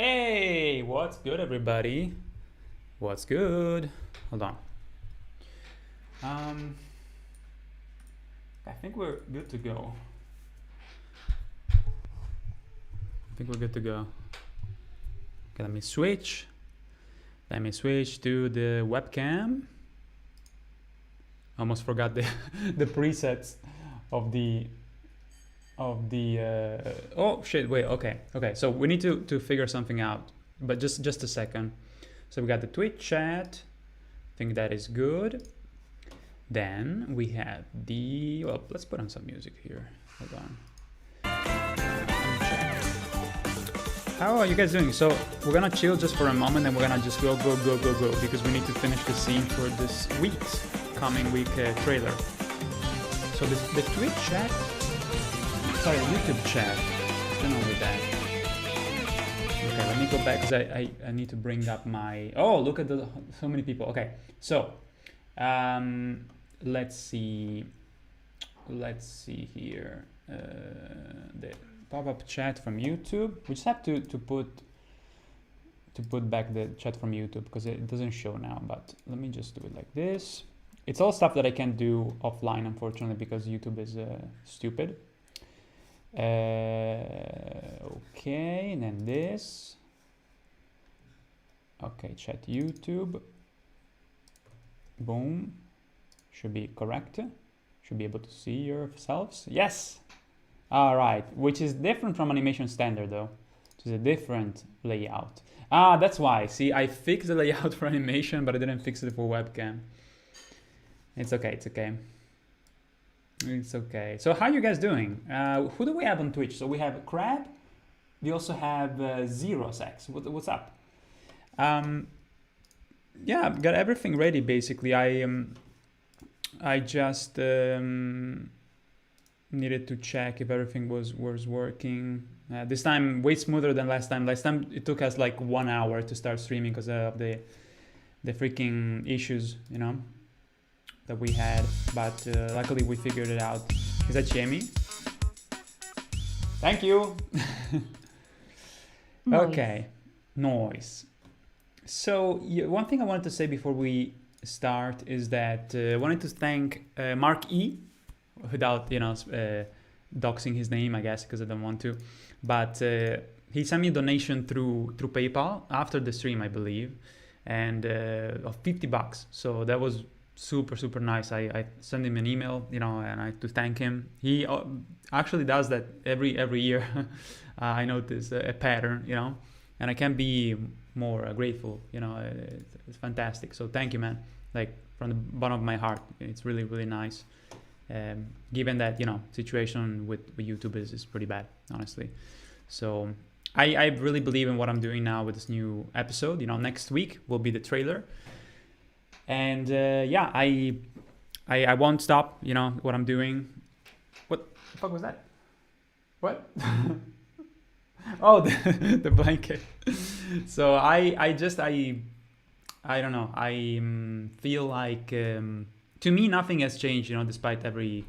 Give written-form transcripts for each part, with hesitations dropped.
Hey, what's good, everybody? What's good? Hold on. Um, I think we're good to go. Okay, let me switch. Let me switch to the webcam. Almost forgot the the presets of the oh shit, wait, okay, so we need to figure something out, but just a second. So we got the Twitch chat. I think that is good. Then we have the, well, let's put on some music here. Hold on. How are you guys doing? So we're gonna chill just for a moment, and we're gonna just go because we need to finish the scene for this week's coming week trailer. So the Twitch chat, sorry, YouTube chat. What's going on with that? Okay, let me go back because I need to bring up my, oh, look at so many people. Okay, so let's see here, the pop-up chat from YouTube. We just have to put back the chat from YouTube because it doesn't show now, but let me just do it like this. It's all stuff that I can't do offline, unfortunately, because YouTube is stupid. Okay, and then this. Okay, chat YouTube. Boom. Should be correct. Should be able to see yourselves. Yes. All right, which is different from animation standard though. It's a different layout. Ah, that's why. See, I fixed the layout for animation, but I didn't fix it for webcam. It's okay. It's okay. It's okay. So how you guys doing? Who do we have on Twitch? So we have Crab. We also have Zero Sex. What's up? Yeah, I've got everything ready basically. I just needed to check if everything was working. This time way smoother than last time. Last time it took us like 1 hour to start streaming because of the freaking issues, you know, that we had. But luckily we figured it out. Is that Jamie? Thank you. Nice. Okay, noise. So one thing I wanted to say before we start is that I wanted to thank Mark E, without doxing his name, I guess, because I don't want to, but he sent me a donation through PayPal after the stream, I believe, and of $50. So that was super nice. I sent him an email, and I to thank him. He actually does that every year. I noticed a pattern, and I can't be more grateful. It's fantastic. So thank you, man. Like from the bottom of my heart, it's really nice. Given that situation with YouTube is pretty bad, honestly. So I really believe in what I'm doing now with this new episode. Next week will be the trailer, and yeah, I won't stop. What I'm doing. What the fuck was that? What? Oh, the blanket. So I don't know. I feel like to me nothing has changed. Despite every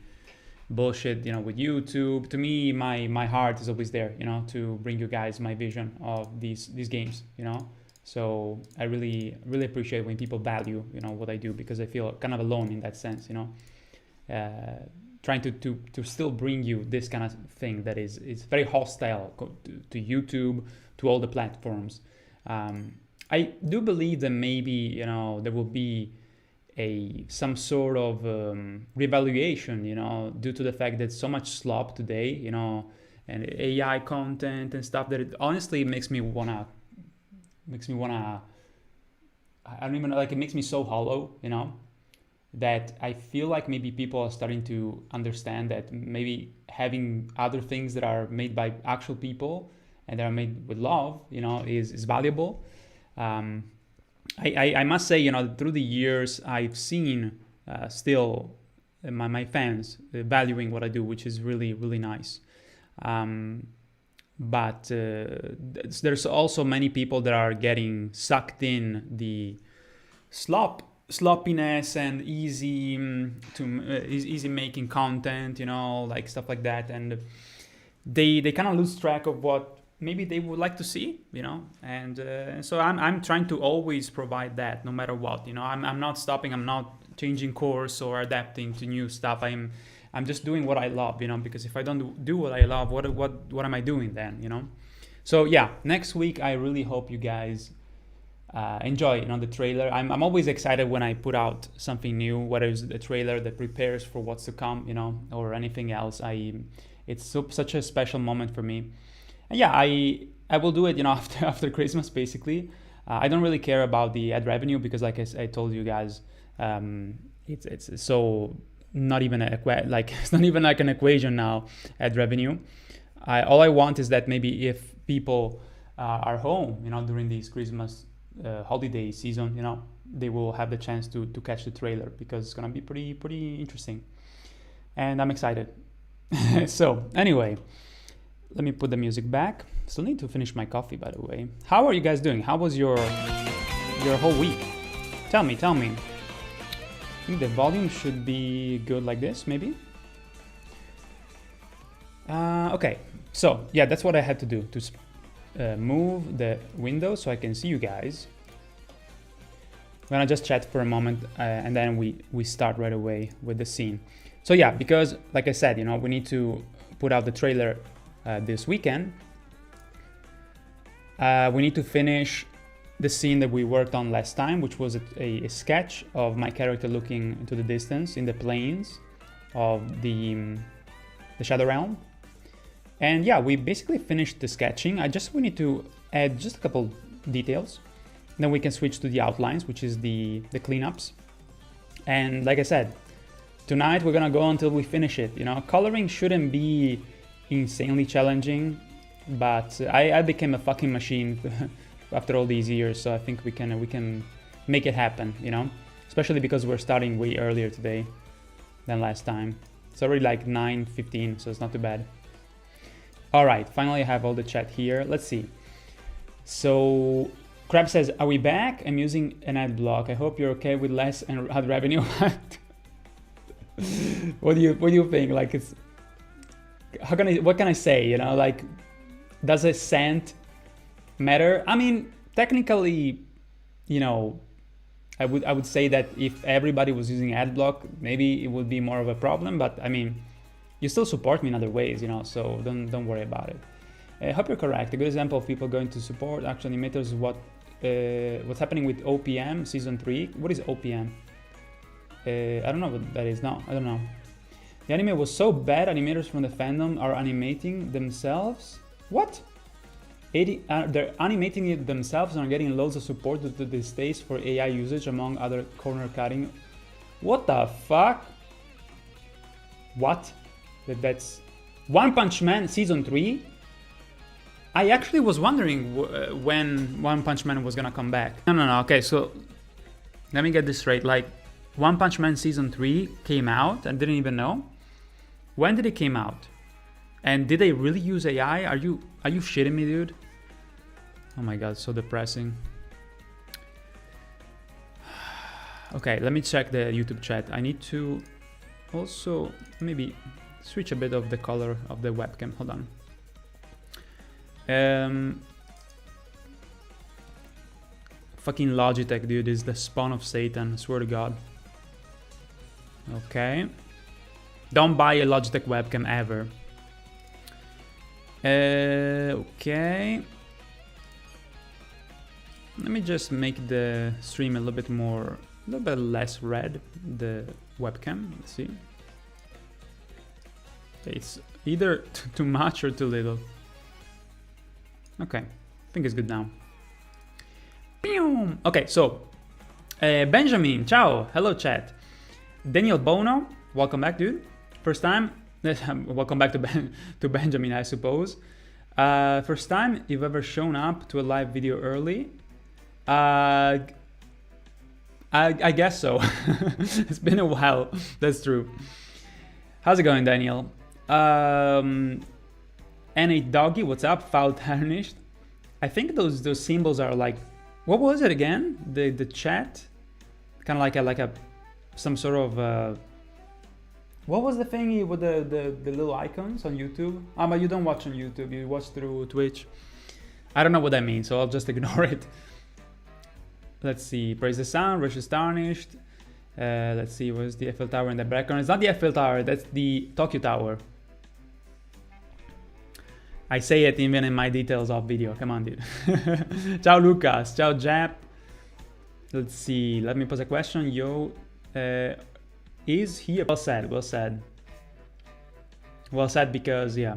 bullshit. With YouTube. To me, my heart is always there. To bring you guys my vision of these games. So I really appreciate when people value what I do, because I feel kind of alone in that sense. Trying to still bring you this kind of thing that is very hostile to YouTube, to all the platforms. I do believe that maybe there will be some sort of revaluation, due to the fact that so much slop today, and AI content and stuff, that it honestly makes me wanna I don't even know, like, it makes me so hollow, that I feel like maybe people are starting to understand that maybe having other things that are made by actual people and that are made with love, is valuable. I must say, through the years, I've seen still my fans valuing what I do, which is really nice. But there's also many people that are getting sucked in the sloppiness and easy making content, like stuff like that, and they kind of lose track of what maybe they would like to see, and so I'm trying to always provide that no matter what, I'm not stopping, I'm not changing course or adapting to new stuff. I'm just doing what I love, because if I don't do what I love, what am I doing then, So yeah, next week I really hope you guys enjoy the trailer. I'm always excited when I put out something new, whether it's a trailer that prepares for what's to come, or anything else. It's such a special moment for me. And yeah, I will do it, after Christmas, basically. I don't really care about the ad revenue because, like I told you guys, it's so not even it's not even like an equation now, ad revenue. All I want is that maybe if people are home, during these Christmas holiday season, they will have the chance to catch the trailer, because it's gonna be pretty interesting, and I'm excited. So anyway, let me put the music back. Still need to finish my coffee, by the way. How are you guys doing? How was your whole week? Tell me. I think the volume should be good like this, maybe. Okay, so yeah, that's what I had to do to move the window so I can see you guys. I'm gonna just chat for a moment, and then we start right away with the scene. So yeah, because like I said, we need to put out the trailer this weekend. We need to finish the scene that we worked on last time, which was a sketch of my character looking into the distance in the plains of the Shadow Realm. And yeah, we basically finished the sketching. We need to add just a couple details. Then we can switch to the outlines, which is the cleanups. And like I said, tonight we're gonna go until we finish it. Coloring shouldn't be insanely challenging, but I became a fucking machine after all these years, so I think we can make it happen, especially because we're starting way earlier today than last time. It's already like 9:15, so it's not too bad. All right, finally I have all the chat here. Let's see. So Crab says, are we back? I'm using an ad block. I hope you're okay with less ad revenue. What do you think? Like, it's what can I say? Like, does a cent matter? I mean, technically, I would say that if everybody was using ad block, maybe it would be more of a problem. But I mean, you still support me in other ways, so don't worry about it. I hope you're correct. A good example of people going to support actual animators is what's happening with OPM season 3. What is OPM? I don't know what that is. No, I don't know. The anime was so bad, animators from the fandom are animating themselves. What? They're animating it themselves and are getting loads of support due to the distaste for AI usage, among other corner cutting. What the fuck? What? That's One Punch Man season 3? I actually was wondering when One Punch Man was gonna come back. No. Okay, so let me get this straight. Like, One Punch Man season 3 came out and didn't even know? When did it came out? And did they really use AI? Are you shitting me, dude? Oh my god, so depressing. Okay, let me check the YouTube chat. I need to also maybe switch a bit of the color of the webcam. Hold on. Fucking Logitech, dude, is the spawn of Satan, I swear to god. Okay. Don't buy a Logitech webcam ever. Okay. Let me just make the stream a little bit less red, the webcam. Let's see. It's either too much or too little. Okay, I think it's good now. Okay, so Benjamin, ciao, hello chat. Daniel Bono, welcome back, dude. First time, welcome back to Benjamin, I suppose. First time you've ever shown up to a live video early? I guess so. It's been a while, that's true. How's it going, Daniel? N8 Doggy, what's up? Foul Tarnished. I think those symbols are like, what was it again? The chat, kind of like a some sort of what was the thingy with the little icons on YouTube? But you don't watch on YouTube, you watch through Twitch. I don't know what that means, so I'll just ignore it. Let's see. Praise the sun. Rush is tarnished. Let's see. Where's the Eiffel Tower in the background? It's not the Eiffel Tower. That's the Tokyo Tower. I say it even in my details of video. Come on, dude. Ciao, Lucas. Ciao, Jap. Let's see. Let me pose a question. Yo, is he? Well said. Well said. Well said because, yeah.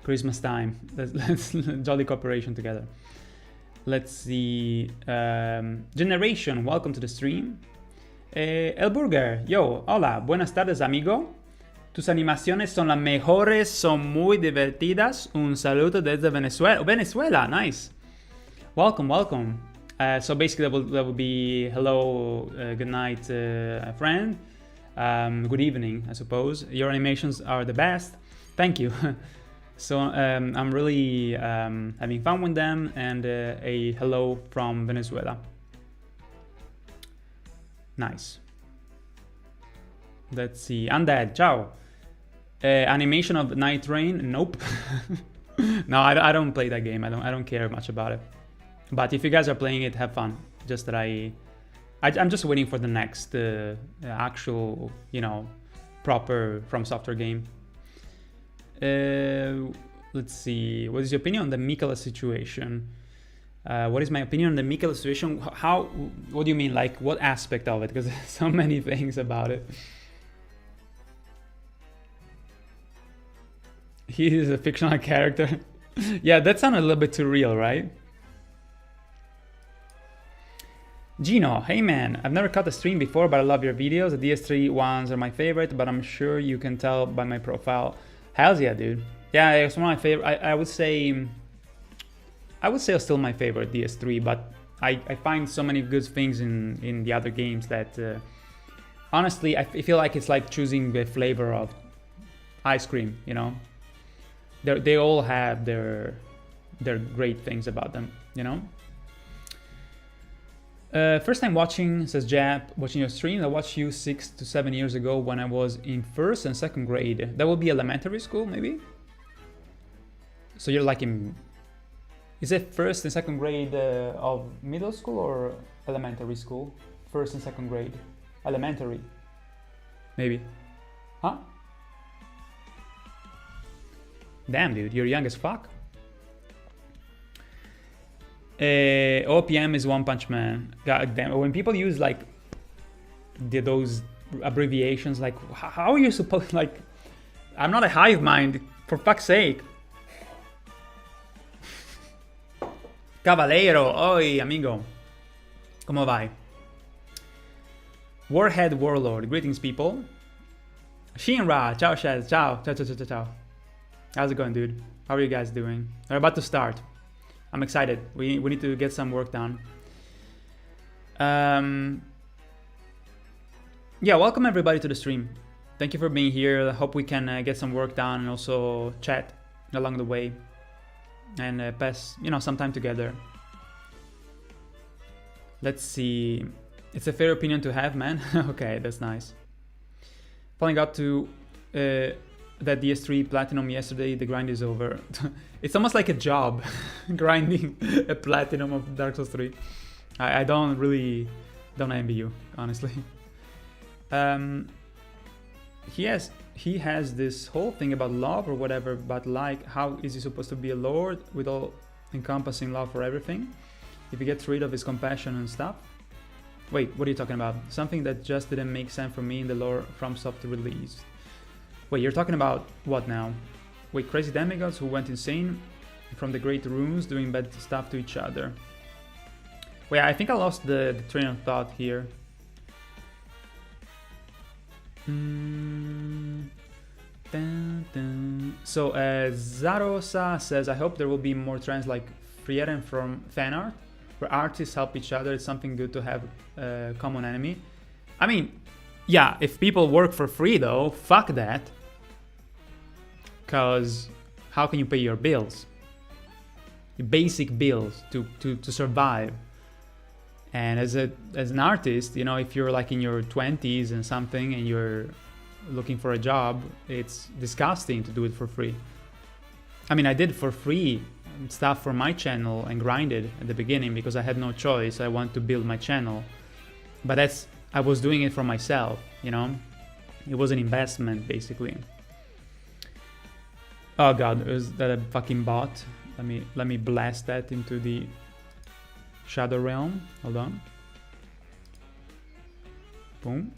Christmas time. Let's jolly cooperation together. Let's see. Generation, welcome to the stream. El Burger, yo, hola, buenas tardes, amigo. Tus animaciones son las mejores, son muy divertidas. Un saludo desde Venezuela. Venezuela, nice. Welcome, welcome. So basically that will be hello, good night, friend. Good evening, I suppose. Your animations are the best. Thank you. So I'm really having fun with them, and a hello from Venezuela. Nice. Let's see. Undead, ciao. Animation of Night Rain? Nope. No, I don't play that game. I don't care much about it. But if you guys are playing it, have fun. Just that I'm just waiting for the next actual, proper From Software game. Let's see. What is your opinion on the Mikola situation? What is my opinion on the Mikola situation? What do you mean? Like, what aspect of it? Because there's so many things about it. He is a fictional character. Yeah, that sounded a little bit too real, right? Gino, hey man, I've never caught a stream before, but I love your videos. The DS3 ones are my favorite, but I'm sure you can tell by my profile. Hells yeah, dude. Yeah, it's one of my favorite. I would say it's still my favorite DS3, but I find so many good things in the other games that honestly I feel like it's like choosing the flavor of ice cream. They all have their great things about them. First time watching, says Jap, watching your stream. I watched you 6 to 7 years ago when I was in 1st and 2nd grade. That would be elementary school, maybe? So you're like is it 1st and 2nd grade of middle school or elementary school? 1st and 2nd grade. Elementary. Maybe. Huh? Damn, dude, you're young as fuck. OPM is One Punch Man. God damn. When people use like those abbreviations, like how are you supposed, like, I'm not a hive mind, for fuck's sake. Caballero, oi amigo. ¿Cómo va? Warhead Warlord, greetings people. Shinra, ciao Shaz, ciao. How's it going, dude? How are you guys doing? We're about to start. I'm excited. We need to get some work done. Yeah, welcome everybody to the stream. Thank you for being here. I hope we can get some work done and also chat along the way and pass, some time together. Let's see. It's a fair opinion to have, man. Okay, that's nice. Falling up to that DS3 Platinum yesterday, the grind is over. It's almost like a job, grinding a Platinum of Dark Souls 3. I don't envy you, honestly. He has this whole thing about love or whatever, but like, how is he supposed to be a lord with all encompassing love for everything if he gets rid of his compassion and stuff? Wait, what are you talking about? Something that just didn't make sense for me in the lore from soft release. Wait, you're talking about what now? Wait, crazy demigods who went insane from the great runes doing bad stuff to each other. Wait, I think I lost the train of thought here. So Zarosa says, I hope there will be more trends like Frieren from fan art, where artists help each other. It's something good to have a common enemy. I mean, yeah, if people work for free though, fuck that. Because how can you pay your bills? Your basic bills to survive. And as an artist, if you're like in your 20s and something and you're looking for a job, it's disgusting to do it for free. I mean, I did it for free stuff for my channel and grinded at the beginning because I had no choice. I want to build my channel, but I was doing it for myself, you know. It was an investment basically. Oh god, is that a fucking bot? Let me blast that into the Shadow Realm. Hold on. Boom.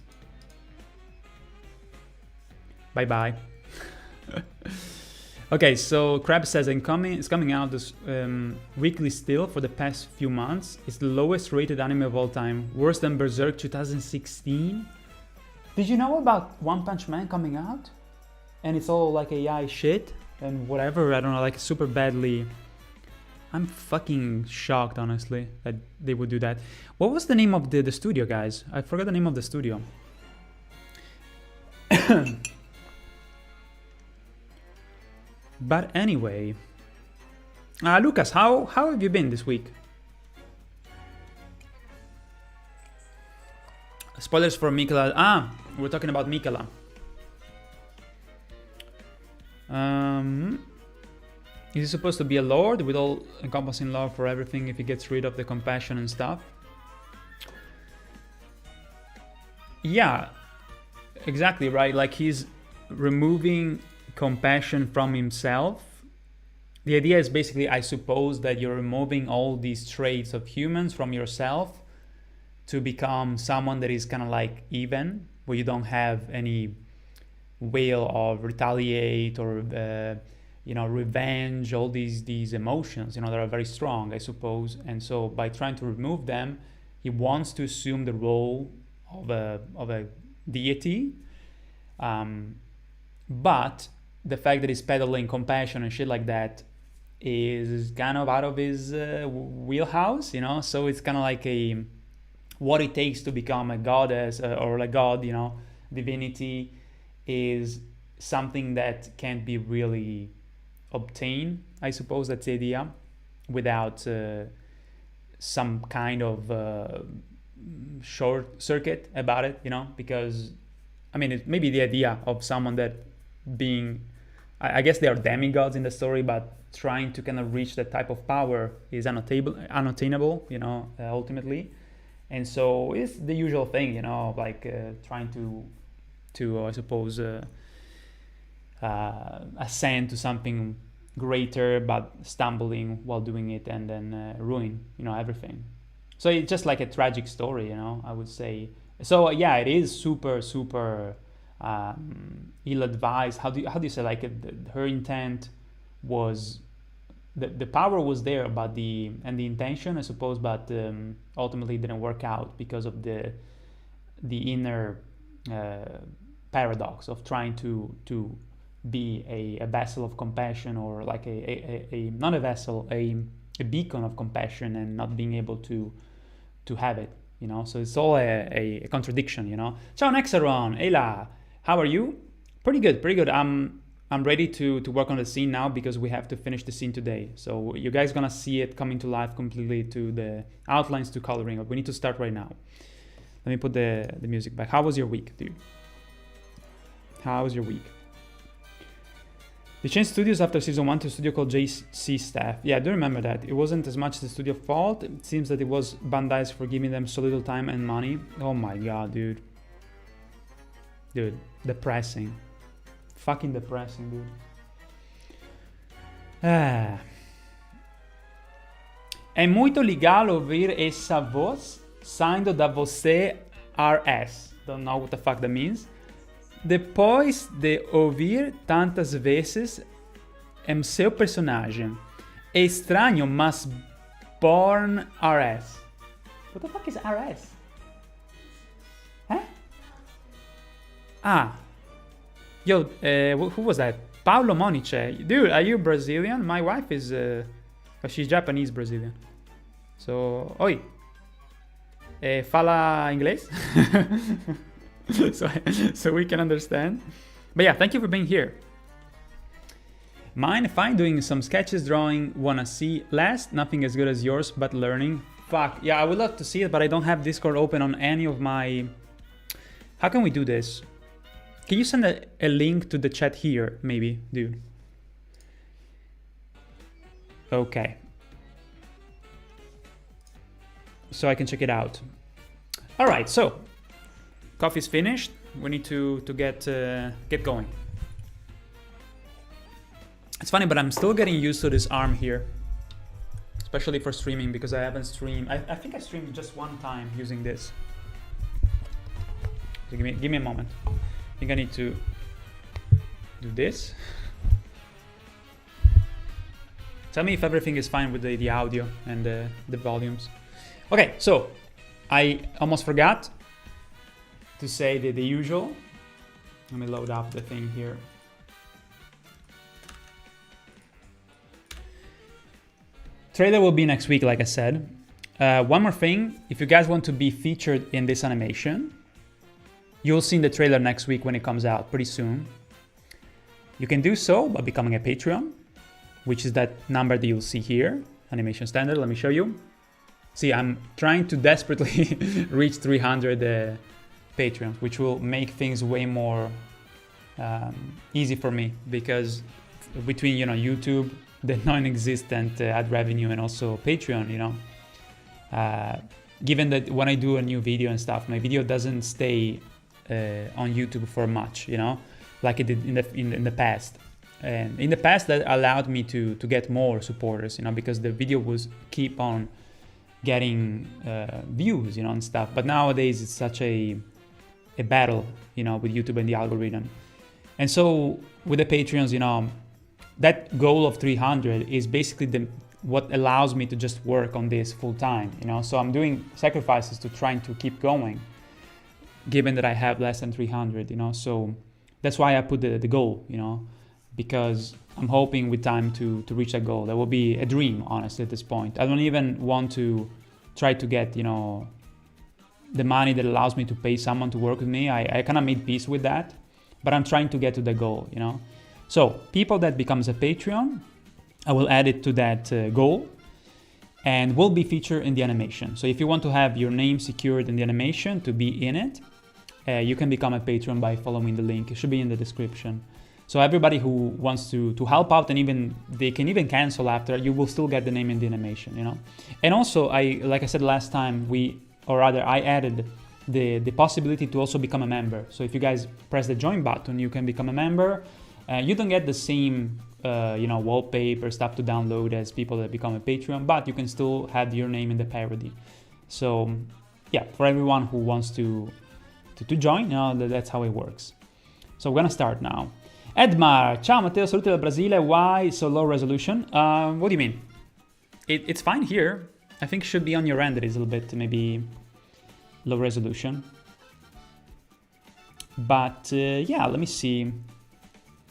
Bye bye. Okay, so Crab says it's coming out this weekly still for the past few months. It's the lowest rated anime of all time, worse than Berserk 2016. Did you know about One Punch Man coming out? And it's all like AI shit and whatever, I don't know, like super badly. I'm fucking shocked, honestly, that they would do that. What was the name of the studio, guys? I forgot the name of the studio. But anyway, Lucas, how have you been this week? Spoilers for Mikola. We're talking about Mikola. Is he supposed to be a lord with all-encompassing love for everything if he gets rid of the compassion and stuff? Yeah, exactly, right? Like he's removing compassion from himself. The idea is basically, I suppose, that you're removing all these traits of humans from yourself to become someone that is kind of like even, where you don't have any will of retaliate or revenge, all these emotions, that are very strong, I suppose. And so by trying to remove them, he wants to assume the role of a deity. But the fact that he's peddling compassion and shit like that is kind of out of his wheelhouse, so it's kind of like what it takes to become a goddess or a god, divinity, is something that can't be really obtained, I suppose. That's the idea, without some kind of short circuit about it, because it may be the idea of someone that being, I guess they are demigods in the story, but trying to kind of reach that type of power is unattainable, ultimately. And so it's the usual thing, like trying to I suppose ascend to something greater, but stumbling while doing it, and then ruin everything. So it's just like a tragic story, I would say. So yeah, it is super ill-advised. How do you say, like her intent was, the power was there, but the intention, I suppose, but ultimately didn't work out because of the inner paradox of trying to be a vessel of compassion, or like a not a vessel, a beacon of compassion, and not being able to have it, so it's all a contradiction, Ciao Nexaron, hey la, how are you? Pretty good. I'm ready to work on the scene now, because we have to finish the scene today. So you guys gonna see it coming to life completely, to the outlines, to coloring, but we need to start right now. Let me put the music back. How was your week, dude? How was your week? They changed studios after season 1 to a studio called JC Staff. Yeah, I do remember that. It wasn't as much the studio fault. It seems that it was Bandai's for giving them so little time and money. Oh my god, dude. Dude, depressing. Fucking depressing, dude. É muito legal ouvir essa voz saindo da você RS. Don't know what the fuck that means. Depois de ouvir tantas vezes em seu personagem. É estranho, mas Born RS. What the fuck is RS? Huh? Yo, who was that? Paulo Monice. Dude, are you Brazilian? My wife is, she's Japanese Brazilian. So, oi. Fala inglês? so we can understand. But yeah, thank you for being here. Mind if I'm doing some sketches, drawing, wanna see last? Nothing as good as yours, but learning. Fuck, yeah, I would love to see it, but I don't have Discord open on any of my... How can we do this? Can you send a link to the chat here, maybe, dude? Okay. So I can check it out. All right, so coffee's finished. We need to get going. It's funny, but I'm still getting used to this arm here, especially for streaming, because I haven't streamed. I think I streamed just one time using this. So give me a moment. I think I need to do this. Tell me if everything is fine with the audio and the volumes. Okay, so I almost forgot to say the usual. Let me load up the thing here. Trailer will be next week, like I said. One more thing, if you guys want to be featured in this animation, you'll see the trailer next week when it comes out, pretty soon. You can do so by becoming a Patreon, which is that number that you'll see here, animation standard. Let me show you. See, I'm trying to desperately reach 300 Patreons, which will make things way more easy for me, because between YouTube, the non-existent ad revenue, and also Patreon, given that when I do a new video and stuff, my video doesn't stay on YouTube for much, like it did in the past. And in the past, that allowed me to get more supporters, because the video was keep on getting views, and stuff. But nowadays it's such a battle, with YouTube and the algorithm. And so with the Patreons, that goal of 300 is basically what allows me to just work on this full time, So I'm doing sacrifices to trying to keep going, given that I have less than 300, So that's why I put the goal, because I'm hoping with time to reach that goal. That will be a dream, honestly, at this point. I don't even want to try to get, the money that allows me to pay someone to work with me. I kind of made peace with that, but I'm trying to get to the goal, So people that becomes a Patreon, I will add it to that goal and will be featured in the animation. So if you want to have your name secured in the animation to be in it, you can become a Patreon by following the link. It should be in the description. So everybody who wants to help out, and they can even cancel after, you will still get the name in the animation, And also, like I said last time, I added the possibility to also become a member. So if you guys press the join button, you can become a member. You don't get the same, wallpaper stuff to download as people that become a Patreon, but you can still have your name in the parody. So yeah, for everyone who wants to join, that's how it works. So we're gonna start now. Edmar, ciao Matteo, saluti dal Brasile. Why so low resolution? What do you mean? It's fine here. I think it should be on your end. It is a little bit maybe low resolution. But yeah, let me see.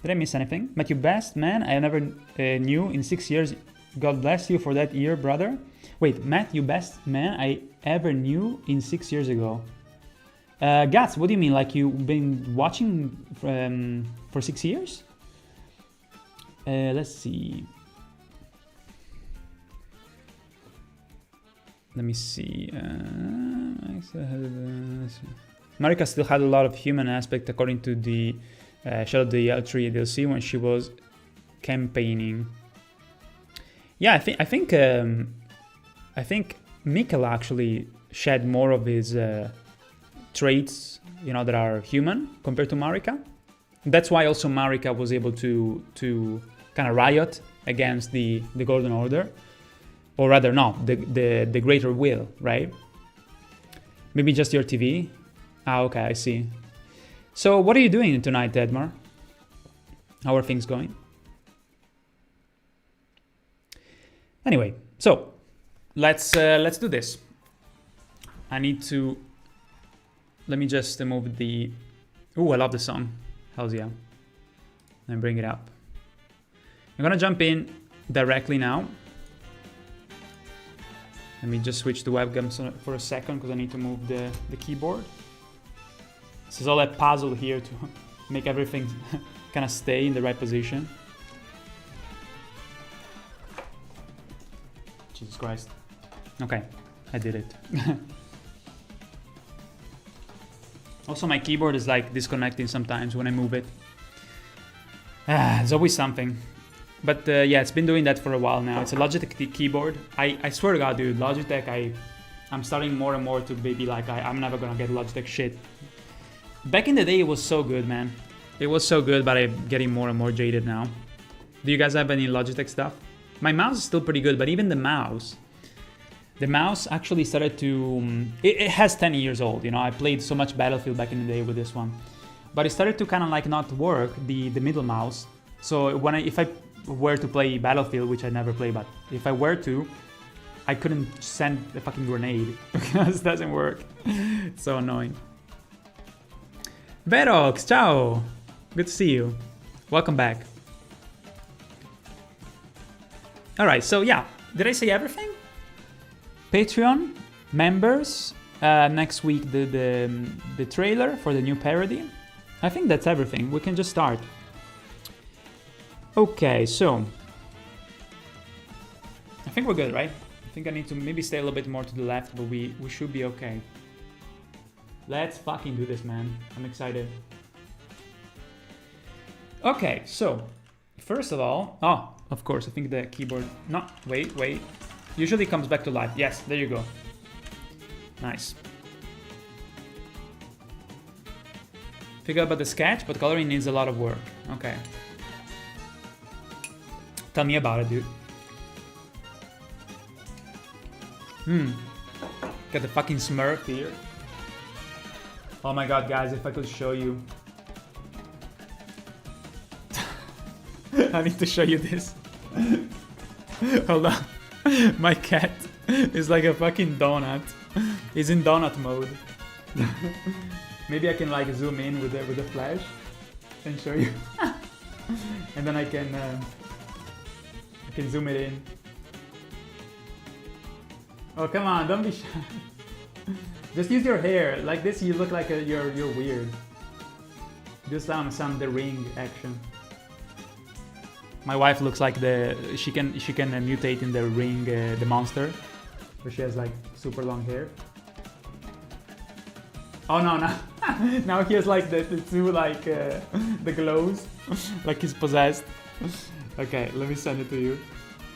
Did I miss anything? Matthew Best, man, I never knew in 6 years. God bless you for that year, brother. Wait, Matthew Best, man, I ever knew in 6 years ago. Gats, what do you mean? Like you've been watching for 6 years? Let's see. Let me see. Marika still had a lot of human aspect according to the Shadow of the L3 DLC when she was campaigning. Yeah, I think Mikkel actually shed more of his traits, that are human compared to Marika. That's why also Marika was able to kind of riot against the Golden Order, or rather, no, the Greater Will, right? Maybe just your TV. Okay, I see. So what are you doing tonight, Edmar? How are things going? Anyway, so let's do this. I need to. Let me just move the. Ooh, I love the song. Hells yeah. And bring it up. I'm gonna jump in directly now. Let me just switch the webcam for a second because I need to move the keyboard. This is all a puzzle here to make everything kind of stay in the right position. Jesus Christ. Okay, I did it. Also, my keyboard is like disconnecting sometimes when I move it. There's always something. But yeah, it's been doing that for a while now. It's a Logitech keyboard. I swear to God, dude, Logitech, I'm starting more and more to be like, I'm never gonna get Logitech shit. Back in the day, it was so good, man. It was so good, but I'm getting more and more jaded now. Do you guys have any Logitech stuff? My mouse is still pretty good, but even the mouse actually started to... It has 10 years old, you know. I played so much Battlefield back in the day with this one. But it started to kind of like not work, the middle mouse. So if I were to play Battlefield, which I never play, but if I were to, I couldn't send a fucking grenade because it doesn't work. It's so annoying. Verox, ciao! Good to see you. Welcome back. Alright, so yeah, did I say everything? Patreon, members, next week the trailer for the new parody. I think that's everything. We can just start. Okay, so I think we're good, right? I think I need to maybe stay a little bit more to the left, but we should be okay. Let's fucking do this, man. I'm excited. Okay, so first of all, of course, I think the keyboard, no, wait, usually comes back to life. Yes, there you go. Nice. Figure out the sketch, but coloring needs a lot of work. Okay. Tell me about it, dude. Got the fucking Smurf here. Oh my god, guys, if I could show you. I need to show you this. Hold on. My cat is like a fucking donut. He's in donut mode. Maybe I can like zoom in with the flash and show you. And then I can zoom it in. Oh, come on, don't be shy. Just use your hair. Like this, you look like you're weird. Do some The Ring action. My wife looks like she can mutate in The Ring, the monster, where she has like super long hair. Oh no, now he has like the two like the glows, like he's possessed. Okay, let me send it to you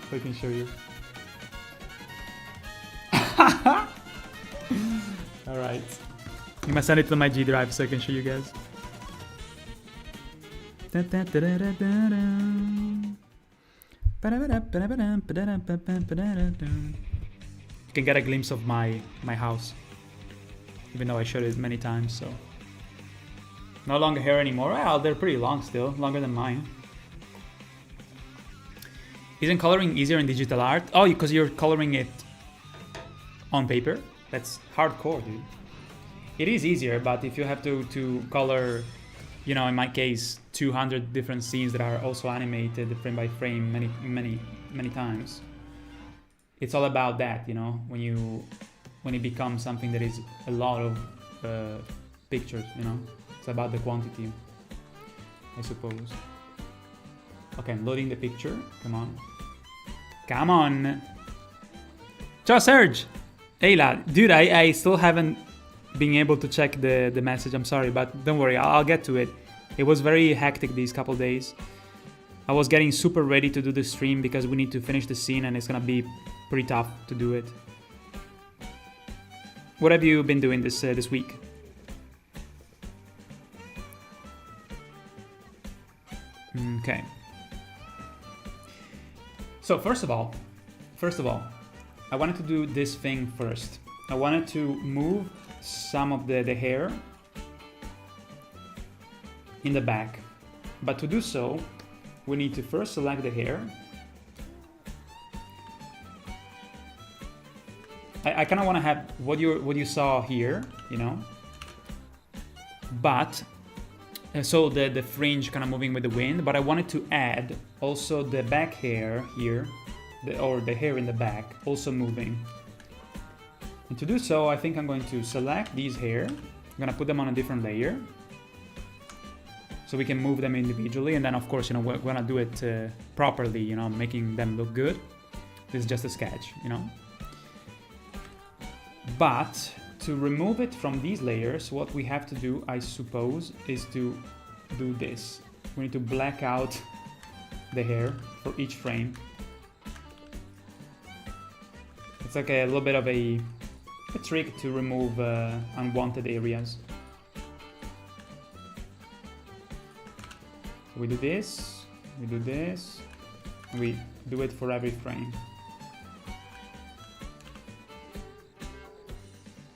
so I can show you. Alright. I'm gonna send it to my G Drive so I can show you guys. You can get a glimpse of my house. Even though I showed it many times, so. No longer hair anymore. Well, they're pretty long still, longer than mine. Isn't coloring easier in digital art? Oh, because you're coloring it on paper? That's hardcore, dude. It is easier, but if you have to color, you know, in my case, 200 different scenes that are also animated frame by frame many times, it's all about that, you know, when it becomes something that is a lot of pictures, you know, it's about the quantity, I suppose. Okay, I'm loading the picture. Come on. Ciao, Serge. Hey, lad. Dude, I still haven't been able to check the message. I'm sorry, but don't worry. I'll get to it. It was very hectic these couple days. I was getting super ready to do the stream because we need to finish the scene and it's gonna be pretty tough to do it. What have you been doing this week? Okay. So first of all, I wanted to do this thing first. I wanted to move some of the hair in the back. But to do so, we need to first select the hair. I kind of want to have what you saw here, you know. But so the fringe kind of moving with the wind, but I wanted to add also the back hair here, or the hair in the back also moving. And to do so, I think I'm going to select these hair. I'm gonna put them on a different layer so we can move them individually, and then of course, you know, we're gonna do it properly, you know, making them look good. This is just a sketch, you know. But to remove it from these layers, what we have to do, I suppose, is to do this. We need to black out the hair for each frame. It's like a little bit of a trick to remove unwanted areas. We do this, we do this, we do it for every frame.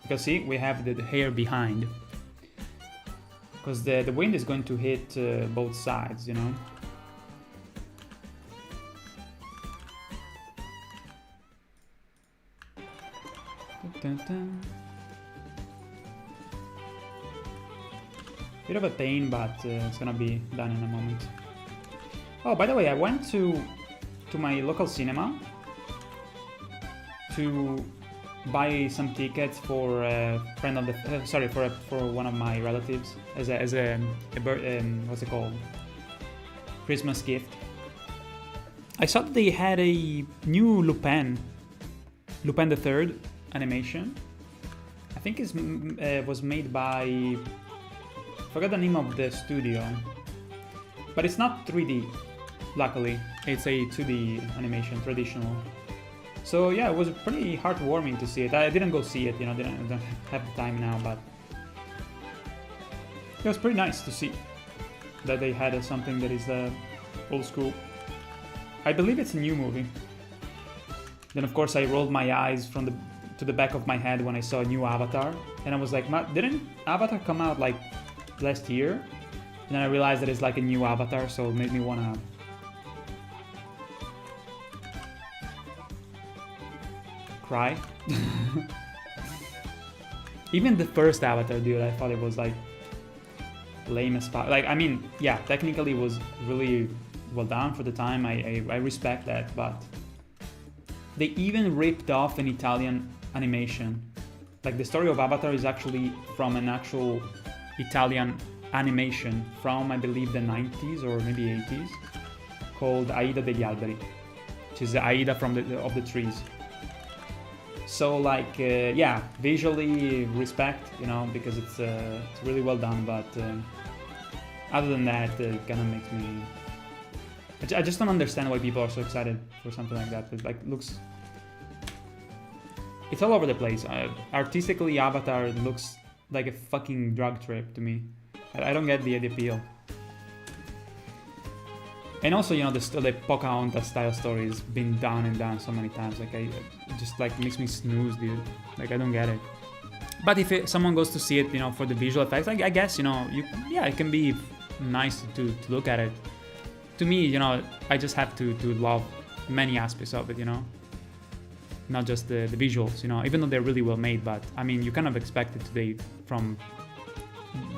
Because see, we have the hair behind. Because the wind is going to hit both sides, you know? Dun, dun, dun. Bit of a pain, but it's gonna be done in a moment. Oh, by the way, I went to my local cinema to buy some tickets for a friend of the for one of my relatives as a what's it called, Christmas gift. I saw that they had a new Lupin the Third animation. I think it was made by, I forgot the name of the studio, but it's not 3D. Luckily, it's a 2D animation, traditional. So yeah, it was pretty heartwarming to see it. I didn't go see it, you know, I don't have the time now, but it was pretty nice to see that they had something that is old school. I believe it's a new movie. Then of course I rolled my eyes to the back of my head when I saw a new Avatar, and I was like, didn't Avatar come out like last year? And then I realized that it's like a new Avatar, so it made me wanna cry. Even the first Avatar, dude, I thought it was like lame as fuck. Like, I mean, yeah, technically it was really well done for the time. I respect that, but they even ripped off an Italian animation. Like, the story of Avatar is actually from an actual Italian animation from, I believe, the 90s or maybe 80s, called Aida degli Alberi, which is the Aida from of the trees. So like, yeah, visually respect, you know, because it's really well done, but other than that, it kind of makes me, I just don't understand why people are so excited for something like that. It like looks, it's all over the place. Artistically, Avatar looks like a fucking drug trip to me. I don't get the appeal. And also, you know, the Pocahontas style story has been done and done so many times. Like, it just like makes me snooze, dude. Like, I don't get it. But if someone goes to see it, you know, for the visual effects, I guess, you know, yeah, it can be nice to look at it. To me, you know, I just have to love many aspects of it, you know, not just the visuals, you know, even though they're really well made. But I mean, you kind of expect it today from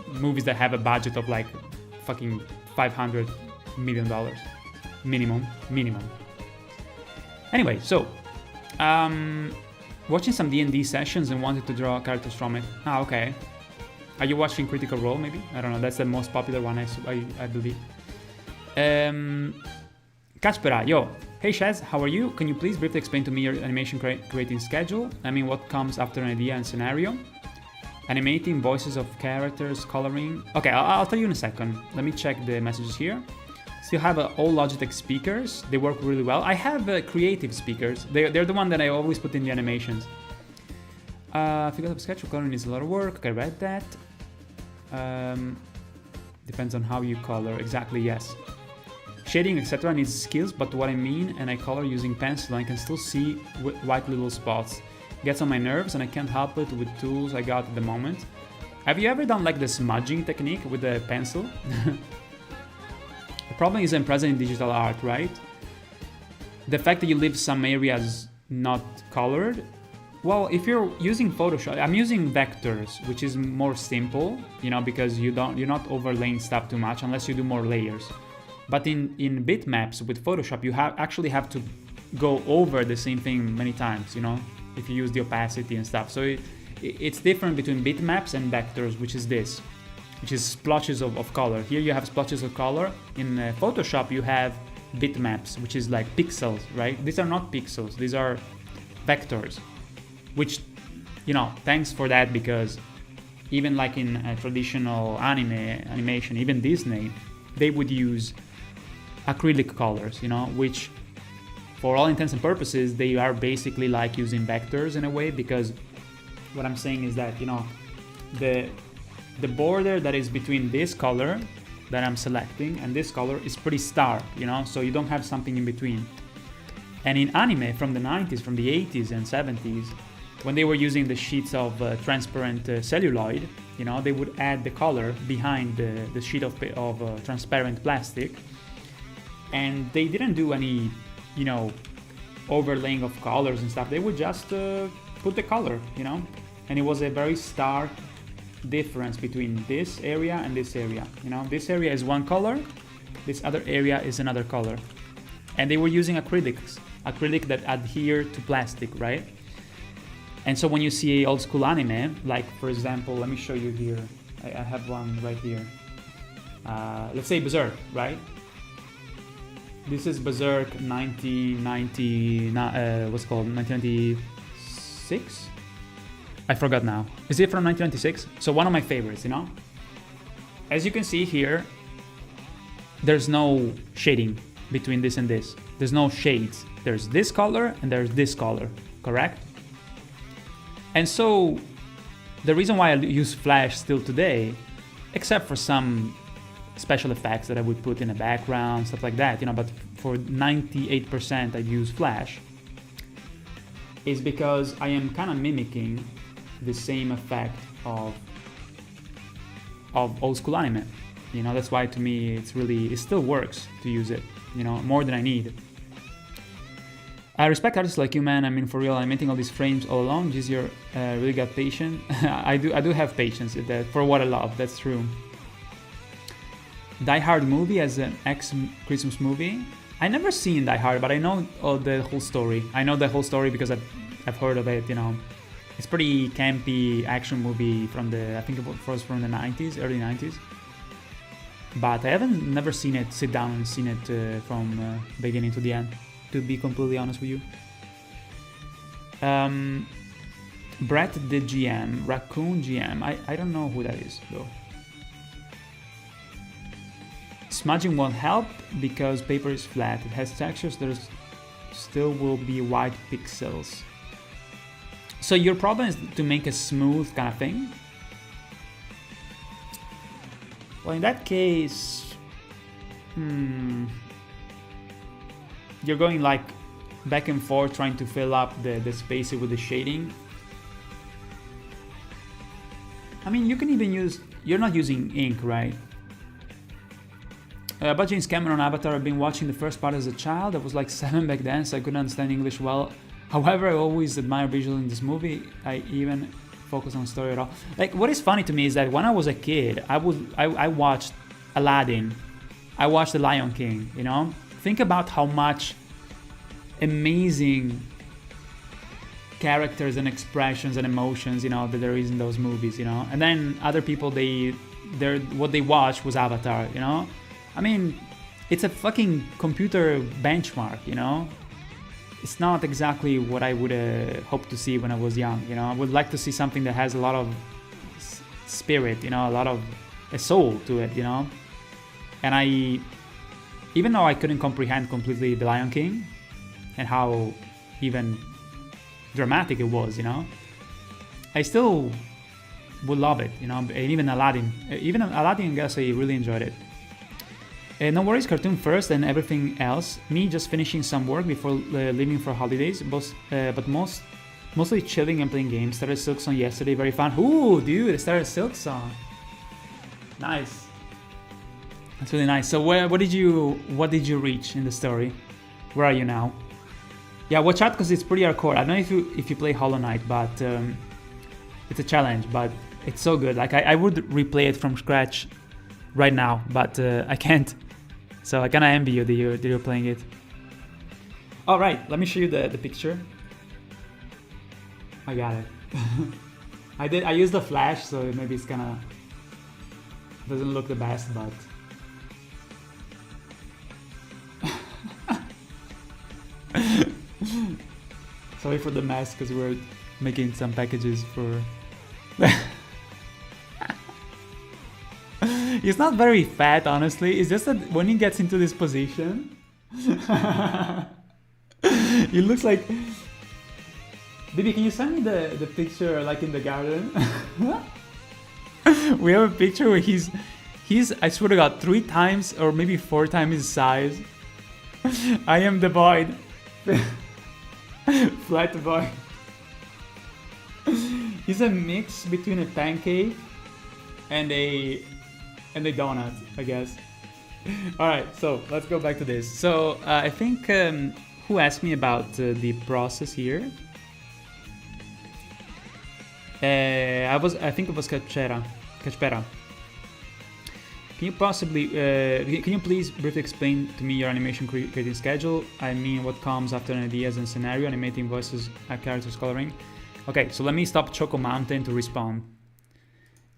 movies that have a budget of like fucking $500 million minimum. Anyway, so watching some D&D sessions and wanted to draw characters from it. Ah, okay. Are you watching Critical Role? Maybe, I don't know. That's the most popular one, I believe. Kaspera, yo, hey Shaz, how are you? Can you please briefly explain to me your animation creating schedule? I mean, what comes after an idea and scenario? Animating, voices of characters, coloring. Okay, I'll tell you in a second. Let me check the messages here. Still have all Logitech speakers. They work really well. I have creative speakers. They're the one that I always put in the animations. Figure of schedule, coloring needs a lot of work. Okay, I read that. Depends on how you color. Exactly, yes. Shading, etc. needs skills, but what I mean, and I color using pencil, and I can still see white little spots. Gets on my nerves, and I can't help it with tools I got at the moment. Have you ever done like the smudging technique with the pencil? The problem isn't present in digital art, right? The fact that you leave some areas not colored. Well, if you're using Photoshop, I'm using vectors, which is more simple, you know, because you're not overlaying stuff too much unless you do more layers. But in bitmaps with Photoshop, you actually have to go over the same thing many times, you know, if you use the opacity and stuff. So it's different between bitmaps and vectors, which is this, which is splotches of color. Here you have splotches of color. In Photoshop, you have bitmaps, which is like pixels, right? These are not pixels, these are vectors, which, you know, thanks for that, because even like in traditional animation, even Disney, they would use acrylic colors, you know, which for all intents and purposes, they are basically like using vectors in a way, because what I'm saying is that, you know, the border that is between this color that I'm selecting and this color is pretty stark, you know, so you don't have something in between. And in anime from the 90s, from the 80s and 70s, when they were using the sheets of transparent celluloid, you know, they would add the color behind the sheet of transparent plastic, and they didn't do any, you know, overlaying of colors and stuff. They would just put the color, you know, and it was a very stark difference between this area and this area. You know, this area is one color, this other area is another color, and they were using acrylic that adhere to plastic, right? And so when you see old school anime, like for example, let me show you here. I have one right here. Let's say Berserk, right? This is Berserk 1990, what's it called, 1996? I forgot now. Is it from 1996? So one of my favorites, you know? As you can see here, there's no shading between this and this. There's no shades. There's this color and there's this color, correct? And so the reason why I use Flash still today, except for some special effects that I would put in the background, stuff like that, you know, but for 98% I use Flash, is because I am kind of mimicking the same effect of old school anime. You know, that's why to me it still works to use it, you know, more than I need. I respect artists like you, man. I mean, for real, I'm making all these frames all along. Geez, you're really got patient. I do have patience for what I love. That's true. Die Hard movie as an ex-Christmas movie. I never seen Die Hard, but I know the whole story. I know the whole story because I've heard of it. You know, it's pretty campy action movie from I think it was from the 90s, early 90s. But I haven't never seen it. Sit down and seen it from beginning to the end, to be completely honest with you. Brett the GM, Raccoon GM. I don't know who that is though. Smudging won't help because paper is flat. It has textures. There still will be white pixels. So your problem is to make a smooth kind of thing. Well, in that case, you're going like back and forth trying to fill up the space with the shading. I mean, you can even you're not using ink, right? About James Cameron Avatar, I've been watching the first part as a child. I was like 7 back then, so I couldn't understand English well. However, I always admire visual in this movie. I even focus on story at all. Like, what is funny to me is that when I was a kid, I watched Aladdin. I watched The Lion King, you know? Think about how much amazing characters and expressions and emotions, you know, that there is in those movies, you know? And then other people, what they watched was Avatar, you know? I mean, it's a fucking computer benchmark, you know? It's not exactly what I would hope to see when I was young, you know? I would like to see something that has a lot of spirit, you know, a lot of a soul to it, you know? And even though I couldn't comprehend completely The Lion King and how even dramatic it was, you know, I still would love it, you know? And even Aladdin, I guess I really enjoyed it. No worries, cartoon first and everything else. Me just finishing some work before leaving for holidays, but mostly chilling and playing games. Started Silksong yesterday, very fun. Ooh, dude, I started Silksong. Nice. That's really nice. So what did you reach in the story? Where are you now? Yeah, watch out because it's pretty hardcore. I don't know if you play Hollow Knight, but it's a challenge. But it's so good. Like I would replay it from scratch right now, but I can't. So I kind of envy you that you're playing it. All right, let me show you the picture. I got it. I used the flash, so maybe it's kind of doesn't look the best, but sorry for the mess because we're making some packages for He's not very fat, honestly. It's just that when he gets into this position, he looks like... Baby, can you send me the picture like in the garden? We have a picture where he's, I swear to God, 3 times or maybe 4 times his size. I am the void. Flat void. He's a mix between a pancake and a donut, I guess. All right, so let's go back to this. So I think who asked me about the process here? I think it was Cachpera. Can you please briefly explain to me your animation creating schedule? I mean, what comes after an ideas and scenario, animating voices, characters coloring. Okay, so let me stop Choco Mountain to respond.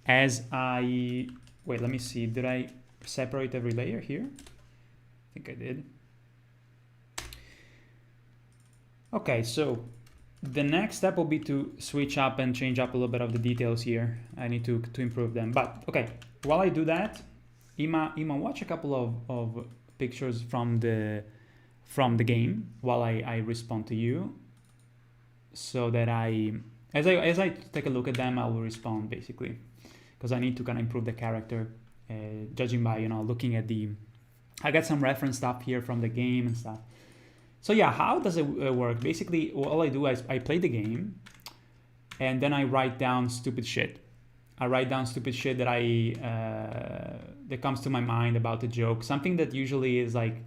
Wait, let me see. Did I separate every layer here? I think I did. Okay, so the next step will be to switch up and change up a little bit of the details here. I need to improve them. But okay, while I do that, Ima, watch a couple of pictures from the game while I respond to you, so that as I take a look at them, I will respond basically, because I need to kind of improve the character, judging by looking at I got some reference stuff here from the game and stuff. So yeah, how does it work? Basically, all I do is I play the game, and then I write down stupid shit. I write down stupid shit that that comes to my mind about the joke. Something that usually is like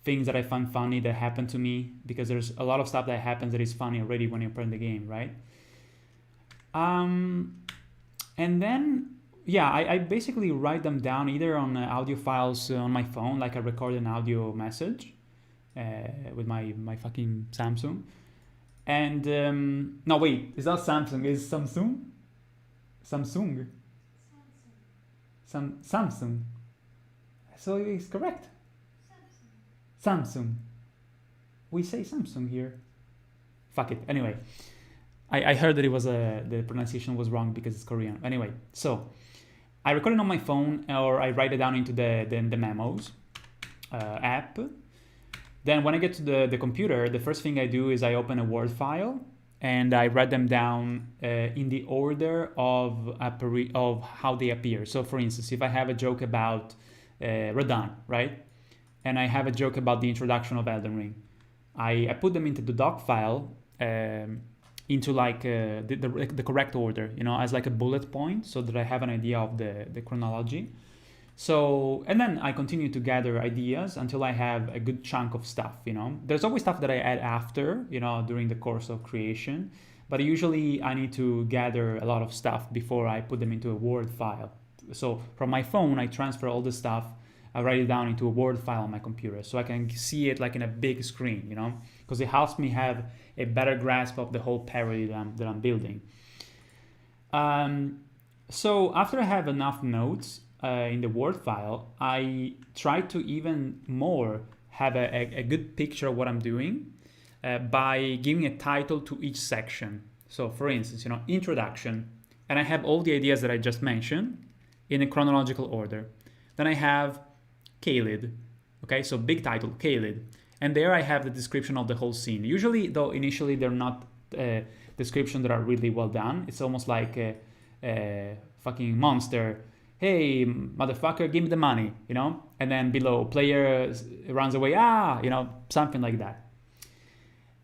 things that I find funny that happen to me, because there's a lot of stuff that happens that is funny already when you're playing the game, right? And then yeah, I basically write them down either on audio files on my phone, like I record an audio message with my fucking Samsung. And no, wait, it's not Samsung, it's Samsung. Samsung. So it's correct. Samsung. We say Samsung here. Fuck it. Anyway, I heard that it was the pronunciation was wrong because it's Korean. Anyway, so I record it on my phone, or I write it down into the memos app. Then when I get to the computer, the first thing I do is I open a Word file and I write them down in the order of how they appear. So for instance, if I have a joke about Radahn, right? And I have a joke about the introduction of Elden Ring, I put them into the doc file into like the correct order, as like a bullet point, so that I have an idea of the chronology. So, and then I continue to gather ideas until I have a good chunk of stuff, There's always stuff that I add after, during the course of creation, but usually I need to gather a lot of stuff before I put them into a Word file. So from my phone, I transfer all the stuff, I write it down into a Word file on my computer, so I can see it like in a big screen, because it helps me have a better grasp of the whole parody that I'm building. So after I have enough notes in the Word file, I try to even more have a good picture of what I'm doing by giving a title to each section. So for instance, introduction, and I have all the ideas that I just mentioned in a chronological order. Then I have Kaled, okay, so big title, Kaled. And there I have the description of the whole scene. Usually, though, initially they're not descriptions that are really well done. It's almost like a fucking monster. Hey, motherfucker, give me the money, And then below, player runs away, something like that.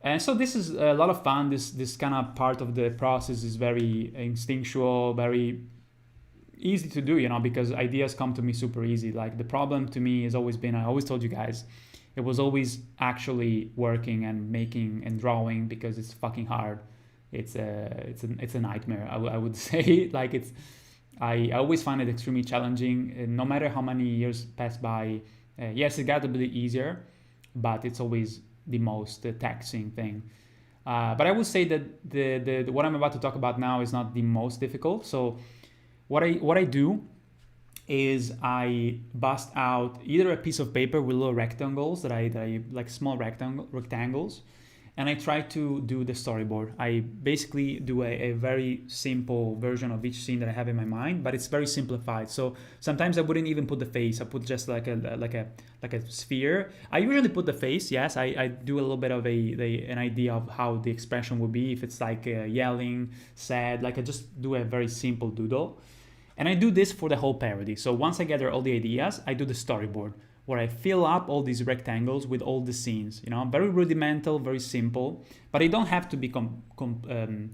And so this is a lot of fun. This kind of part of the process is very instinctual, very easy to do, because ideas come to me super easy. Like the problem to me has always been, I always told you guys, it was always actually working and making and drawing, because it's fucking hard. It's a nightmare. I would say, like I always find it extremely challenging. No matter how many years pass by, yes, it got a bit easier, but it's always the most taxing thing. But I would say that the what I'm about to talk about now is not the most difficult. So what I do is I bust out either a piece of paper with little rectangles that I like, small rectangles, and I try to do the storyboard. I basically do a very simple version of each scene that I have in my mind, but it's very simplified. So sometimes I wouldn't even put the face. I put just like a sphere. I usually put the face. Yes, I do a little bit of an idea of how the expression would be if it's like yelling, sad. Like I just do a very simple doodle, and I do this for the whole parody. So once I gather all the ideas, I do the storyboard, where I fill up all these rectangles with all the scenes, you know, very rudimental, very simple, but it don't have to be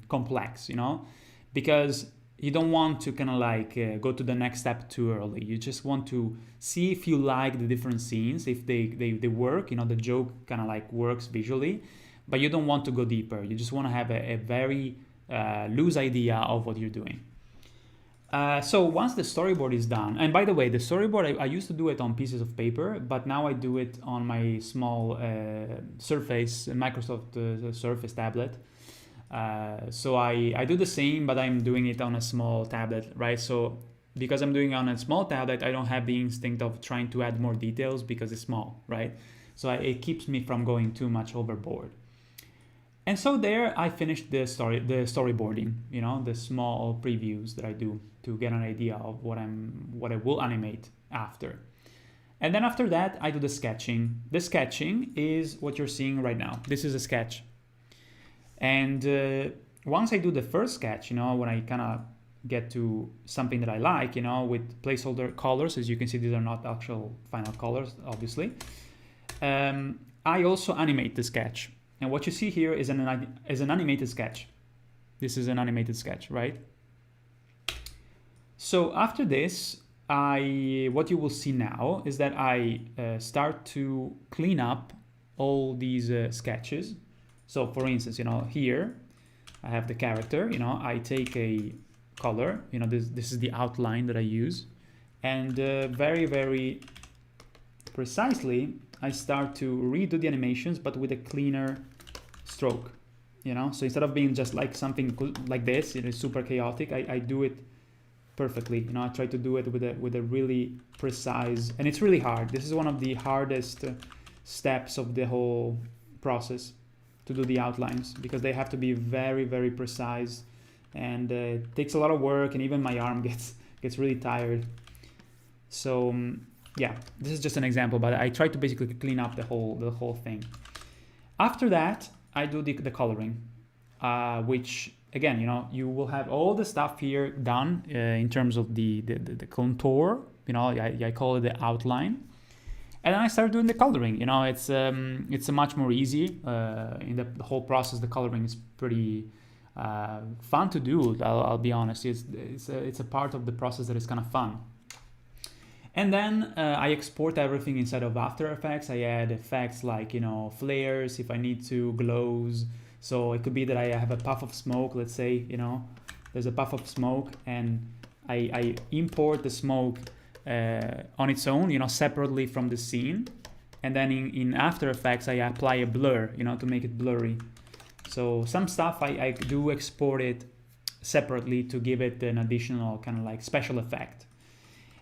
complex, you know, because you don't want to kind of like go to the next step too early. You just want to see if you like the different scenes, if they work, you know, the joke kind of like works visually, but you don't want to go deeper. You just want to have a very loose idea of what you're doing. So once the storyboard is done, and by the way, the storyboard, I used to do it on pieces of paper, but now I do it on my small Surface, Microsoft Surface tablet. So I do the same, but I'm doing it on a small tablet, right? So because I'm doing it on a small tablet, I don't have the instinct of trying to add more details because it's small, right? So it keeps me from going too much overboard. And so there I finished the storyboarding, you know, the small previews that I do to get an idea of what I will animate after. And then after that, I do the sketching. The sketching is what you're seeing right now. This is a sketch. And once I do the first sketch, you know, when I kind of get to something that I like, you know, with placeholder colors, as you can see, these are not actual final colors, obviously. I also animate the sketch. And what you see here is an animated sketch. This is an animated sketch, right? So after this, what you will see now is that I start to clean up all these sketches. So for instance, you know, here I have the character, you know, I take a color, you know, this is the outline that I use. And very, very precisely, I start to redo the animations, but with a cleaner stroke, you know? So instead of being just like something like this, it is super chaotic, I do it perfectly, you know? I try to do it with a really precise, and it's really hard. This is one of the hardest steps of the whole process, to do the outlines, because they have to be very, very precise, and it takes a lot of work, and even my arm gets really tired. So yeah, this is just an example, but I try to basically clean up the whole thing. After that, I do the coloring, which again, you know, you will have all the stuff here done in terms of the contour, you know, I call it the outline. And then I start doing the coloring, you know, it's a much more easy, in the whole process, the coloring is pretty fun to do, I'll be honest. It's a part of the process that is kind of fun. And then I export everything inside of After Effects. I add effects like, you know, flares if I need to, glows. So it could be that I have a puff of smoke, let's say, you know, there's a puff of smoke, and I import the smoke on its own, you know, separately from the scene. And then in After Effects, I apply a blur, you know, to make it blurry. So some stuff I do export it separately to give it an additional kind of like special effect.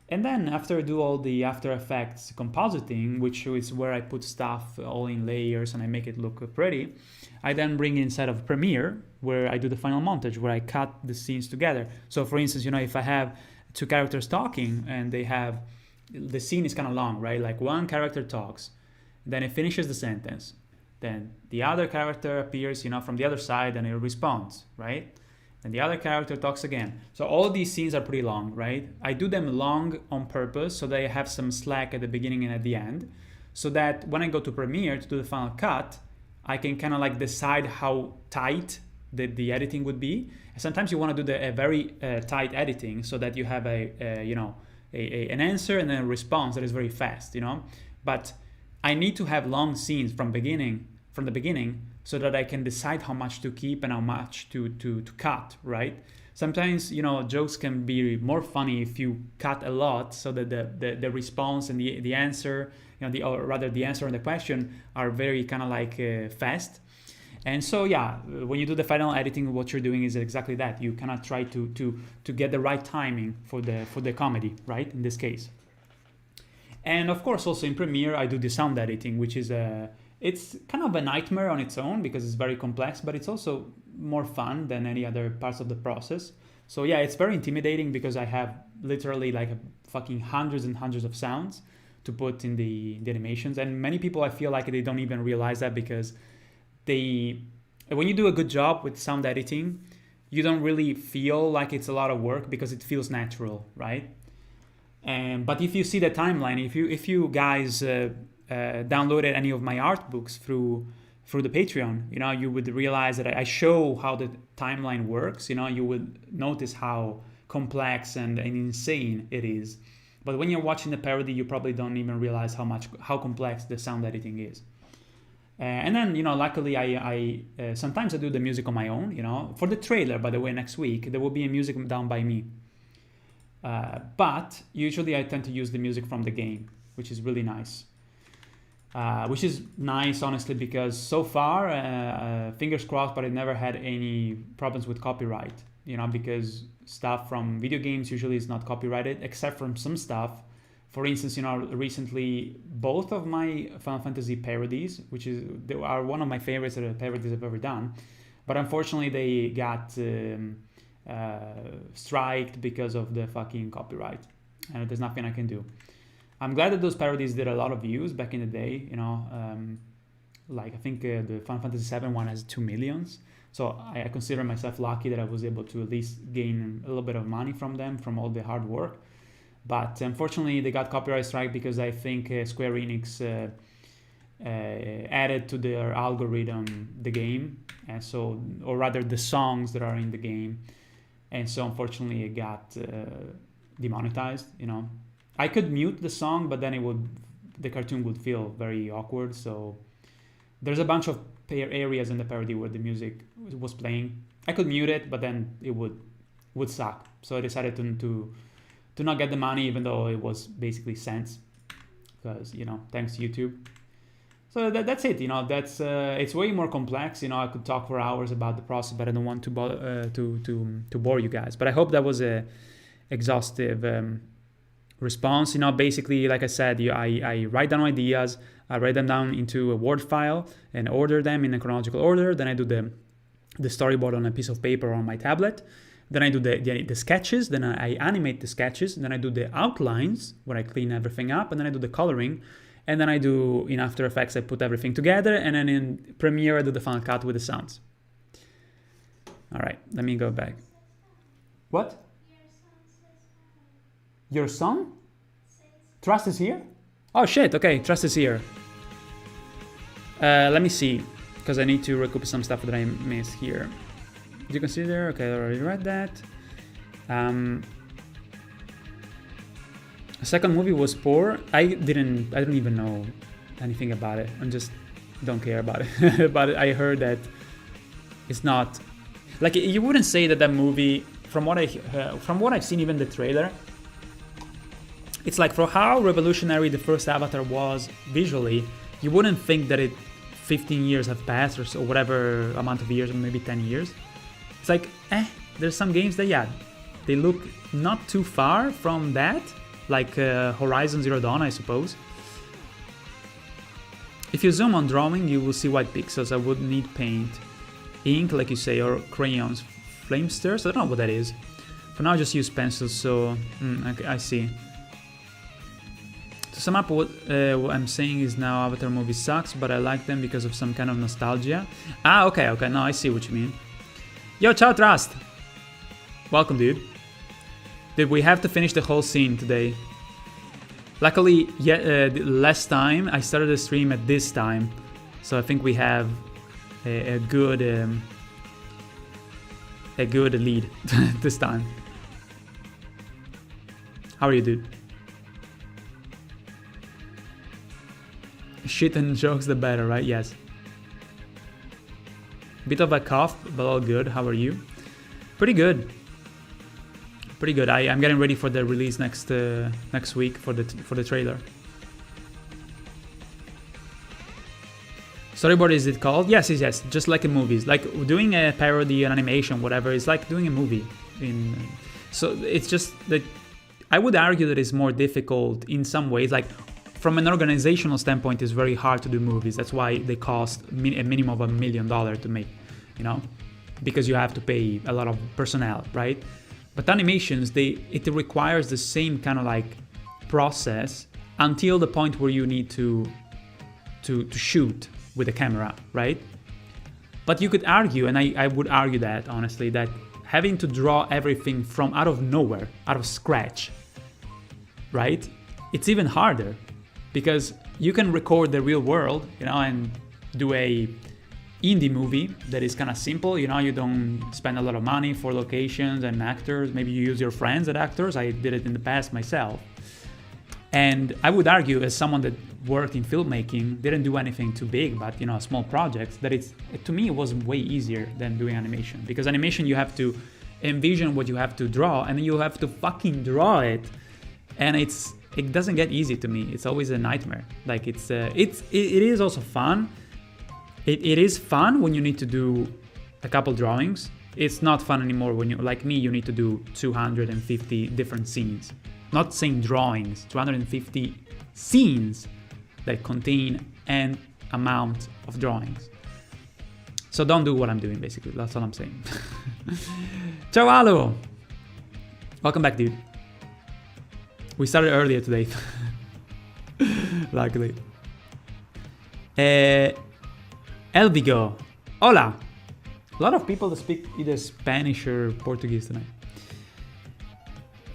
And then after I do all the After Effects compositing, which is where I put stuff all in layers and I make it look pretty, I then bring inside of Premiere, where I do the final montage, where I cut the scenes together. So for instance, you know, if I have two characters talking and the scene is kind of long, right? Like one character talks, then it finishes the sentence. Then the other character appears, you know, from the other side and it responds, right? And the other character talks again. So all these scenes are pretty long, right? I do them long on purpose so that I have some slack at the beginning and at the end, so that when I go to Premiere to do the final cut, I can kind of like decide how tight the editing would be. Sometimes you want to do a very tight editing so that you have an answer and then a response that is very fast, you know? But I need to have long scenes from the beginning, so that I can decide how much to keep and how much to cut, right? Sometimes, you know, jokes can be more funny if you cut a lot, so that the response and the answer, you know, or rather the answer and the question are very kind of like fast. And so, yeah, when you do the final editing, what you're doing is exactly that. You cannot try to get the right timing for the comedy, right? In this case. And of course, also in Premiere, I do the sound editing, which is It's kind of a nightmare on its own because it's very complex, but it's also more fun than any other parts of the process. So yeah, it's very intimidating because I have literally like fucking hundreds and hundreds of sounds to put in the animations. And many people, I feel like they don't even realize that because when you do a good job with sound editing, you don't really feel like it's a lot of work because it feels natural, right? But if you see the timeline, if you guys downloaded any of my art books through the Patreon, you would realize that I show how the timeline works. You would notice how complex and insane it is. But when you're watching the parody, you probably don't even realize how complex the sound editing is. And then, luckily, I sometimes I do the music on my own. For the trailer, by the way, next week there will be a music done by me. But usually I tend to use the music from the game, which is really nice. Which is nice, honestly, because so far, fingers crossed, but I never had any problems with copyright. Because stuff from video games usually is not copyrighted, except from some stuff. For instance, recently both of my Final Fantasy parodies, they are one of my favorites parodies I've ever done, but unfortunately they got striked because of the fucking copyright, and there's nothing I can do. I'm glad that those parodies did a lot of views back in the day. Like I think the Final Fantasy VII one has 2 million. So I consider myself lucky that I was able to at least gain a little bit of money from them, from all the hard work. But unfortunately, they got copyright strike because I think Square Enix added to their algorithm the game, and so, or rather, the songs that are in the game, and so unfortunately, it got demonetized. I could mute the song, but then the cartoon would feel very awkward. So there's a bunch of areas in the parody where the music was playing. I could mute it, but then it would suck. So I decided to not get the money, even though it was basically cents, because thanks to YouTube. So that's it. That's it's way more complex. I could talk for hours about the process, but I don't want to bore you guys. But I hope that was a exhaustive response. Basically, like I said, I write down ideas. I write them down into a Word file and order them in a chronological order. Then I do the storyboard on a piece of paper on my tablet. Then I do the sketches. Then I animate the sketches. Then I do the outlines where I clean everything up. And then I do the coloring. And then I do, in After Effects, I put everything together. And then in Premiere, I do the final cut with the sounds. All right, let me go back. What? Your son? Trust is here? Oh shit, okay, Trust is here. Let me see, because I need to recoup some stuff that I missed here. Do you consider? Okay, I already read that. A second movie was poor. I don't even know anything about it. I just don't care about it. But I heard that it's not like, you wouldn't say that movie, from what I've seen, even the trailer, it's like, for how revolutionary the first Avatar was visually, you wouldn't think that 15 years have passed or so, whatever amount of years, or maybe 10 years. It's like, there's some games that, they look not too far from that, like Horizon Zero Dawn, I suppose. If you zoom on drawing, you will see white pixels. I would need paint, ink, like you say, or crayons, flamesters. I don't know what that is. For now, I just use pencils, so I see. To sum up, what I'm saying is, now Avatar movie sucks, but I like them because of some kind of nostalgia. Okay, no, I see what you mean. Yo, ciao, Trust! Welcome, dude. Did we have to finish the whole scene today? Luckily, last time, I started the stream at this time, so I think we have a good lead this time. How are you, dude? Shit and jokes, the better, right? Yes. Bit of a cough, but all good. How are you? Pretty good. Pretty good. I'm getting ready for the release next week for the trailer. Storyboard, is it called? Yes. Just like in movies, like doing a parody, an animation, whatever. It's like doing a movie. So it's just that I would argue that it's more difficult in some ways. Like, from an organizational standpoint, it's very hard to do movies. That's why they cost a minimum of $1 million to make, you know, because you have to pay a lot of personnel, right? But animations, it requires the same kind of like process until the point where you need to shoot with a camera, right? But you could argue, and I would argue that honestly, that having to draw everything from out of nowhere, out of scratch, right? It's even harder because you can record the real world, you know, and do a indie movie that is kind of simple, you know, you don't spend a lot of money for locations and actors. Maybe you use your friends as actors. I did it in the past myself. And I would argue, as someone that worked in filmmaking, didn't do anything too big, but, you know, small projects, that to me, it was way easier than doing animation. Because animation, you have to envision what you have to draw, and then you have to fucking draw it. And it doesn't get easy to me. It's always a nightmare. Like it is also fun. It is fun when you need to do a couple drawings. It's not fun anymore when you, like me, you need to do 250 different scenes. Not saying drawings, 250 scenes that contain an amount of drawings. So don't do what I'm doing, basically. That's all I'm saying. Ciao, Alo! Welcome back, dude. We started earlier today. Luckily. Elvigo. Hola! A lot of people that speak either Spanish or Portuguese tonight.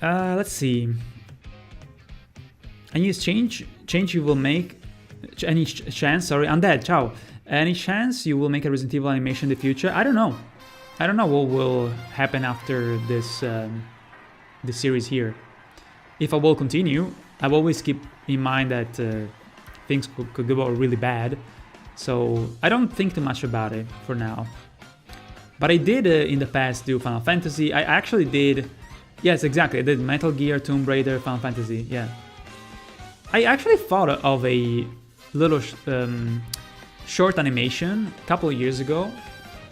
Let's see. Any change you will make? Any chance? Sorry, Undead. Ciao. Any chance you will make a Resident Evil animation in the future? I don't know. I don't know what will happen after this series here. If I will continue, I've always keep in mind that things could go really bad. So I don't think too much about it for now. But I did in the past do Final Fantasy. I actually did, yes, exactly. I did Metal Gear, Tomb Raider, Final Fantasy, yeah. I actually thought of a little short animation a couple of years ago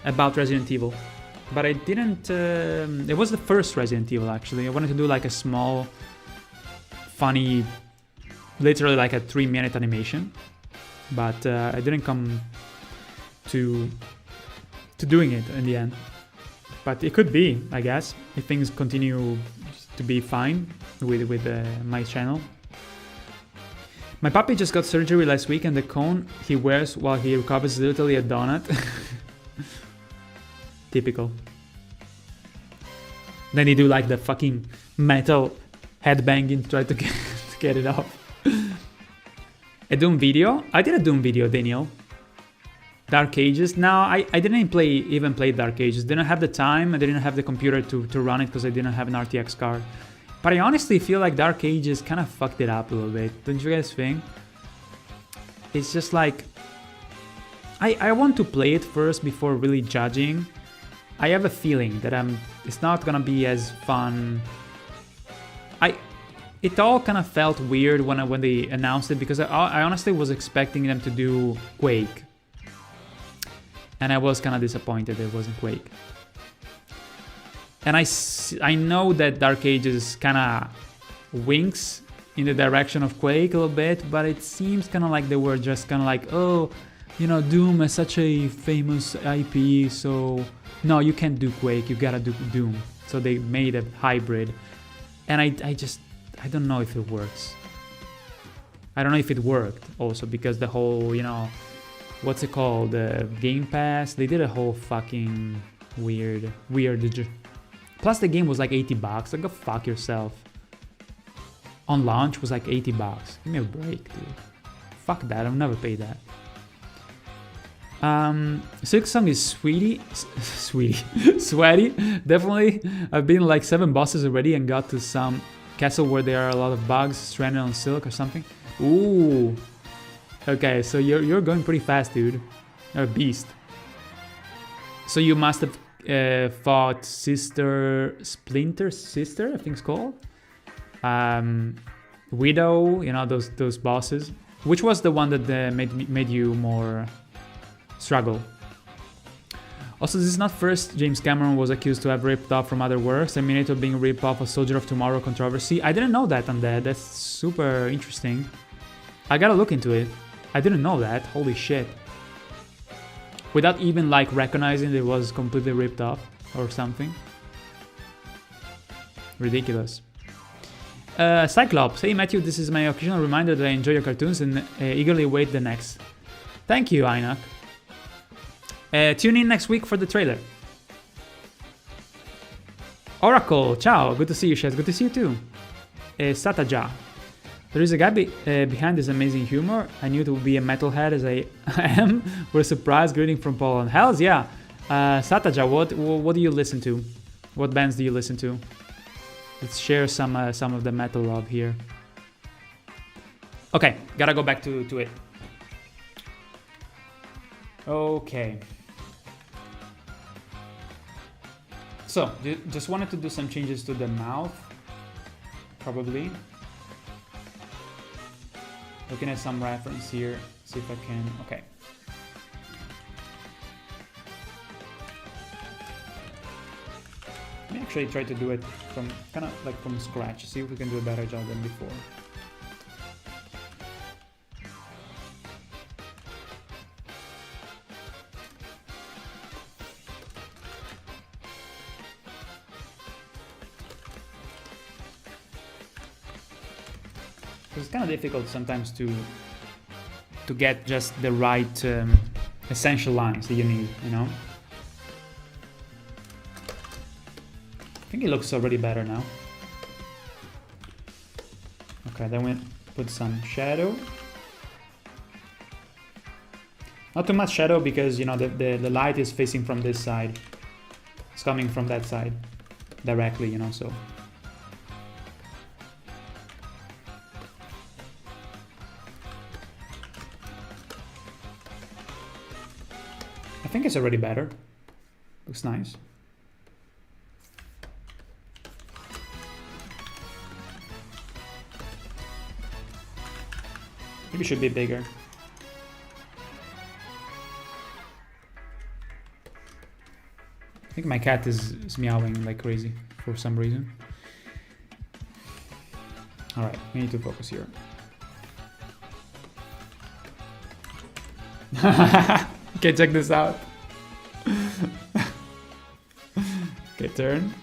about Resident Evil. But I didn't, it was the first Resident Evil actually. I wanted to do like a small, funny, literally like a 3-minute animation. But I didn't come to doing it in the end. But it could be, I guess, if things continue to be fine with my channel. My puppy just got surgery last week, and the cone he wears while he recovers is literally a donut. Typical. Then he do like the fucking metal headbanging to try to get it off. A Doom video? I did a Doom video, Daniel. Dark Ages? No, I didn't even play Dark Ages. Didn't have the time. I didn't have the computer to run it because I didn't have an RTX card. But I honestly feel like Dark Ages kind of fucked it up a little bit. Don't you guys think? It's just like... I want to play it first before really judging. I have a feeling that it's not gonna be as fun. It all kind of felt weird when they announced it, because I honestly was expecting them to do Quake. And I was kind of disappointed it wasn't Quake. And I know that Dark Ages kind of winks in the direction of Quake a little bit, but it seems kind of like they were just kind of like, oh, you know, Doom is such a famous IP, so no, you can't do Quake, you gotta do Doom. So they made a hybrid. And I don't know if it works. I don't know if it worked also, because the whole, you know, what's it called, Game Pass, they did a whole fucking weird. Plus the game was like $80, like go fuck yourself. On launch was like $80. Give me a break, dude. Fuck that, I'll never pay that. Silksong is sweaty, definitely. I've been like 7 bosses already and got to some castle where there are a lot of bugs stranded on Silk or something. Ooh. Okay, so you're going pretty fast, dude. You're a beast. So you must have fought Splinter Sister, I think it's called. Widow, you know, those bosses. Which was the one that made you more struggle? Also, this is not first James Cameron was accused to have ripped off from other works. Terminator being ripped off a Soldier of Tomorrow controversy. I didn't know that on that. That's super interesting. I gotta look into it. I didn't know that. Holy shit. Without even like recognizing it was completely ripped off or something. Ridiculous. Cyclops, hey Matthew, this is my occasional reminder that I enjoy your cartoons and eagerly await the next. Thank you, Einak. Tune in next week for the trailer. Oracle, ciao, good to see you, Shez, good to see you too. Sataja, there is a guy behind this amazing humor. I knew it would be a metalhead as I am. We're surprised, greeting from Poland. Hells yeah. Sataja, what do you listen to? What bands do you listen to? Let's share some of the metal love here. Okay, gotta go back to it. Okay. So, just wanted to do some changes to the mouth, probably. Looking at some reference here, see if I can, okay. Let me actually try to do it from, kind of like from scratch, see if we can do a better job than before. It's kind of difficult sometimes to get just the right essential lines that you need, you know? I think it looks already better now. Okay, then we put some shadow. Not too much shadow because, you know, the light is facing from this side. It's coming from that side directly, you know, so. I think it's already better. Looks nice. Maybe it should be bigger. I think my cat is meowing like crazy for some reason. Alright, we need to focus here. Okay, check this out. Okay, turn.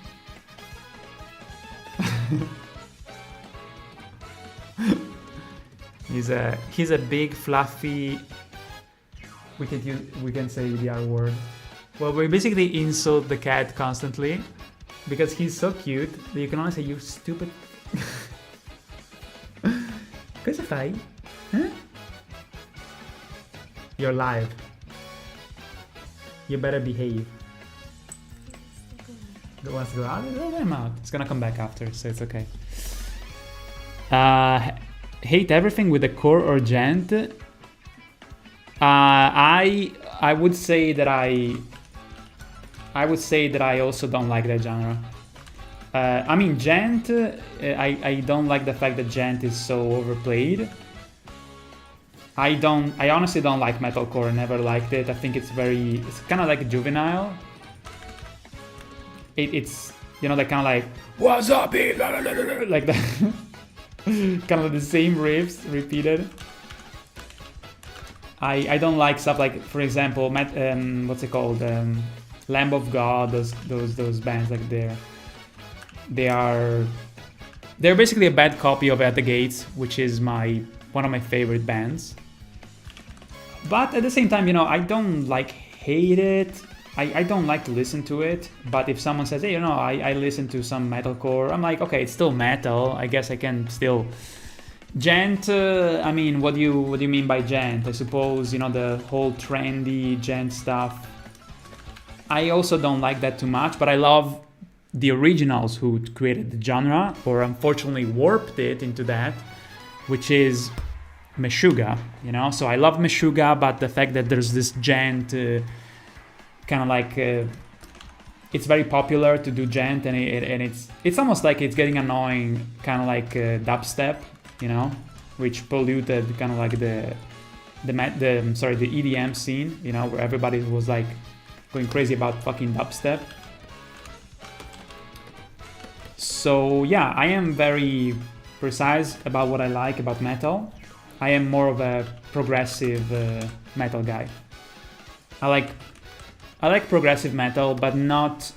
He's a big fluffy. We can say the R word. Well, we basically insult the cat constantly because he's so cute that you can only say you stupid. Cosa fai? Huh? You're live. You better behave. It wants to go out? Let him out. It's gonna come back after, so it's okay. Hate everything with a core or gent. I would say that I also don't like that genre. I mean, gent. I don't like the fact that gent is so overplayed. I honestly don't like metalcore. I never liked it. I think it's kind of like juvenile. It's, you know, that kind of like, what's up, like that. Kind of the same riffs repeated. I don't like stuff like, for example, what's it called? Lamb of God. Those bands, like they're basically a bad copy of At the Gates, which is one of my favorite bands. But at the same time, you know, I don't like hate it. I don't like to listen to it. But if someone says, hey, you know, I listen to some metalcore, I'm like, okay, it's still metal. I guess I can still. Gent. I mean, what do you mean by gent? I suppose, you know, the whole trendy gent stuff. I also don't like that too much. But I love the originals who created the genre, or unfortunately warped it into that, which is Meshuggah, you know. So I love Meshuggah, but the fact that there's this gent kind of like it's very popular to do gent, and it's almost like it's getting annoying, kind of like dubstep, you know, which polluted kind of like the EDM scene, you know, where everybody was like going crazy about fucking dubstep. So yeah, I am very precise about what I like about metal. I am more of a progressive metal guy. I like progressive metal, but not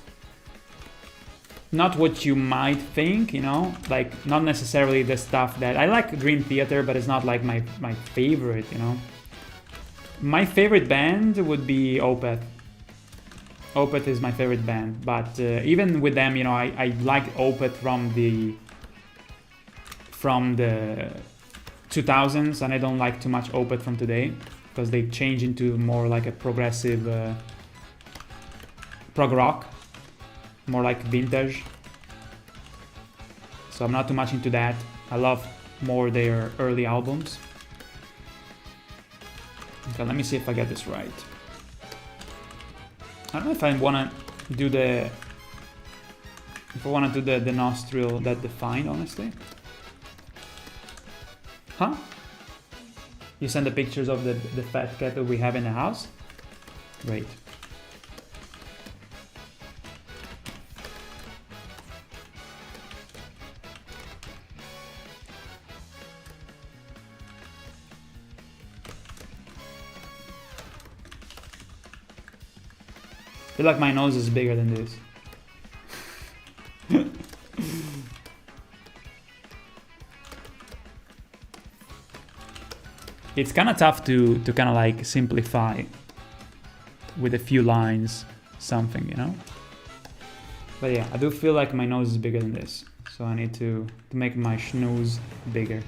what you might think, you know, like not necessarily the stuff that I like. Dream Theater, but it's not like my favorite, you know. My favorite band would be Opeth. Opeth is my favorite band, but even with them, you know, I like Opeth from the 2000s, and I don't like too much Opeth from today because they change into more like a progressive prog rock, more like vintage. So I'm not too much into that. I love more their early albums. Okay, let me see if I get this right. I don't know if I wanna do the nostril that defined, honestly. Huh? You send the pictures of the fat cat that we have in the house? Great. I feel like my nose is bigger than this. It's kind of tough to kind of like simplify with a few lines something, you know? But yeah, I do feel like my nose is bigger than this. So I need to make my schnoz bigger.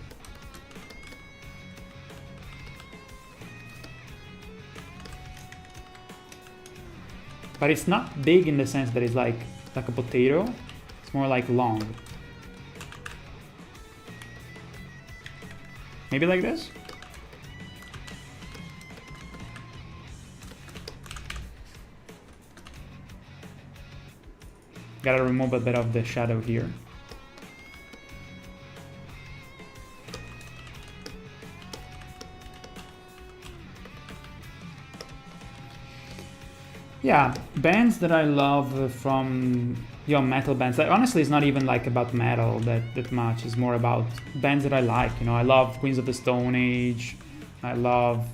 But it's not big in the sense that it's like a potato. It's more like long. Maybe like this? Gotta remove a bit of the shadow here. Yeah, bands that I love from metal bands. Like, honestly, it's not even like about metal that much. It's more about bands that I like. You know, I love Queens of the Stone Age. I love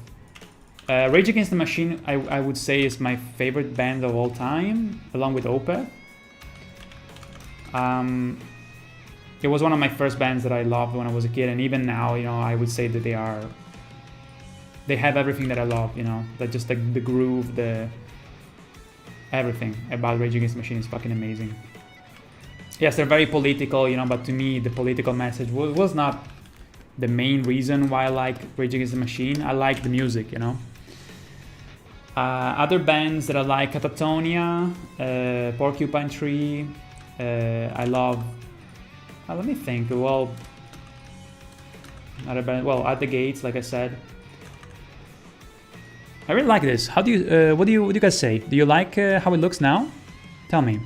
Rage Against the Machine. I would say is my favorite band of all time, along with Opeth. It was one of my first bands that I loved when I was a kid, and even now, you know, I would say that they have everything that I love. You know, that just like the groove, everything about Rage Against the Machine is fucking amazing. Yes, they're very political, you know, but to me, the political message was not the main reason why I like Rage Against the Machine. I like the music, you know. Other bands that I like, Catatonia, Porcupine Tree. I love. Let me think. Well, other band. Well, At the Gates, like I said. I really like this. How do you? What do you guys say? Do you like how it looks now? Tell me.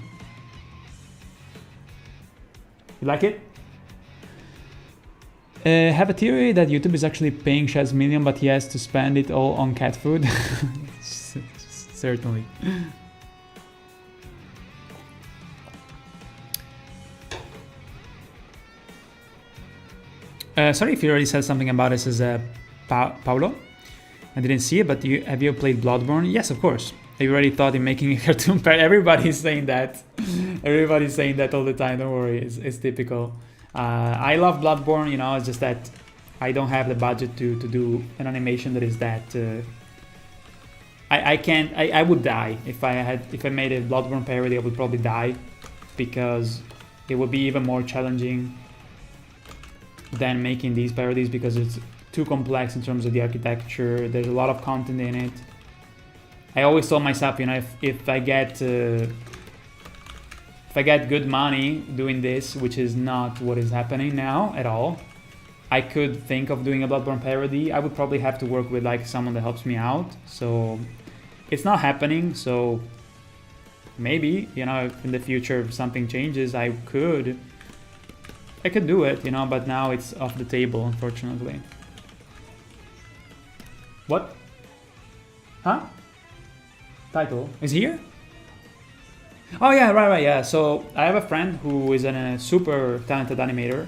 You like it? Have a theory that YouTube is actually paying Shaz million, but he has to spend it all on cat food. Certainly. Sorry if you already said something about this as Paolo. I didn't see it, but have you played Bloodborne? Yes, of course. I already thought in making a cartoon pair. Everybody's saying that. Everybody's saying that all the time. Don't worry, it's typical. I love Bloodborne. You know, it's just that I don't have the budget to do an animation that is that. I can't. I would die if I made a Bloodborne parody. I would probably die because it would be even more challenging than making these parodies because it's too complex in terms of the architecture. There's a lot of content in it. I always told myself, you know, if I get good money doing this, which is not what is happening now at all, I could think of doing a Bloodborne parody. I would probably have to work with like someone that helps me out. So it's not happening. So maybe, you know, if in the future if something changes, I could do it, you know, but now it's off the table, unfortunately. What? Huh? Title is here? Oh yeah, right, yeah. So I have a friend who is a super talented animator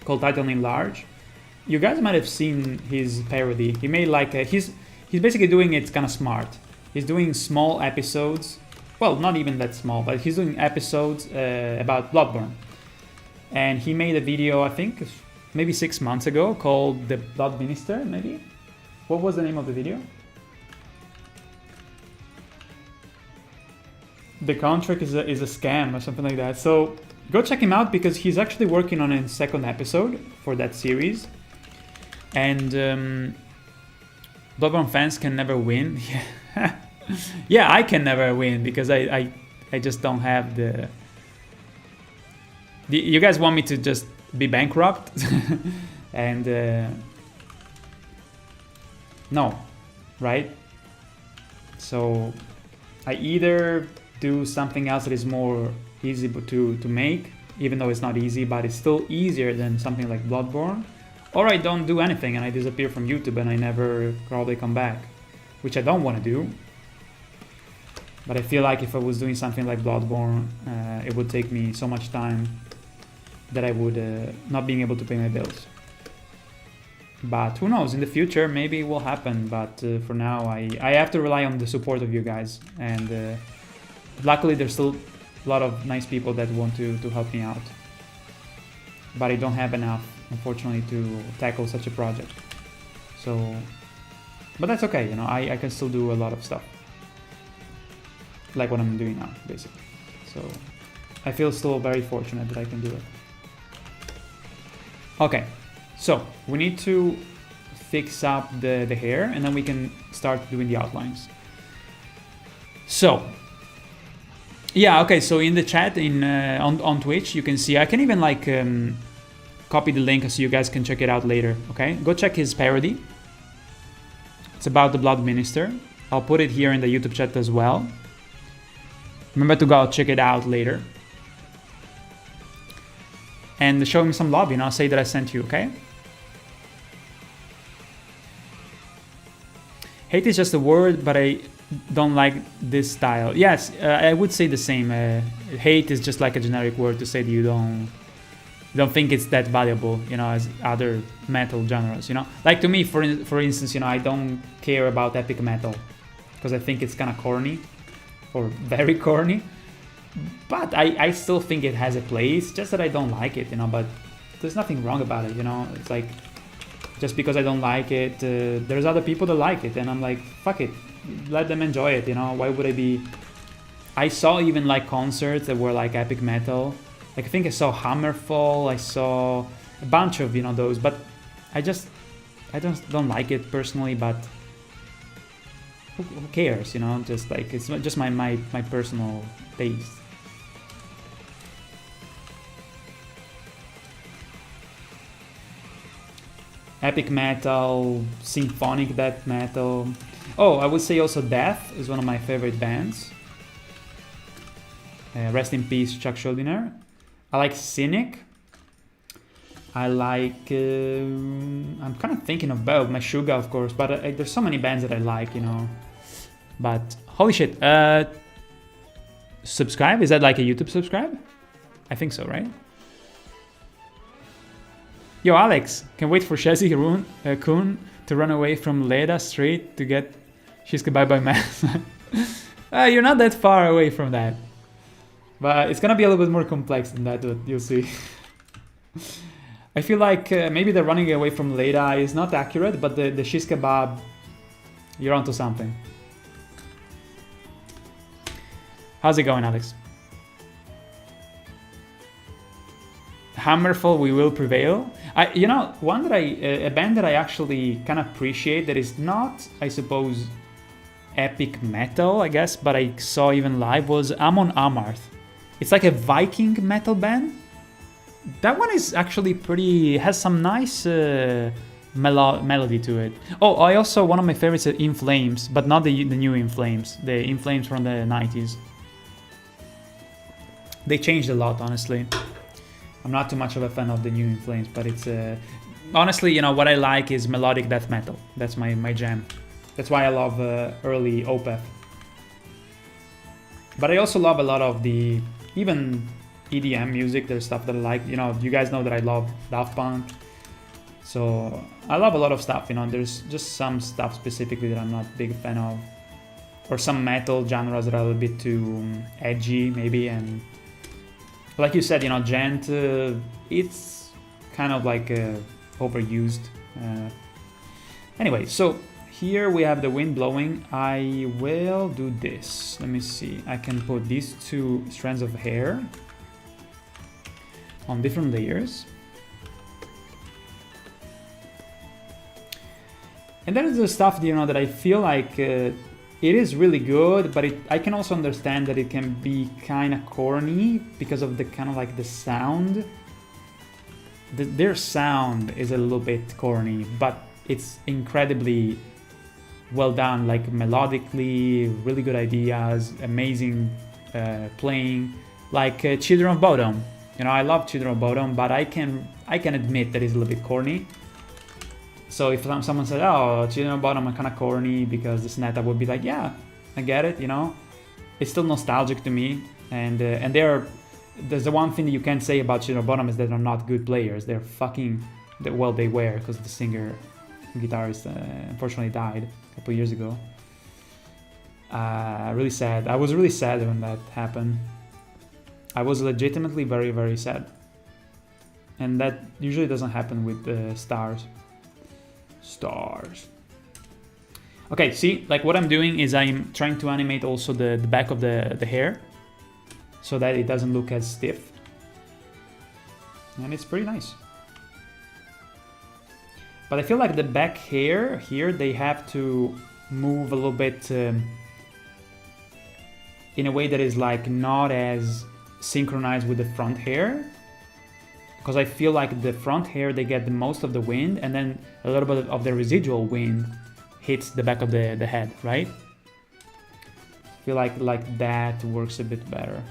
called Title Named Large, You guys might have seen his parody. He made like he's basically doing it kind of smart. He's doing small episodes. Well, not even that small, but he's doing episodes about Bloodborne. And he made a video, I think, maybe 6 months ago, called The Blood Minister, maybe? What was the name of the video? The contract is a scam or something like that. So go check him out because he's actually working on a second episode for that series. And Bloodborne fans can never win. Yeah, I can never win because I just don't have the... You guys want me to just be bankrupt? And no, right? So I either do something else that is more easy to make, even though it's not easy, but it's still easier than something like Bloodborne, or I don't do anything and I disappear from YouTube and I never probably come back, which I don't want to do. But I feel like if I was doing something like Bloodborne, it would take me so much time that I would not being able to pay my bills. But who knows, in the future maybe it will happen, but for now I have to rely on the support of you guys, and luckily there's still a lot of nice people that want to help me out. But I don't have enough, unfortunately, to tackle such a project. So, but that's okay, you know, I can still do a lot of stuff. Like what I'm doing now, basically. So, I feel still very fortunate that I can do it. Okay, so we need to fix up the hair and then we can start doing the outlines. So, yeah, okay, so in the chat on Twitch, you can see, I can even like copy the link so you guys can check it out later, okay? Go check his parody. It's about the Blood Minister. I'll put it here in the YouTube chat as well. Remember to go check it out later. And show him some love, you know, say that I sent you, okay? Hate is just a word, but I don't like this style. Yes, I would say the same. Hate is just like a generic word to say that you don't think it's that valuable, you know, as other metal genres, you know? Like to me, for instance, you know, I don't care about epic metal because I think it's kind of corny or very corny. But I still think it has a place, just that I don't like it, you know, but there's nothing wrong about it, you know? It's like, just because I don't like it, there's other people that like it, and I'm like, fuck it, let them enjoy it, you know? Why would I be... I saw even like concerts that were like epic metal. Like I think I saw Hammerfall, I saw a bunch of, you know, those, but I don't like it personally, but who cares, you know? Just like, it's just my personal taste. Epic metal, symphonic death metal. Oh, I would say also Death is one of my favorite bands. Rest in peace, Chuck Schuldiner. I like Cynic. I like... I'm kind of thinking about Meshuggah, of course, but there's so many bands that I like, you know. But, holy shit. Subscribe? Is that like a YouTube subscribe? I think so, right? Yo, Alex, can wait for Shazzy Kun to run away from Leda straight to get Shiska Bye Bye Mass. You're not that far away from that. But it's gonna be a little bit more complex than that, you'll see. I feel like maybe the running away from Leda is not accurate, but the shish kebab, you're onto something. How's it going, Alex? Hammerfall, We Will Prevail. You know, one that a band that I actually kind of appreciate that is not, I suppose, epic metal, I guess, but I saw even live was Amon Amarth. It's like a Viking metal band. That one is actually pretty, has some nice melody to it. Oh, I also, one of my favorites is In Flames, but not the new In Flames, the In Flames from the 90s. They changed a lot, honestly. I'm not too much of a fan of the new In Flames, but it's honestly, you know, what I like is melodic death metal. That's my jam. That's why I love early Opeth. But I also love a lot of the even EDM music. There's stuff that I like. You know, you guys know that I love Daft Punk. So I love a lot of stuff, you know. There's just some stuff specifically that I'm not a big fan of, or some metal genres that are a little bit too edgy maybe. And like you said, you know, gent, it's kind of like overused. Anyway, so here we have the wind blowing. I will do this. Let me see. I can put these 2 strands of hair on different layers. And that is the stuff, you know, that I feel like it is really good, but I can also understand that it can be kind of corny because of the kind of like the sound. Their sound is a little bit corny, but it's incredibly well done, like melodically, really good ideas, amazing playing, like Children of Bodom. You know, I love Children of Bodom, but I can admit that it's a little bit corny. So if someone said, oh, Children of Bodom are kind of corny because this net, I would be like, yeah, I get it, you know. It's still nostalgic to me, and there's the one thing that you can't say about Children of Bodom is that they're not good players. They're fucking, well, they were, because the singer, guitarist, unfortunately died a couple years ago. Really sad. I was really sad when that happened. I was legitimately very, very sad. And that usually doesn't happen with stars. Okay, see, like what I'm doing is I'm trying to animate also the back of the hair so that it doesn't look as stiff. And it's pretty nice. But I feel like the back hair here, they have to move a little bit in a way that is like not as synchronized with the front hair. Because I feel like the front hair, they get the most of the wind, and then a little bit of the residual wind hits the back of the head, right? I feel like that works a bit better.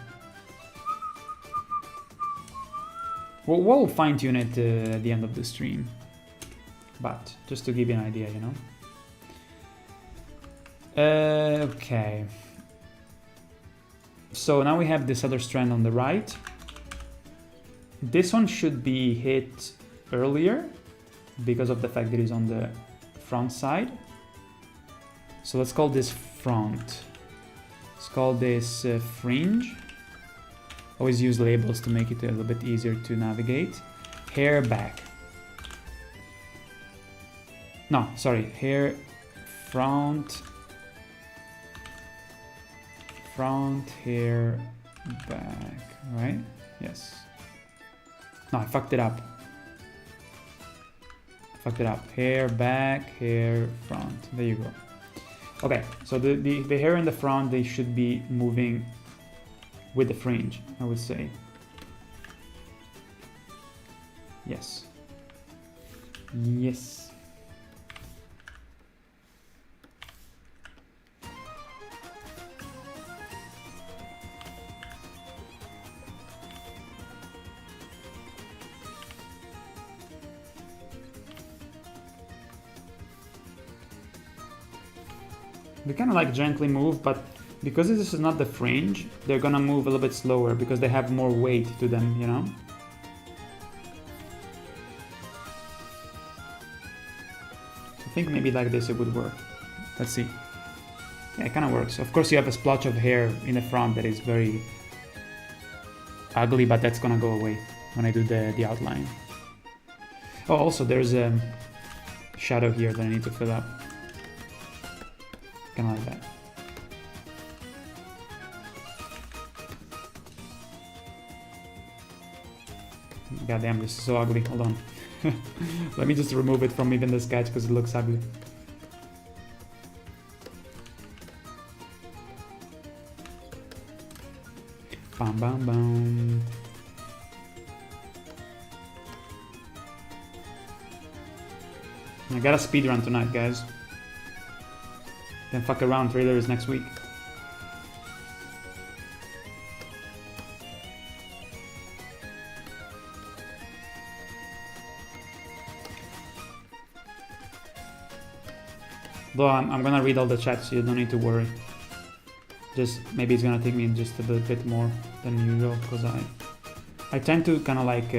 We'll fine tune it at the end of the stream, but just to give you an idea, you know. Okay. So now we have this other strand on the right. This one should be hit earlier because of the fact that it's on the front side. So let's call this front. Let's call this fringe. Always use labels to make it a little bit easier to navigate. Hair back. No, sorry, hair front. Front, hair back, right? Yes. No, I fucked it up. Hair back, hair front. There you go. Okay, so the hair in the front, they should be moving with the fringe, I would say. Yes. Yes. They kind of like gently move, but because this is not the fringe, they're gonna move a little bit slower because they have more weight to them, you know? I think maybe like this it would work. Let's see. Yeah, it kind of works. Of course you have a splotch of hair in the front that is very ugly, but that's gonna go away when I do the outline. Oh, also there's a shadow here that I need to fill up. Kind of like that. God damn, this is so ugly. Hold on. Let me just remove it from even the sketch because it looks ugly. Bam bam bam. I got a speedrun tonight, guys. Then fuck around, trailer is next week. Though I'm gonna read all the chat, so you don't need to worry. Just maybe it's gonna take me just a bit more than usual because I tend to kind of like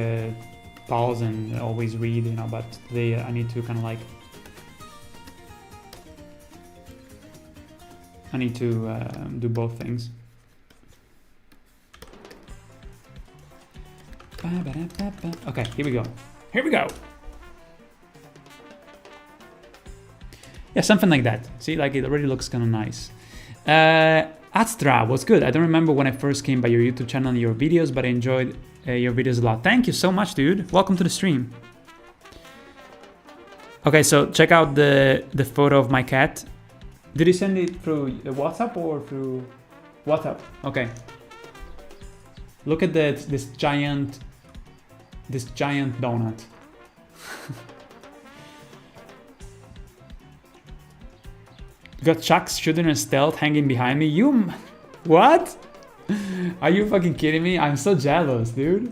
pause and always read, you know, but today I need to kind of like, I need to do both things. Okay, here we go. Here we go. Yeah, something like that. See, like it already looks kind of nice. Astra, what's good? I don't remember when I first came by your YouTube channel and your videos, but I enjoyed your videos a lot. Thank you so much, dude. Welcome to the stream. Okay, so check out the photo of my cat. Did you send it through WhatsApp or through WhatsApp? Okay. Look at this giant donut. Got Chuck's shooting a stealth hanging behind me. You, what? Are you fucking kidding me? I'm so jealous, dude.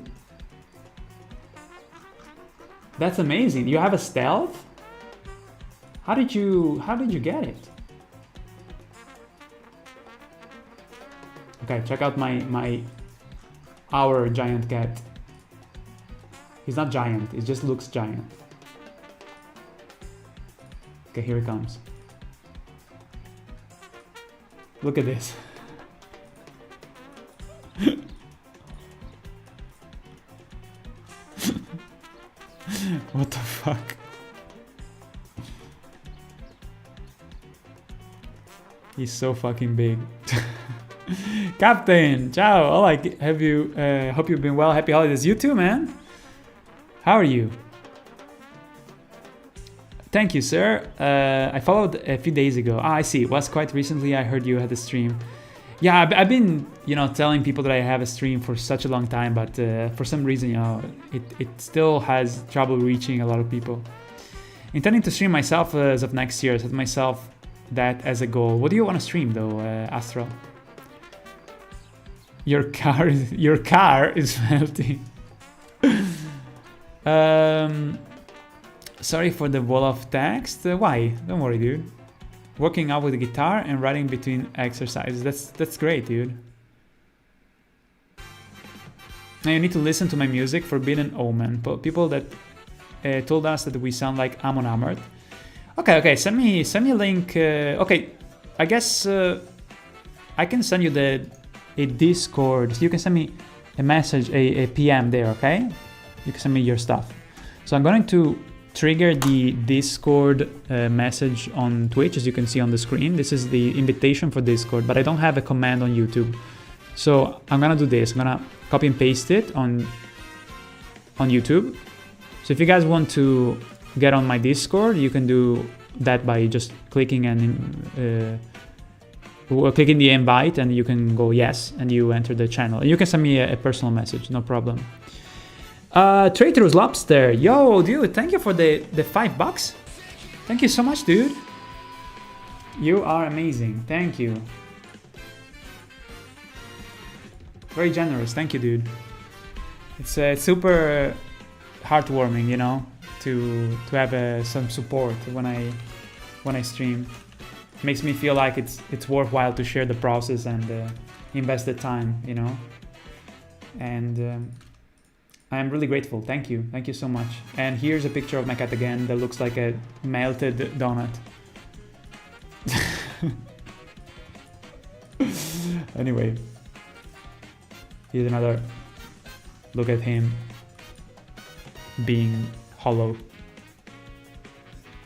That's amazing. You have a stealth? How did you get it? Okay, check out our giant cat. He's not giant, it just looks giant. Okay, here it comes. Look at this. What the fuck? He's so fucking big. Captain, ciao. All right, have you? Hope you've been well. Happy holidays. You too, man. How are you? Thank you, sir. I followed a few days ago. I see. It was quite recently. I heard you had a stream. Yeah, I've been, you know, telling people that I have a stream for such a long time, but for some reason, you know, it still has trouble reaching a lot of people. Intending to stream myself as of next year. Set myself that as a goal. What do you want to stream though, Astral? Your car is melting. Sorry for the wall of text. Why? Don't worry, dude. Working out with the guitar and writing between exercises. That's great, dude. Now you need to listen to my music, Forbidden Omen. People that told us that we sound like Amon Amarth. Okay. Send me a link. Okay, I guess I can send you a Discord. So you can send me a message, a PM there. Okay, you can send me your stuff. So I'm going to trigger the Discord message on Twitch, as you can see on the screen. This is the invitation for Discord, but I don't have a command on YouTube. So I'm gonna do this. I'm gonna copy and paste it on YouTube. So if you guys want to get on my Discord, you can do that by just clicking clicking the invite, and you can go yes, and you enter the channel. And you can send me a personal message, no problem. Traitorous Lobster, yo dude, thank you for the $5. Thank you so much, dude. You are amazing. Thank you. Very generous. Thank you, dude. It's super heartwarming, you know, to have some support when I stream. It makes me feel like it's worthwhile to share the process and invest the time, you know. And I am really grateful. Thank you so much. And here's a picture of my cat again that looks like a melted donut. Anyway, here's another look at him being hollow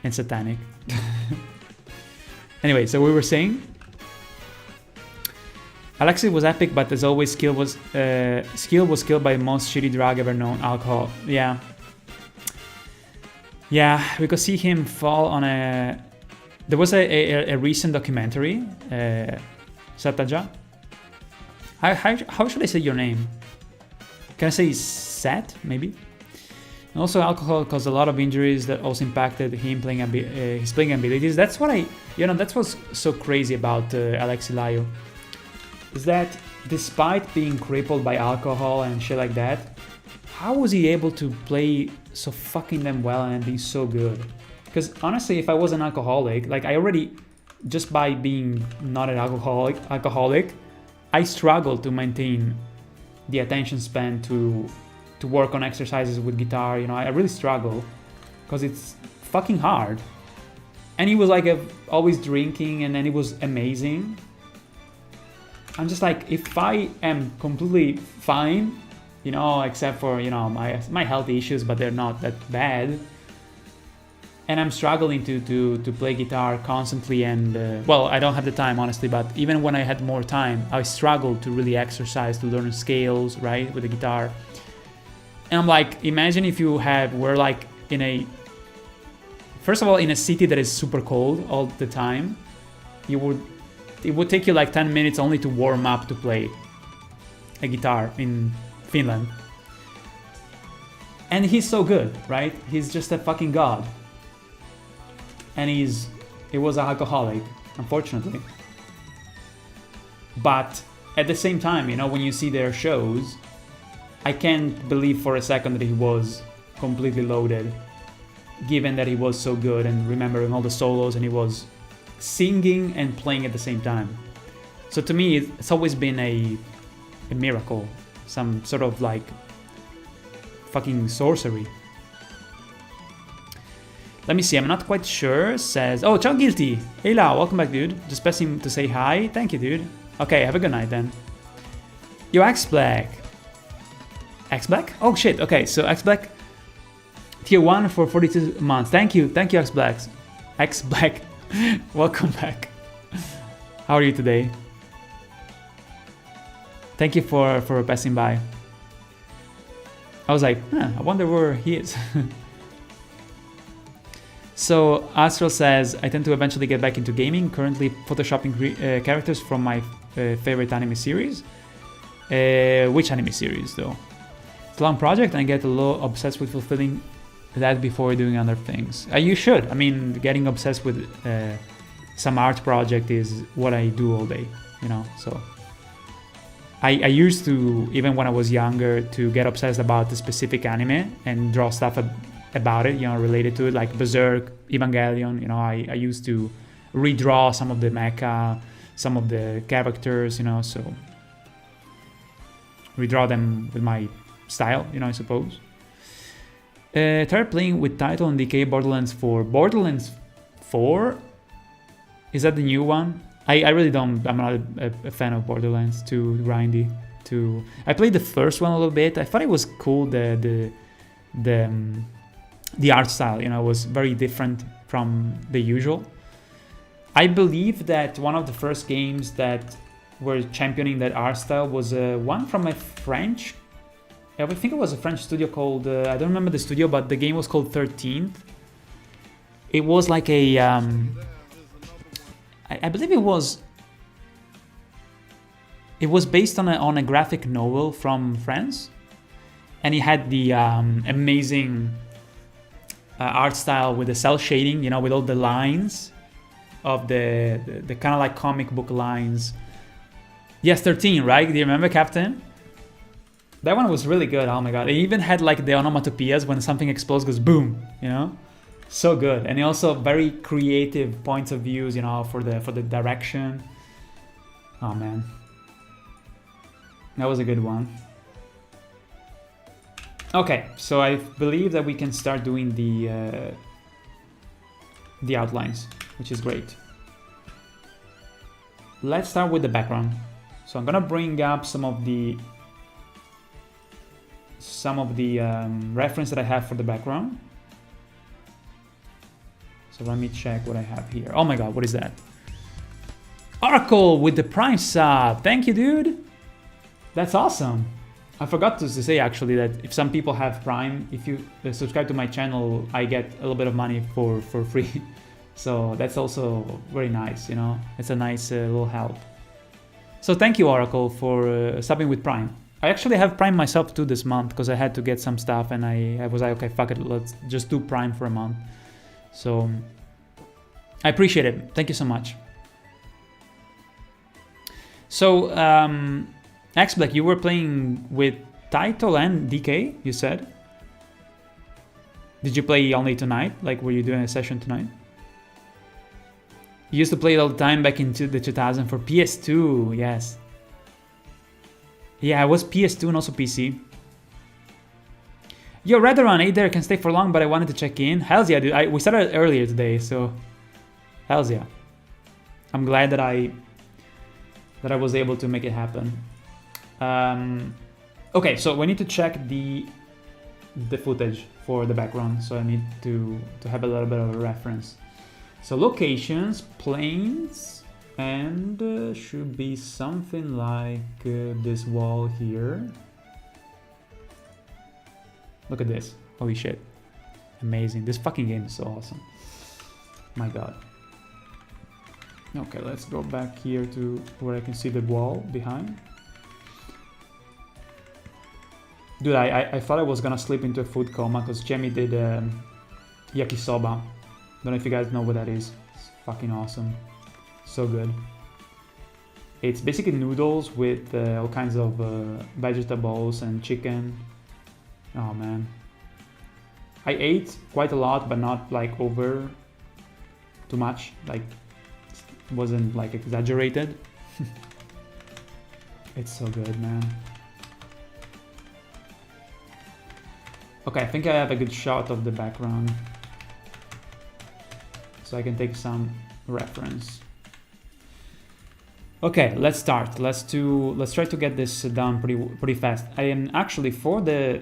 and satanic. Anyway, so we were saying Alexis was epic, but as always, skill was killed by the most shitty drug ever known, alcohol. Yeah, we could see him fall on a. There was a recent documentary, Sataja. How should I say your name? Can I say Sat, maybe? And also, alcohol caused a lot of injuries that also impacted him his playing abilities. That's what that's what's so crazy about Alexi Laio. Is that despite being crippled by alcohol and shit like that, how was he able to play so fucking damn well and be so good? Because honestly, if I was an alcoholic, like I already, just by being not an alcoholic, I struggle to maintain the attention span to to work on exercises with guitar. You know, I really struggle because it's fucking hard. And he was like always drinking, and then it was amazing. I'm just like, if I am completely fine, you know, except for, you know, my health issues, but they're not that bad, and I'm struggling to play guitar constantly, and well, I don't have the time, honestly, but even when I had more time, I struggled to really exercise, to learn scales, right, with the guitar. And I'm like, imagine if you were like first of all, in a city that is super cold all the time, it would take you like 10 minutes only to warm up to play a guitar in Finland. And he's so good, right? He's just a fucking god. And he was an alcoholic, unfortunately. But at the same time, you know, when you see their shows, I can't believe for a second that he was completely loaded, given that he was so good and remembering all the solos, and he was singing and playing at the same time. So to me, it's always been a miracle, some sort of like fucking sorcery. Let me see, I'm not quite sure. Says, oh, ciao Guilty. Hey Lau, welcome back, dude. Just pressing to say hi. Thank you, dude. Okay, have a good night then. Yo, X Black. X Black? Oh shit, okay, so X Black, tier 1 for 42 months. Thank you, X Black. X Black, welcome back. How are you today? Thank you for passing by. I was like, I wonder where he is. So Astral says, I tend to eventually get back into gaming, currently photoshopping characters from my favorite anime series. Which anime series though? It's a long project and I get a little obsessed with fulfilling that before doing other things. You should. I mean, getting obsessed with some art project is what I do all day, you know, so. I used to, even when I was younger, to get obsessed about the specific anime and draw stuff about it, you know, related to it, like Berserk, Evangelion. You know, I used to redraw some of the mecha, some of the characters, you know, so redraw them with my style, you know, I suppose. Try playing with Title and DK Borderlands 4. Borderlands 4? Is that the new one? I really don't, I'm not a fan of Borderlands, too grindy. I played the first one a little bit. I thought it was cool, the art style, you know, was very different from the usual. I believe that one of the first games that were championing that art style was one from a French, I think it was a French studio called, I don't remember the studio, but the game was called 13th. It was like a, I believe it was based on a graphic novel from France, and it had the amazing art style with the cell shading, you know, with all the lines of the kind of like comic book lines. Yes, 13, right? Do you remember, Captain? That one was really good. Oh my god! It even had like the onomatopoeias when something explodes, goes boom, you know. So good, and also very creative points of views, you know, for the direction. Oh man, that was a good one. Okay, so I believe that we can start doing the outlines, which is great. Let's start with the background. So I'm gonna bring up some of the reference that I have for the background. So let me check what I have here. Oh my god, what is that? Oracle with the Prime sub. Thank you, dude. That's awesome. I forgot to say actually that if some people have Prime, if you subscribe to my channel, I get a little bit of money for free. So that's also very nice, you know. It's a nice little help. So thank you, Oracle, for subbing with Prime. I actually have Prime myself too this month because I had to get some stuff and I was like, okay, fuck it, let's just do Prime for a month. So I appreciate it. Thank you so much. So X Black, you were playing with Title and DK, you said? Did you play only tonight? Like, were you doing a session tonight? You used to play it all the time back into the 2000 for PS2, yes. Yeah, it was PS2 and also PC. Yo, Redoran, hey there, can stay for long, but I wanted to check in. Hells yeah, dude. We started earlier today, so hells yeah. I'm glad that I was able to make it happen. Okay, so we need to check the footage for the background, so I need to have a little bit of a reference. So locations, planes, and should be something like this wall here. Look at this. Holy shit. Amazing. This fucking game is so awesome. My god. Okay, let's go back here to where I can see the wall behind. Dude, I thought I was gonna slip into a food coma because Jamie did yakisoba. Don't know if you guys know what that is. It's fucking awesome. So good. It's basically noodles with all kinds of vegetables and chicken. Oh man. I ate quite a lot, but not like over too much. Like, it wasn't like exaggerated. It's so good, man. Okay, I think I have a good shot of the background, so I can take some reference. Okay, let's start. Let's try to get this done pretty fast. I am actually for the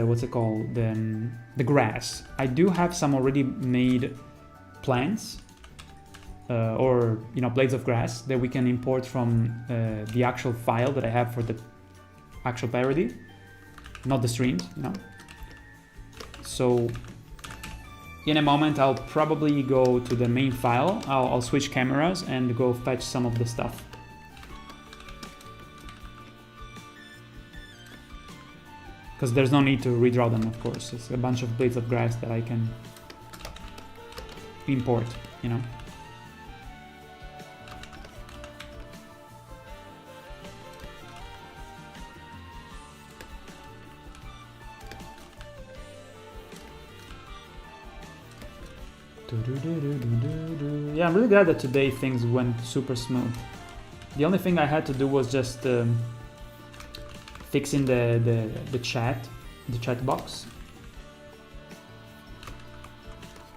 what's it called, the grass. I do have some already made plants or blades of grass that we can import from the actual file that I have for the actual parody, not the streams, So in a moment I'll probably go to the main file. I'll switch cameras and go fetch some of the stuff. Because there's no need to redraw them, of course. It's a bunch of blades of grass that I can import, Yeah, I'm really glad that today things went super smooth. The only thing I had to do was just fixing the chat box.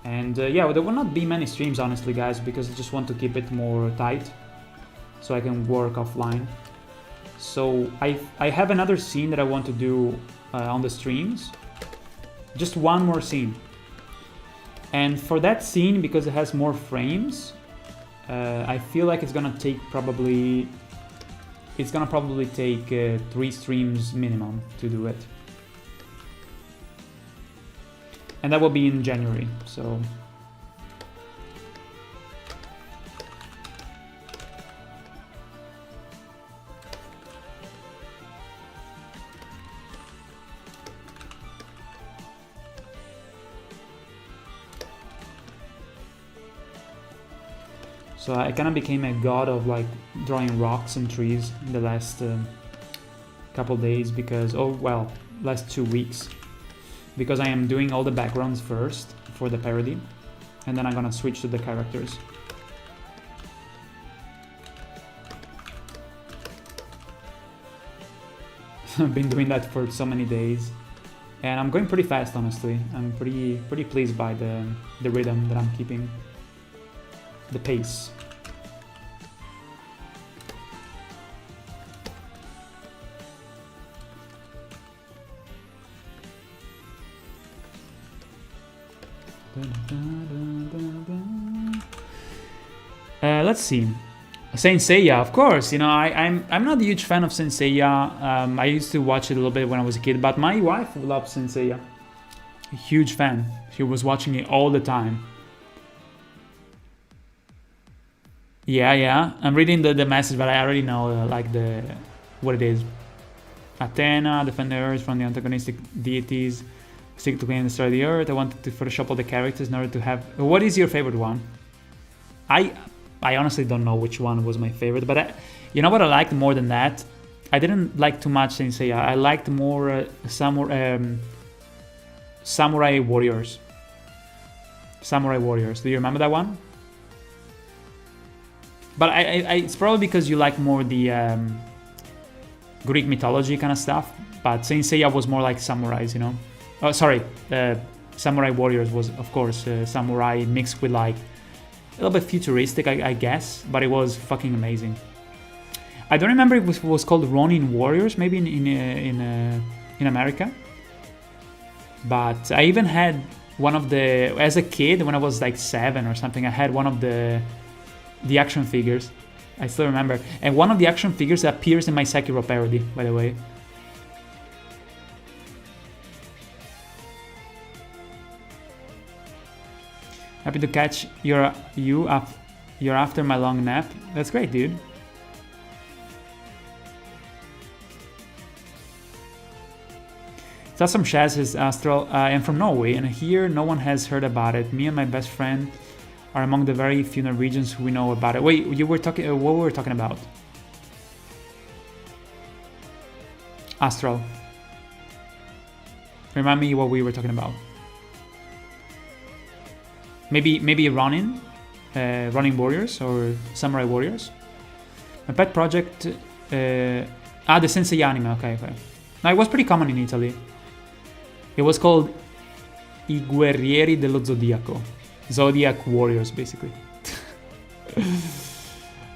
And yeah, there will not be many streams, honestly, guys, because I just want to keep it more tight so I can work offline. So I have another scene that I want to do on the streams. Just one more scene. And for that scene, because it has more frames, I feel like it's gonna probably take 3 streams minimum to do it. And that will be in January, so. So I kind of became a god of like drawing rocks and trees in the last couple days because, last 2 weeks. Because I am doing all the backgrounds first for the parody, and then I'm gonna switch to the characters. I've been doing that for so many days, and I'm going pretty fast, honestly. I'm pretty pleased by the rhythm that I'm keeping. The pace. Let's see. Saint Seiya, of course. I'm not a huge fan of Saint Seiya. I used to watch it a little bit when I was a kid, but my wife loves Saint Seiya. A huge fan. She was watching it all the time. Yeah. I'm reading the message, but I already know what it is. Athena, defend the Earth from the antagonistic deities. Seek to claim the star of the Earth. I wanted to Photoshop all the characters in order to have. What is your favorite one? I honestly don't know which one was my favorite, but you know what I liked more than that? I didn't like too much Saint Seiya. I liked more Samurai Warriors. Samurai Warriors. Do you remember that one? But it's probably because you like more the Greek mythology kind of stuff. but Saint Seiya was more like samurais, you know. Oh, sorry, Samurai Warriors was, of course, samurai mixed with like a little bit futuristic, I guess, but it was fucking amazing. I don't remember if it was called Ronin Warriors, maybe in America. But I even had one of the, as a kid, when I was like 7 or something, I had one of the action figures. I still remember. And one of the action figures appears in my Sekiro parody, by the way. Happy to catch you're after my long nap. That's great, dude. Some Shaz says, Astral, I am from Norway, and here no one has heard about it. Me and my best friend are among the very few Norwegians who we know about it. Wait, you were talking, what were we talking about? Astral. Remind me what we were talking about. Maybe Ronin? Ronin Warriors or Samurai Warriors? My pet project... the Sensei anime, okay. Now, it was pretty common in Italy. It was called I Guerrieri dello Zodiaco. Zodiac Warriors, basically.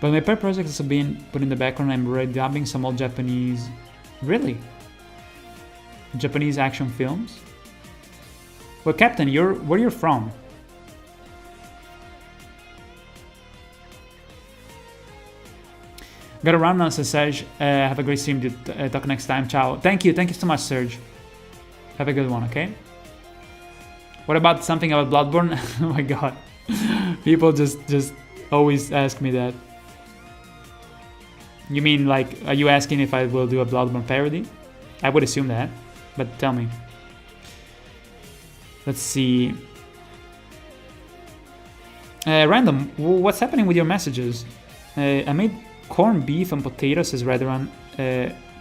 But my pet project has been put in the background. I'm redubbing some old Japanese... Really? Japanese action films? Well, Captain, where you're from? Gotta run now, says Serge. Have a great stream, dude. Talk next time. Ciao. Thank you so much, Serge. Have a good one, okay? What about something about Bloodborne? Oh my god. People just always ask me that. You mean, like, are you asking if I will do a Bloodborne parody? I would assume that, but tell me. Let's see. Random, what's happening with your messages? I made corned beef and potatoes as Redran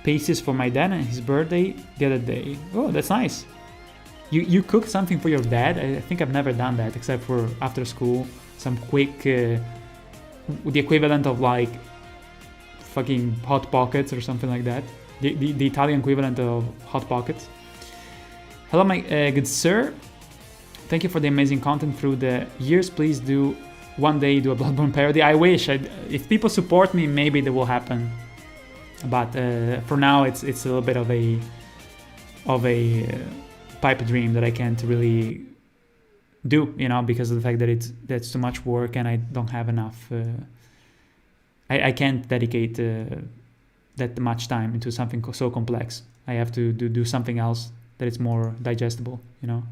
pasties for my dad and his birthday the other day. Oh, that's nice. You cooked something for your dad? I think I've never done that except for after school. Some quick, the equivalent of like fucking Hot Pockets or something like that. The Italian equivalent of Hot Pockets. Hello, my good sir. Thank you for the amazing content through the years. Please do one day do a Bloodborne parody. I wish. If people support me, maybe that will happen. But for now, it's a little bit of a pipe dream that I can't really do, you know, because of the fact that that's too much work and I don't have enough. I can't dedicate that much time into something so complex. I have to do something else that is more digestible, you know.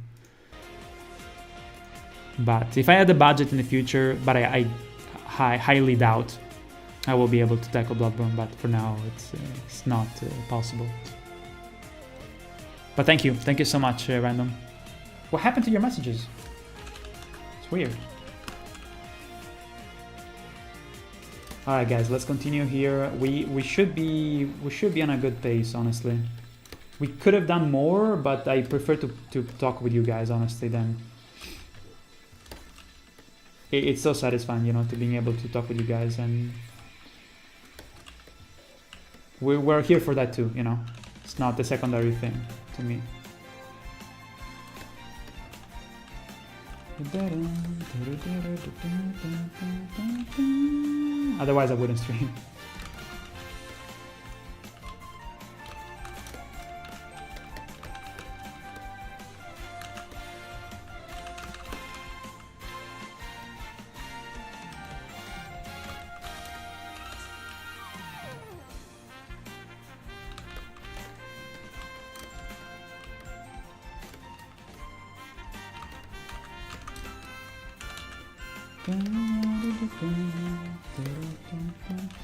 But if I had the budget in the future, but I highly doubt I will be able to tackle Bloodborne. But for now, it's not possible. But thank you so much, Random. What happened to your messages? It's weird. All right, guys, let's continue here. We should be on a good pace, honestly. We could have done more, but I prefer to talk with you guys, honestly, than. It's so satisfying, you know, to being able to talk with you guys, and we're here for that too, you know. It's not the secondary thing to me. Otherwise, I wouldn't stream.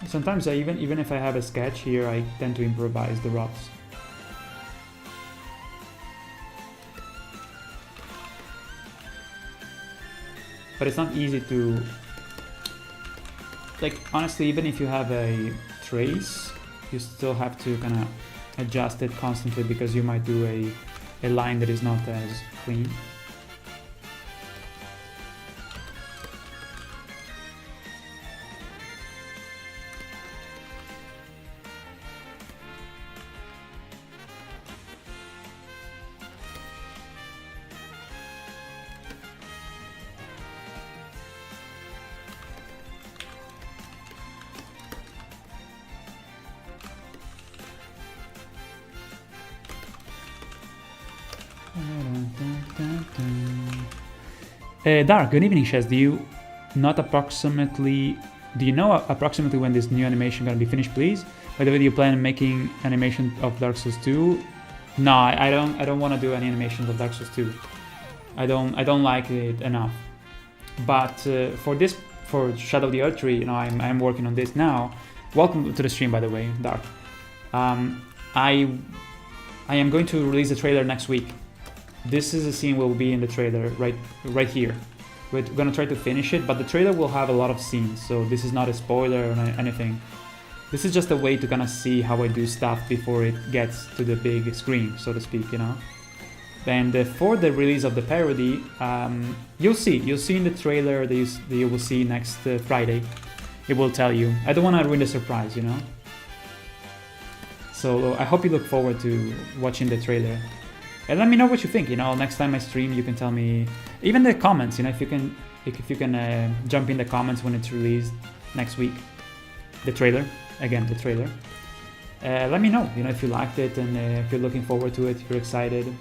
Sometimes even if I have a sketch here, I tend to improvise the roughs. But it's not easy to, like, honestly, even if you have a trace, you still have to kind of adjust it constantly because you might do a line that is not as clean. Dark, good evening, Shez. Do you know approximately when this new animation gonna be finished, please? By the way, do you plan on making animation of Dark Souls 2? No, I don't want to do any animations of Dark Souls 2. I don't like it enough. But for Shadow of the Earth Tree, I'm working on this now. Welcome to the stream, by the way, Dark. I am going to release the trailer next week. This is a scene will be in the trailer right here. We're gonna try to finish it, but the trailer will have a lot of scenes, so this is not a spoiler or anything. This is just a way to kind of see how I do stuff before it gets to the big screen, so to speak, And for the release of the parody, you'll see in the trailer that you will see next Friday. It will tell you. I don't want to ruin the surprise, So I hope you look forward to watching the trailer. And let me know what you think, next time I stream you can tell me, even the comments, if you can jump in the comments when it's released next week. The trailer. Let me know, if you liked it and if you're looking forward to it, if you're excited.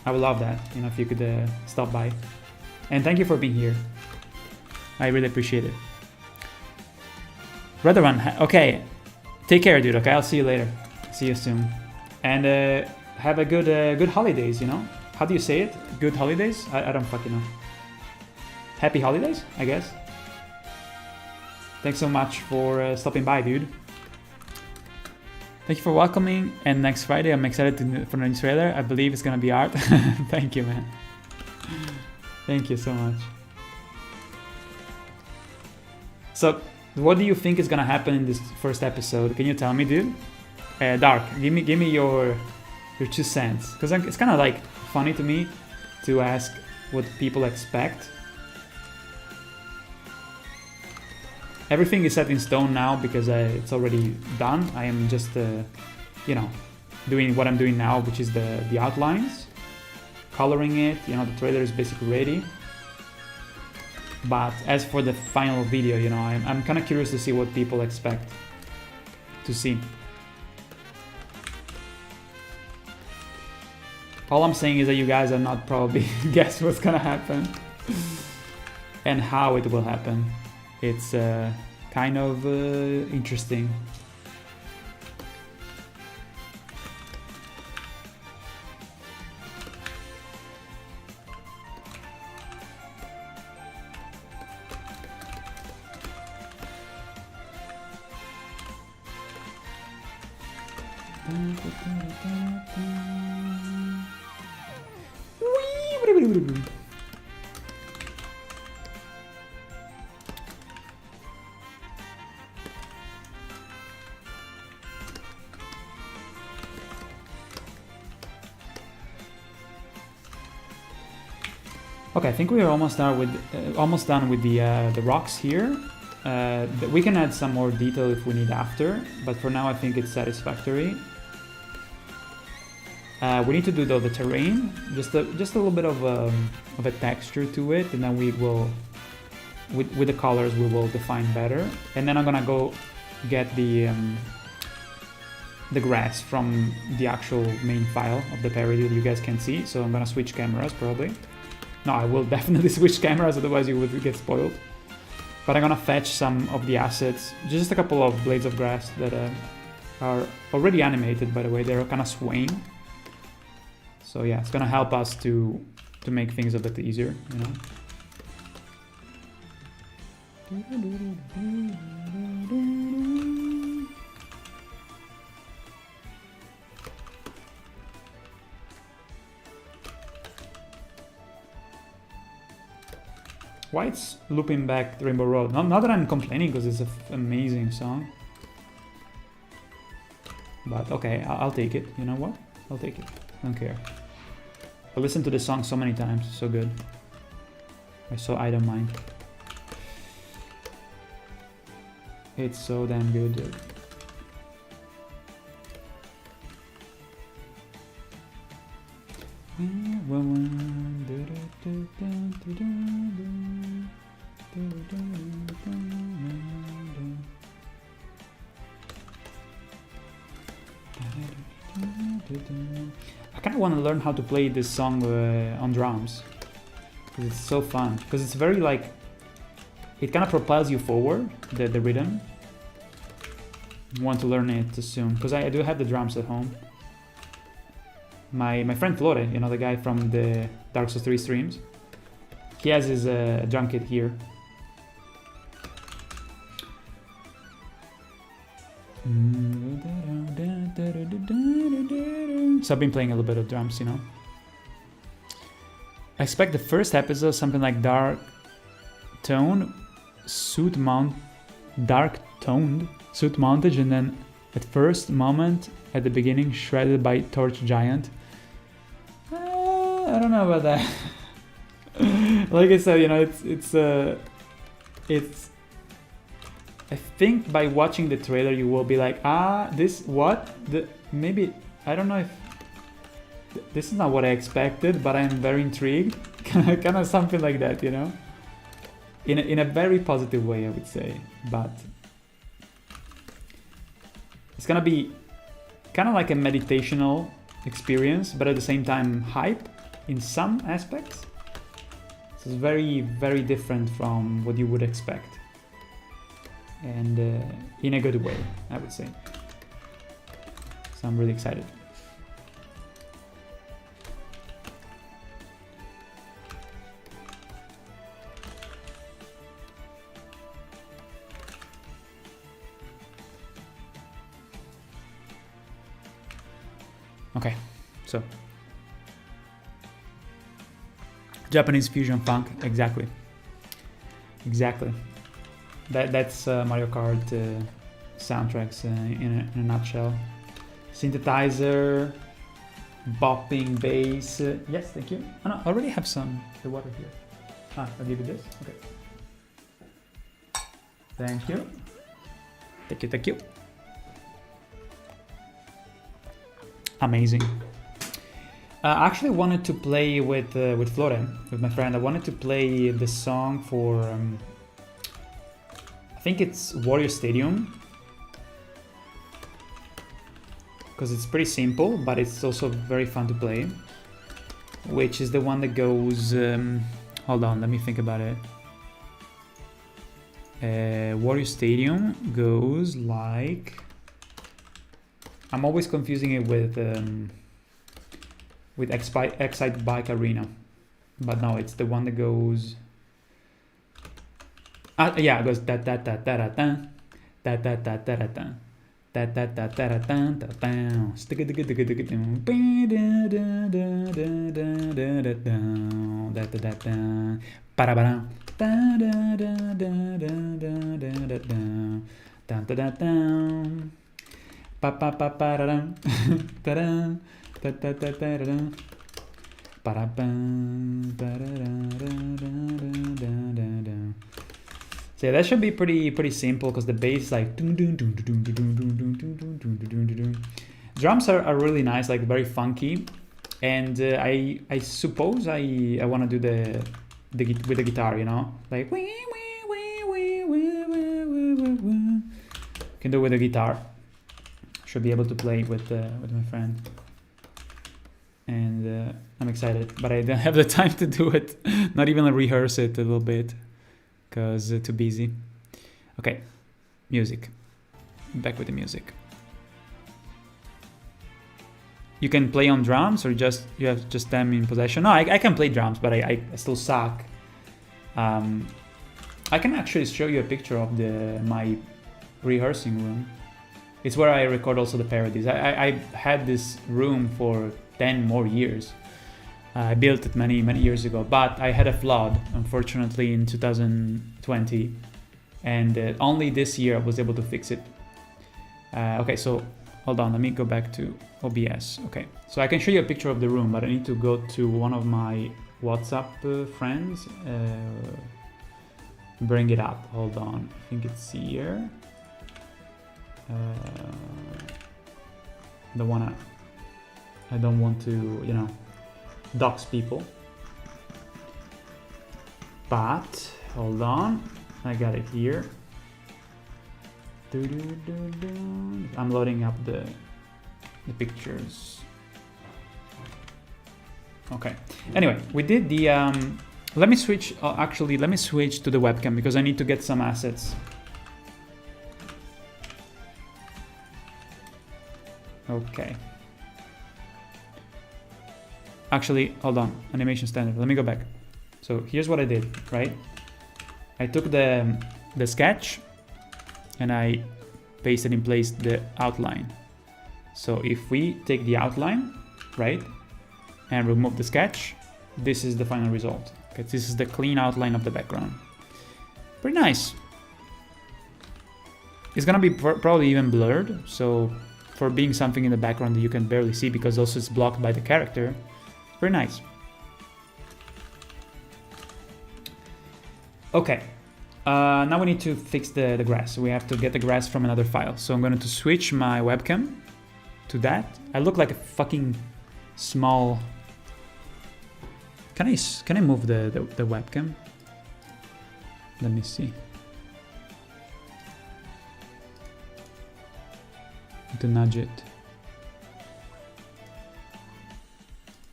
I would love that, if you could stop by. And thank you for being here. I really appreciate it. Redoran, okay. Take care, dude, okay? I'll see you later. See you soon. And have a good holidays, How do you say it? Good holidays? I don't fucking know. Happy holidays, I guess. Thanks so much for stopping by, dude. Thank you for welcoming, and next Friday I'm excited for the new trailer. I believe it's gonna be art. Thank you, man. Thank you so much. So, what do you think is gonna happen in this first episode? Can you tell me, dude? Dark, give me your 2 cents, because it's kind of like funny to me to ask what people expect. Everything is set in stone now because it's already done. I am just, doing what I'm doing now, which is the outlines, coloring it. The trailer is basically ready. But as for the final video, I'm kind of curious to see what people expect to see. All I'm saying is that you guys are not probably guess what's gonna happen and how it will happen. It's kind of interesting. Okay, I think we are almost done with the rocks here. We can add some more detail if we need after, but for now I think it's satisfactory. We need to do though the terrain, just a little bit of a texture to it, and then we will, with the colors, we will define better. And then I'm gonna go get the grass from the actual main file of the parody that you guys can see. So I'm gonna switch cameras probably. No, I will definitely switch cameras, otherwise you would get spoiled. But I'm gonna fetch some of the assets, just a couple of blades of grass that are already animated, by the way. They're kind of swaying. So yeah, it's gonna help us to make things a bit easier, Why it's looping back Rainbow Road? Not that I'm complaining, because it's an amazing song. But okay, I'll take it. You know what? I'll take it. I don't care. I listened to this song so many times. So good. So I don't mind. It's so damn good, dude. I kind of want to learn how to play this song on drums. because it's so fun. Because it's very like, it kind of propels you forward, the rhythm. I want to learn it soon, because I do have the drums at home. My friend Flore, you know, the guy from the Dark Souls 3 streams, he has his drum kit here. So I've been playing a little bit of drums, you know. I expect the first episode something like dark toned suit montage, and then at first moment at the beginning shredded by Torch Giant. I don't know about that. Like I said, you know, it's. I think by watching the trailer you will be like, maybe, I don't know if this is not what I expected, but I'm very intrigued. kind of something like that, you know, in a very positive way, I would say. But it's gonna be kind of like a meditational experience, but at the same time hype in some aspects. So it's very, very different from what you would expect, and in a good way, I would say. So I'm really excited. Okay, so Japanese fusion funk, exactly. That's Mario Kart soundtracks in a nutshell. Synthesizer, bopping bass. Yes, thank you. Oh no, I already have the water here. I'll give you this. Okay. Thank you. Thank you. Amazing. I actually wanted to play with Flore, with my friend. I wanted to play the song for I think it's Warrior Stadium, because it's pretty simple, but it's also very fun to play. Which is the one that goes. Hold on, let me think about it. Warrior Stadium goes like. I'm always confusing it with Excite Bike Arena, but no, it's the one that goes. Yeah, it goes da da da da da da da da da da da da da da da da da da da. Stick it, da da da da da. Parabara. Da da da da da da da da da da. Pa pa pa pa da da da da da da da da. Para pam da da da da da. So yeah, that should be pretty simple, because the bass like drums are really nice, like very funky, and I suppose I want to do with the guitar, you know, like can do with the guitar. Should be able to play with my friend, and I'm excited, but I don't have the time to do it. Not even rehearse it a little bit, because too busy. Okay, music. Back with the music. You can play on drums, or you have just them in possession. No, I can play drums, but I still suck. I can actually show you a picture of my rehearsing room. It's where I record also the parodies. I had this room for 10 more years. I built it many years ago, but I had a flood, unfortunately, in 2020, and only this year I was able to fix it. Okay, so hold on, let me go back to OBS. Okay, so I can show you a picture of the room, but I need to go to one of my WhatsApp friends. Bring it up. Hold on, I think it's here. I don't want to, you know, dox people. But hold on, I got it here. I'm loading up the pictures. Okay. Anyway, we did the Let me switch, actually, let me switch to the webcam because I need to get some assets. Okay. Actually, hold on, animation standard, let me go back. So here's what I did, right? I took the sketch and I pasted in place the outline. So if we take the outline, right, and remove the sketch, this is the final result. Okay, this is the clean outline of the background. Pretty nice. It's gonna be probably even blurred, so for being something in the background that you can barely see because also it's blocked by the character, pretty nice. Okay, now we need to fix the grass. We have to get the grass from another file. So I'm going to switch my webcam to that. I look like a fucking small... Can I move the webcam? Let me see. To nudge it.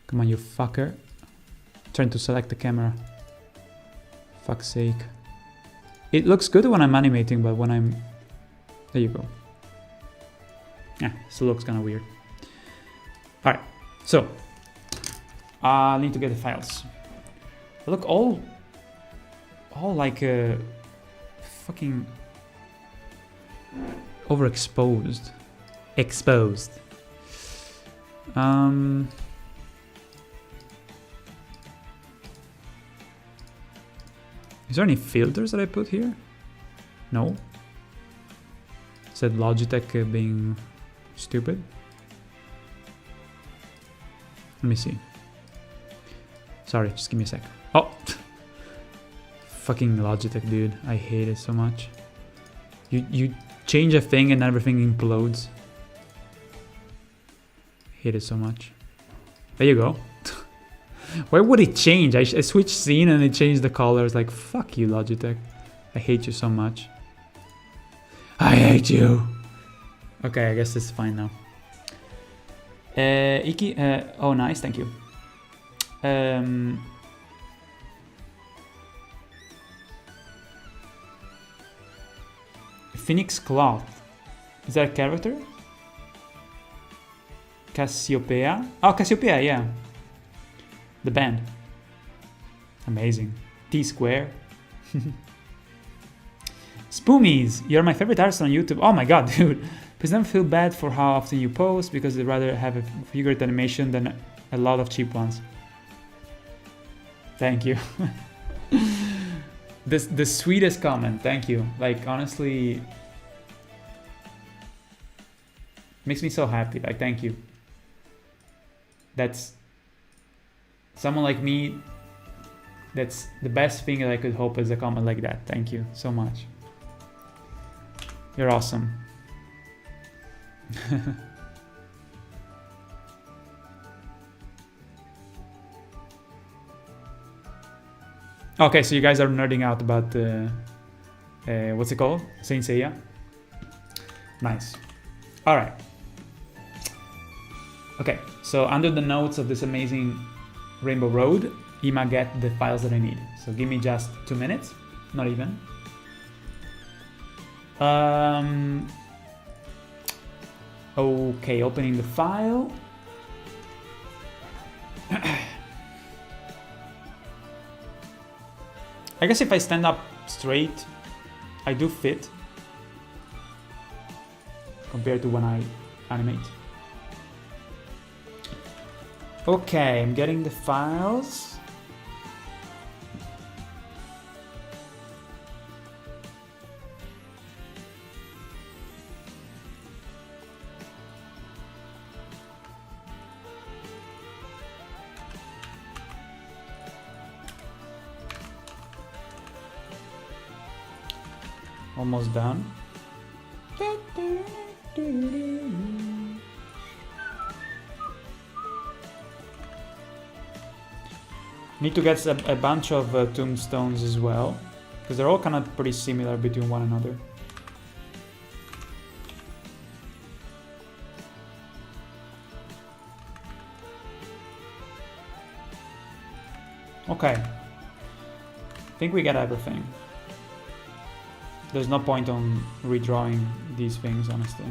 Come on, you fucker. Trying to select the camera. Fuck's sake. It looks good when I'm animating, but when I'm... There you go. Yeah, still looks kind of weird. Alright, so I need to get the files. They look all like fucking overexposed. Exposed. Is there any filters that I put here? No. Said Logitech being stupid. Let me see. Sorry, just give me a sec. Oh! Fucking Logitech, dude. I hate it so much. You change a thing and everything implodes. Hate it so much. There you go. Why would it change? I switched scene and it changed the colors. Like, fuck you, Logitech. I hate you so much. I hate you. Okay, I guess it's fine now. Iki, oh nice, thank you. Phoenix Cloth. Is that a character? Cassiopeia? Oh, Cassiopeia, yeah. The band. Amazing. T-Square. Spoomies, you're my favorite artist on YouTube. Oh my god, dude. Please don't feel bad for how often you post because I'd rather have a figured animation than a lot of cheap ones. Thank you. The sweetest comment, thank you. Like, honestly, makes me so happy. Like, thank you. That's someone like me. That's the best thing that I could hope is a comment like that. Thank you so much. You're awesome. Okay, so you guys are nerding out about what's it called? Saint Seiya? Nice. All right. Okay, so under the notes of this amazing Rainbow Road, Ima get the files that I need. So give me just 2 minutes, not even. Okay, opening the file. I guess if I stand up straight, I do fit compared to when I animate. Okay, I'm getting the files. Almost done. Need to get a bunch of tombstones as well, because they're all kind of pretty similar between one another. Okay, think we get everything. There's no point on redrawing these things, honestly.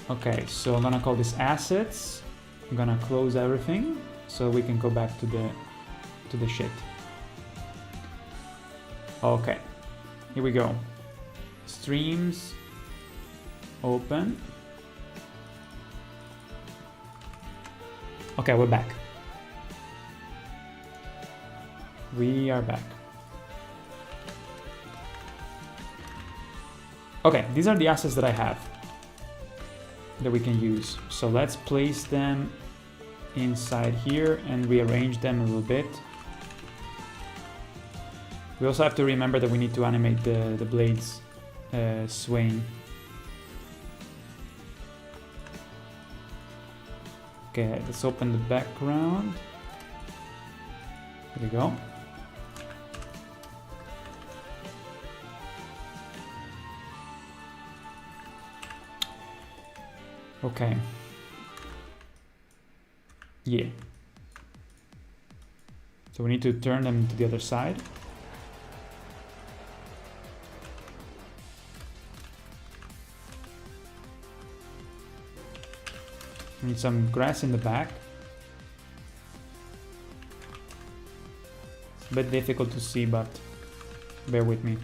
Okay, so I'm gonna call this assets. I'm gonna close everything so we can go back to the shit. Okay, here we go. Streams, open. Okay, we're back. We are back. Okay, these are the assets that I have that we can use. So let's place them inside here and rearrange them a little bit. We also have to remember that we need to animate the blades swaying. Okay, let's open the background. There we go. Okay. Yeah. So we need to turn them to the other side. We need some grass in the back. It's a bit difficult to see, but bear with me.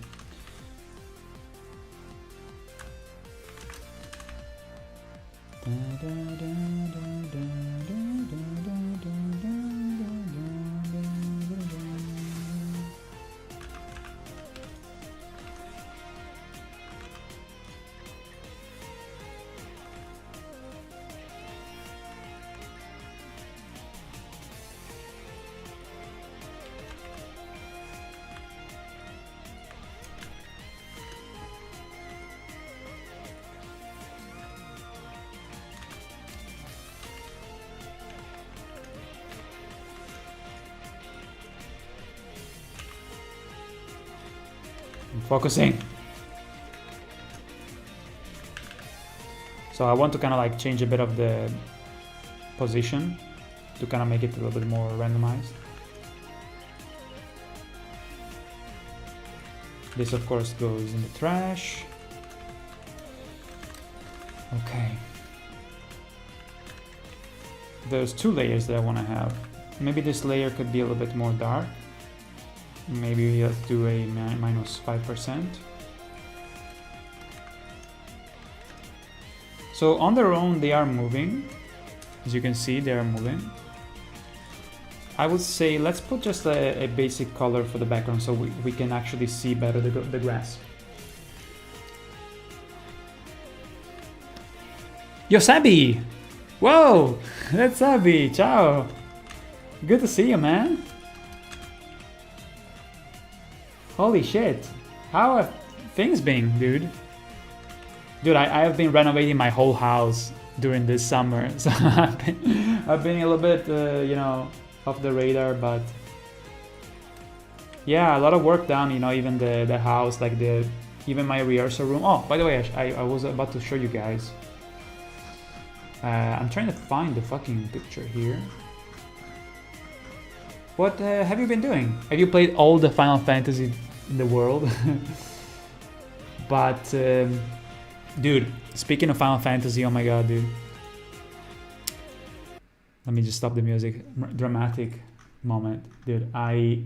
Focusing. So I want to kind of like change a bit of the position to kind of make it a little bit more randomized. This of course goes in the trash. Okay. There's two layers that I want to have. Maybe this layer could be a little bit more dark. Maybe let's do a minus 5%. So on their own, they are moving. As you can see, they are moving. I would say let's put just a basic color for the background so we can actually see better the grass. Yo, Sabi! Whoa! That's Sabi! Ciao! Good to see you, man! Holy shit! How have things been, dude? Dude, I have been renovating my whole house during this summer, so I've been a little bit, you know, off the radar, but yeah, a lot of work done, you know, even the house, like even my rehearsal room. Oh, by the way, I was about to show you guys. I'm trying to find the fucking picture here. What have you been doing? Have you played all the Final Fantasy in the world? But, dude, speaking of Final Fantasy, oh my god, dude. Let me just stop the music. Dramatic moment. Dude, I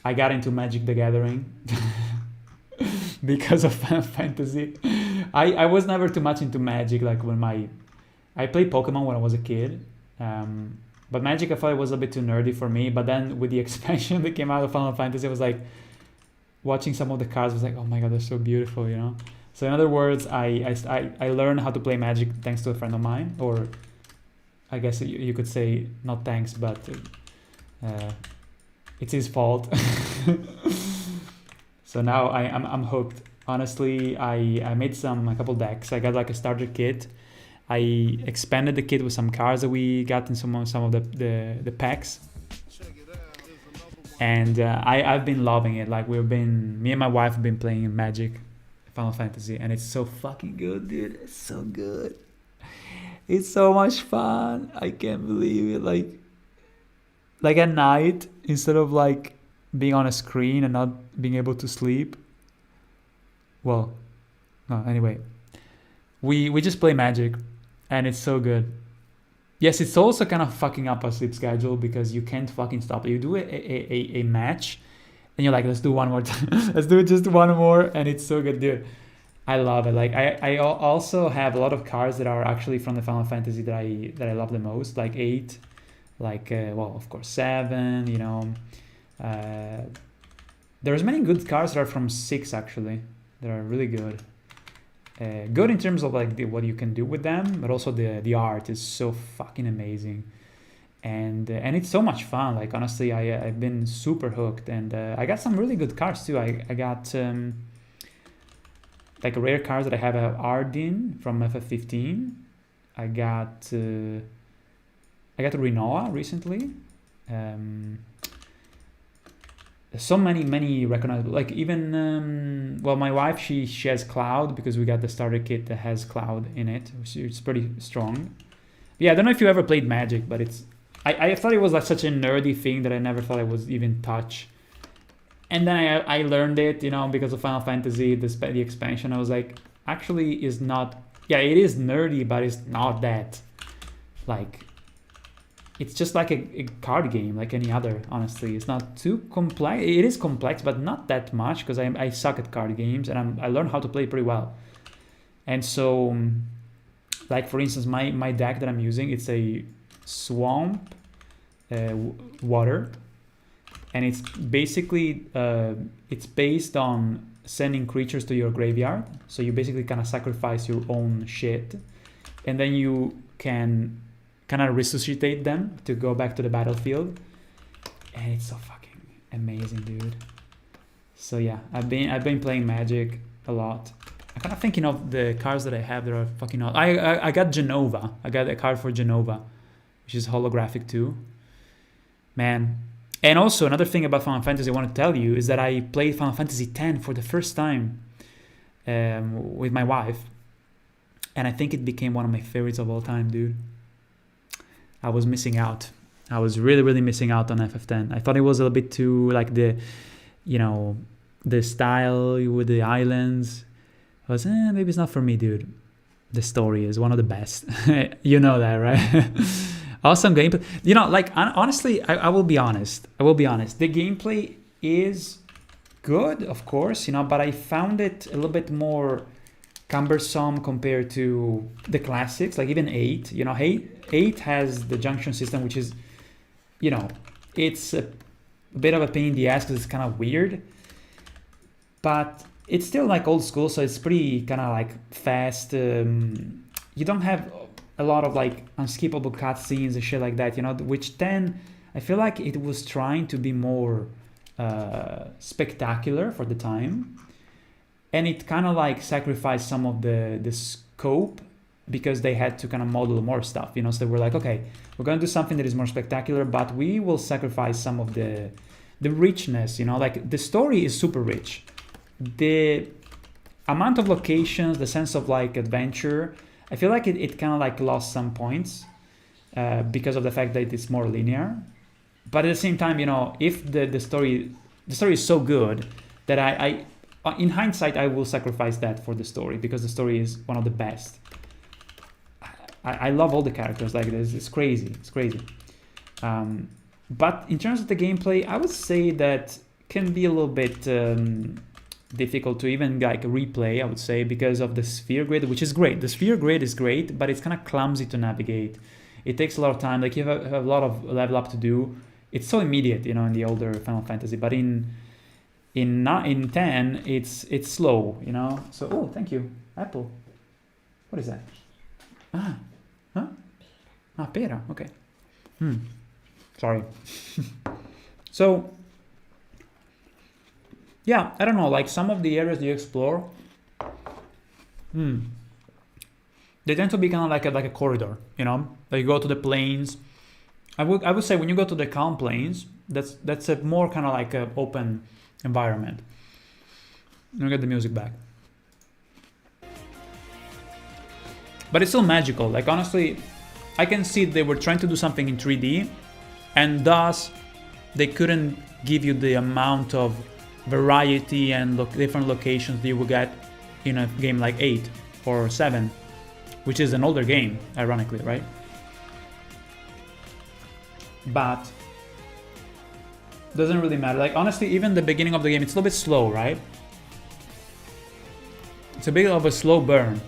got into Magic the Gathering because of Final Fantasy. I was never too much into Magic, like when I played Pokemon when I was a kid. But Magic, I thought it was a bit too nerdy for me. But then with the expansion that came out of Final Fantasy, I was like, watching some of the cards was like, oh my god, they're so beautiful, you know? So in other words, I learned how to play Magic thanks to a friend of mine, or I guess you could say not thanks, but it's his fault. So now I'm hooked. Honestly, I made a couple decks. I got like a starter kit. I expanded the kit with some cards that we got in some of the packs. And I've been loving it. Like me and my wife have been playing Magic, Final Fantasy, and it's so fucking good, dude. It's so good. It's so much fun. I can't believe it. Like, like at night, instead of like being on a screen and not being able to sleep. Well, no, anyway. We just play Magic, and it's so good. Yes, it's also kind of fucking up our sleep schedule because you can't fucking stop. You do a match, and you're like, let's do one more time. Let's do just one more, and it's so good, dude. I love it. Like I also have a lot of cards that are actually from the Final Fantasy that I love the most, like 8, like well, of course 7. You know, there's many good cards that are from 6 actually that are really good. Good in terms of like what you can do with them, but also the art is so fucking amazing, and it's so much fun. Like honestly, I've been super hooked, and I got some really good cards too. I got like rare cards that I have Ardyn from FF15. I got Rinoa recently. So many recognizable, like even well, my wife, she has Cloud because we got the starter kit that has Cloud in it, which it's pretty strong. Yeah, I don't know if you ever played Magic, but it's I thought it was like such a nerdy thing that I never thought I would even touch. And then I learned it, you know, because of Final Fantasy, the expansion. I was like, actually is not, yeah, it is nerdy, but it's not that, like, it's just like a card game, like any other, honestly. It's not too complex. It is complex, but not that much, because I suck at card games, and I learned how to play pretty well. And so, like, for instance, my deck that I'm using, it's a swamp water, and it's basically, it's based on sending creatures to your graveyard. So you basically kind of sacrifice your own shit, and then you can kind of resuscitate them to go back to the battlefield, and it's so fucking amazing, dude. So yeah, I've been playing Magic a lot. I'm kind of thinking of the cards that I have that are fucking awesome. I got Genova. I got a card for Genova, which is holographic too. Man. And also another thing about Final Fantasy I want to tell you is that I played Final Fantasy X for the first time with my wife, and I think it became one of my favorites of all time, dude. I was missing out. I was really missing out on FF10. I thought it was a little bit too like the style with the islands. I was maybe it's not for me, dude. The story is one of the best. You know that, right? Awesome gameplay. You know, like honestly, I will be honest. The gameplay is good, of course, you know, but I found it a little bit more cumbersome compared to the classics, like even 8. You know, 8 has the junction system, which is, you know, it's a bit of a pain in the ass because it's kind of weird, but it's still like old school, so it's pretty kind of like fast. You don't have a lot of like unskippable cutscenes and shit like that, you know, which 10, I feel like it was trying to be more spectacular for the time, and it kind of like sacrificed some of the scope because they had to kind of model more stuff, you know. So they were like, okay, we're going to do something that is more spectacular, but we will sacrifice some of the richness, you know. Like the story is super rich, the amount of locations, the sense of like adventure, I feel like it kind of like lost some points because of the fact that it's more linear. But at the same time, you know, if the story is so good that I in hindsight, I will sacrifice that for the story, because the story is one of the best. I love all the characters like this. It's crazy. But in terms of the gameplay, I would say that can be a little bit difficult to even like replay, I would say, because of the sphere grid, which is great. The sphere grid is great, but it's kind of clumsy to navigate. It takes a lot of time. Like you have a lot of level up to do. It's so immediate, you know, in the older Final Fantasy, but in 10 it's slow, you know. So thank you, apple. What is that? Pera. Okay. Sorry. So yeah, I don't know, like some of the areas you explore, they tend to be kind of like a corridor, you know. Like you go to the plains. I would say when you go to the calm plains, that's a more kind of like a open environment. Let me get the music back. But it's still magical. Like honestly, I can see they were trying to do something in 3D, and thus they couldn't give you the amount of variety and different locations that you would get in a game like 8 or 7, which is an older game, ironically, right? But doesn't really matter. Like, honestly, even the beginning of the game, it's a little bit slow, right? It's a bit of a slow burn.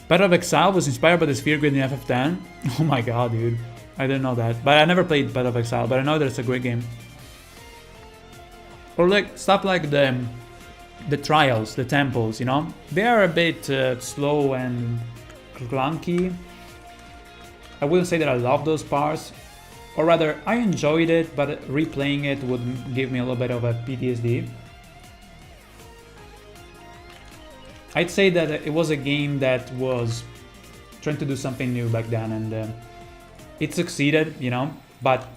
Path of Exile was inspired by the sphere grid in FF10. Oh my god, dude. I didn't know that. But I never played Path of Exile, but I know that it's a great game. Or like stuff like the trials, the temples, you know? They are a bit slow and clunky. I wouldn't say that I love those parts. Or rather, I enjoyed it, but replaying it would give me a little bit of a PTSD. I'd say that it was a game that was trying to do something new back then, and it succeeded, you know, but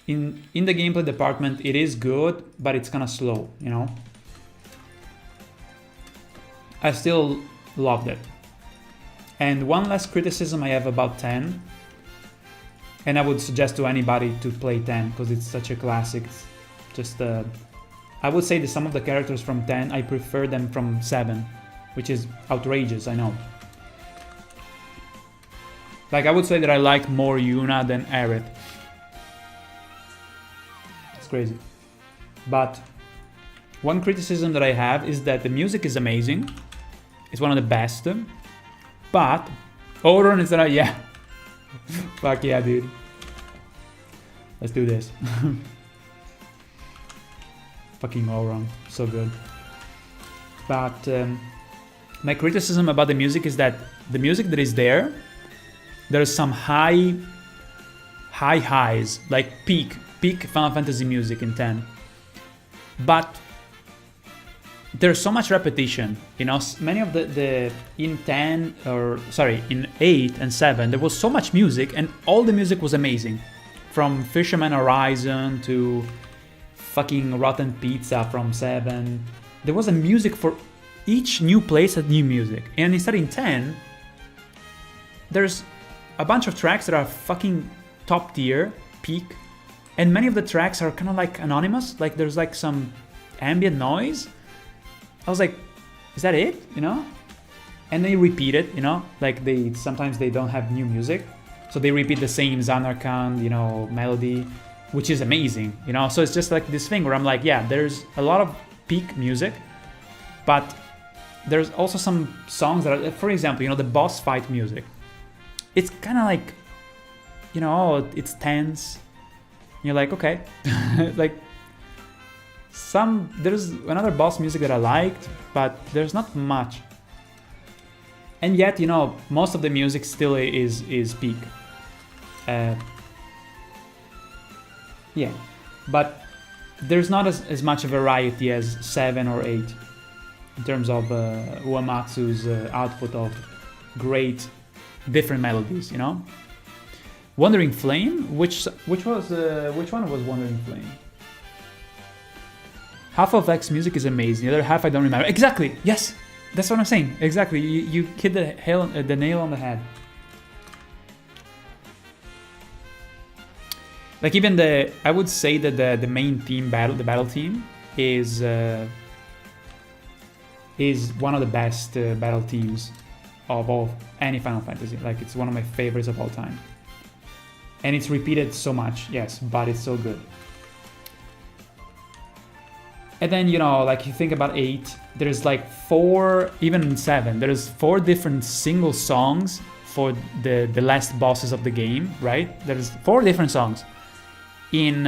in the gameplay department, it is good, but it's kind of slow, you know. I still loved it. And one last criticism I have about 10, and I would suggest to anybody to play 10 because it's such a classic. It's just I would say that some of the characters from 10, I prefer them from 7, which is outrageous, I know. Like, I would say that I like more Yuna than Aerith. It's crazy. But one criticism that I have is that the music is amazing. It's one of the best. But Auron is that, yeah. Fuck yeah, dude. Let's do this. Fucking Auron, so good. But my criticism about the music is that the music that is there, there's some highs, like peak Final Fantasy music in 10. But there's so much repetition, you know. Many of the in 10 or sorry, in 8 and 7, there was so much music, and all the music was amazing, from Fisherman Horizon to fucking Rotten Pizza from 7. There was a music for each new place had new music, and instead in 10, there's a bunch of tracks that are fucking top tier, peak, and many of the tracks are kind of like anonymous, like there's like some ambient noise. I was like, is that it? You know? And they repeat it, you know? Like sometimes they don't have new music, so they repeat the same Zanarkand, you know, melody, which is amazing, you know? So it's just like this thing where I'm like, yeah, there's a lot of peak music, but there's also some songs that are, for example, you know, the boss fight music. It's kind of like, you know, it's tense. You're like, okay. Like, there's another boss music that I liked, but there's not much. And yet, you know, most of the music still is peak. Yeah, but there's not as much variety as 7 or 8 in terms of Uematsu's output of great different melodies, you know. Wandering Flame, which one was Wandering Flame? Half of X music is amazing. The other half I don't remember. Exactly. Yes, that's what I'm saying. Exactly. You hit the nail on the head. Like even I would say that the main team the battle team is one of the best battle teams of any Final Fantasy. Like, it's one of my favorites of all time. And it's repeated so much, yes, but it's so good. And then, you know, like you think about 8, there's like 4, even 7, there's 4 different single songs for the last bosses of the game, right? There's 4 different songs. In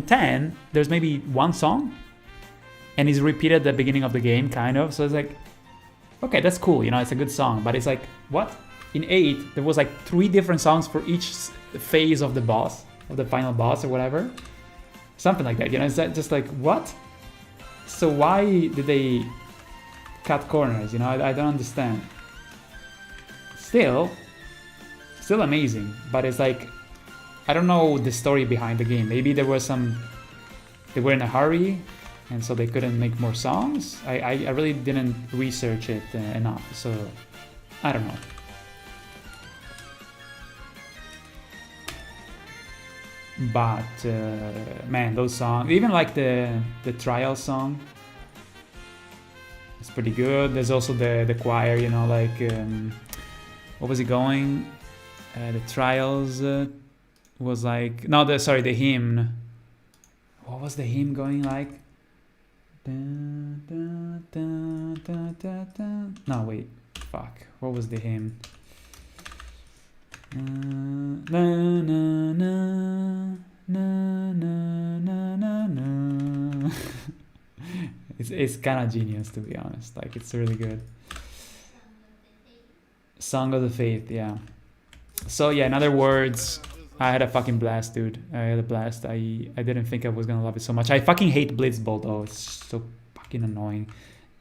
10, there's maybe 1 song, and it's repeated at the beginning of the game, kind of. So it's like, okay, that's cool, you know, it's a good song, but it's like, what? In 8, there was like 3 different songs for each phase of the boss, of the final boss or whatever. Something like that, you know, it's just like, what? So why did they cut corners, you know? I don't understand. Still amazing, but it's like, I don't know the story behind the game. Maybe they were in a hurry, and so they couldn't make more songs. I really didn't research it enough, so I don't know. But man, those songs, even like the trial song, it's pretty good. There's also the choir, you know, like what was it going? The trials was like the hymn. What was the hymn going like? No, wait, fuck. What was the hymn? Na, na, na, na, na, na, na. It's kind of genius, to be honest. Like, it's really good. Song of the Faith, yeah. So yeah, in other words, I had a fucking blast, dude. I had a blast. I didn't think I was gonna love it so much. I fucking hate Blitzball though. It's so fucking annoying.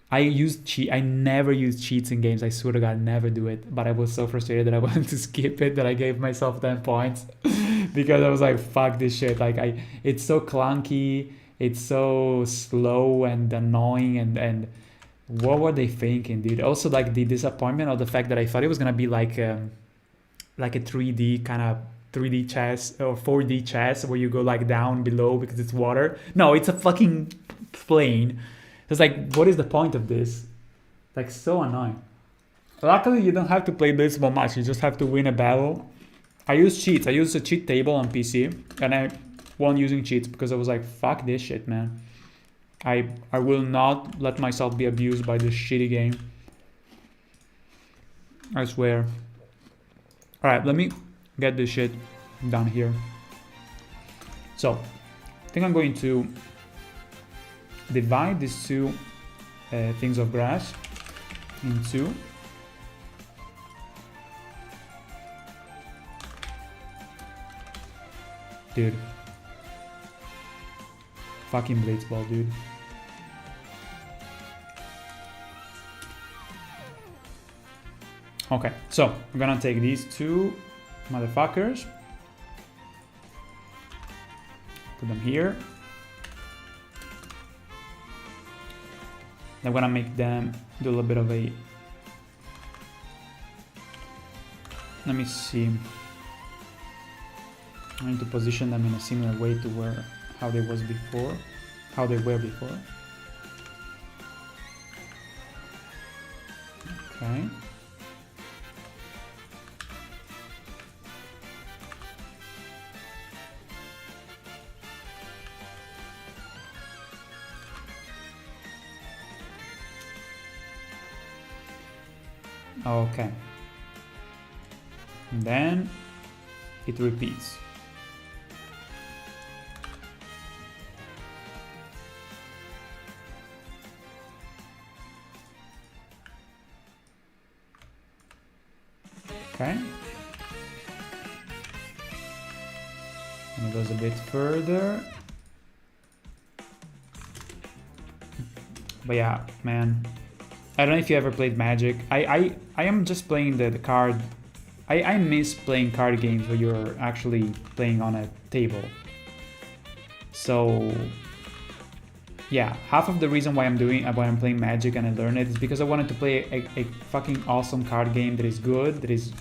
I never use cheats in games. I swear to God, never do it. But I was so frustrated that I wanted to skip it that I gave myself 10 points because I was like, fuck this shit. Like it's so clunky. It's so slow and annoying. And what were they thinking, dude? Also, like the disappointment of the fact that I thought it was gonna be like a 3D kind of 3D chess or 4D chess where you go like down below because it's water. No, it's a fucking plane. It's like, what is the point of this? Like, so annoying. Luckily, you don't have to play this so much. You just have to win a battle. I use cheats. I use a cheat table on PC, and I won using cheats because I was like, fuck this shit, man. I will not let myself be abused by this shitty game. I swear. Alright, let me get this shit done here. So, I think I'm going to divide these two things of grass into dude, fucking Blitzball, dude. Okay, so I'm gonna take these two motherfuckers, put them here. I'm gonna make them do a little bit of a, let me see, I need to position them in a similar way to how they were before. Okay. Okay. And then it repeats. Okay. And it goes a bit further. But yeah, man. I don't know if you ever played Magic. I am just playing the card. I miss playing card games where you're actually playing on a table. So yeah, half of the reason why I'm playing Magic and I learned it is because I wanted to play a fucking awesome card game that is good, that is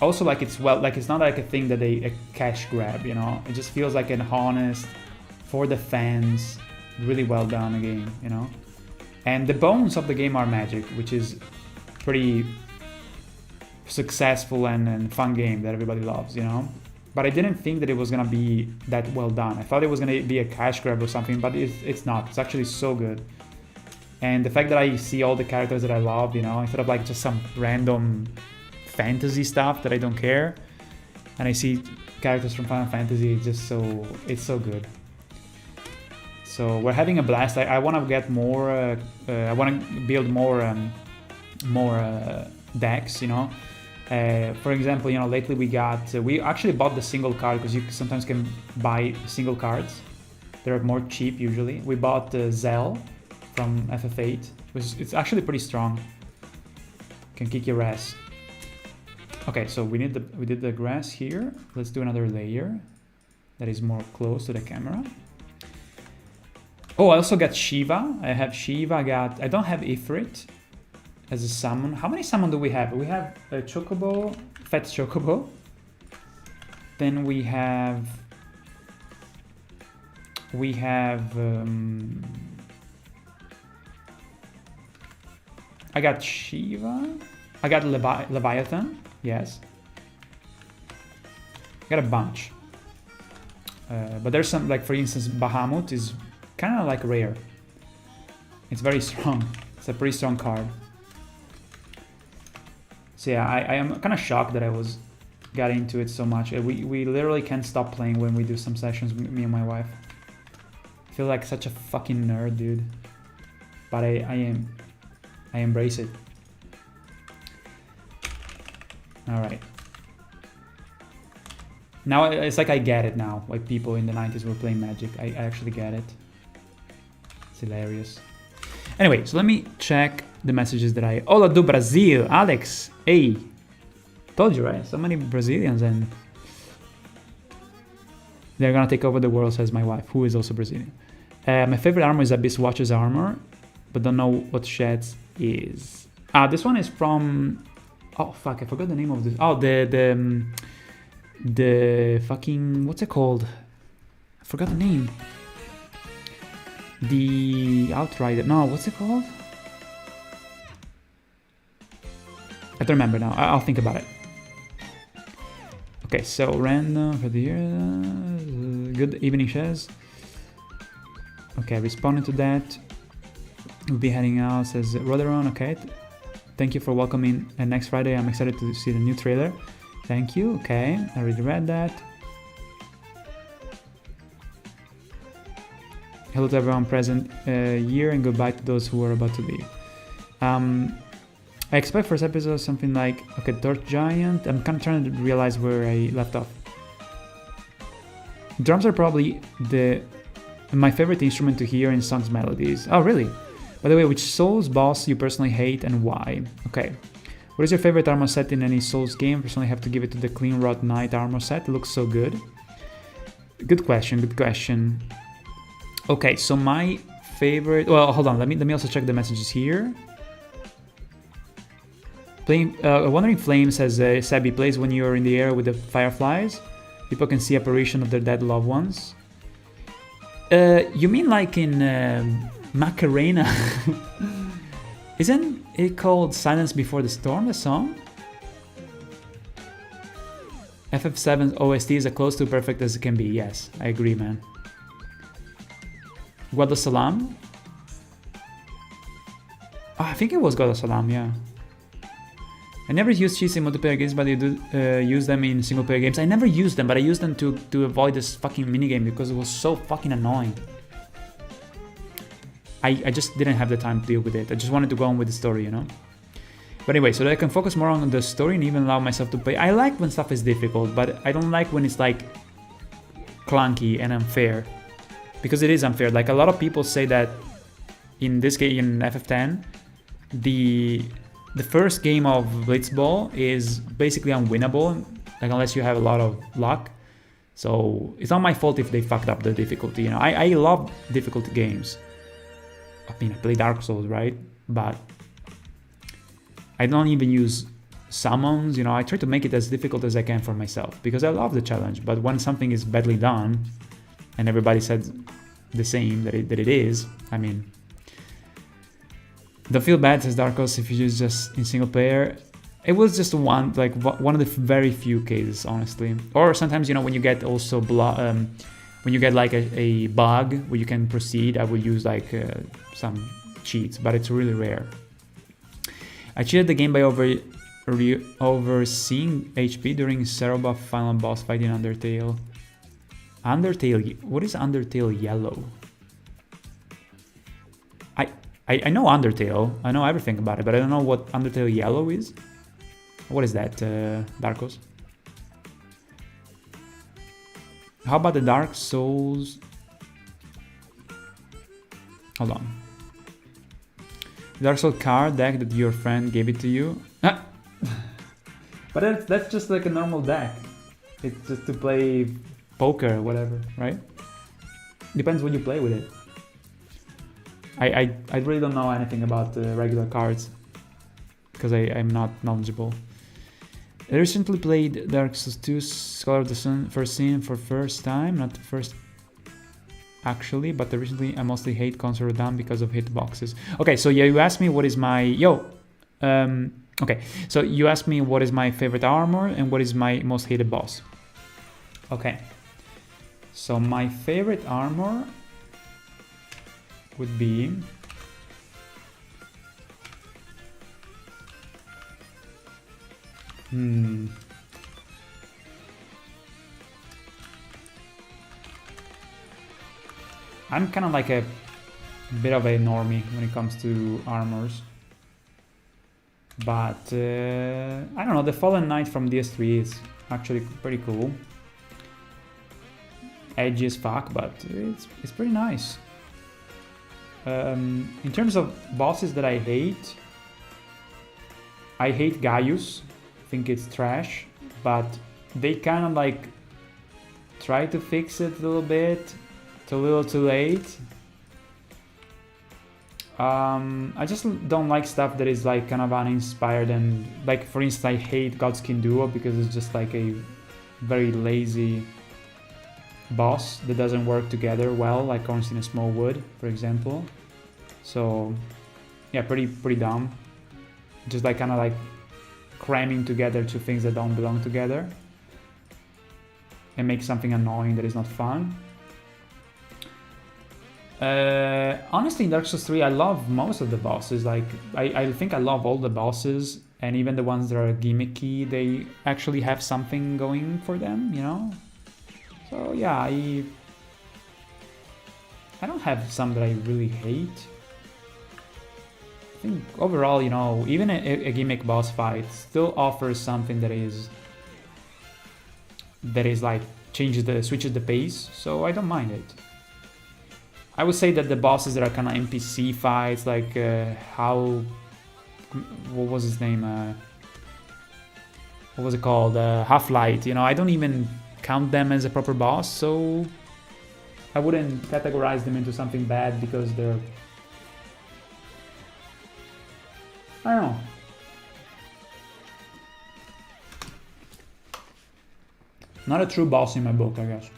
also like it's not like a thing that a cash grab, you know. It just feels like an honest, for the fans, really well done game, you know. And the bones of the game are Magic, which is pretty successful and fun game that everybody loves, you know. But I didn't think that it was gonna be that well done. I thought it was gonna be a cash grab or something, but it's not. It's actually so good. And the fact that I see all the characters that I love, you know, instead of like just some random fantasy stuff that I don't care, and I see characters from Final Fantasy, it's so good. So we're having a blast. I want to get more. I want to build more decks. You know, for example, you know, lately we actually bought the single card because you sometimes can buy single cards. They're more cheap usually. We bought Zell from FF8, which it's actually pretty strong. Can kick your ass. Okay, so we did the grass here. Let's do another layer that is more close to the camera. Oh, I also got Shiva. I have Shiva. I don't have Ifrit as a summon. How many summon do we have? We have a Chocobo, Fat Chocobo. Then we have I got Shiva. I got Leviathan. Yes. I got a bunch. But there's some, like for instance, Bahamut is kind of like rare. It's very strong. It's a pretty strong card. So yeah, I am kind of shocked that I got into it so much. We literally can't stop playing when we do some sessions, me and my wife. I feel like such a fucking nerd, dude. But I embrace it. Alright. Now it's like I get it now. Like people in the 90s were playing Magic. I actually get it. It's hilarious. Anyway, so let me check the messages that I... Hola do Brazil, Alex. Hey. Told you, right? So many Brazilians and... They're gonna take over the world, says my wife, who is also Brazilian. My favorite armor is Abyss Watcher's armor, but don't know what Shad's is. This one is from... Oh, fuck, I forgot the name of this. Oh, the fucking... What's it called? I forgot the name. The Outrider. No, what's it called? I don't remember now. I'll think about it. Okay, so random for the year. Good evening, Shez. Okay, responding to that. We'll be heading out, says Roderon. Okay, thank you for welcoming. And next Friday, I'm excited to see the new trailer. Thank you. Okay, I already read that. Hello to everyone present here, and goodbye to those who are about to leave. I expect first episode something like, okay, Torch Giant. I'm kind of trying to realize where I left off. Drums are probably my favorite instrument to hear in songs' melodies. Oh, really? By the way, which Souls boss you personally hate and why? Okay. What is your favorite armor set in any Souls game? Personally, I have to give it to the Clean Rot Knight armor set. It looks so good. Good question, good question. Okay, so my favorite... Well, hold on. Let me also check the messages here. Wandering Flame says, Sabi plays when you're in the air with the fireflies. People can see apparition of their dead loved ones. You mean like in Macarena? Isn't it called Silence Before the Storm, the song? FF7's OST is as close to perfect as it can be. Yes, I agree, man. Guado Salam? Oh, I think it was Guado Salam, yeah. I never used cheats in multiplayer games, but you do use them in single player games. I never used them, but I used them to avoid this fucking minigame because it was so fucking annoying. I just didn't have the time to deal with it. I just wanted to go on with the story, you know? But anyway, so that I can focus more on the story and even allow myself to play. I like when stuff is difficult, but I don't like when it's like clunky and unfair. Because it is unfair. Like a lot of people say that in this game, in FF10, the first game of Blitzball is basically unwinnable, like unless you have a lot of luck. So it's not my fault if they fucked up the difficulty. You know, I love difficult games. I mean, I play Dark Souls, right? But I don't even use summons. You know, I try to make it as difficult as I can for myself because I love the challenge. But when something is badly done, and everybody said the same that it is, I mean. Don't feel bad, says Darkos, if you use just in single player. It was just one of the very few cases, honestly. Or sometimes, you know, when you get also when you get like a bug where you can proceed, I would use like some cheats, but it's really rare. I cheated the game by overseeing HP during Cerobuff final boss fight in Undertale. What is Undertale Yellow? I know Undertale, I know everything about it, but I don't know what Undertale Yellow is. What is that, Darkos? How about the Dark Souls? Hold on. Dark Souls card deck that your friend gave it to you? Ah! But that's just like a normal deck. It's just to play poker or whatever, right? Depends when you play with it. I really don't know anything about the regular cards because I'm not knowledgeable. I recently played Dark Souls 2 Scholar of the Sun first scene for first time, not first actually, but recently I mostly hate console down because of hitboxes. Okay, so yeah, you asked me what is my okay, so you asked me what is my favorite armor and what is my most hated boss. Okay, so my favorite armor would be I'm kind of like a bit of a normie when it comes to armors. But I don't know, the Fallen Knight from DS3 is actually pretty cool. Edgy as fuck, but it's pretty nice. In terms of bosses that I hate Gaius. I think it's trash, but they kind of like try to fix it a little bit. It's a little too late. I just don't like stuff that is like kind of uninspired, and like for instance I hate Godskin Duo because it's just like a very lazy boss that doesn't work together well, like Corns in a Small Wood, for example. So yeah, pretty dumb. Just like kind of like cramming together two things that don't belong together and make something annoying that is not fun. Honestly, in Dark Souls 3, I love most of the bosses. Like, I think I love all the bosses, and even the ones that are gimmicky, they actually have something going for them, you know? So yeah, I don't have some that I really hate. I think overall, you know, even a gimmick boss fight still offers something that is like switches the pace, so I don't mind it. I would say that the bosses that are kind of NPC fights, like what was his name? What was it called? Half-Light. You know, I don't even count them as a proper boss, so I wouldn't categorize them into something bad because they're, I don't know. Not a true boss in my book, I guess.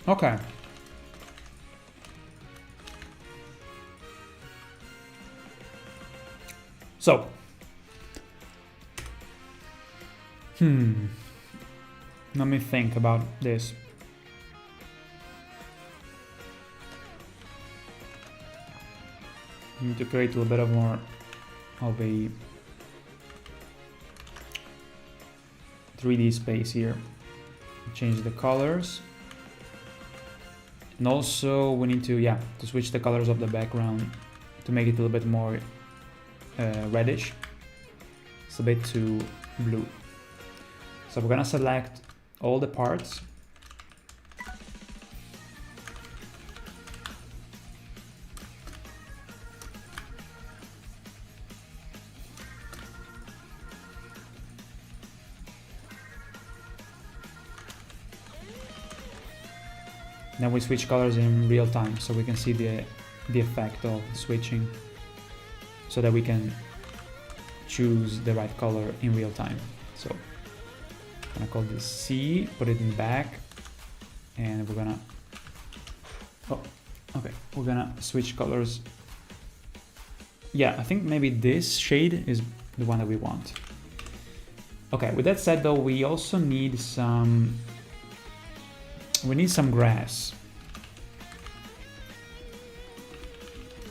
Okay. So. Let me think about this. I need to create a little bit more of a 3D space here. Change the colors. And also we need to switch the colors of the background to make it a little bit more reddish. It's a bit too blue. So we're gonna select all the parts. Then we switch colors in real time, so we can see the effect of switching, so that we can choose the right color in real time. So I'm gonna call this C, put it in back, and we're gonna, we're gonna switch colors. Yeah, I think maybe this shade is the one that we want. Okay, with that said though, we also need some grass.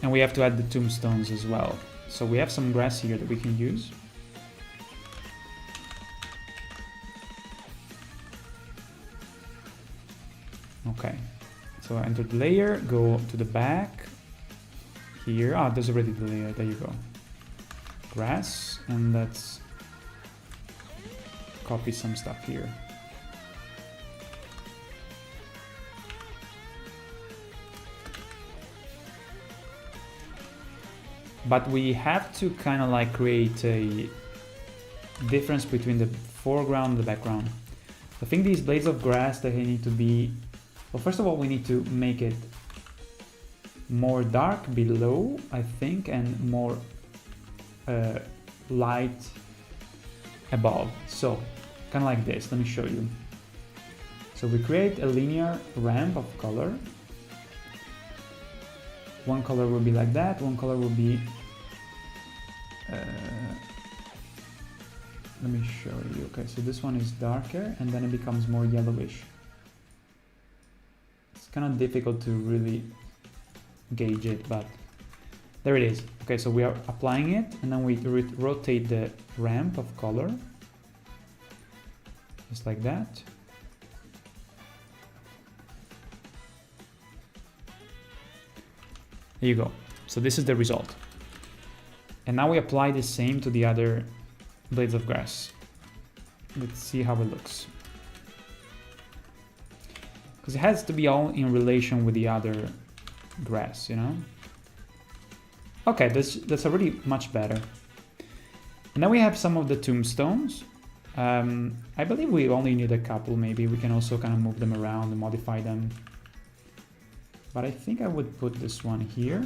And we have to add the tombstones as well. So we have some grass here that we can use. Okay, so enter the layer, go to the back here. Ah, there's already the layer, there you go. Grass, and let's copy some stuff here. But we have to kind of like create a difference between the foreground and the background. I think these blades of grass, they need to be, well, first of all, we need to make it more dark below, I think, and more light above. So kind of like this. Let me show you. So we create a linear ramp of color. One color will be like that, one color will be let me show you. Okay, so this one is darker and then it becomes more yellowish. It's kind of difficult to really gauge it, but there it is. Okay, so we are applying it and then we rotate the ramp of color just like that. There you go. So this is the result. And now we apply the same to the other blades of grass. Let's see how it looks. Because it has to be all in relation with the other grass, you know? Okay, that's already much better. And then we have some of the tombstones. I believe we only need a couple, maybe. We can also kind of move them around and modify them. But I think I would put this one here.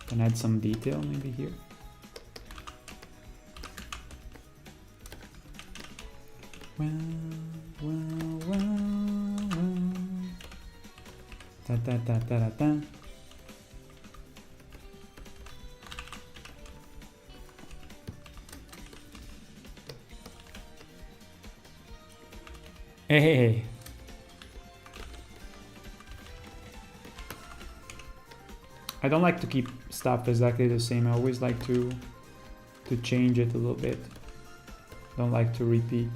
Can add some detail maybe here. Well. Da, da, da, da, da, da. Hey. I don't like to keep stuff exactly the same. I always like to change it a little bit. Don't like to repeat.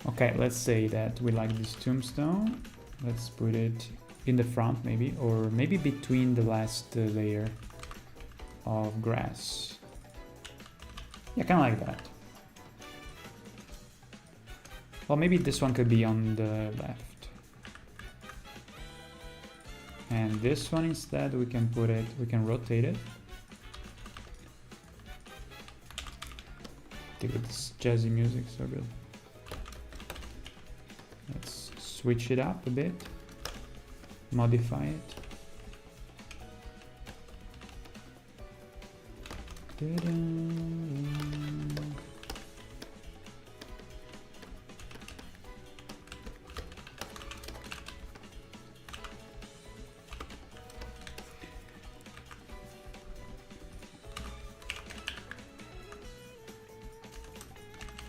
Okay, let's say that we like this tombstone. Let's put it in the front maybe, or maybe between the last layer of grass. Yeah, kind of like that. Well, maybe this one could be on the left. And this one instead, we can put it, we can rotate it. Dude, this jazzy music, so good. Let's switch it up a bit. Modify it.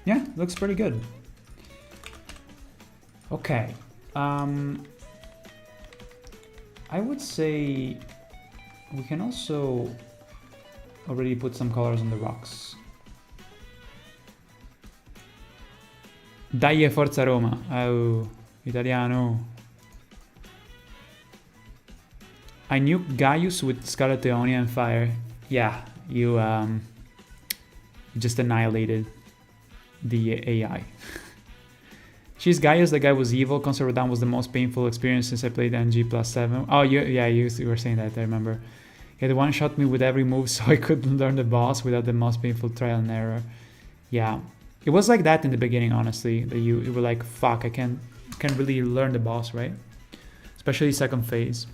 Yeah, looks pretty good. Okay. I would say we can also already put some colors on the rocks. Dai Forza Roma. Oh, italiano. I nuked Gaius with Scarlet Leonia and fire. Yeah, you just annihilated the AI. She's Gaius, the guy was evil. Conservative Down was the most painful experience since I played NG+7. Oh, you were saying that, I remember. He had one-shot me with every move so I couldn't learn the boss without the most painful trial and error. Yeah, it was like that in the beginning, honestly. That you were like, fuck, I can't really learn the boss, right? Especially second phase.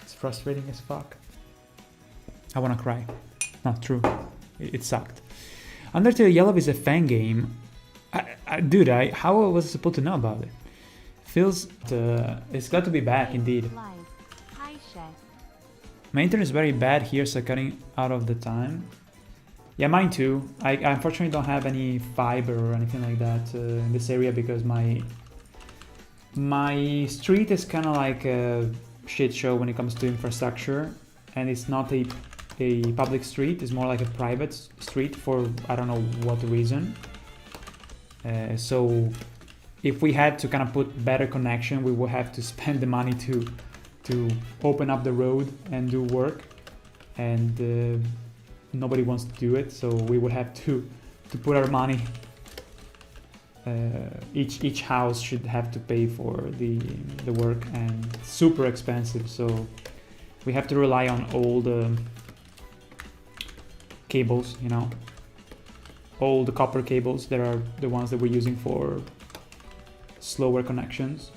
It's frustrating as fuck. I wanna cry. Not true. It sucked. Undertale Yellow is a fan game. Dude, how was I supposed to know about it? Feels it's got to be back indeed. Hi, Chef. My internet is very bad here, so cutting out of the time. Yeah, mine too. I unfortunately don't have any fiber or anything like that in this area because my street is kind of like a shit show when it comes to infrastructure, and it's not a public street. It's more like a private street for I don't know what reason. So if we had to kind of put better connection, we would have to spend the money to open up the road and do work. And nobody wants to do it, so we would have to put our money. Each house should have to pay for the work, and it's super expensive, so we have to rely on old cables, you know, all the copper cables that are the ones that we're using for slower connections.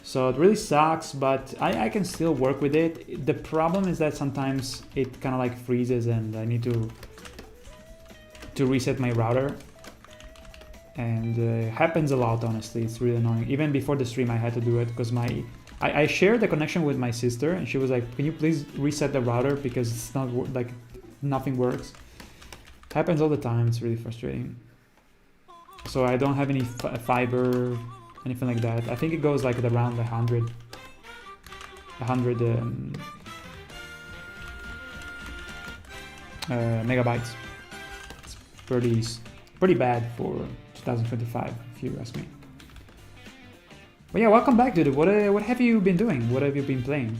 So it really sucks, but I can still work with it. The problem is that sometimes it kind of like freezes and I need to reset my router. And it happens a lot, honestly. It's really annoying. Even before the stream I had to do it because I shared the connection with my sister and she was like, can you please reset the router because it's not like nothing works. Happens all the time. It's really frustrating. So I don't have any fiber, anything like that. I think it goes like at around 100 megabytes. It's pretty bad for 2025, if you ask me. But yeah, welcome back, dude. What have you been doing? What have you been playing?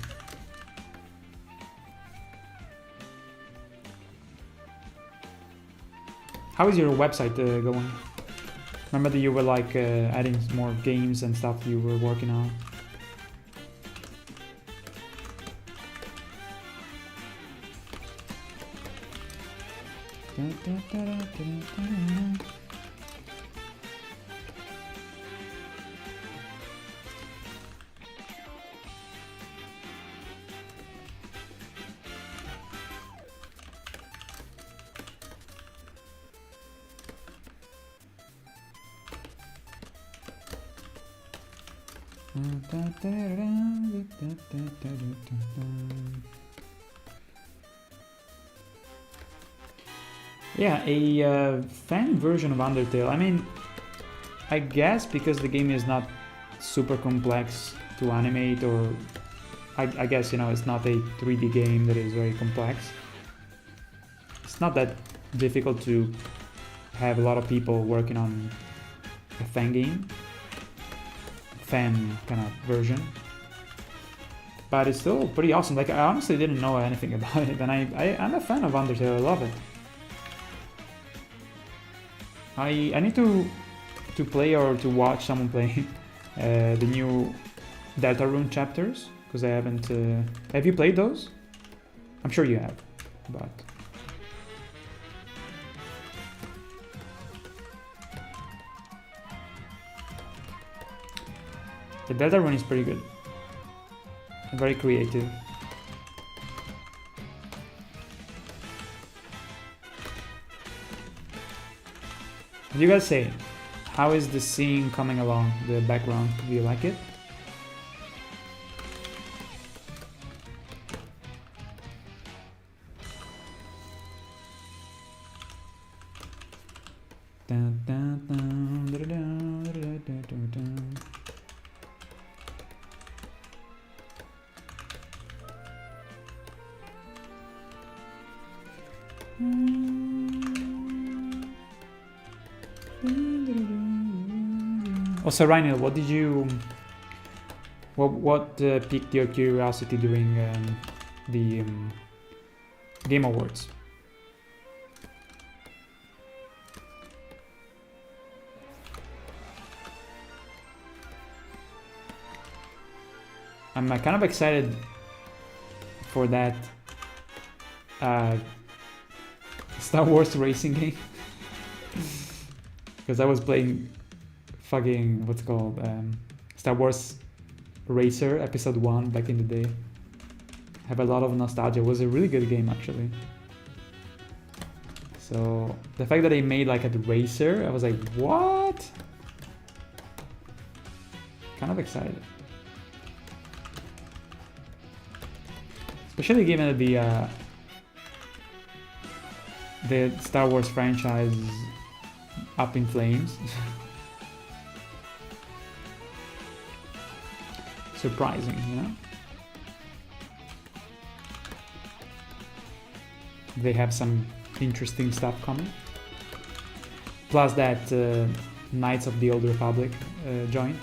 How is your website going? Remember that you were like adding more games and stuff you were working on. Yeah, a fan version of Undertale. I mean, I guess because the game is not super complex to animate, or I guess, you know, it's not a 3D game that is very complex. It's not that difficult to have a lot of people working on a fan game. Fan kind of version, but it's still pretty awesome. Like, I honestly didn't know anything about it, and I'm a fan of Undertale. I love it. I need to play or to watch someone play the new Deltarune chapters, because I haven't. Have you played those? I'm sure you have, but. The Deltarune is pretty good. And very creative. What do you guys say? How is the scene coming along? The background? Do you like it? Dun, dun, dun, dun, dun, dun, dun, dun, dun. Also, Rhino, what did you? What piqued your curiosity during the Game Awards? I'm kind of excited for that Star Wars racing game because I was playing fucking what's it called Star Wars Racer Episode 1 back in the day. Have a lot of nostalgia. It was a really good game actually. So the fact that they made like a racer, I was like, what? Kind of excited. Especially given that the Star Wars franchise is up in flames. Surprising, you know? They have some interesting stuff coming. Plus that Knights of the Old Republic joint.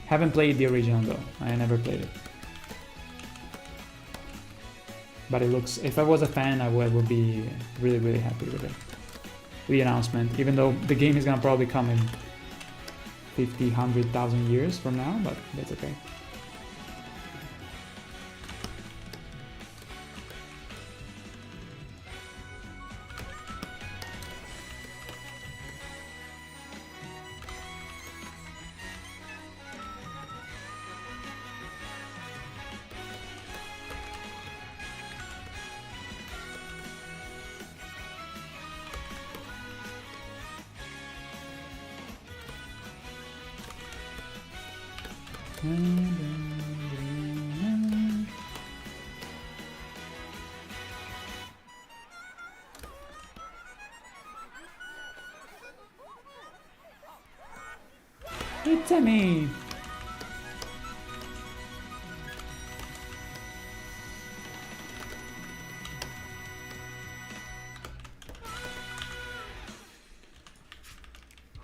Haven't played the original though. I never played it. But it looks, if I was a fan, I would be really, really happy with it. The announcement, even though the game is gonna probably come in 50, 100,000 years from now, but that's okay. It's me.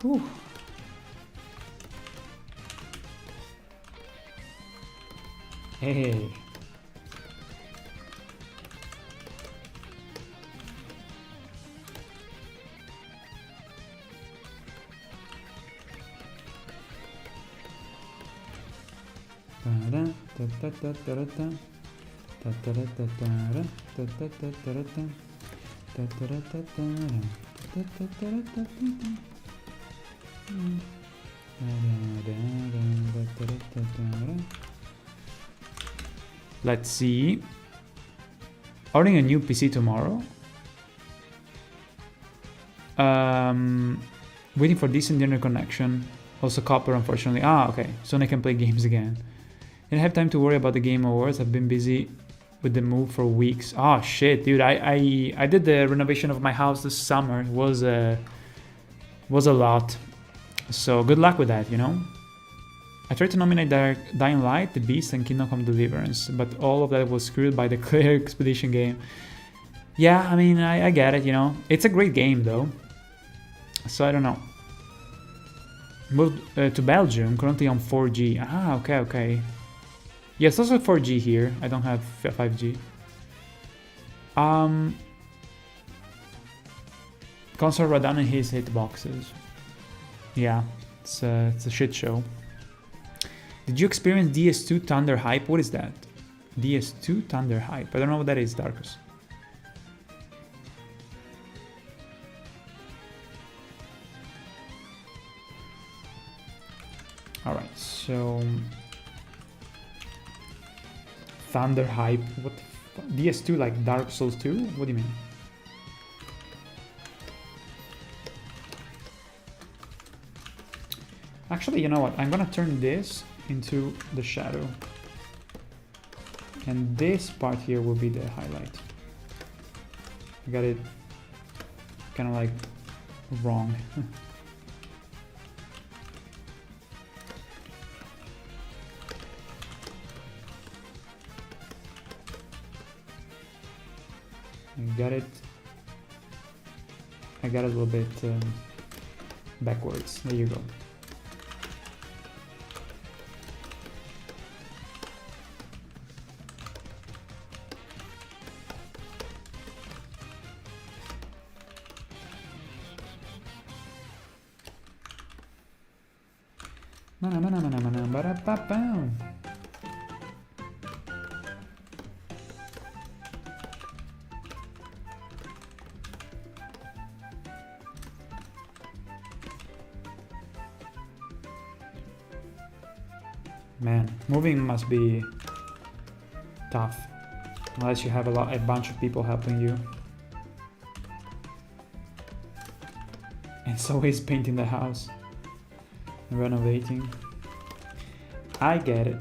Whew. Hey. Let's see. Ordering a new PC tomorrow. Waiting for decent internet connection. Also copper, unfortunately. Ah, okay. Soon I can play games again. Didn't have time to worry about the Game Awards. I've been busy with the move for weeks. Oh shit, dude! I did the renovation of my house this summer. It was a lot. So good luck with that, you know. I tried to nominate Dying Light, The Beast, and Kingdom Come Deliverance, but all of that was screwed by the Clear Expedition game. Yeah, I mean, I get it, you know. It's a great game though. So I don't know. Moved to Belgium, currently on 4G. Ah, okay. Yes, also 4G here. I don't have 5G. Console Radan and his hitboxes. Yeah, it's a shit show. Did you experience DS2 Thunder Hype? What is that? DS2 Thunder Hype. I don't know what that is, Darkus. Alright, so Thunder Hype. What the DS2 like Dark Souls 2? What do you mean? Actually, you know what? I'm gonna turn this into the shadow. And this part here will be the highlight. I got it kind of like wrong. I got it a little bit backwards. There you go. Man, moving must be tough unless you have a bunch of people helping you. And so is painting the house, renovating. I get it.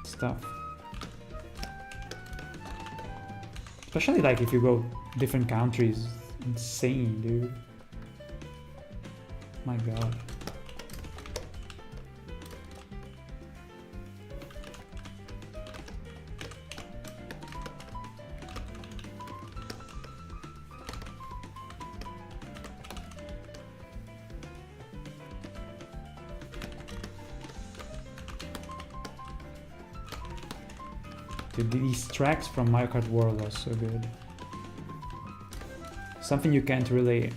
It's tough. Especially like if you go different countries. Insane, dude. My god. Dude, these tracks from Mario Kart World are so good. Something you can't really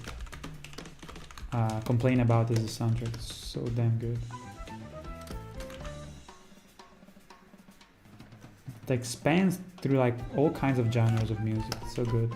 complain about is the soundtrack. It's so damn good. It expands through like all kinds of genres of music. It's so good.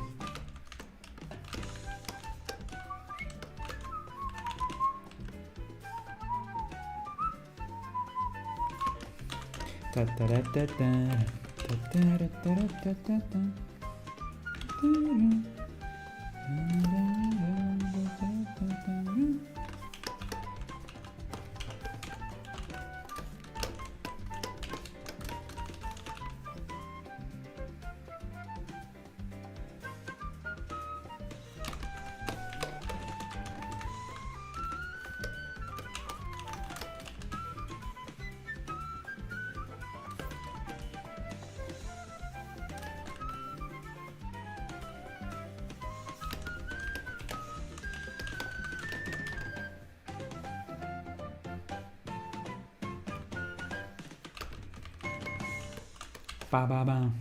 Ba ba ba.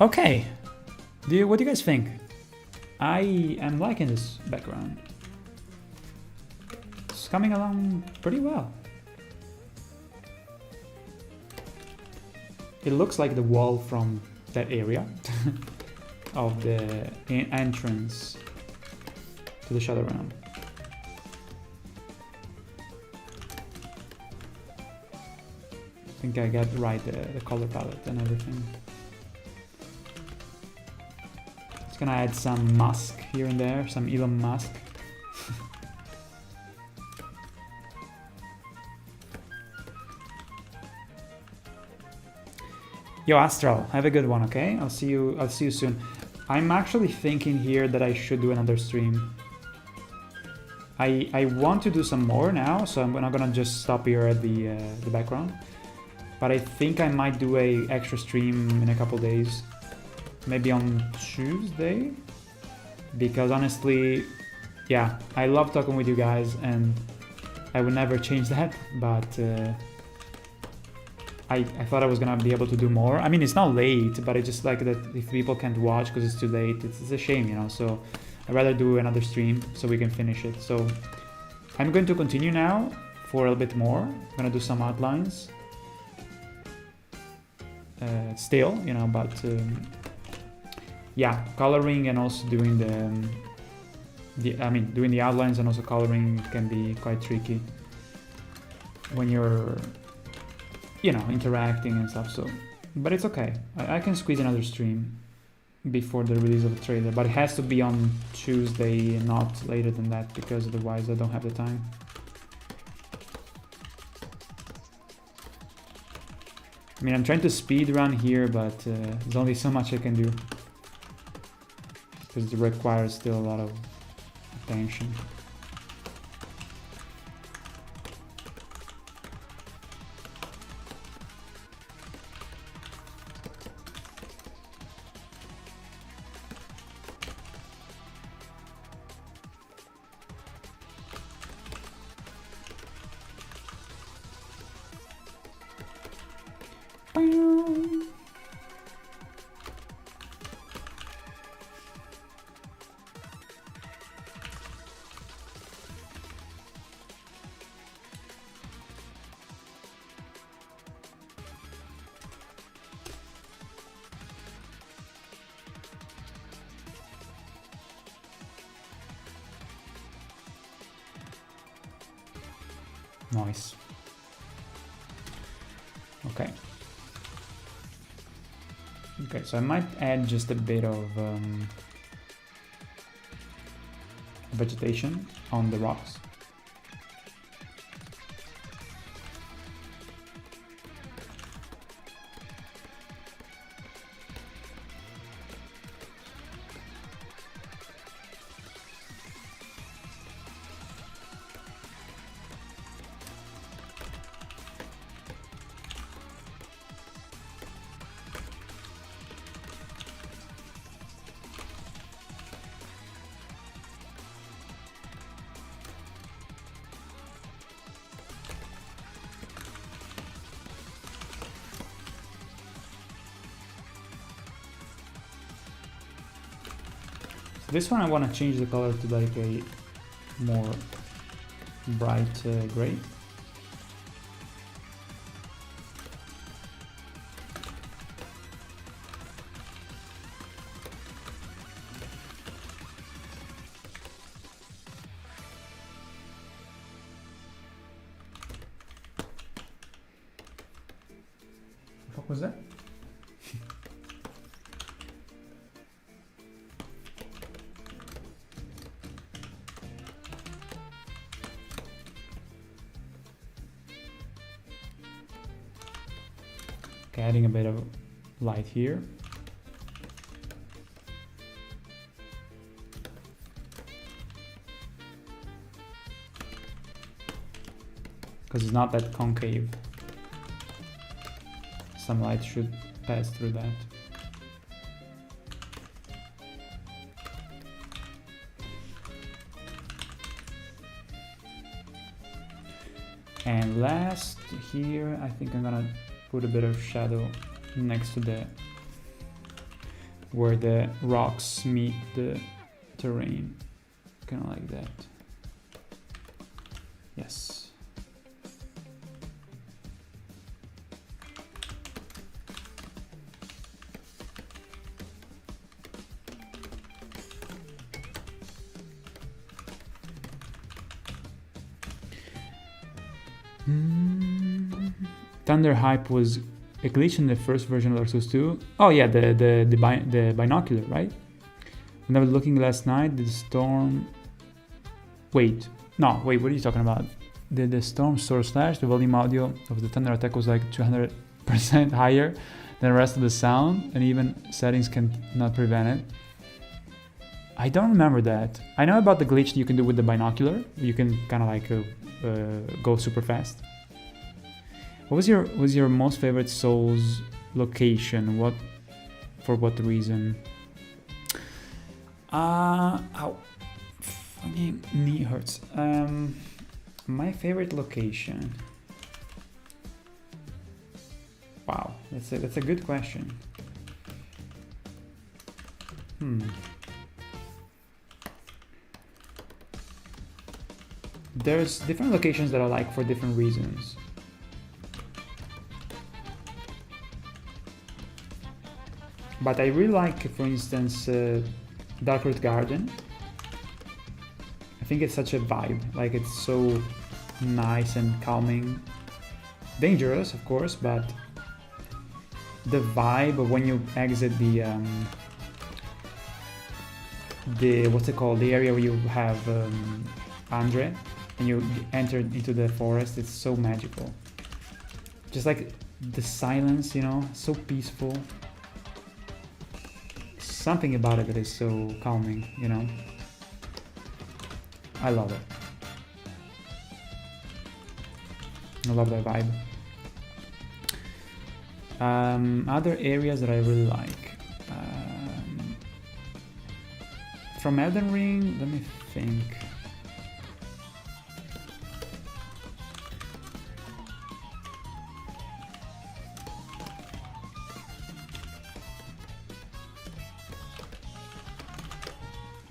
Okay, what do you guys think? I am liking this background. It's coming along pretty well. It looks like the wall from that area of the entrance to the Shadow Realm. I think I got right the color palette and everything. Just gonna add some musk here and there, some Elon Musk. Yo, Astral, have a good one, okay? I'll see you soon. I'm actually thinking here that I should do another stream. I want to do some more now, so I'm not gonna just stop here at the background. But I think I might do a extra stream in a couple days. Maybe on Tuesday? Because honestly, yeah, I love talking with you guys and I would never change that, but I thought I was gonna be able to do more. I mean, it's not late, but I just like that if people can't watch because it's too late, it's a shame, you know, so I'd rather do another stream so we can finish it. So I'm going to continue now for a little bit more. I'm gonna do some outlines. Still, you know, but yeah, coloring and also doing doing the outlines and also coloring can be quite tricky when you're, you know, interacting and stuff. So, but it's okay. I can squeeze another stream before the release of the trailer, but it has to be on Tuesday, not later than that, because otherwise I don't have the time. I mean, I'm trying to speed run here, but there's only so much I can do because it requires still a lot of attention. Nice. Okay. Okay, so I might add just a bit of vegetation on the rocks. This one I want to change the color to like a more bright gray. What was that? Okay, adding a bit of light here. Because it's not that concave. Some light should pass through that. And last here, I think I'm gonna put a bit of shadow next to the where the rocks meet the terrain, kind of like that. Yes. Thunder hype was a glitch in the first version of Dark Souls 2. Oh yeah, the binocular, right? When I was looking last night, the storm. Wait, what are you talking about? The storm source slash the volume audio of the thunder attack was like 200% higher than the rest of the sound, and even settings can not prevent it. I don't remember that. I know about the glitch you can do with the binocular. You can kind of like go super fast. What was your most favorite Souls location? For what reason? Ow, fucking knee hurts. My favorite location. Wow, that's a good question. There's different locations that I like for different reasons. But I really like, for instance, Darkroot Garden. I think it's such a vibe. Like, it's so nice and calming. Dangerous, of course, but the vibe of when you exit the what's it called? The area where you have Andre, and you enter into the forest. It's so magical. Just like the silence, you know, so peaceful. Something about it that is so calming, you know. I love it. I love that vibe. Other areas that I really like. From Elden Ring, let me think.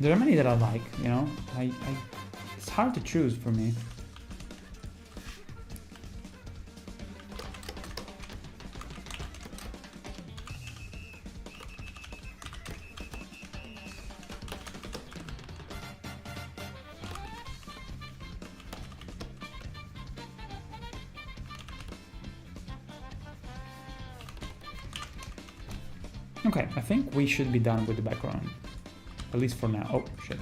There are many that I like, you know. It's hard to choose for me. Okay, I think we should be done with the background. At least for now. Oh, shit.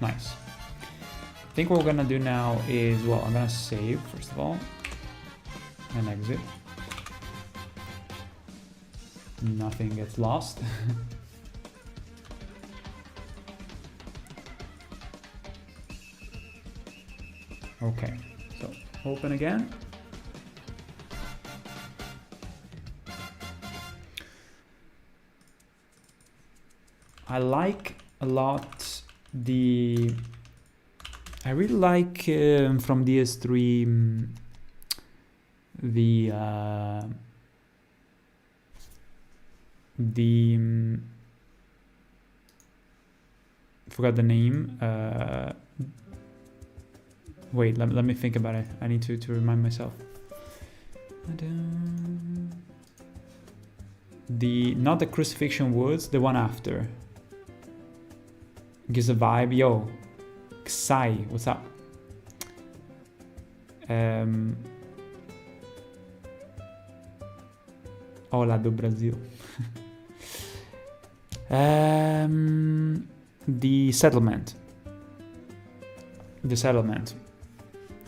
Nice. I think what we're gonna do now is, well, I'm gonna save, first of all, and exit. Nothing gets lost. Okay, so open again. I like a lot I really like from DS3 the forgot the name. Wait, let me think about it. I need to remind myself. Not the Crucifixion Woods, the one after. Gives a vibe. Yo, Xai, what's up? Hola do Brasil. The settlement. The settlement.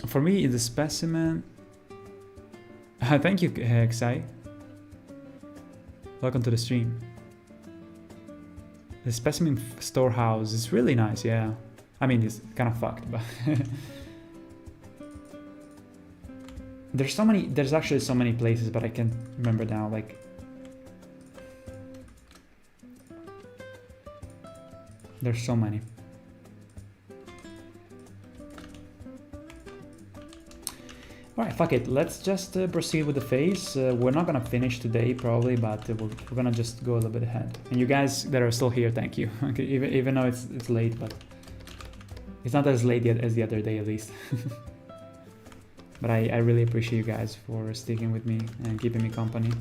For me, the specimen. Thank you, Xai. Welcome to the stream. The specimen storehouse is really nice, yeah. I mean, it's kind of fucked, but there's actually so many places, but I can't remember now, like there's so many. Alright, fuck it, let's just proceed with the phase. We're not gonna finish today probably, but we're gonna just go a little bit ahead. And you guys that are still here, thank you. Okay, even though it's late, but it's not as late yet as the other day at least. But I really appreciate you guys for sticking with me and keeping me company.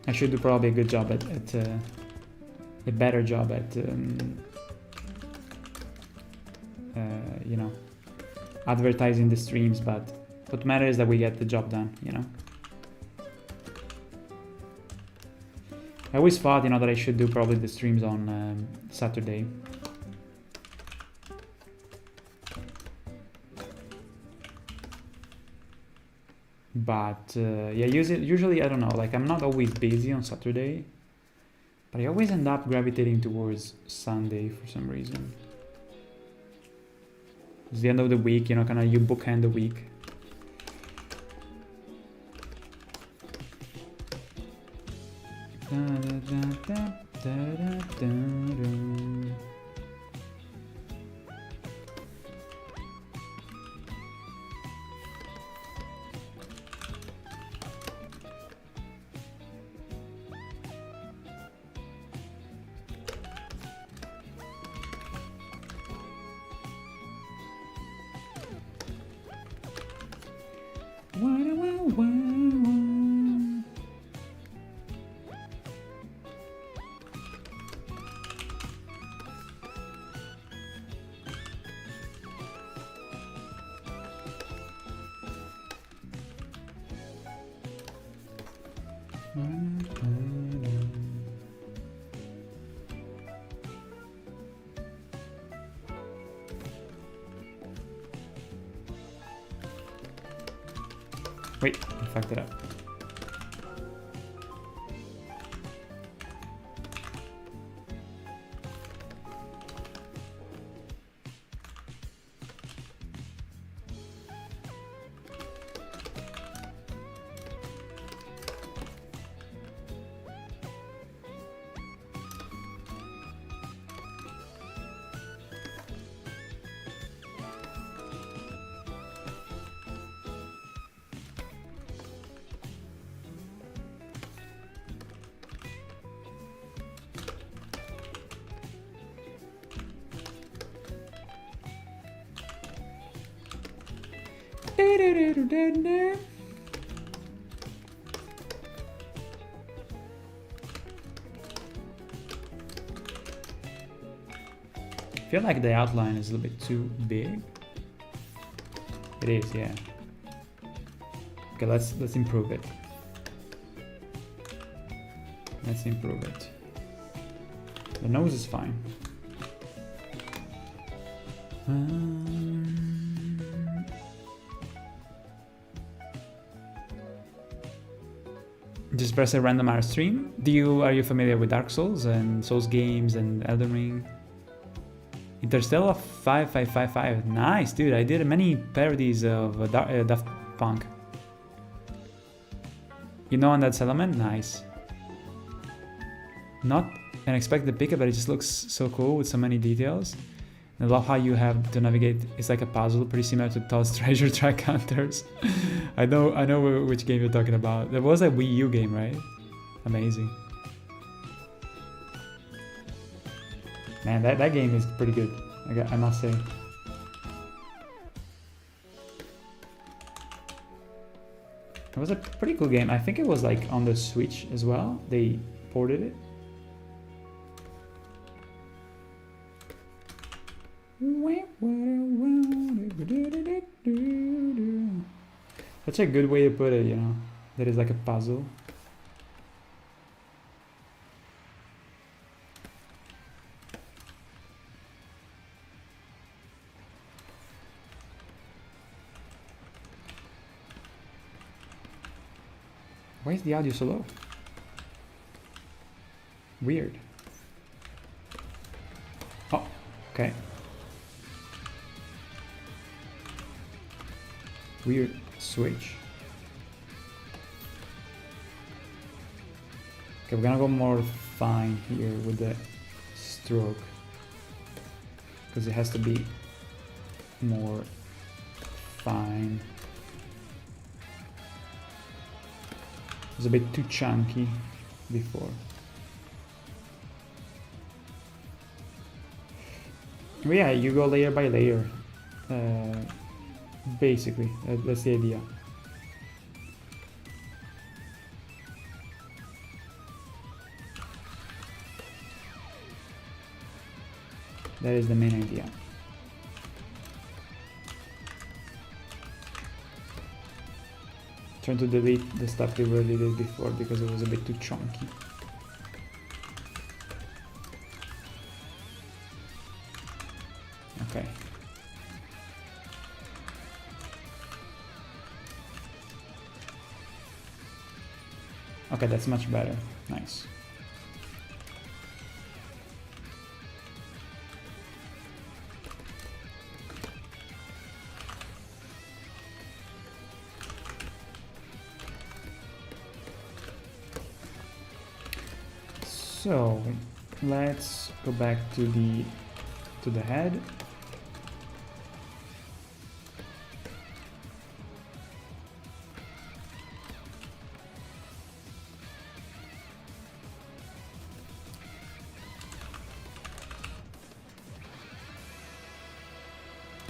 I should do probably a good job at a better job at you know, advertising the streams, but what matters is that we get the job done, you know. I always thought, you know, that I should do probably the streams on Saturday. But yeah, usually I don't know, like I'm not always busy on Saturday, but I always end up gravitating towards Sunday for some reason. It's the end of the week, you know, kind of you bookend the week. Wait, I fucked it up. I feel like the outline is a little bit too big. It is, yeah. Okay, let's improve it. Let's improve it. The nose is fine. Just press a random R stream. Are you familiar with Dark Souls and Souls games and Elden Ring? Interstellar 5555. Nice, dude. I did many parodies of Daft Punk. You know, on that element? Nice. Not an expected pickup, but it just looks so cool with so many details. I love how you have to navigate. It's like a puzzle, pretty similar to Todd's Treasure Track Hunters. I know which game you're talking about. There was a Wii U game, right? Amazing. Man, that game is pretty good. I must say. It was a pretty cool game. I think it was like on the Switch as well. They ported it. That's a good way to put it, you know. That is like a puzzle. Why is the audio so low? Weird. Oh, okay. Weird switch. Okay, we're gonna go more fine here with the stroke, because it has to be more fine. It was a bit too chunky before. But yeah, you go layer by layer. Basically, that's the idea. That is the main idea. Trying to delete the stuff we already did before because it was a bit too chunky. Okay. Okay, that's much better. Nice. So let's go back to the head.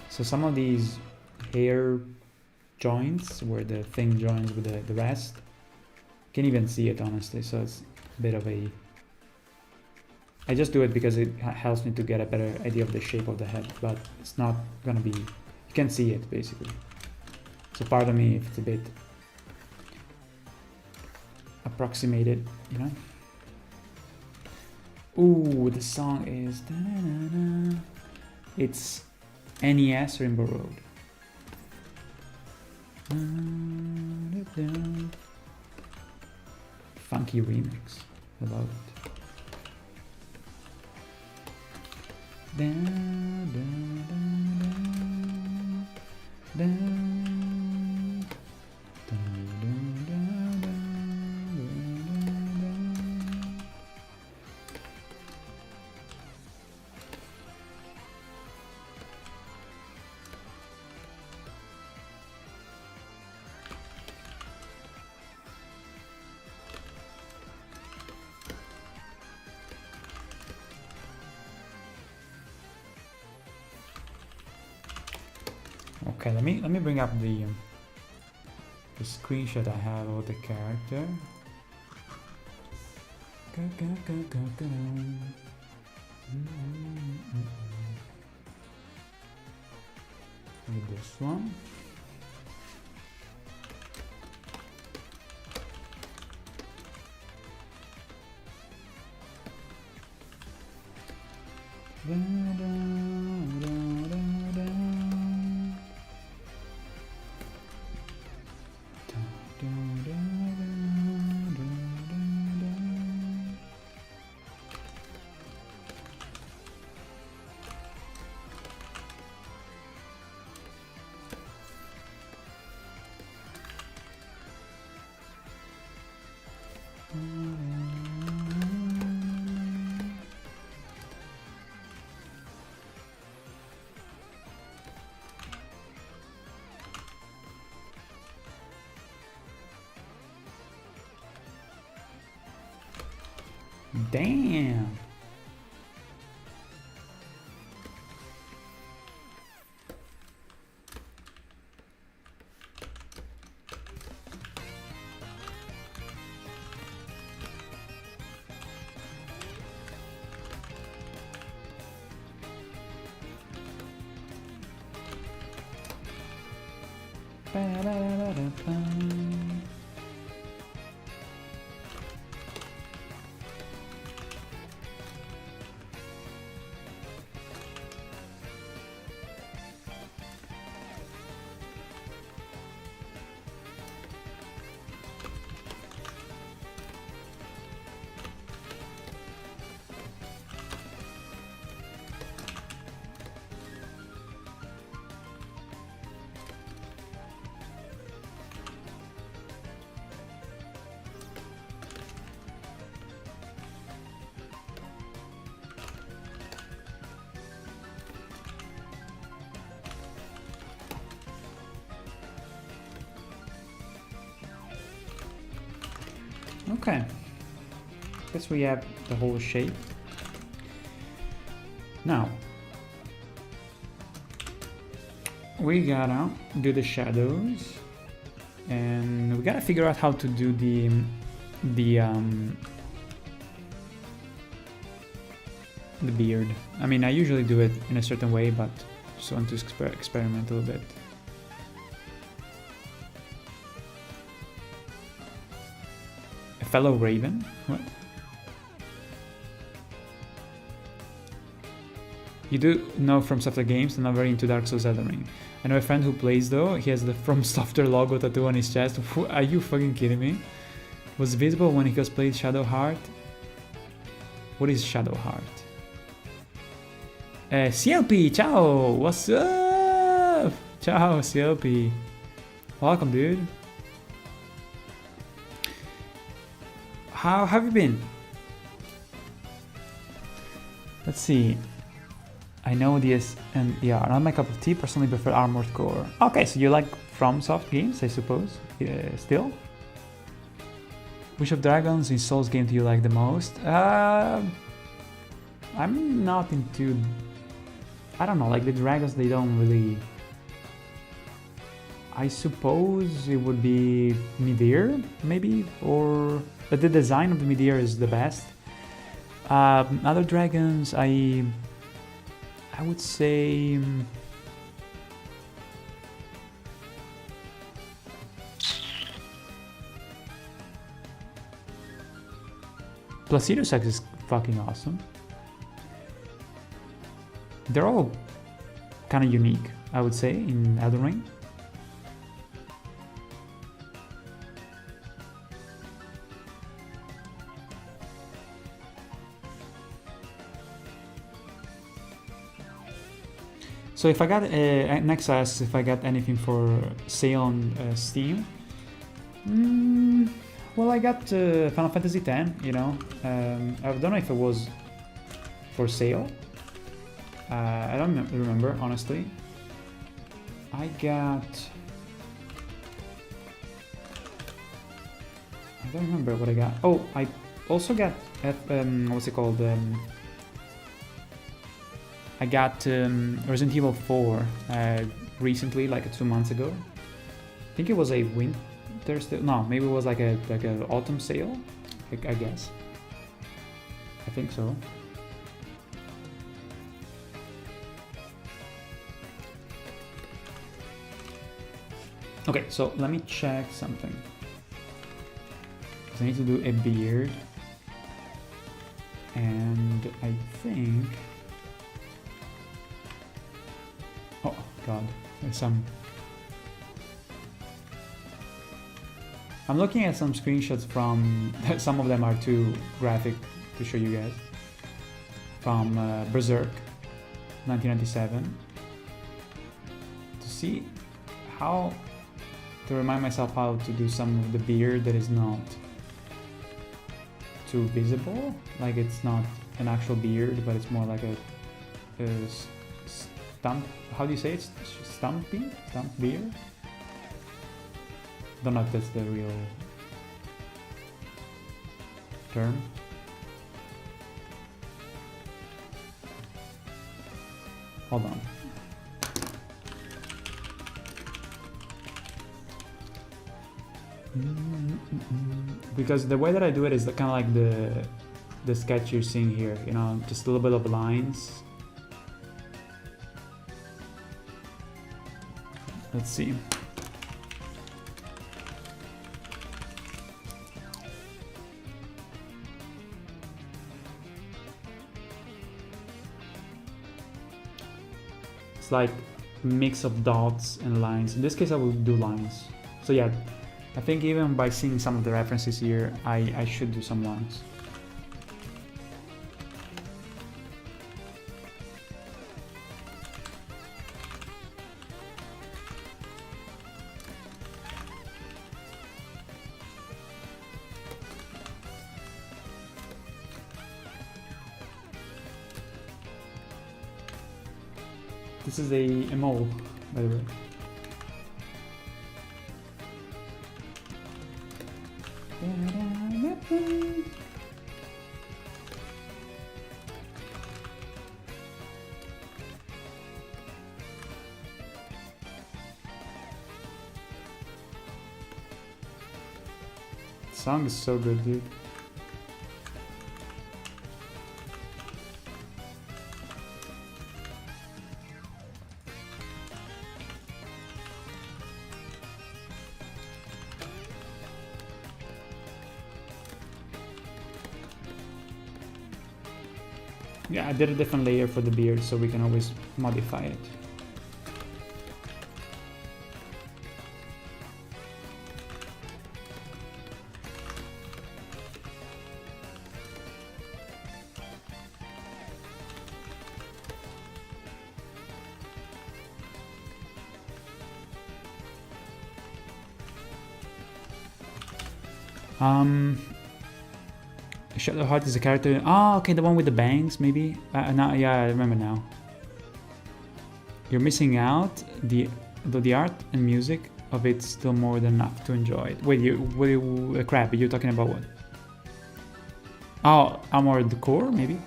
So some of these hair joints where the thing joins with the rest, can't even see it honestly, so it's a bit of a... I just do it because it helps me to get a better idea of the shape of the head, but it's not gonna be... You can't see it basically. So pardon me if it's a bit approximated, you know? Ooh, the song is... Da-da-da-da. It's NES Rainbow Road. Funky remix. I love it. Okay, let me bring up the screenshot I have of the character. With this one. Damn. Okay, guess we have the whole shape. Now, we gotta do the shadows, and we gotta figure out how to do the beard. I mean, I usually do it in a certain way, but just want to experiment a little bit. Fellow Raven? What? You do know From Software games and not very into Dark Souls Elden Ring. I know a friend who plays though, he has the From Software logo tattoo on his chest. Are you fucking kidding me? Was visible when he cosplayed Shadowheart? What is Shadowheart? CLP, ciao! What's up? Ciao, CLP. Welcome, dude. How have you been? Let's see. I know this, and yeah, not my cup of tea. Personally, prefer Armored Core. Okay, so you like FromSoft games, I suppose. Still. Which of Dragons in Souls game do you like the most? I'm not into. I don't know. Like the dragons, they don't really. I suppose it would be Midir, maybe, or. But the design of the Midir is the best. Other dragons, I would say Placido Sex is fucking awesome. They're all kind of unique, I would say, in Elden Ring. So if I got next asks if I got anything for sale on Steam. Well, I got Final Fantasy X. You know, I don't know if it was for sale. I don't remember honestly. I don't remember what I got. Oh, I also got what's it called? I got Resident Evil 4 recently, like 2 months ago. I think it was a winter sale. No, maybe it was like a autumn sale. I guess. I think so. Okay, so let me check something. Because I need to do a beard, and I think. Oh god, there's some. I'm looking at some screenshots from. Some of them are too graphic to show you guys. From Berserk, 1997. To see how. To remind myself how to do some of the beard that is not too visible. Like it's not an actual beard, but it's more like a stump. How do you say it? Stump beard? Don't know if that's the real term. Hold on. Because the way that I do it is kind of like the sketch you're seeing here, you know, just a little bit of lines. Let's see. It's like mix of dots and lines. In this case, I will do lines. So yeah, I think even by seeing some of the references here, I should do some lines. This is a mole, by the way. The song is so good, dude. Yeah, I did a different layer for the beard so we can always modify it. Shadowheart is a character. Oh, okay, the one with the bangs, maybe. Now, yeah, I remember now. You're missing out. Though the art and music of it's still more than enough to enjoy it. Wait, crap. You're talking about what? Oh, Armored Core, maybe.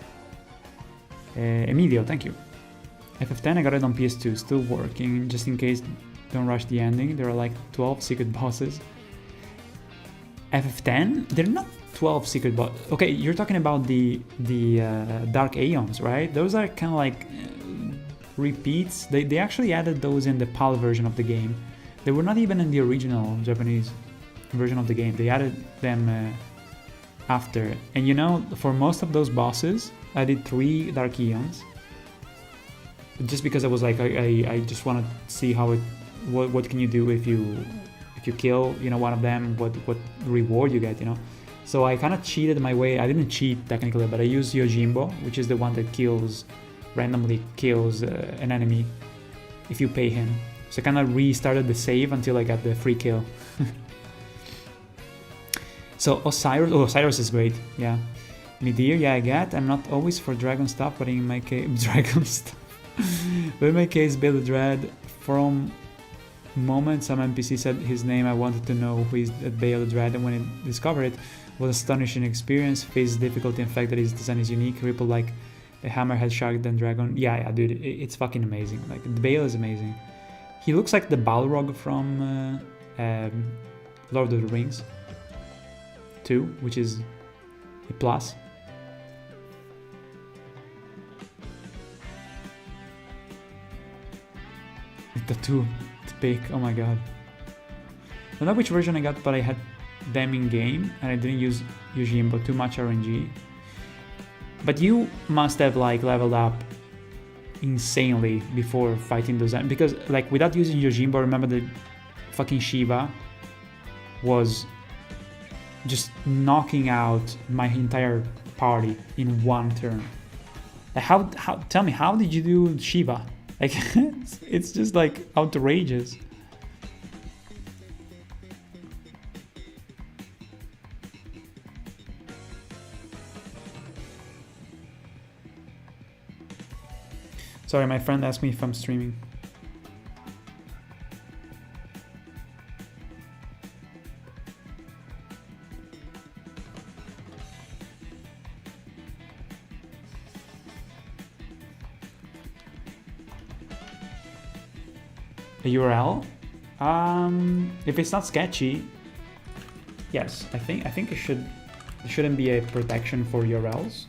Emilio, thank you. FF10, I got it on PS2, still working. Just in case, don't rush the ending. There are like 12 secret bosses. FF10, they're not 12 secret bosses. Okay, you're talking about the Dark Aeons, right? Those are kind of like repeats. They actually added those in the PAL version of the game. They were not even in the original Japanese version of the game. They added them after. And you know, for most of those bosses, I did 3 Dark Aeons. Just because I was like, I just want to see how what can you do if you kill, you know, one of them, what reward you get, you know. So I kind of cheated my way. I didn't cheat technically, but I used Yojimbo, which is the one that randomly kills an enemy if you pay him. So I kind of restarted the save until I got the free kill. So Osiris is great, yeah. Midir, yeah, I get. I'm not always for dragon stuff, but in my case, dragon stuff. But in my case, Bill Dread, from moment some NPC said his name, I wanted to know who is that Bale Dread, and when I discovered it, was astonishing experience. Face difficulty and fact that his design is unique. Ripple like a hammerhead shark than dragon. Yeah, dude, it's fucking amazing. Like, the Bale is amazing. He looks like the Balrog from Lord of the Rings 2, which is a plus. The 2 pick, oh my god. I don't know which version I got, but I had them in game and I didn't use Yojimbo, too much RNG. But you must have like leveled up insanely before fighting those, because like without using Yojimbo, remember the fucking Shiva was just knocking out my entire party in one turn. How tell me, how did you do Shiva? Like, it's just like outrageous. Sorry, my friend asked me if I'm streaming. A URL? If it's not sketchy, yes, I think it should. There shouldn't be a protection for URLs.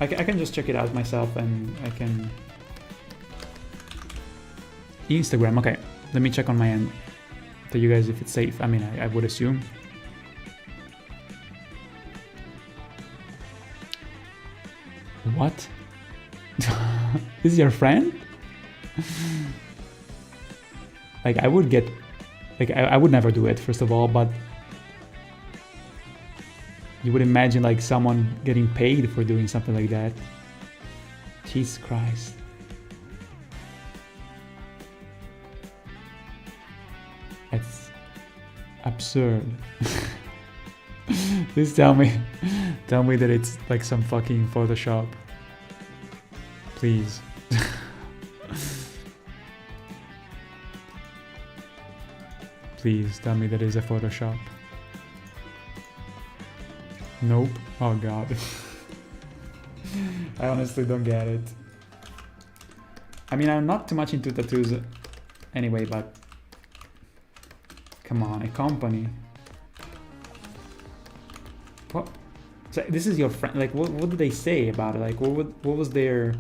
I can just check it out myself, and I can. Instagram, okay. Let me check on my end. Tell you guys if it's safe. I mean, I would assume. What? This is your friend? Like, I would get... Like, I would never do it, first of all, but... You would imagine, like, someone getting paid for doing something like that. Jesus Christ. That's absurd. Please tell me that it's like some fucking Photoshop. Please. Please tell me that is a Photoshop. Nope. Oh god. I honestly don't get it. I mean, I'm not too much into tattoos anyway, but come on, a company. What? So this is your friend. Like, what did they say about it? Like, what was their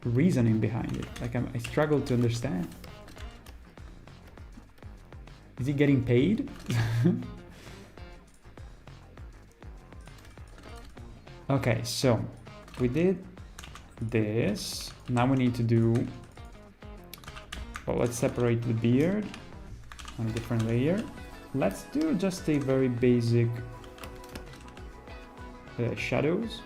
reasoning behind it? Like, I struggle to understand. Is he getting paid? Okay, so we did this. Now we need to do. Well, let's separate the beard on a different layer. Let's do just a very basic shadows.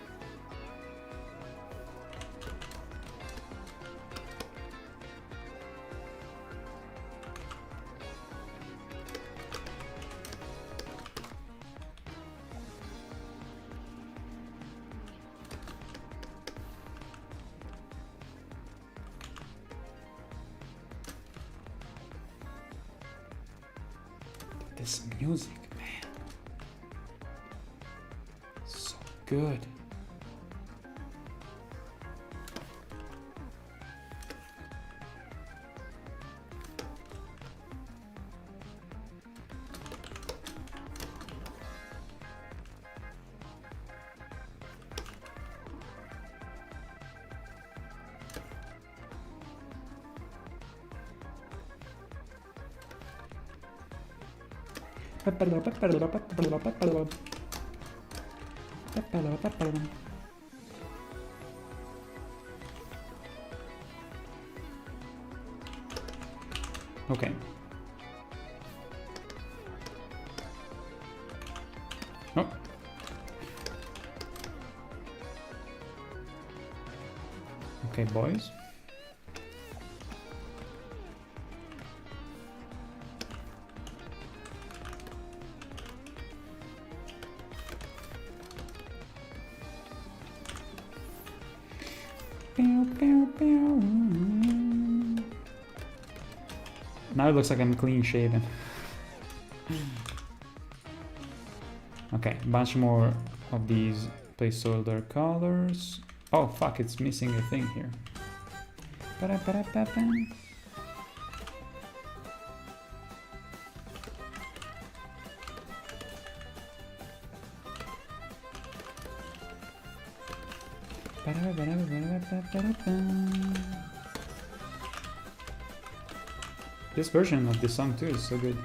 This music, man, so good. Okay. Oh. Okay, boys. Now it looks like I'm clean shaven. Okay, a bunch more of these placeholder colors. Oh fuck, it's missing a thing here. This version of this song too is so good.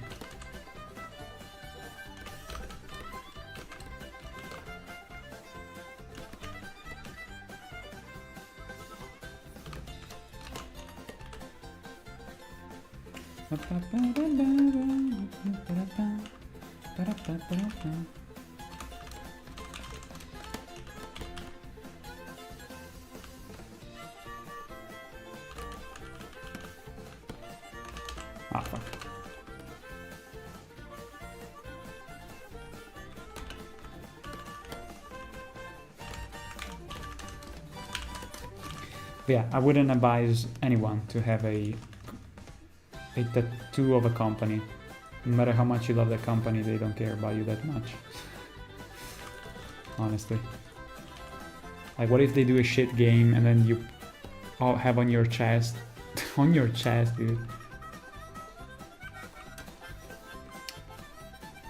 Ah, fuck. Yeah, I wouldn't advise anyone to have a tattoo of a company. No matter how much you love the company, they don't care about you that much. Honestly. Like, what if they do a shit game and then you all have on your chest, on your chest, dude.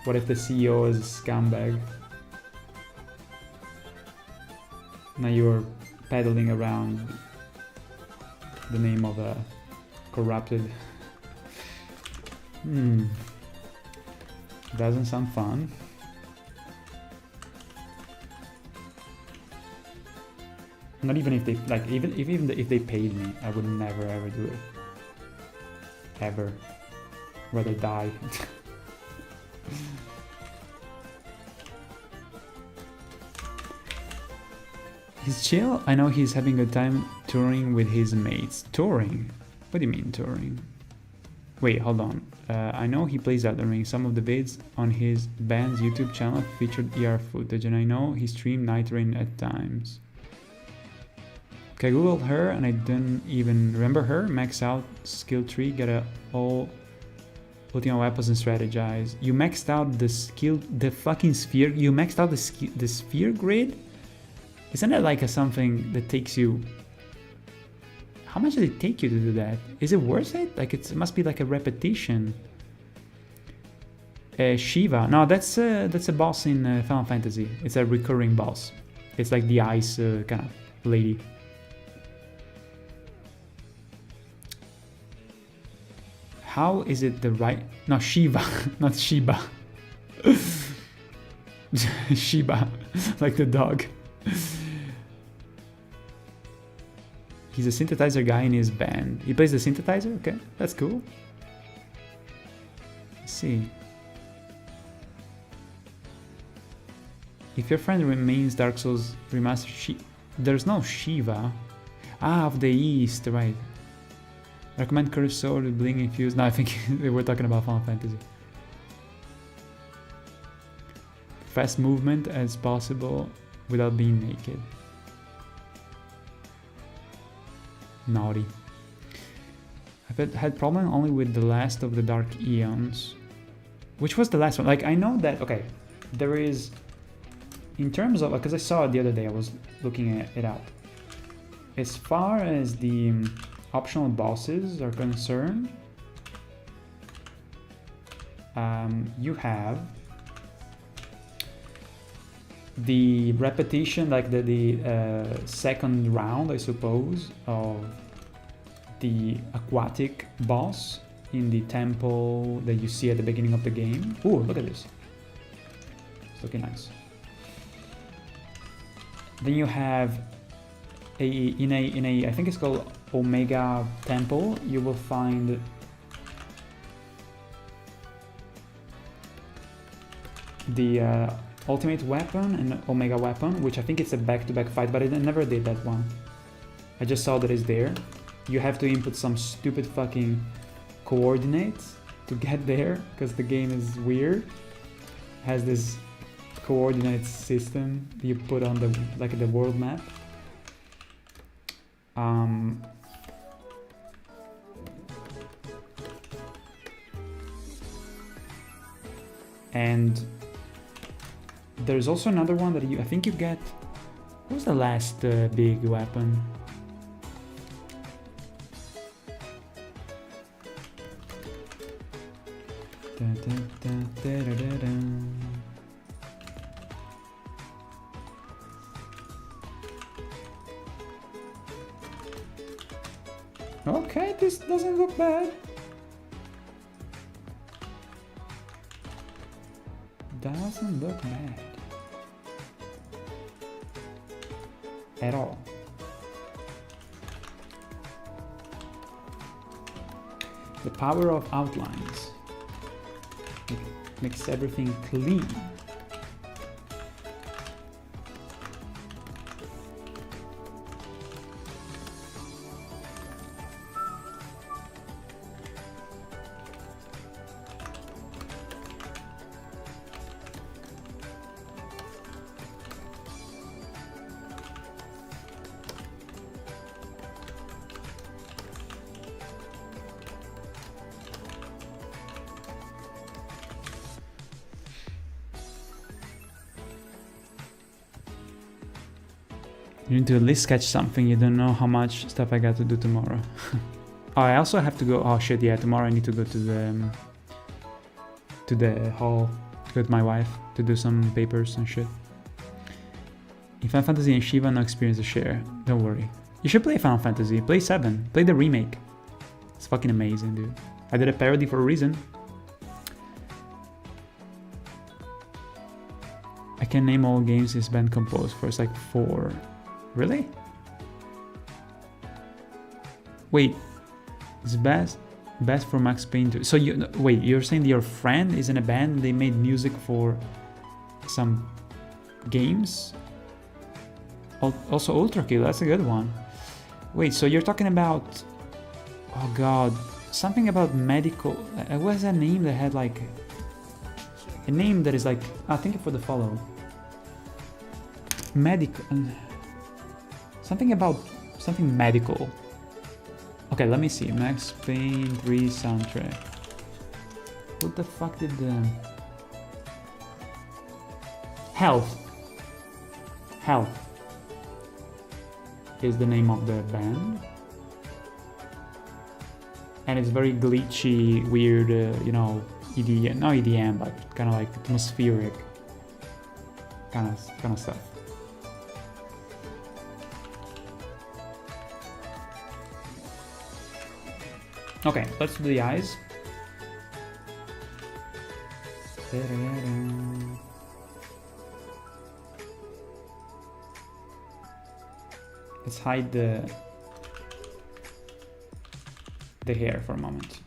What if the CEO is a scumbag? Now you're peddling around the name of a corrupted. Doesn't sound fun. Not even if they like, even if they paid me, I would never ever do it. Ever. Rather die. He's chill. I know he's having a time touring with his mates. Touring? What do you mean touring? Wait, hold on. I know he plays Elden Ring. Some of the vids on his band's YouTube channel featured ER footage, and I know he streamed Night Rain at times. Okay, I googled her and I didn't even remember her. Max out skill tree, get a all ultimate weapons and strategize. You maxed out the skill, the fucking sphere. You maxed out the sphere grid? Isn't that like something that takes you... How much does it take you to do that? Is it worth it? Like it must be like a repetition. Shiva. No, that's a boss in Final Fantasy. It's a recurring boss. It's like the ice kind of lady. How is it the right... No, Shiva, not Shiba. Shiba, like the dog. He's a synthesizer guy in his band. He plays the synthesizer? Okay, that's cool. Let's see. If your friend remains Dark Souls Remastered, there's no Shiva. Ah, of the East, right. Recommend Curved Sword with Bling infused. No, I think we're talking about Final Fantasy. Fast movement as possible without being naked. Naughty. I've had problem only with the last of the Dark Eons. Which was the last one? Like, I know that, okay, there is, in terms of, because I saw it the other day, I was looking it up. As far as the optional bosses are concerned, you have the repetition, like the second round, I suppose, of the aquatic boss in the temple that you see at the beginning of the game. Ooh, look at this. It's looking nice. Then you have in a I think it's called Omega Temple, you will find the ultimate weapon and Omega weapon, which I think it's a back-to-back fight, but I never did that one. I just saw that it's there. You have to input some stupid fucking coordinates to get there, because the game is weird. It has this coordinate system that you put on the the world map. And there's also another one that I think you get. What was the last big weapon? Okay, this doesn't look bad. Doesn't look bad at all. The power of outlines makes everything clean. You need to at least sketch something. You don't know how much stuff I got to do tomorrow. Oh, I also have to go. Oh shit! Yeah, tomorrow I need to go to the hall with my wife to do some papers and shit. In Final Fantasy and Shiva, no experience to share. Don't worry. You should play Final Fantasy. Play 7. Play the remake. It's fucking amazing, dude. I did a parody for a reason. I can name all games this band composed for. It's like 4. Really? Wait. It's best for Max Payne 2. So you wait, you're saying your friend is in a band, they made music for some games? Also Ultra Kill, that's a good one. Wait, so you're talking about, oh god, something about medical, what was that name that had like, a name that is like, thank you for the follow. Medical, something about, something medical. Okay, let me see, Max Payne 3 soundtrack. What the fuck did the... Health is the name of the band, and it's very glitchy, weird, you know, EDM, not EDM, but kind of like atmospheric kind of stuff. Okay, let's do the eyes. Let's hide the hair for a moment.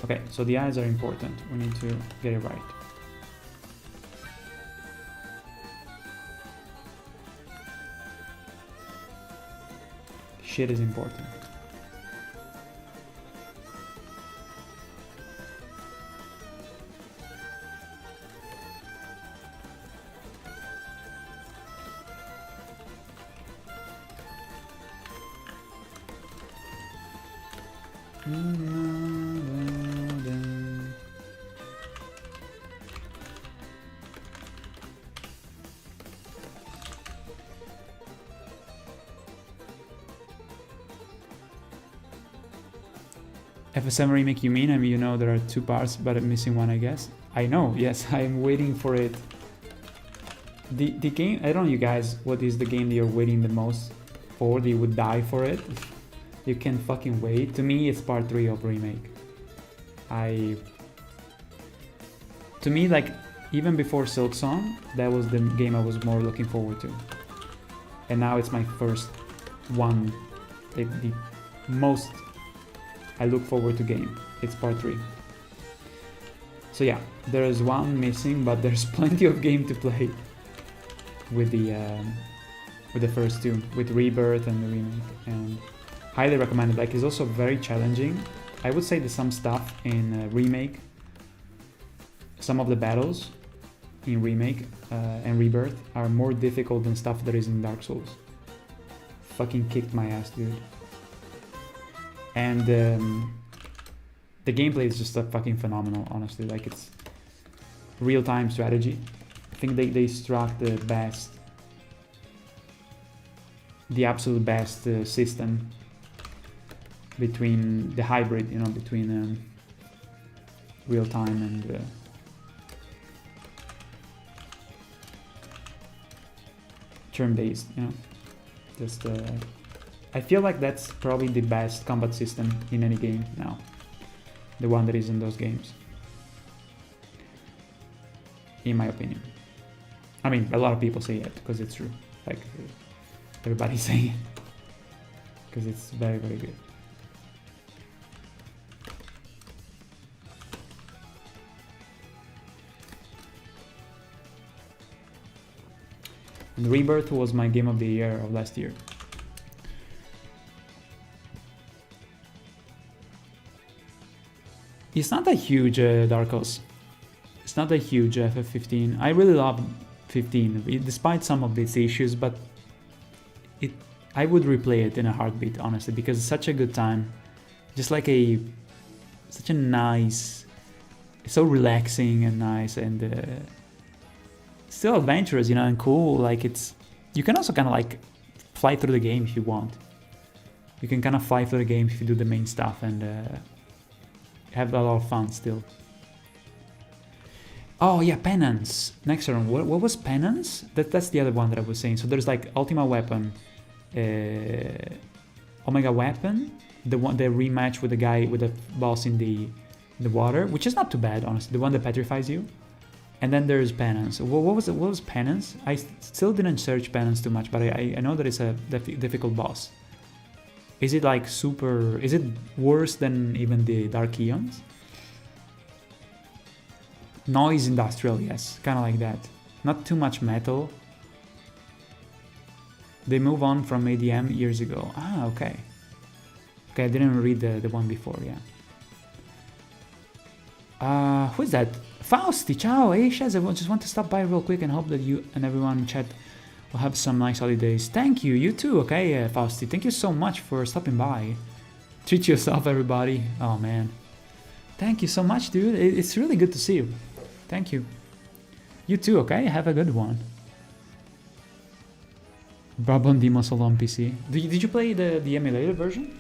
Okay, so the eyes are important. We need to get it right. Shit is important. FS7 remake, you mean? I mean, you know, there are 2 parts, but I'm missing one, I guess. I know, yes, I'm waiting for it. The game, I don't know, you guys, what is the game that you're waiting the most for, that you would die for it? You can fucking wait. To me, it's part 3 of remake. To me, like, even before Silksong, that was the game I was more looking forward to. And now it's my first one, the most I look forward to game. It's part 3. So yeah, there is one missing, but there's plenty of game to play with the first 2, with Rebirth and the remake, and highly recommended. Like, it's also very challenging. I would say that some stuff in remake, some of the battles in remake and Rebirth are more difficult than stuff that is in Dark Souls. Fucking kicked my ass, dude. And the gameplay is just fucking phenomenal, honestly. Like, it's real-time strategy. I think they struck the absolute best system between the hybrid, you know, between real-time and turn-based, you know. Just I feel like that's probably the best combat system in any game now. The one that is in those games. In my opinion. I mean, a lot of people say it because it's true. Like, everybody's saying it. Because it's very, very good. Rebirth was my game of the year of last year. It's not that huge, Darkos. It's not that huge, FF15. I really love 15, despite some of its issues, but I would replay it in a heartbeat, honestly, because it's such a good time. Just like such a nice, so relaxing and nice, and still adventurous, you know, and cool. Like you can also kind of like fly through the game if you want. You can kind of fly through the game if you do the main stuff and have a lot of fun still. Oh yeah, Penance. Next turn, what was Penance? That's the other one that I was saying. So there's like Ultima Weapon, Omega Weapon, the rematch with the guy with the boss in the water, which is not too bad, honestly. The one that petrifies you. And then there's Penance. What was Penance? I still didn't search Penance too much, but I know that it's a difficult boss. Is it like super? Is it worse than even the Dark Eons? Noise industrial, yes, kind of like that. Not too much metal. They move on from ADM years ago. Ah, okay. Okay, I didn't read the one before, yeah. Who is that? Fausti, ciao, Aishas. I just want to stop by real quick and hope that you and everyone in chat will have some nice holidays. Thank you, you too, okay, Fausti. Thank you so much for stopping by. Treat yourself, everybody. Oh, man. Thank you so much, dude. It's really good to see you. Thank you. You too, okay? Have a good one. Brabant Demo solo on PC. Did you play the emulated version?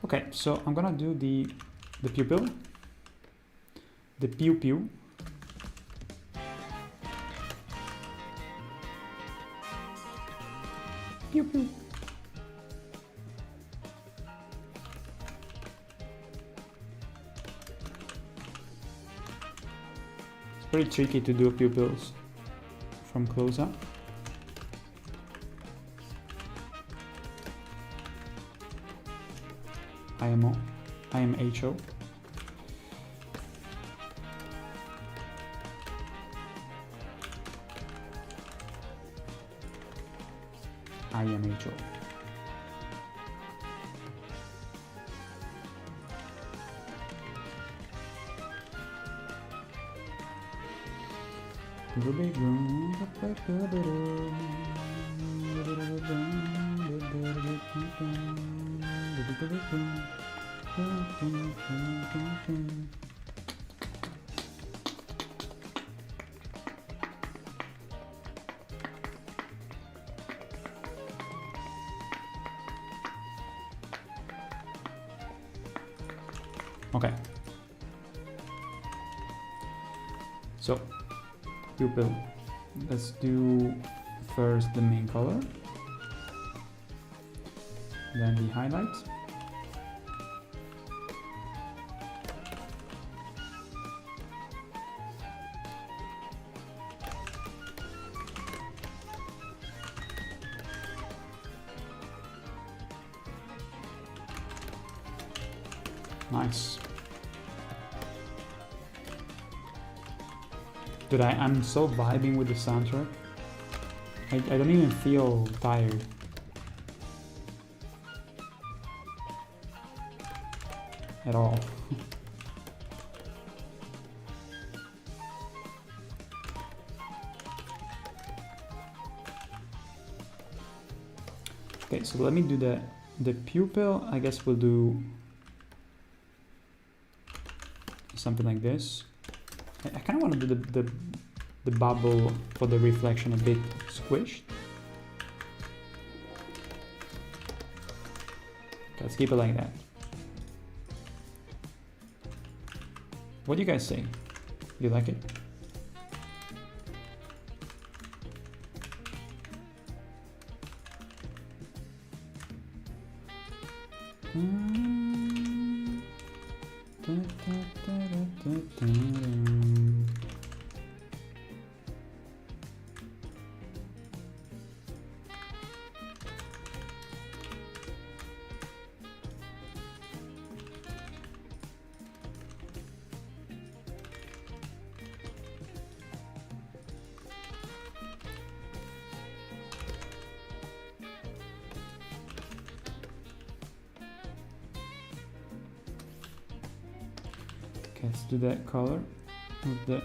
Okay, so I'm gonna do the pupil, the pew pew. Pew pew. It's pretty tricky to do pupils from close up. I am HO. I am HO. Okay. So, pupil. Let's do first the main color, then the highlight. Nice. Dude, I'm so vibing with the soundtrack. I don't even feel tired. At all. Okay, so let me do the pupil. I guess we'll do something like this. I kind of want to do the bubble for the reflection a bit squished. Okay, let's keep it like that. What do you guys say? Do you like it? Let's do that color of the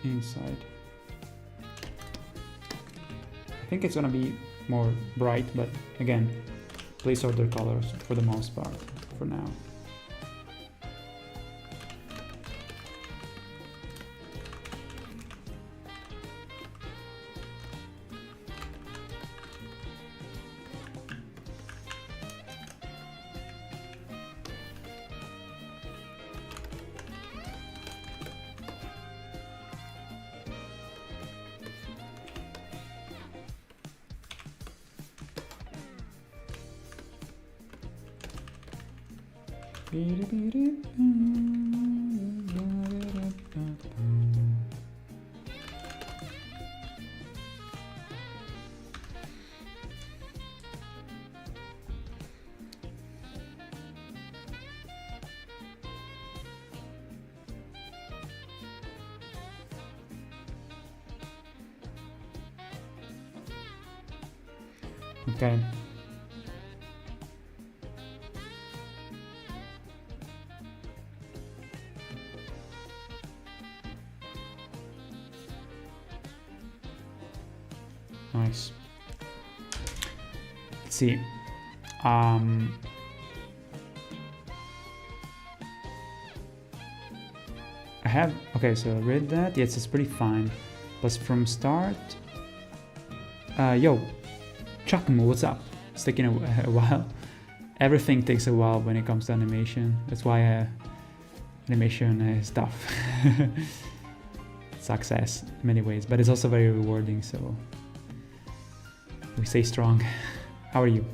inside. I think it's gonna be more bright, but again, placeholder colors for the most part for now. Okay. Nice. Let's see. I have, okay, so I read that. Yes, it's pretty fine. Plus from start. Yo, Chuckmo, what's up? It's taking a while. Everything takes a while when it comes to animation. That's why animation is tough. Success in many ways, but it's also very rewarding, so we stay strong. How are you?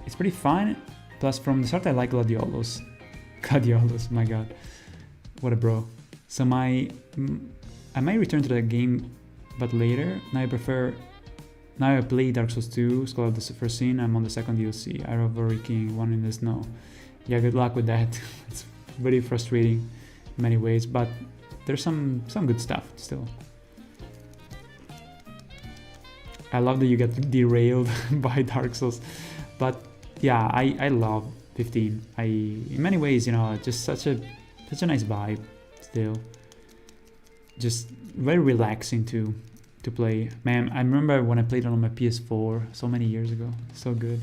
It's pretty fine. Plus from the start I like Gladiolos. Gladiolos, my god. What a bro. So I might return to the game, but later. Now I play Dark Souls 2, Skull of the First Scene. I'm on the second DLC, Ivory King, One in the Snow. Yeah, good luck with that. It's very frustrating in many ways, but there's some good stuff still. I love that you get derailed by Dark Souls, but yeah, I love 15. In many ways, you know, just such a nice vibe still. Just very relaxing to play. Man, I remember when I played it on my PS4 so many years ago. So good.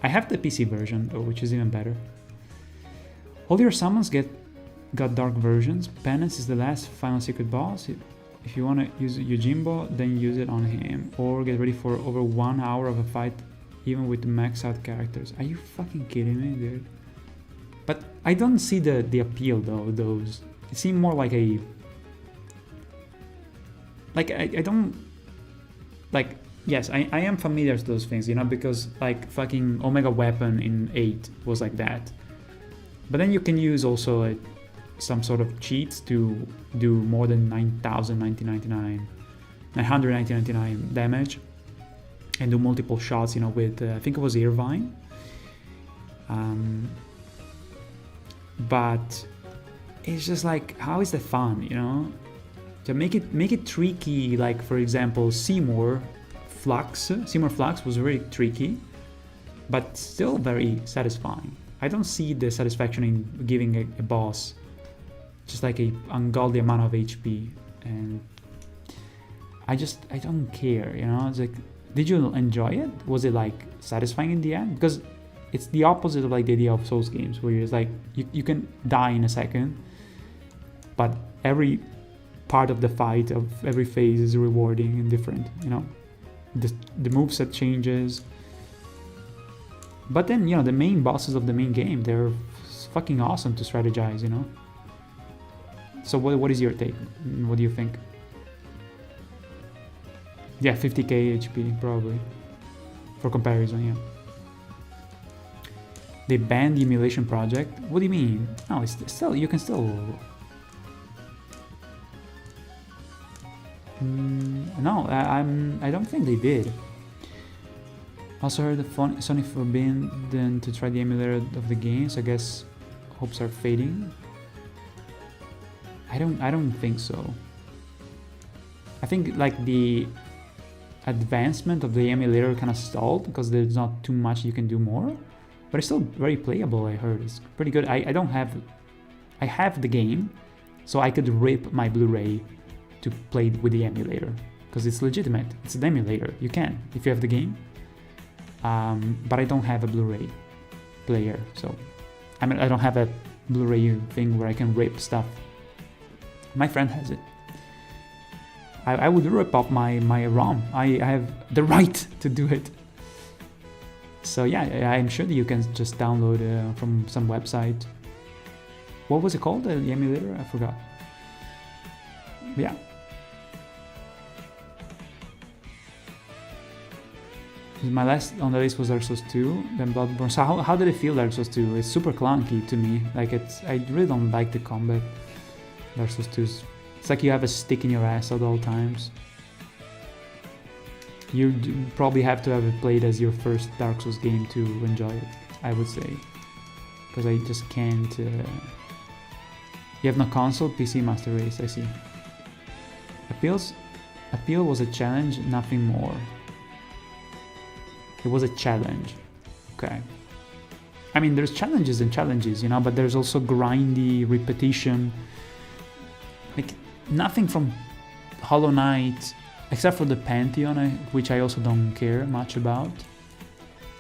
I have the PC version though, which is even better. All your summons got dark versions. Penance is the last final secret boss. If you want to use Yojimbo, then use it on him. Or get ready for over 1 hour of a fight, even with max out characters. Are you fucking kidding me, dude? But I don't see the appeal though, those. It seemed more like a... Like, I don't... Like, yes, I am familiar with those things, you know, because like fucking Omega Weapon in 8 was like that. But then you can use also like some sort of cheats to do more than 999 damage and do multiple shots, you know, with I think it was Irvine. But it's just like, how is that fun, you know? To make it tricky, like for example, Seymour Flux was very tricky, but still very satisfying. I don't see the satisfaction in giving a boss just like a ungodly amount of HP, and I don't care, you know. It's like, did you enjoy it? Was it like satisfying in the end? Because it's the opposite of like the idea of Souls games, where it's like you can die in a second, but every part of the fight of every phase is rewarding and different, you know. The moveset changes, but then, you know, the main bosses of the main game, they're fucking awesome to strategize, you know. So what is your take? What do you think? Yeah, 50k HP probably. For comparison, yeah. They banned the emulation project. What do you mean? No, it's still, you can still. No, I don't think they did. Also heard the Sony forbidden to try the emulator of the game, so I guess hopes are fading. I don't think so. I think like the advancement of the emulator kind of stalled because there's not too much you can do more, but it's still very playable. I heard it's pretty good. I have the game, so I could rip my Blu-ray to play with the emulator because it's legitimate. It's an emulator. You can if you have the game. But I don't have a Blu-ray player, so I mean I don't have a Blu-ray thing where I can rip stuff. My friend has it. I would rip off my ROM. I have the right to do it. So yeah, I'm sure that you can just download from some website. What was it called? The emulator? I forgot. Yeah. My last on the list was Dark Souls 2, then Bloodborne. So how did it feel, Dark Souls 2? It's super clunky to me. Like I really don't like the combat. Dark Souls 2 it's like you have a stick in your ass at all times. You probably have to have it played as your first Dark Souls game to enjoy it, I would say. Because I just can't... You have no console? PC Master Race, I see. Appeal was a challenge, nothing more. It was a challenge. Okay. I mean, there's challenges and challenges, you know, but there's also grindy repetition. Like, nothing from Hollow Knight, except for the Pantheon, which I also don't care much about.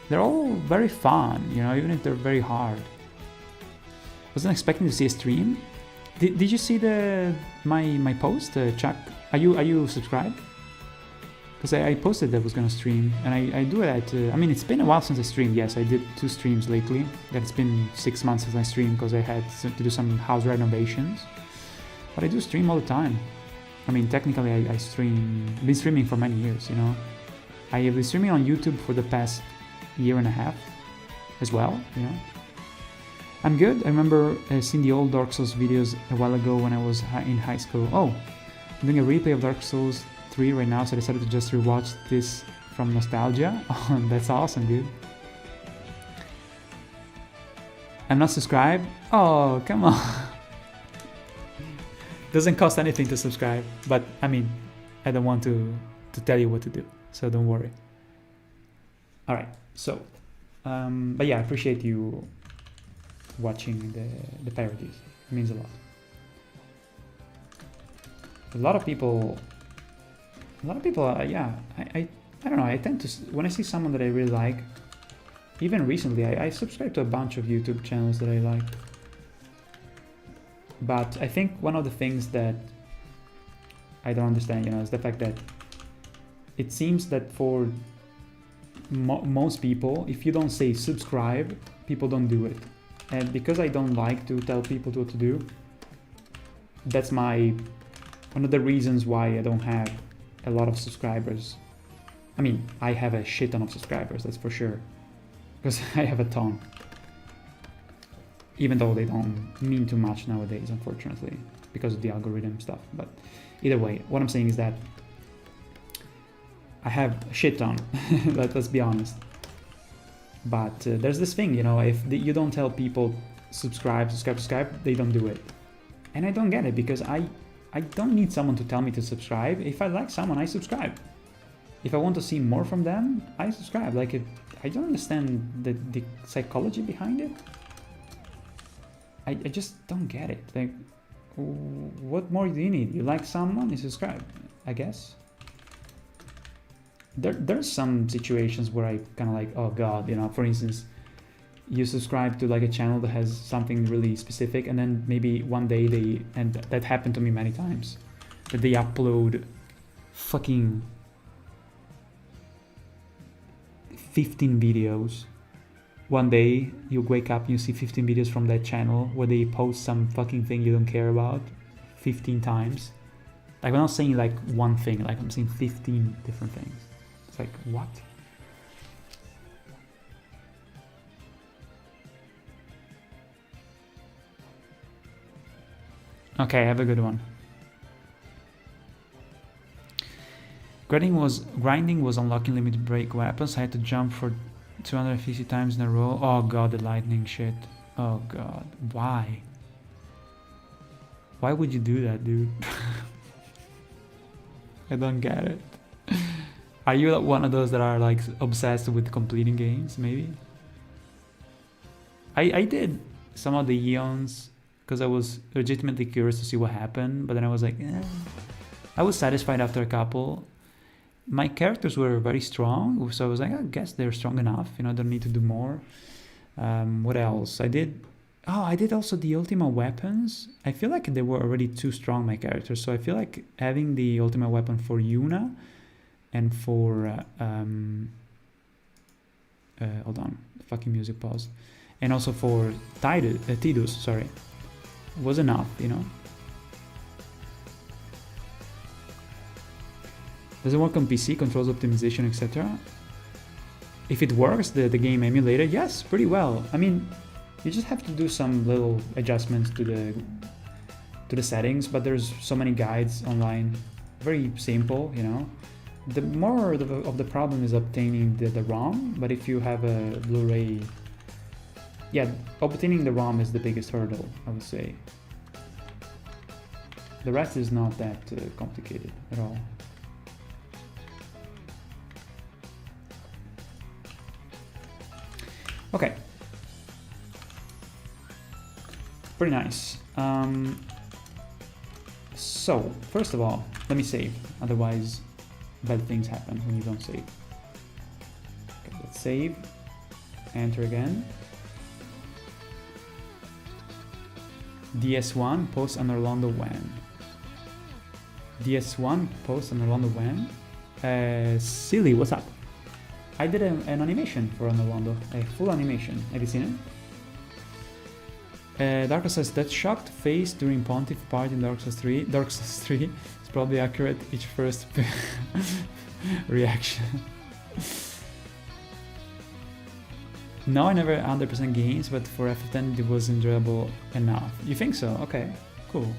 They're all very fun, you know, even if they're very hard. Wasn't expecting to see a stream. Did you see my post, Chuck? Are you subscribed? Because I posted that I was gonna stream, and I do it at, I mean, it's been a while since I streamed. Yes, I did 2 streams lately. That it's been 6 months since I streamed because I had to do some house renovations. But I do stream all the time. I mean, technically I been streaming for many years, you know. I have been streaming on YouTube for the past year and a half as well, you know. I'm good. I remember seeing the old Dark Souls videos a while ago when I was in high school. Oh, I'm doing a replay of Dark Souls 3 right now, so I decided to just rewatch this from nostalgia. Oh, that's awesome, dude. I'm not subscribed? Oh, come on. Doesn't cost anything to subscribe, but I mean, I don't want to tell you what to do, so don't worry. All right, so, but yeah, I appreciate you watching the parodies. It means a lot. A lot of people, yeah, I don't know, I tend to, when I see someone that I really like, even recently, I subscribe to a bunch of YouTube channels that I like. But I think one of the things that I don't understand, you know, is the fact that it seems that for most people, if you don't say subscribe, people don't do it. And because I don't like to tell people what to do, that's one of the reasons why I don't have a lot of subscribers. I mean, I have a shit ton of subscribers, that's for sure. Because I have a ton. Even though they don't mean too much nowadays, unfortunately, because of the algorithm stuff. But either way, what I'm saying is that I have a shit ton, let's be honest. But there's this thing, you know, if you don't tell people subscribe, they don't do it. And I don't get it, because I don't need someone to tell me to subscribe. If I like someone, I subscribe. If I want to see more from them, I subscribe. Like, I don't understand the psychology behind it. I just don't get it. Like, what more do you need? You like someone, you subscribe, I guess. There's some situations where I kind of like, oh god, you know, for instance, you subscribe to like a channel that has something really specific, and then maybe one day and that happened to me many times, that they upload fucking 15 videos. One day you wake up and you see 15 videos from that channel where they post some fucking thing you don't care about 15 times. Like, I'm not saying like one thing, like I'm saying 15 different things. It's like, what? Okay, I have a good one. Grinding was unlocking limited break weapons. I had to jump for 250 times in a row. Oh god, the lightning shit. Oh god, why? Why would you do that, dude? I don't get it. Are you one of those that are like obsessed with completing games, maybe? I did some of the Eons because I was legitimately curious to see what happened, but then I was like, eh. I was satisfied after a couple. My characters were very strong, so I was like, I guess they're strong enough, you know, I don't need to do more. What else? I did also the ultimate weapons. I feel like they were already too strong, my characters, so I feel like having the ultimate weapon for Yuna and for hold on, the fucking music paused, and also for Tidus, sorry, was enough, you know. Does it work on PC, controls optimization, etc.? If it works, the game emulated, yes, pretty well. I mean, you just have to do some little adjustments to the settings, but there's so many guides online. Very simple, you know. The more of the problem is obtaining the ROM, but if you have a Blu-ray, yeah, obtaining the ROM is the biggest hurdle, I would say. The rest is not that complicated at all. Okay. Pretty nice. So, first of all, let me save. Otherwise, bad things happen when you don't save. Okay, let's save. Enter again. DS1, post on Orlando when? DS1, post on Orlando when? Silly, what's up? I did an animation for Orlando, a full animation. Have you seen it? Darko says that shocked face during Pontiff part in Dark Souls 3. Dark Souls 3 is probably accurate each first reaction. No, I never 100% games, but for FF10 it was enjoyable enough. You think so? Okay, cool.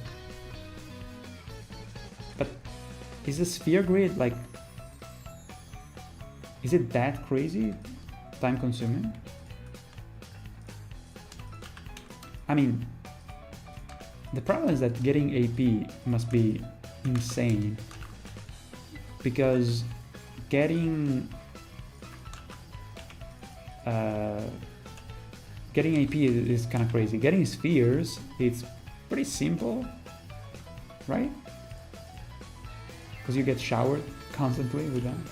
But is the sphere grid like... Is it that crazy? Time consuming? I mean, the problem is that getting AP must be insane, because getting AP is kind of crazy. Getting spheres, it's pretty simple, right? Because you get showered constantly with them.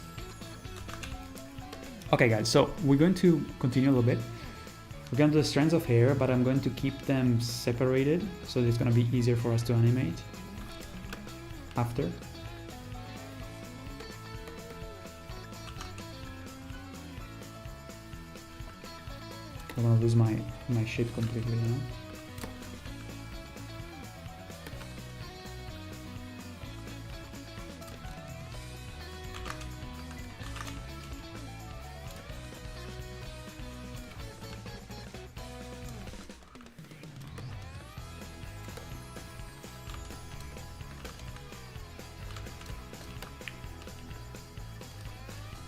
Okay guys, so we're going to continue a little bit. We're going to do the strands of hair, but I'm going to keep them separated, so it's going to be easier for us to animate after. I want to lose my shit completely, you know?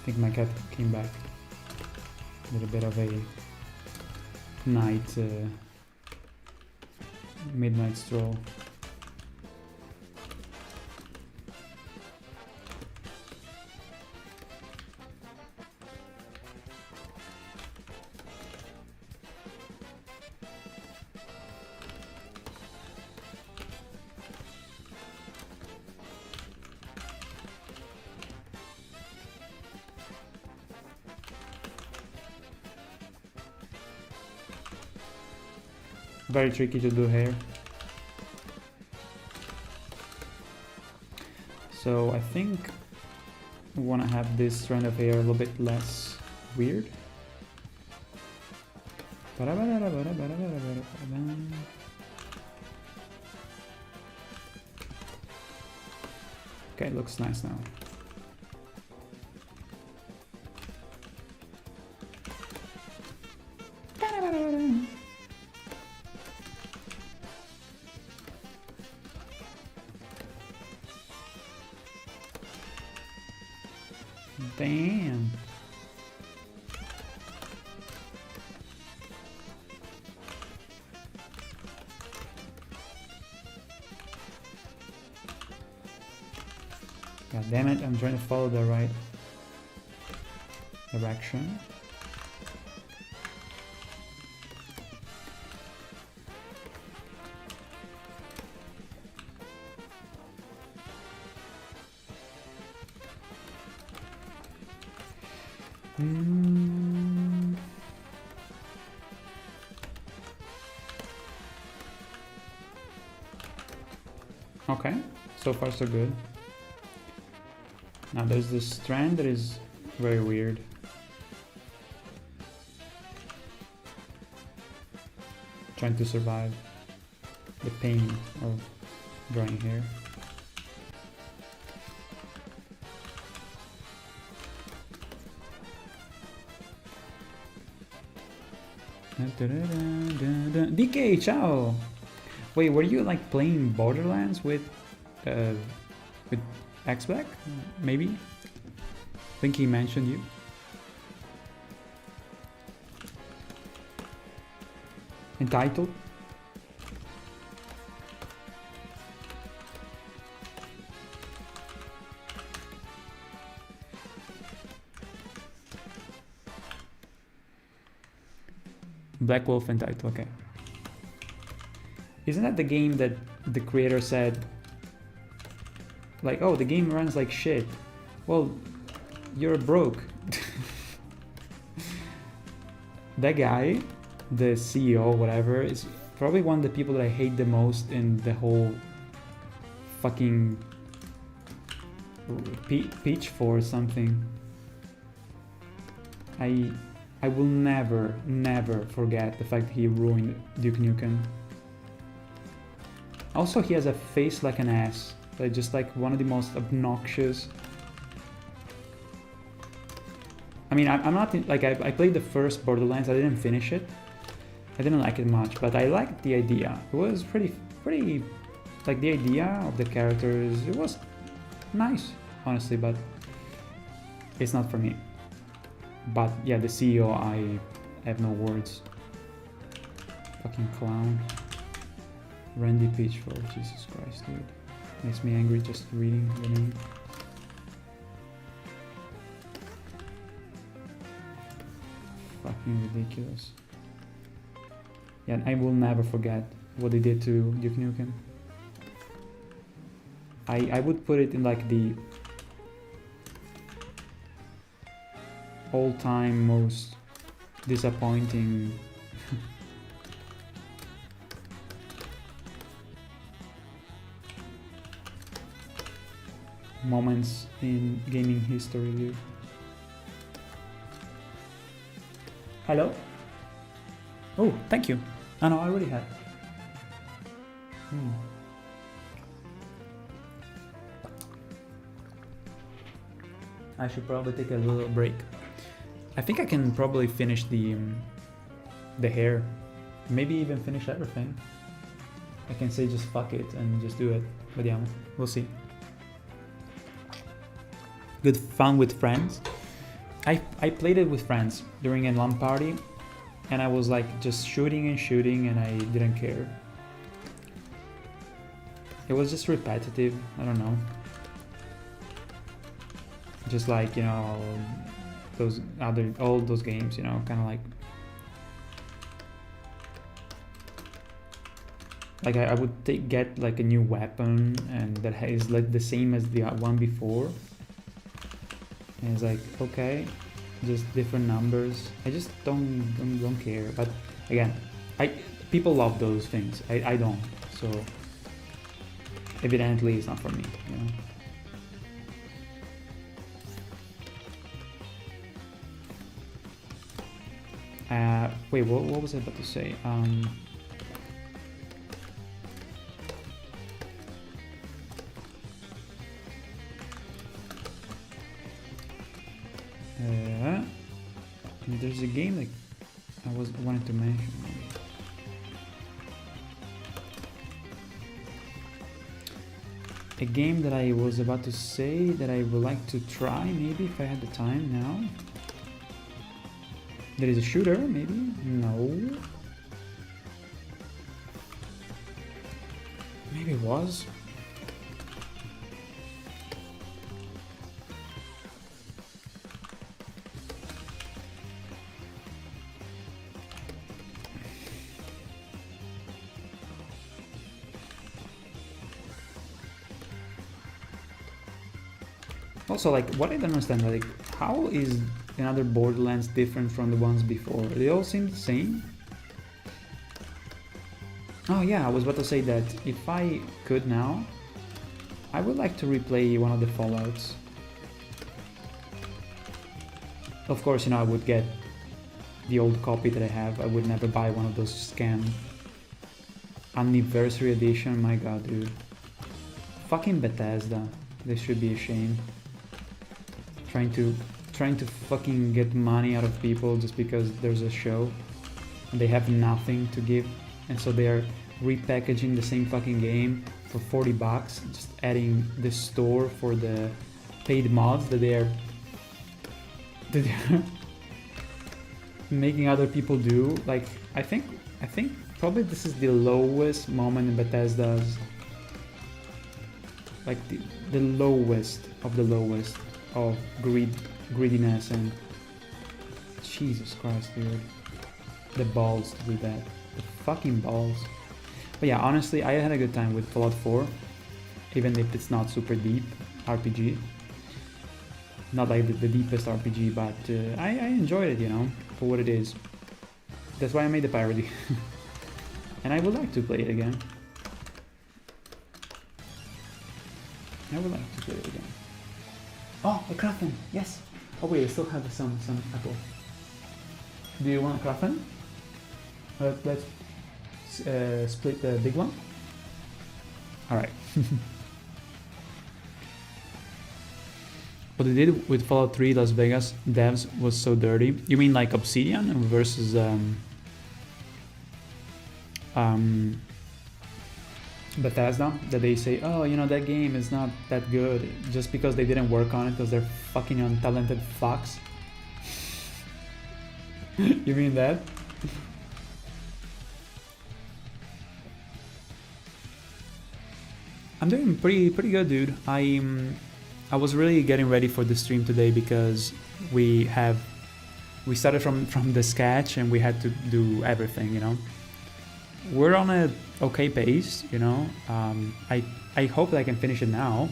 I think my cat came back. A little bit of a night, midnight stroll. Very tricky to do hair. So I think we want to have this strand of hair a little bit less weird. Okay, looks nice now. Damn. God damn it, I'm trying to follow the right direction. Okay, so far so good. Now there's this strand that is very weird. Trying to survive the pain of drawing hair. DK, ciao! Wait, were you like playing Borderlands with X-Black? Maybe? I think he mentioned you. Entitled? Black Wolf Entitled, okay. Isn't that the game that the creator said, like, oh, the game runs like shit? Well, you're broke. That guy, the CEO, whatever, is probably one of the people that I hate the most in the whole fucking Pitchfork or something. I will never forget the fact that he ruined Duke Nukem. Also, he has a face like an ass. Like, just like one of the most obnoxious. I mean, I'm not like I played the first Borderlands. I didn't finish it. I didn't like it much, but I liked the idea. It was pretty like the idea of the characters. It was nice, honestly, but it's not for me. But yeah, the CEO, I have no words. Fucking clown. Randy Pitchfork, Jesus Christ, dude. Makes me angry just reading the name. Fucking ridiculous. Yeah, and I will never forget what they did to Duke Nukem. I would put it in like the all-time most disappointing moments in gaming history, dude. Hello? Oh, thank you. Oh no, I already had. I should probably take a little break. I think I can probably finish the hair. Maybe even finish everything. I can say just fuck it and just do it. But yeah, we'll see. Good fun with friends. I played it with friends during a LAN party, and I was like just shooting and I didn't care. It was just repetitive, I don't know. Just like, you know, all those games, you know, kind of like I would get like a new weapon and that is like the same as the one before. And it's like, okay, just different numbers. I just don't care. But again, people love those things. I don't. So evidently it's not for me, you know. Wait, what was I about to say? There's a game that I wanted to mention. A game that I was about to say that I would like to try, maybe if I had the time now. There is a shooter, maybe? No. Maybe it was. Also, like, what I don't understand, like, how is another Borderlands different from the ones before? They all seem the same. Oh yeah, I was about to say that if I could now, I would like to replay one of the Fallouts. Of course, you know, I would get the old copy that I have. I would never buy one of those scam anniversary edition. My god, dude. Fucking Bethesda. They should be ashamed. Trying to fucking get money out of people just because there's a show and they have nothing to give, and so they are repackaging the same fucking game for $40, just adding the store for the paid mods that they're making other people do. Like, I think probably this is the lowest moment in Bethesda's, like the lowest of the lowest of greediness, and Jesus Christ, dude, the balls to do that, the fucking balls. But yeah, honestly, I had a good time with Fallout 4, even if it's not super deep RPG, not like the deepest RPG, but I enjoyed it, you know, for what it is. That's why I made the parody. And I would like to play it again. I would like to play it again. Oh, a Kraken! Yes! Oh wait, I still have some apple. Do you want a Kraken? Let's split the big one. Alright. What they did with Fallout 3 Las Vegas devs was so dirty. You mean like Obsidian versus Bethesda, that they say, oh, you know, that game is not that good just because they didn't work on it because they're fucking untalented fucks. You mean that? I'm doing pretty good, dude. I was really getting ready for the stream today because we started from the sketch and we had to do everything, you know. We're on a okay pace, you know. I hope that I can finish it now.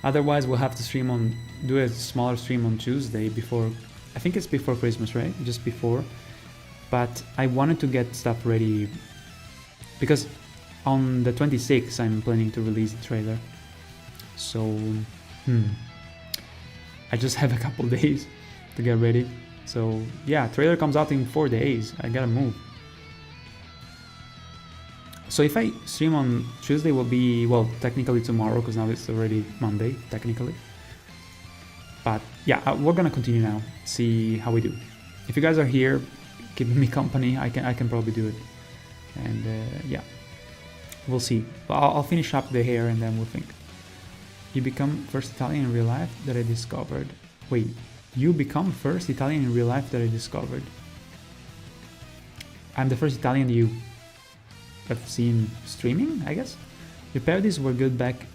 Otherwise, we'll have to do a smaller stream on Tuesday before. I think it's before Christmas, right? Just before. But I wanted to get stuff ready because on the 26th I'm planning to release the trailer. So, I just have a couple days to get ready. So yeah, trailer comes out in 4 days. I gotta move. So if I stream on Tuesday, will be, well, technically tomorrow, because now it's already Monday, technically. But yeah, we're gonna continue now, see how we do. If you guys are here, keeping me company, I can probably do it. And yeah, we'll see. But I'll finish up the hair and then we'll think. You become first Italian in real life that I discovered. Wait, you become first Italian in real life that I discovered. I'm the first Italian you have seen streaming, I guess. Your parodies were good back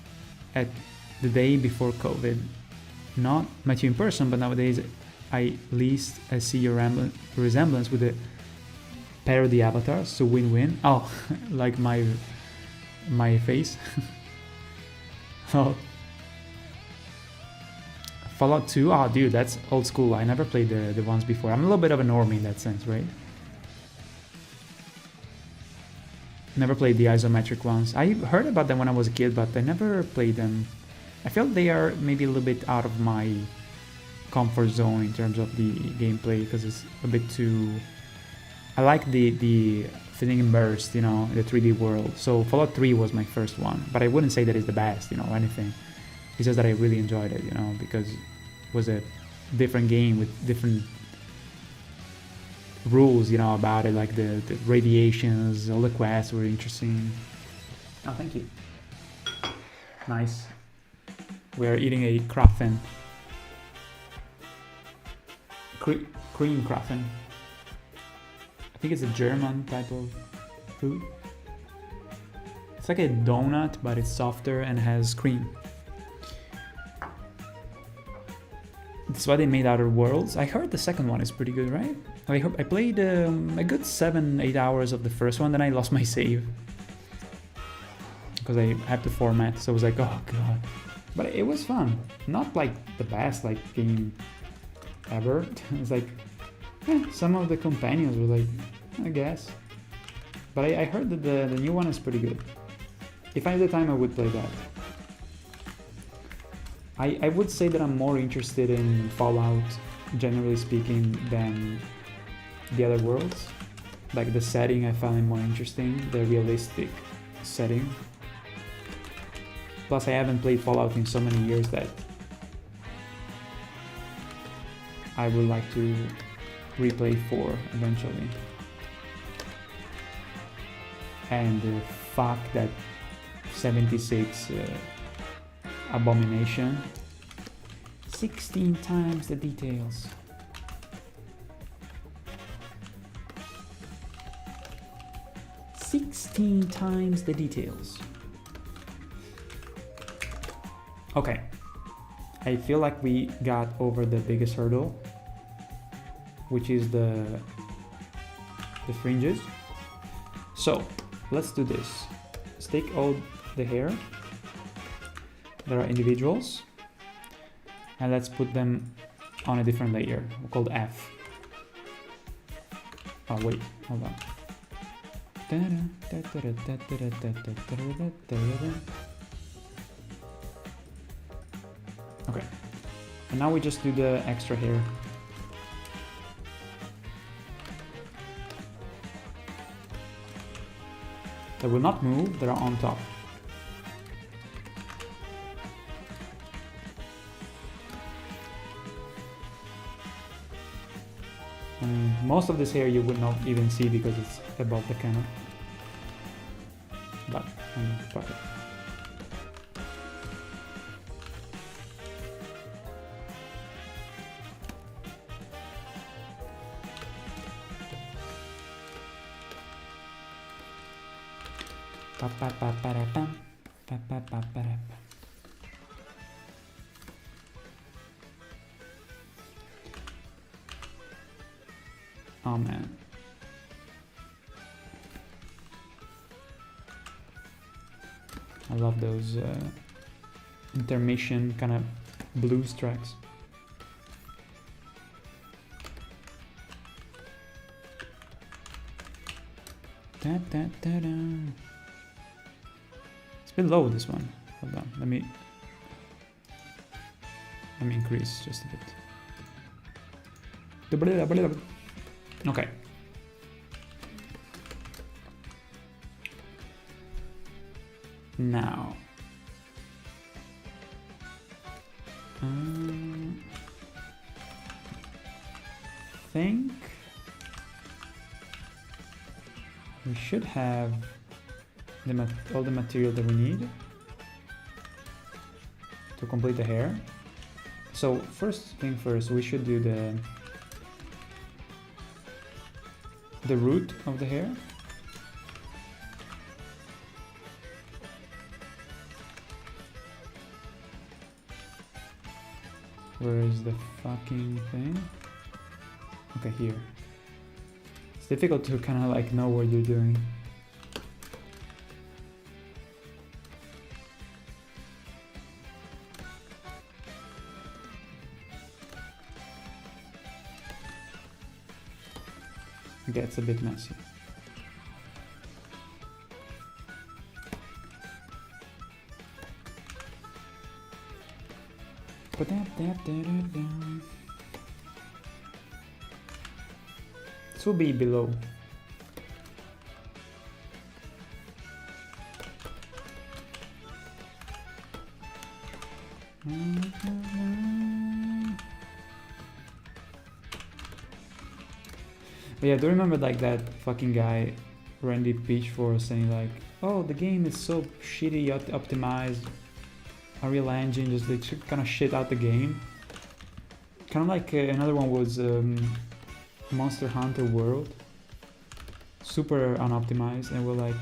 at the day before COVID. Not met you in person, but nowadays I see your resemblance with the parody avatars, so win-win. Oh, like my face. Oh. Fallout 2? Oh, dude, that's old school. I never played the ones before. I'm a little bit of a normie in that sense, right? Never played the isometric ones. I heard about them when I was a kid, but I never played them. I feel they are maybe a little bit out of my comfort zone in terms of the gameplay, because it's a bit too... I like the feeling immersed, you know, in the 3D world. So Fallout 3 was my first one, but I wouldn't say that it's the best, you know, or anything. It's just that I really enjoyed it, you know, because it was a different game with different rules, you know, about it, like the radiations, all the quests were interesting. Oh, thank you. Nice. We're eating a Krafen. Cream Krafen. I think it's a German type of food. It's like a donut, but it's softer and has cream. That's why they made Outer Worlds. I heard the second one is pretty good, right? I played a good 7-8 hours of the first one, then I lost my save. Because I had to format, so I was like, oh god. But it was fun. Not like the best like game ever. It's like, some of the companions were like, I guess. But I heard that the new one is pretty good. If I had the time, I would play that. I would say that I'm more interested in Fallout, generally speaking, than the other worlds. Like the setting I found it more interesting, the realistic setting. Plus I haven't played Fallout in so many years that I would like to replay 4 eventually. And fuck that 76 abomination. 16 times the details. Times the details. Okay. I feel like we got over the biggest hurdle, which is the fringes. So let's do this. Let's take all the hair. There are individuals, and let's put them on a different layer called F. Oh wait, hold on. Okay, and now we just do the extra hair. They will not move, they're on top. Most of this hair you would not even see because it's above the camera. But, fuck it. Oh man. I love those intermission kind of blues tracks. Da, da, da, da. It's a bit low, this one. Hold on, let me increase just a bit. Okay. Now, think we should have all the material that we need to complete the hair. So first thing first, we should do the root of the hair. Where is the fucking thing? Okay, here. It's difficult to kind of like know what you're doing. It gets a bit messy. This will be below. But yeah, do you remember like that fucking guy, Randy Pitchford, saying like, oh, the game is so shitty optimized, Unreal Engine just like kind of shit out the game. Kind of like another one was Monster Hunter World, super unoptimized, and we're like,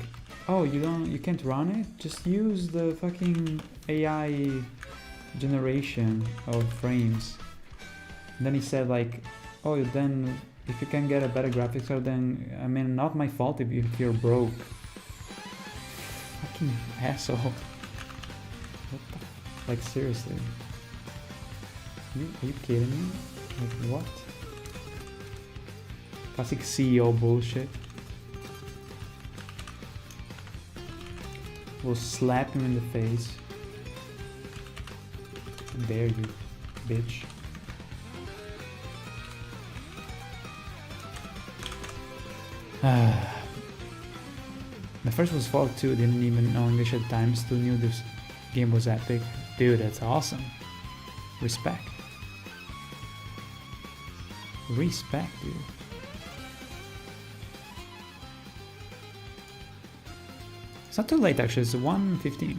oh, you can't run it? Just use the fucking AI generation of frames. And then he said like, oh, then if you can get a better graphics card, then I mean, not my fault if you're broke. Fucking asshole. What the, like seriously? Are you kidding me? Like what? Classic CEO bullshit. We'll slap him in the face. How dare you, bitch. The first was Fallout 2, didn't even know English at the time, still knew this game was epic. Dude, that's awesome. Respect. Respect, dude. It's not too late actually, it's 1:15.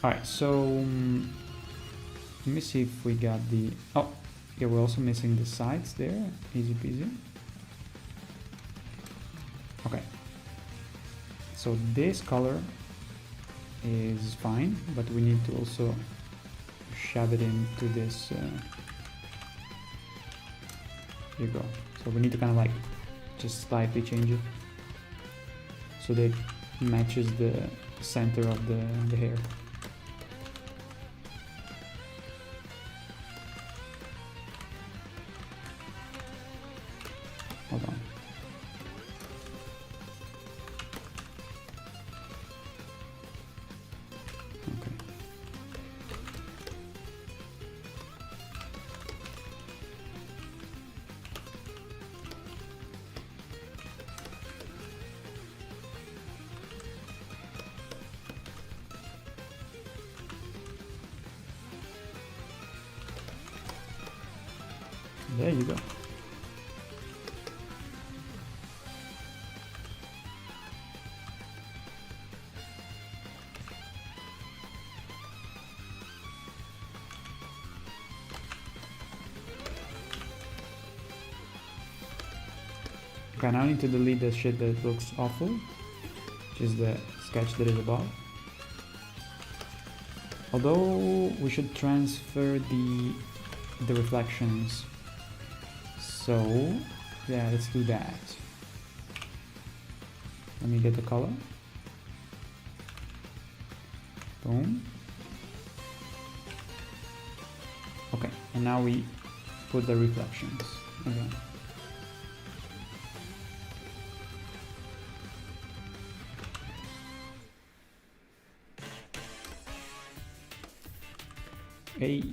Alright, so let me see if we got the... Oh, yeah, we're also missing the sides there. Easy peasy. Okay. So this color is fine, but we need to also shove it into this. Here you go. So we need to kind of like just slightly change it so that it matches the center of the hair. Hold on. Okay. There you go. Okay, now I need to delete the shit that looks awful, which is the sketch that is above. Although we should transfer the reflections. So yeah, let's do that. Let me get the color. Boom. Okay, and now we put the reflections again. Hey.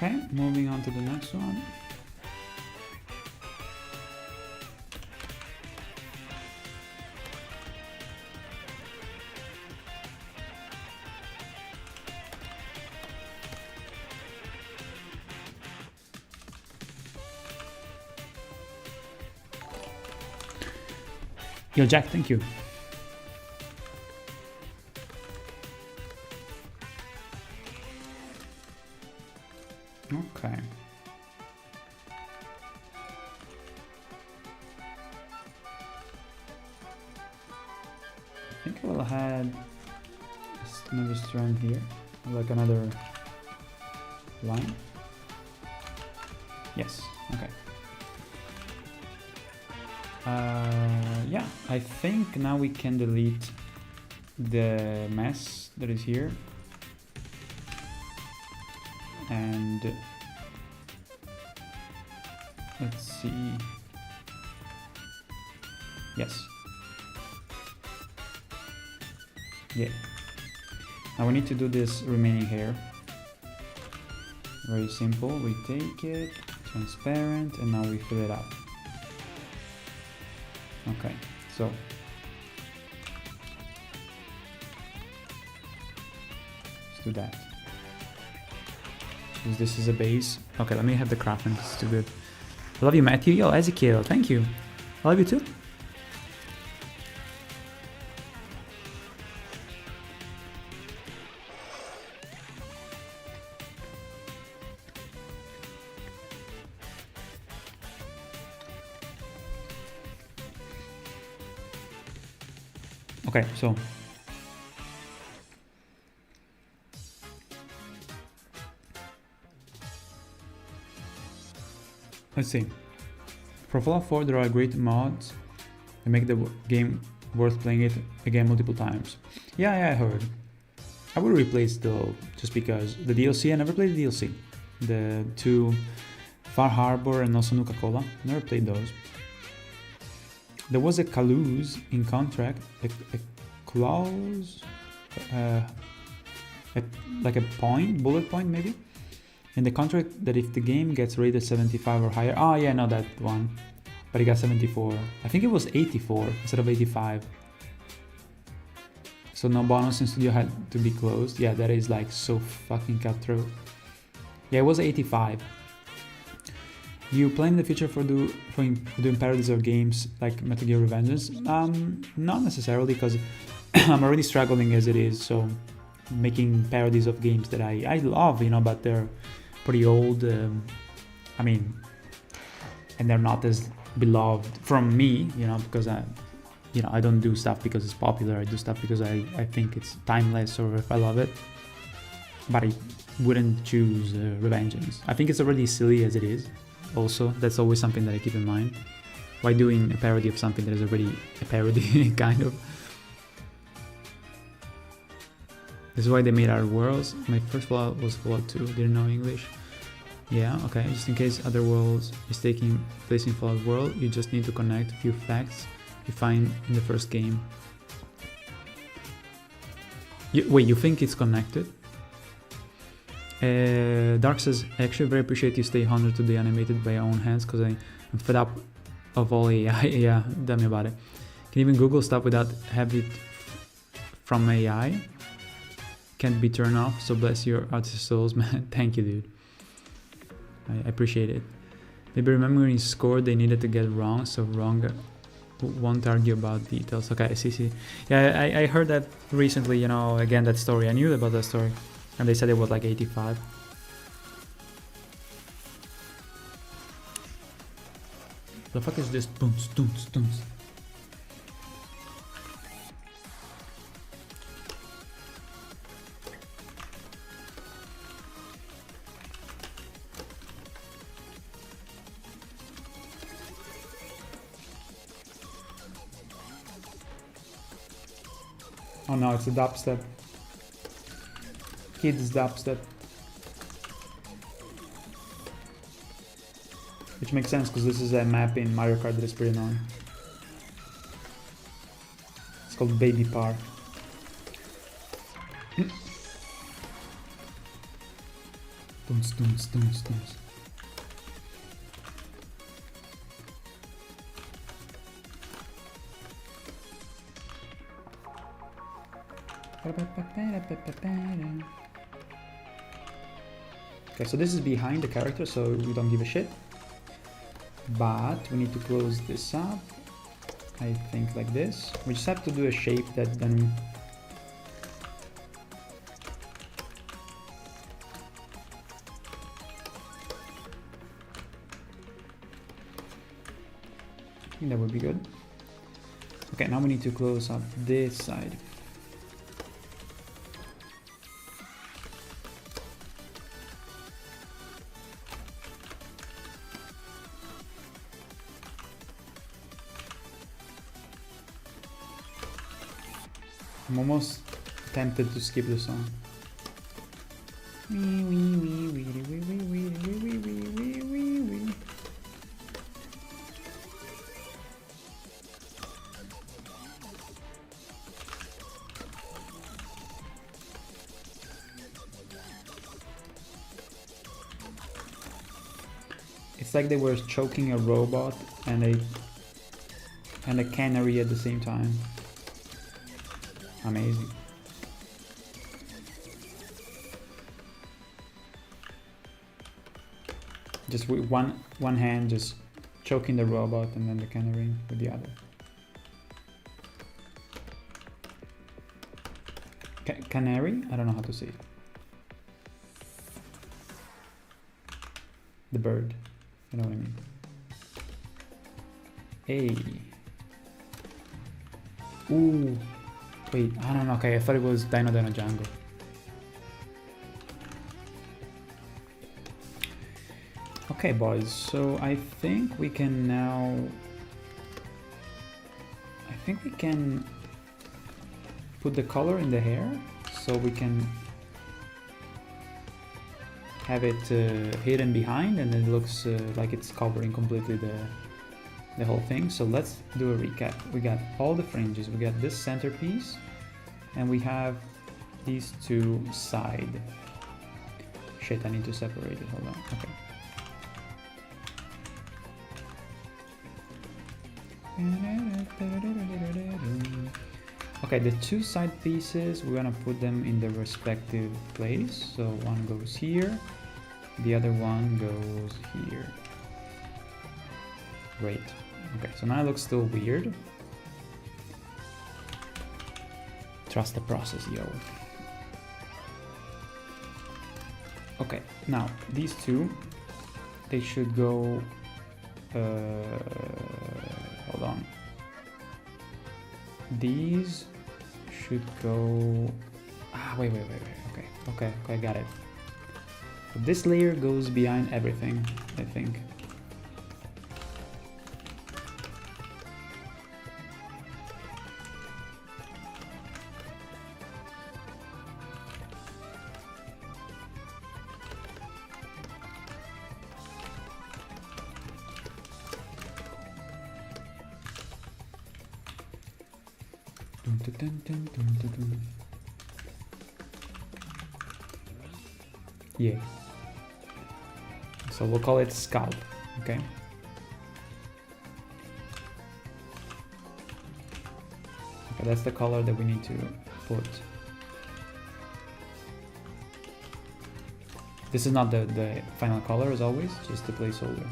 Okay, moving on to the next one. Yo, Jack, thank you. Okay. I think I will add another strand here, like another line. Yes, okay. Yeah, I think now we can delete the mess that is here. And let's see. Yes. Yeah. Now we need to do this remaining hair. Very simple. We take it, transparent, and now we fill it up. Okay, so let's do that. Use this as a base. Okay, let me have the craftsman. It's too good. I love you, Matthew. Yo, Ezekiel, thank you. I love you too. Okay, so let's see. For Fallout 4, there are great mods that make the game worth playing it again multiple times. Yeah, I heard. I would replace though, just because the DLC. I never played the DLC. The two Far Harbor and also Nuka-Cola. Never played those. There was a clause in contract, a clause, like a point, bullet point maybe, in the contract that if the game gets rated 75 or higher, oh yeah, no, that one, but it got 74. I think it was 84 instead of 85. So no bonus in studio had to be closed. Yeah, that is like so fucking cutthroat. Yeah, it was 85. You plan in the future for doing parodies of games like Metal Gear Revengeance? Not necessarily, because I'm already struggling as it is. So making parodies of games that I love, you know, but they're pretty old. I mean, and they're not as beloved from me, you know, because I don't do stuff because it's popular. I do stuff because I think it's timeless or if I love it. But I wouldn't choose Revengeance. I think it's already silly as it is. Also, that's always something that I keep in mind. Why doing a parody of something that is already a parody, kind of? This is why they made our worlds. My first Fallout was Fallout 2, didn't know English. Yeah, okay, just in case other worlds is taking place in Fallout world, you just need to connect a few facts you find in the first game. Wait, you think it's connected? Dark says, I actually very appreciate you stay honored to be animated by your own hands because I'm fed up of all AI. Yeah, tell me about it. Can even Google stuff without have it from AI? Can't be turned off, so bless your artist souls, man. Thank you, dude. I appreciate it. Maybe remembering score they needed to get wrong, so wrong won't argue about details. Okay, I see. Yeah, I heard that recently, you know, again, that story. I knew about that story. And they said it was like 85. The fuck is this? Boons. Oh no, it's a dubstep. Kids dubstep. Which makes sense because this is a map in Mario Kart that is pretty annoying. It's called Baby Park. Stones. Okay, so this is behind the character, so we don't give a shit. But we need to close this up. I think like this. We just have to do a shape that then... I think that would be good. Okay, now we need to close up this side. I'm almost tempted to skip the song. It's like they were choking a robot and a canary at the same time. Amazing. Just with one hand just choking the robot and then the canary with the other. Canary? I don't know how to say it. The bird. You know what I mean? Hey. Ooh. Wait, I don't know. Okay, I thought it was Dino Jungle. Okay, boys. So I think we can now... I think we can put the color in the hair so we can have it hidden behind, and it looks like it's covering completely the whole thing. So let's do a recap. We got all the fringes, we got this centerpiece, and we have these two side. Shit, I need to separate it. Hold on. Okay. Okay, the two side pieces, we're gonna put them in the respective place. So one goes here, the other one goes here. Great. Okay, so now it looks still weird. Trust the process, yo. Okay, now these two, they should go... hold on. These should go... wait. Okay, I got it. So this layer goes behind everything, I think. Yeah. So we'll call it scalp, okay? Okay, that's the color that we need to put. This is not the final color as always, just the placeholder.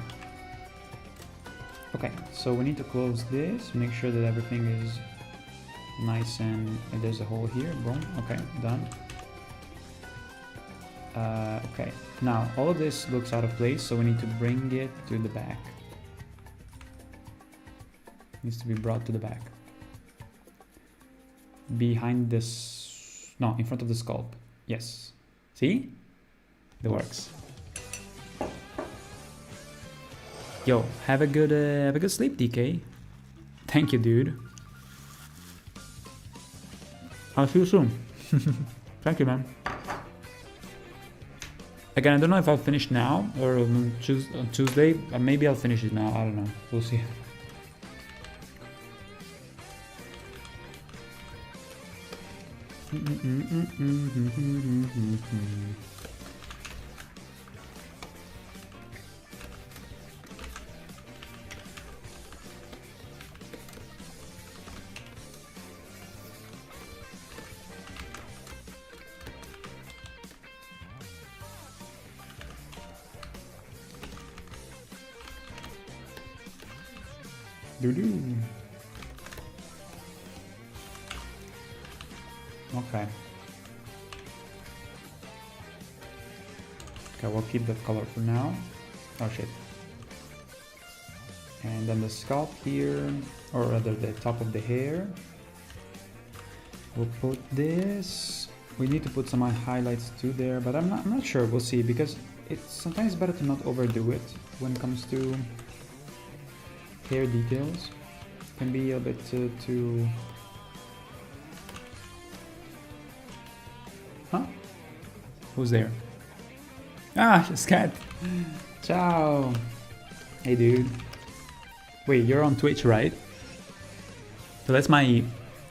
Okay, so we need to close this, make sure that everything is nice and there's a hole here. Boom. Okay, done. Okay, now all of this looks out of place, so we need to bring it to the back. It needs to be brought to the back. Behind this... no, in front of the sculpt. Yes. See? It works. Yo, have a good sleep, DK. Thank you, dude. I'll see you soon. Thank you, man. Again, I don't know if I'll finish now or on Tuesday. Maybe I'll finish it now. I don't know. We'll see. Doo-doo. Okay. Okay, we'll keep that color for now. Oh shit. And then the scalp here, or rather the top of the hair. We'll put this. We need to put some highlights too there, but I'm not sure. We'll see, because it's sometimes better to not overdo it when it comes to hair details. Can be a bit too Huh? Who's there? Ah, Scat. Ciao. Hey, dude. Wait, you're on Twitch, right? So that's my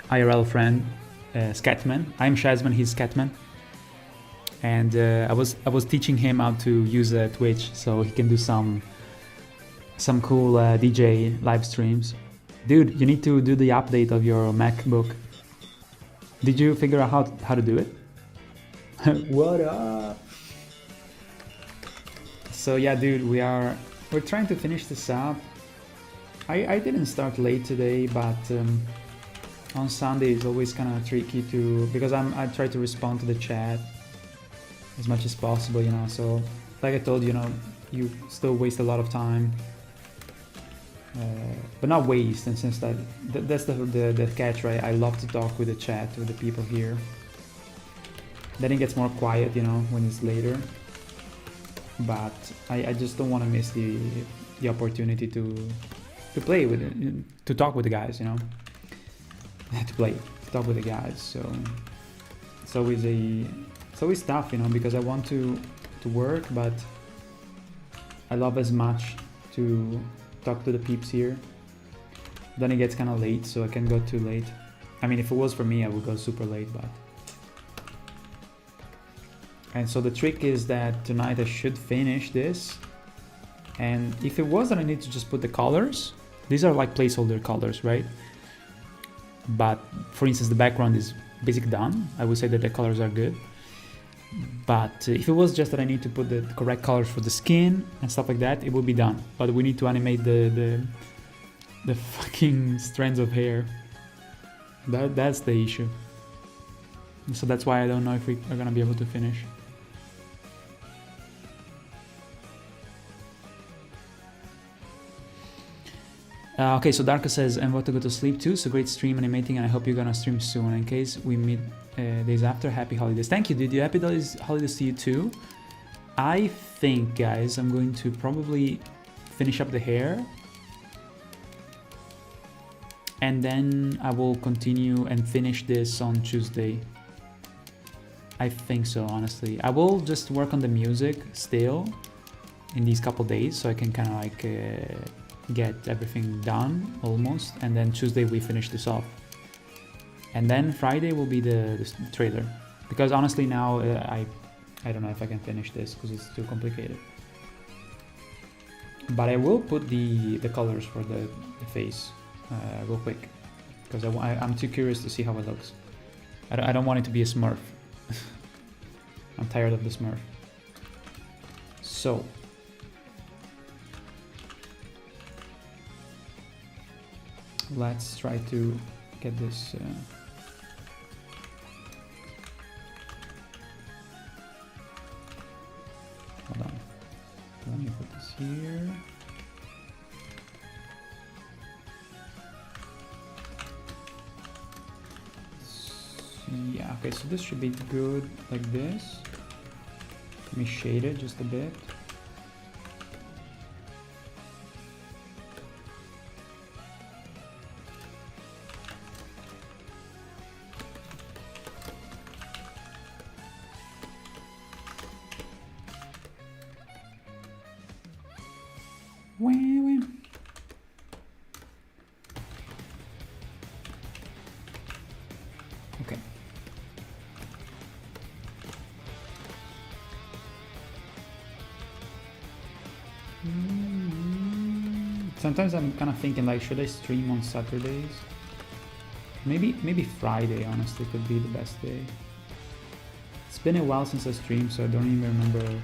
IRL friend, Scatman. I'm Shazman, he's Scatman. And I was teaching him how to use Twitch so he can do some cool DJ live streams. Dude, you need to do the update of your MacBook. Did you figure out how to do it? What up? So yeah, dude, we're trying to finish this up. I didn't start late today, but on Sunday it's always kind of tricky because I try to respond to the chat as much as possible, you know. So like I told you, you still waste a lot of time, but not waste. And since that's the catch, right? I love to talk with the chat, with the people here. Then it gets more quiet, when it's later. But I just don't want to miss the opportunity to play with it, to talk with the guys, to talk with the guys. So it's always tough, because I want to work, but I love as much to talk to the peeps here. Then it gets kind of late, so I can't go too late. I mean, if it was for me, I would go super late, but. And so the trick is that tonight I should finish this. And if it was that I need to just put the colors, these are like placeholder colors, right? But for instance, the background is basically done. I would say that the colors are good. But if it was just that I need to put the correct colors for the skin and stuff like that, it would be done. But we need to animate the fucking strands of hair. That's the issue. So that's why I don't know if we are gonna be able to finish. Okay, so Darka says, I'm about to go to sleep too, so great stream animating, and I hope you're gonna stream soon. In case we meet days after, happy holidays. Thank you, dude. Happy holidays to you too. I think, guys, I'm going to probably finish up the hair. And then I will continue and finish this on Tuesday. I think so, honestly. I will just work on the music still in these couple days, so I can kind of like get everything done almost, and then Tuesday we finish this off, and then Friday will be the trailer, because honestly now I don't know if I can finish this because it's too complicated, but I will put the colors for the face real quick, because I'm too curious to see how it looks. I don't want it to be a Smurf. I'm tired of the Smurf. So let's try to get this hold on, let me put this here. Yeah, okay, so this should be good like this. Let me shade it just a bit. Okay. Sometimes I'm kind of thinking like, should I stream on Saturdays? Maybe Friday, honestly, could be the best day. It's been a while since I streamed, so I don't even remember.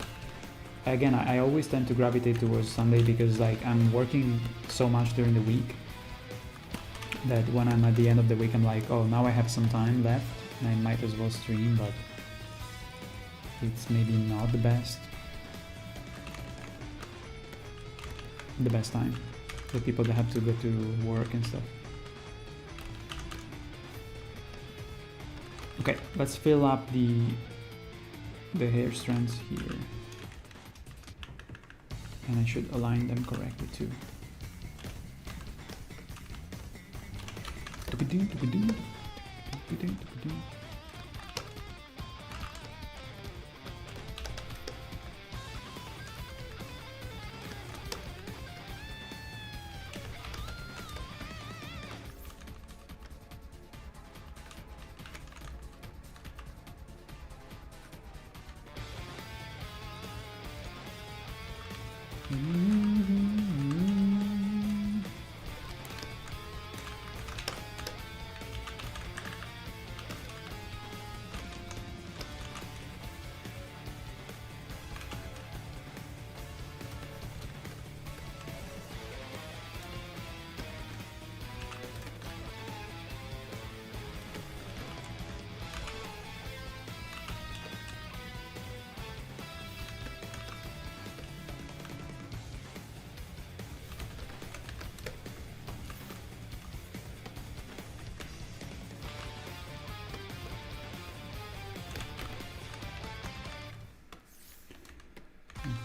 Again, I always tend to gravitate towards Sunday because like I'm working so much during the week that when I'm at the end of the week, I'm like, oh, now I have some time left and I might as well stream, but it's maybe not the best time for people that have to go to work and stuff. Okay, let's fill up the hair strands here. And I should align them correctly too.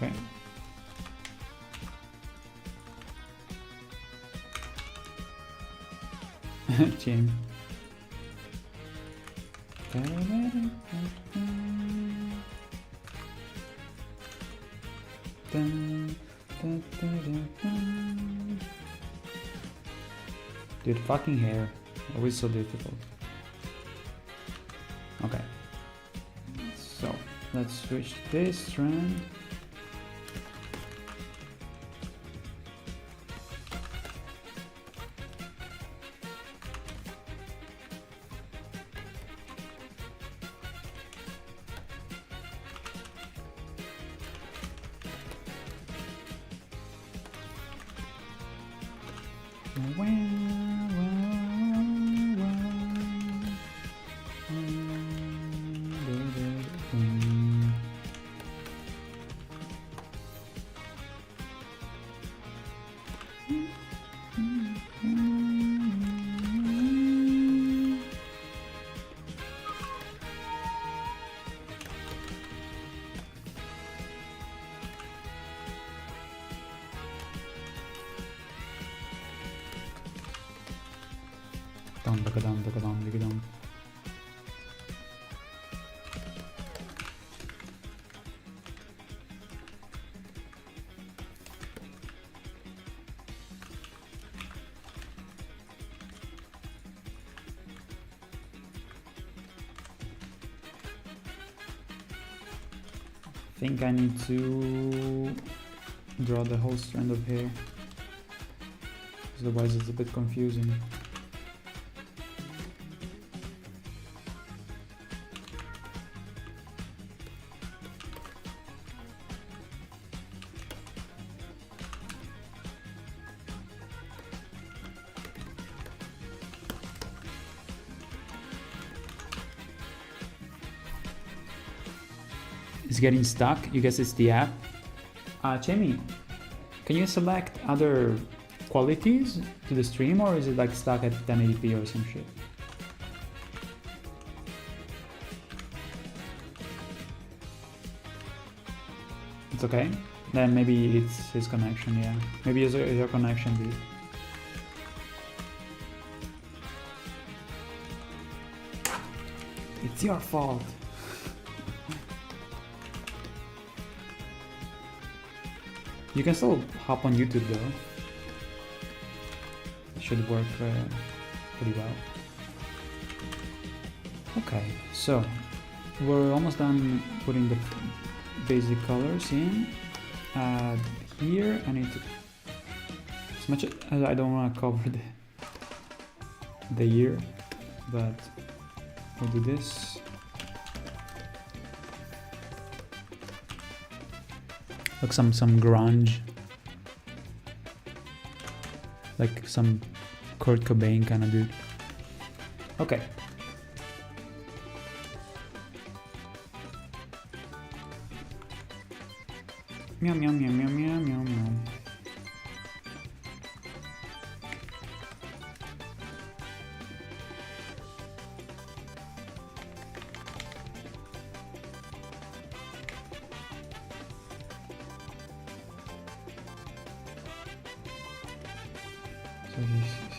Okay. Jim. Dude, fucking hair. Always so difficult. Okay. So, let's switch this trend. I think I need to draw the whole strand of hair, otherwise it's a bit confusing. It's getting stuck. You guess it's the app. Chemi, can you select other qualities to the stream, or is it like stuck at 1080p or some shit? It's okay? Then maybe it's his connection, yeah. Maybe it's your connection, dude. It's your fault. You can still hop on YouTube though. It should work pretty well. Okay, so we're almost done putting the basic colors in. Here I need to, as much as I don't want to cover the ear, but we'll do this. Like some grunge, like some Kurt Cobain kind of dude. Okay. Meow meow meow meow meow meow meow.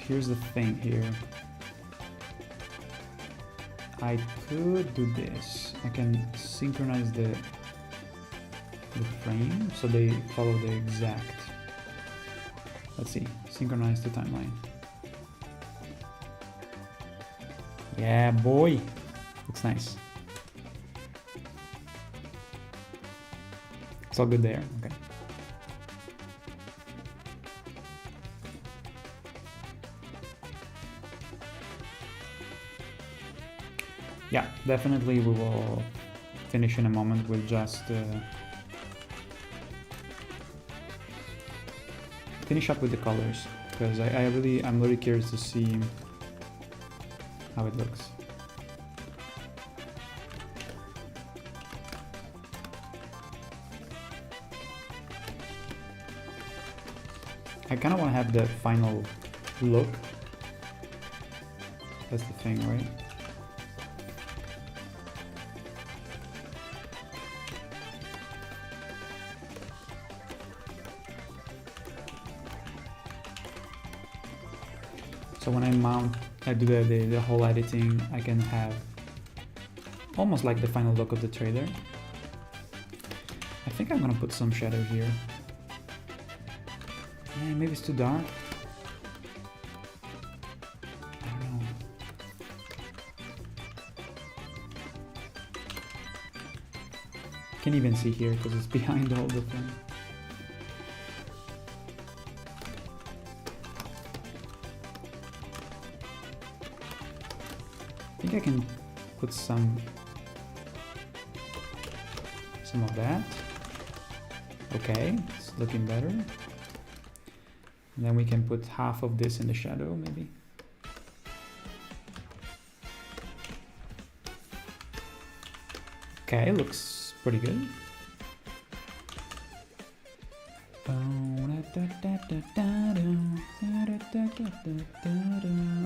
Here's the thing here. I could do this. I can synchronize the frame so they follow the exact. Let's see. Synchronize the timeline. Yeah, boy. Looks nice. It's all good there. Okay. Yeah, definitely we will finish in a moment. We'll just finish up with the colors, because I'm really curious to see how it looks. I kind of want to have the final look. That's the thing, right? So when I do the whole editing, I can have almost like the final look of the trailer. I think I'm gonna put some shadow here. Maybe it's too dark. I don't know. Can't even see here because it's behind all the thing. I think I can put some of that. Okay, it's looking better. And then we can put half of this in the shadow, maybe. Okay, looks pretty good.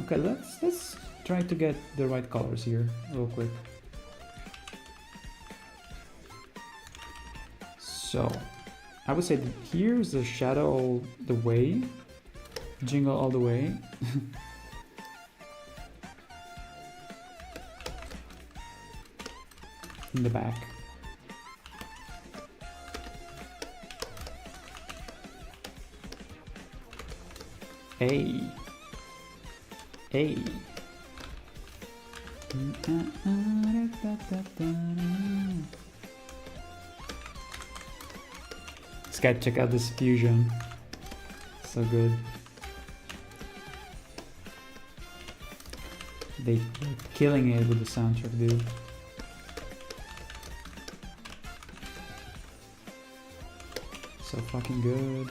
Okay, let's try to get the right colors here real quick. So I would say that here's the shadow all the way, jingle all the way. In the back. Hey. Hey. This guy, check out this fusion. So good. They're killing it with the soundtrack, dude. So fucking good.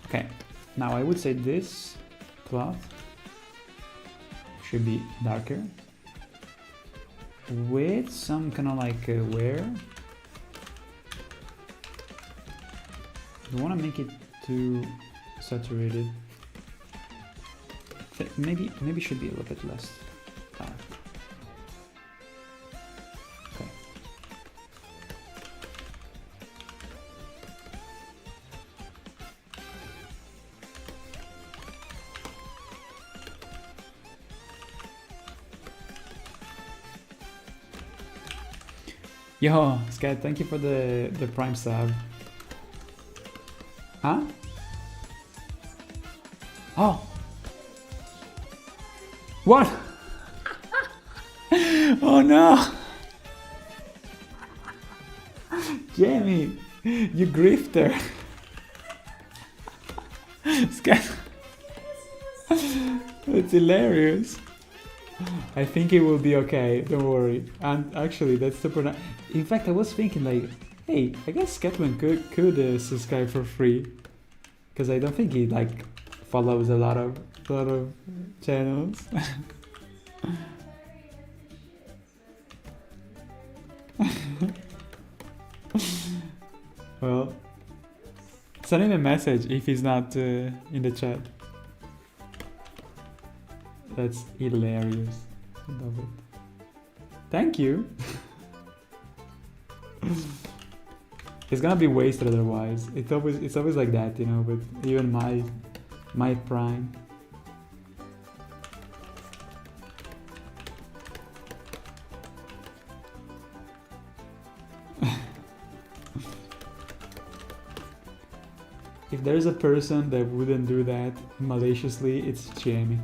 Okay, now I would say this cloth should be darker with some kind of like wear. You want to make it too saturated. Maybe should be a little bit less dark. Okay. Yo, Scat, thank you for the Prime sub. Huh? Oh. What? Oh no! Jamie, you grifter. Scat. It's hilarious. I think it will be okay, don't worry. And actually, that's super nice. In fact, I was thinking like, hey, I guess Scatman could subscribe for free, because I don't think he like follows a lot of channels. Well, send him a message if he's not in the chat. That's hilarious. I love it. Thank you. It's gonna be wasted otherwise. It's always like that, you know. But even my Prime. If there's a person that wouldn't do that maliciously, it's Jamie.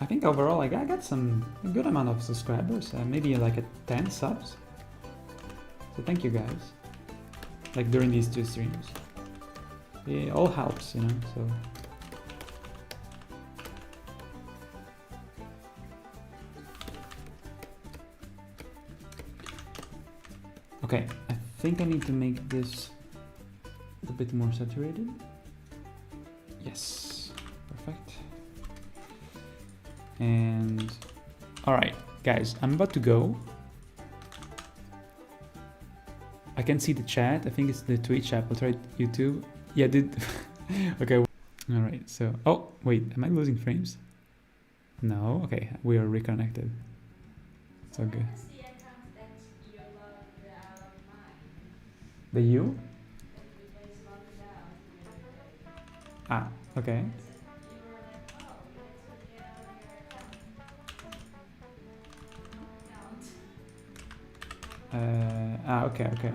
I think overall I got a good amount of subscribers, maybe like 10 subs. So thank you guys. Like during these 2 streams. It all helps, you know, so. Okay, I think I need to make this a bit more saturated. Yes, perfect. And all right, guys, I'm about to go. I can see the chat. I think it's the Twitch app. I'll try YouTube. Yeah, dude. Okay. All right. So, oh wait, am I losing frames? No. Okay, we are reconnected. It's all good. The you? Ah, okay. Okay.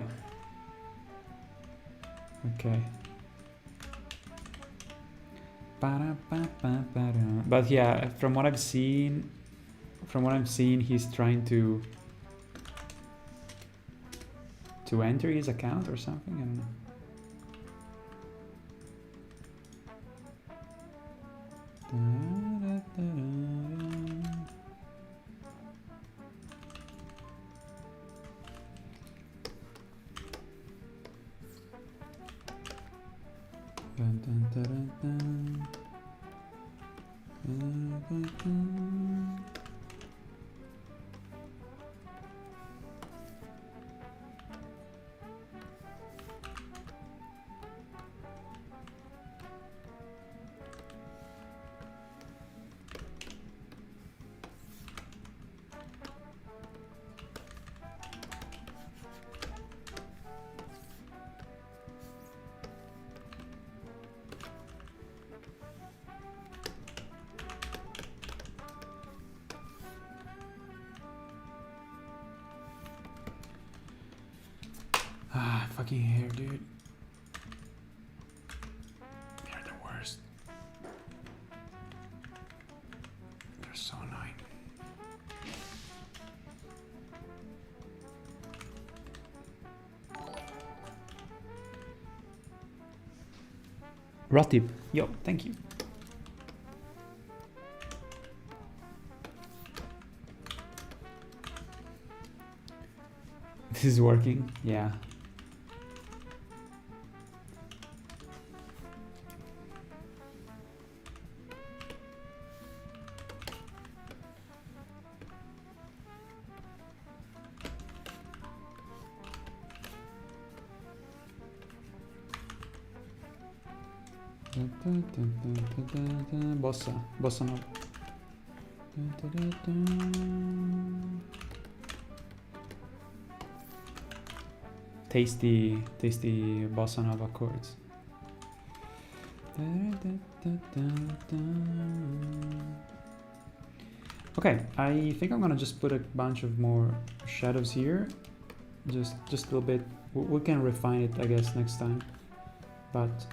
Okay. But yeah, from what I'm seeing, he's trying to enter his account or something. I don't know. Fucking hair, dude. They're the worst. They're so annoying. Rotip, yo, thank you. This is working, yeah. Bossa nova. Tasty bossa nova chords. Okay, I think I'm gonna just put a bunch of more shadows here. Just a little bit. We can refine it, I guess, next time. But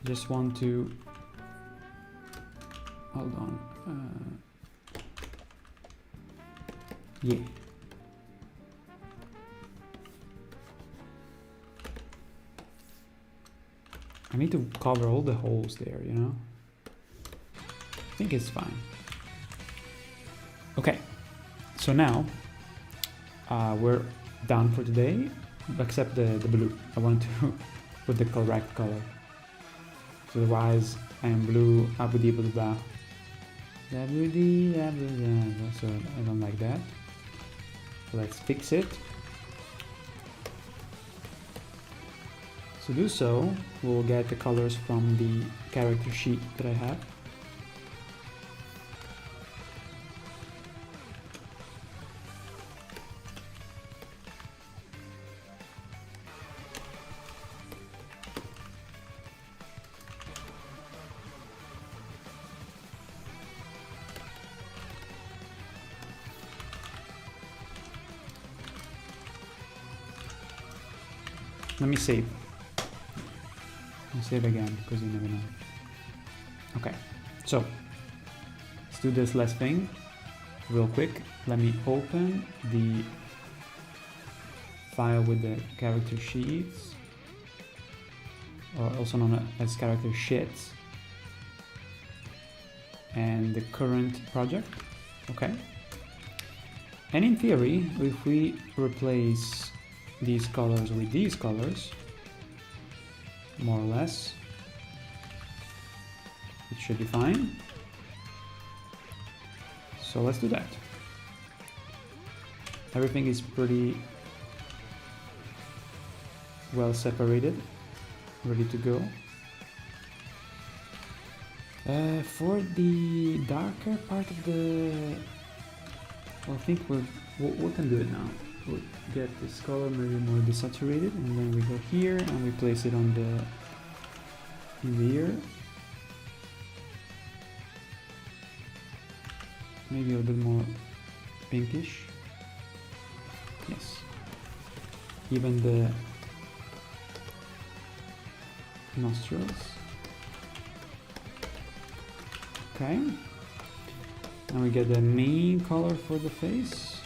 just want to hold on. Yeah. I need to cover all the holes there, you know? I think it's fine. Okay, so now we're done for today, except the blue. I want to put the correct color. So otherwise I am blue, abudi blah. So I don't like that. Let's fix it. To do so, we'll get the colors from the character sheet that I have. Let me save. Save again, because you never know. Okay, so let's do this last thing real quick. Let me open the file with the character sheets, or also known as character sheets, and the current project. Okay, and in theory, if we replace these colors with these colors, more or less, it should be fine. So let's do that. Everything is pretty well separated, ready to go. For the darker part of the, well, I think we can do it now. We'll get this color maybe more desaturated, and then we go here and we place it on in the ear. Maybe a little bit more pinkish. Yes. Even the nostrils. Okay. Now we get the main color for the face.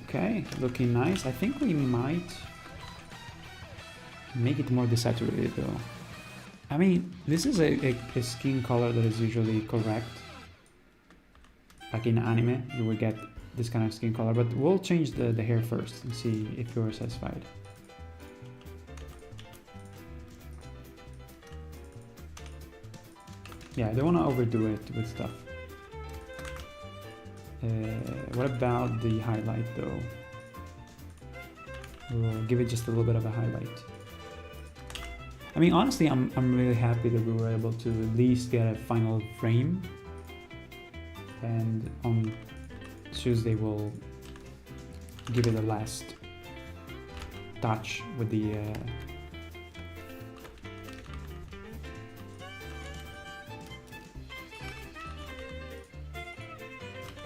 Okay, looking nice. I think we might make it more desaturated though. I mean, this is a skin color that is usually correct. Like in anime, you will get this kind of skin color, but we'll change the hair first and see if you're satisfied. Yeah, I don't want to overdo it with stuff. What about the highlight though? We'll give it just a little bit of a highlight. I mean, honestly, I'm really happy that we were able to at least get a final frame. And on Tuesday we'll give it a last touch with the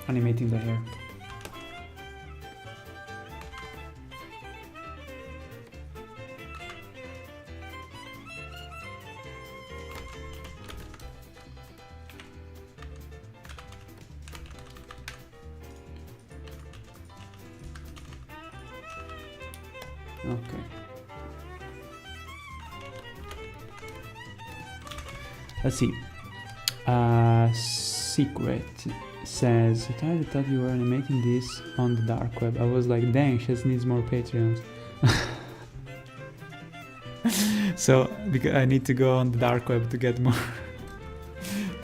animating the hair. Okay. Let's see. Secret says, I thought you were animating this on the dark web. I was like, dang, she needs more Patreons. So because I need to go on the dark web to get more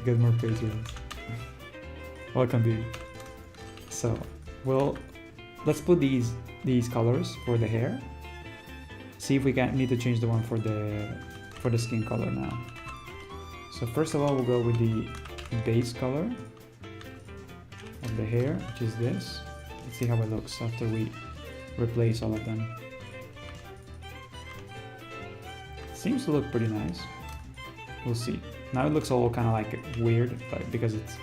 Patreons. Welcome, dude. So, well, let's put these colors for the hair. See if we need to change the one for the skin color now. So first of all, we'll go with the base color of the hair, which is this. Let's see how it looks after we replace all of them. Seems to look pretty nice. We'll see. Now it looks all kind of like weird, but because it's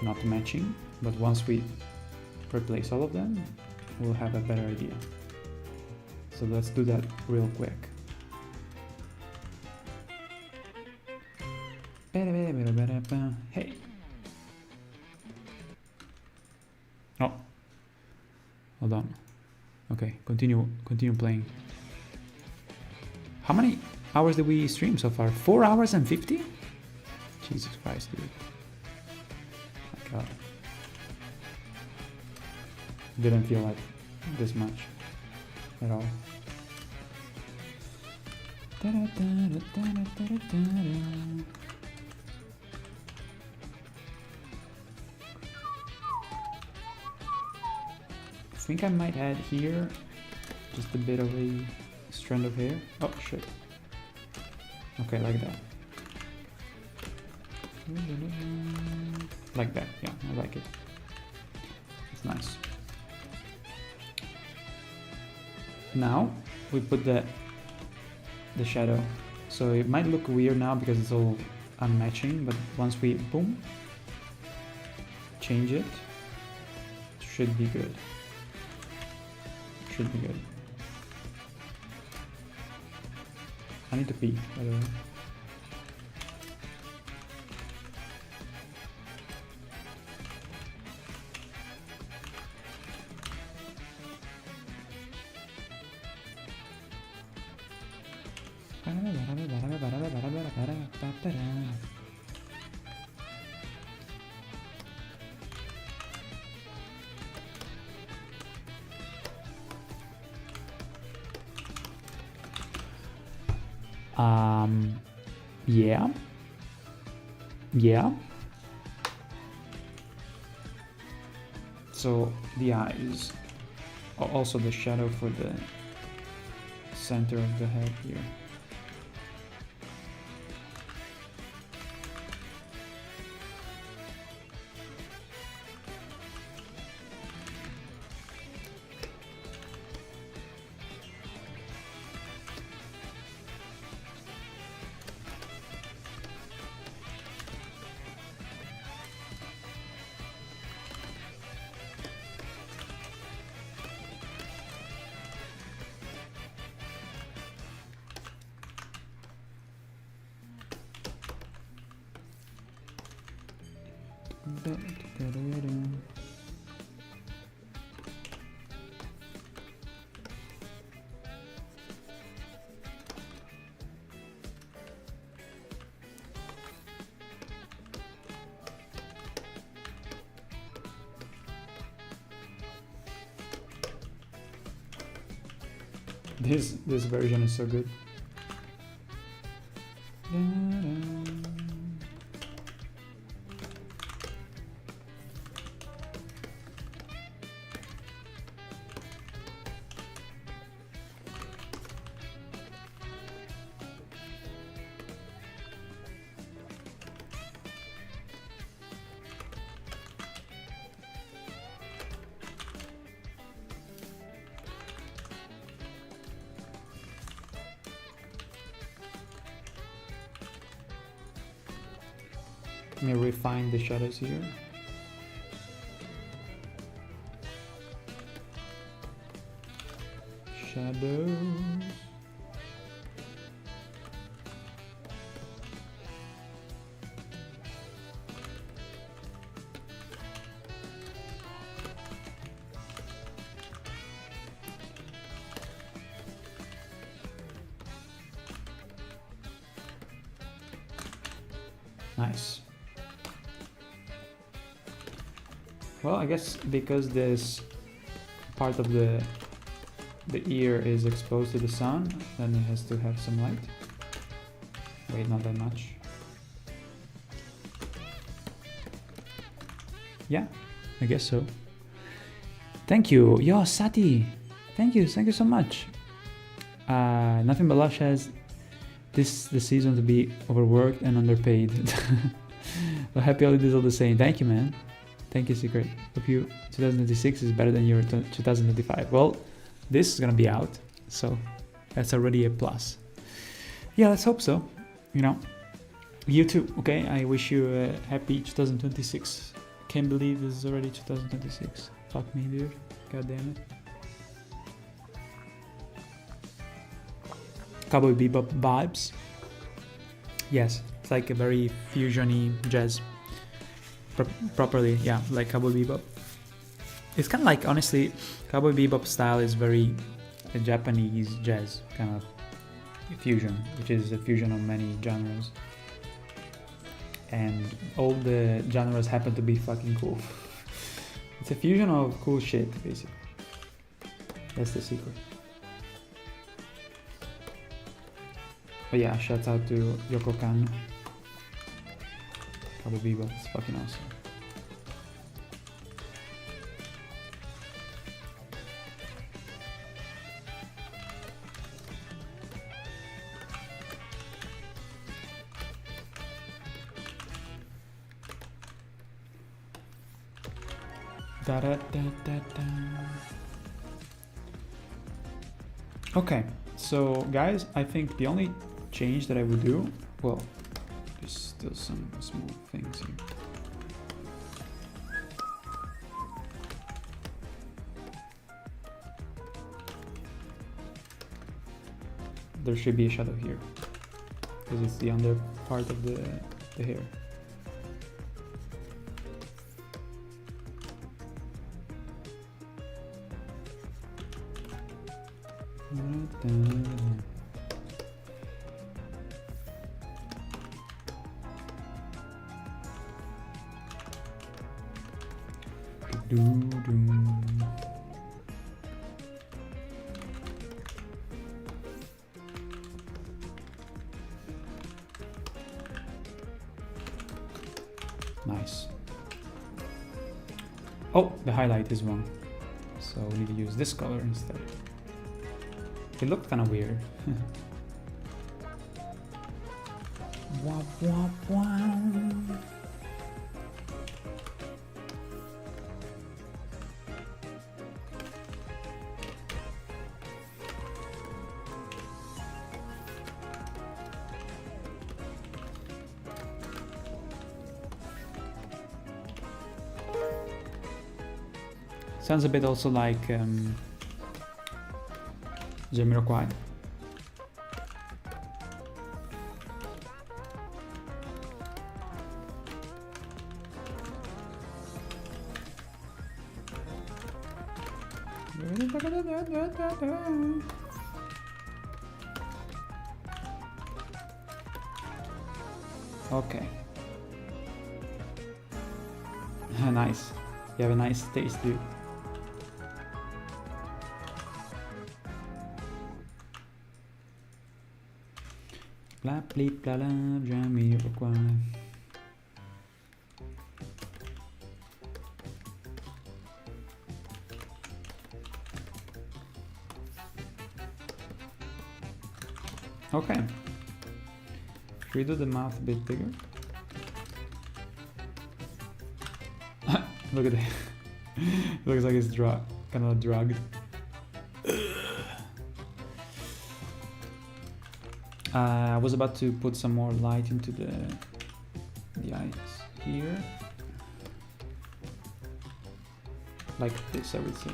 not matching. But once we replace all of them, we'll have a better idea. So let's do that real quick. Hey. Oh. Hold on. Okay, continue playing. How many hours did we stream so far? 4 hours and 50? Jesus Christ, dude. My God. didn't feel like this much at all. I think I might add here just a bit of a strand of hair. Oh shit. Okay, like that. Like that, yeah, I like it. It's nice. Now we put the shadow. So it might look weird now because it's all unmatching, but once we boom, change it, should be good. Should be good. I need to pee, by the way. Yeah. So the eyes, also the shadow for the center of the head here. This version is so good. Let me refine the shadows here. Shadows. Nice. Well, I guess because this part of the ear is exposed to the sun, then it has to have some light. Wait, not that much. Yeah, I guess so. Thank you. Yo, Sati. Thank you so much. Nothing but Lush has this season to be overworked and underpaid. But happy holidays all the same. Thank you, man. Thank you, Secret. Hope you 2026 is better than your 2025. Well, this is gonna be out, so that's already a plus. Yeah, let's hope so. You know, you too. Okay, I wish you a happy 2026. Can't believe this is already 2026. Fuck me, dude. God damn it. Cowboy Bebop vibes. Yes, it's like a very fusion-y jazz. Properly, yeah, like Cowboy Bebop. It's kind of like, honestly, Cowboy Bebop style is very a Japanese jazz kind of fusion, which is a fusion of many genres. And all the genres happen to be fucking cool. It's a fusion of cool shit, basically. That's the secret. But yeah, shouts out to Yoko Kan. Cabo Viva, it's fucking awesome. Da, da, da, da, da. Okay, so guys, I think the only change that I would do, well, there's still some small things here. There should be a shadow here, because it's the under part of the hair. Nice. Oh, the highlight is wrong. So we need to use this color instead. It looked kind of weird. Wah, wah, wah. Sounds a bit also like Jamiroquai. Okay. Nice. You have a nice taste, dude. Blah, bleep, blah, blah, Jamiroquai. Okay. Should we do the mouth a bit bigger? Look at that. It looks like it's kind of drugged. I was about to put some more light into the eyes here. Like this, I would say.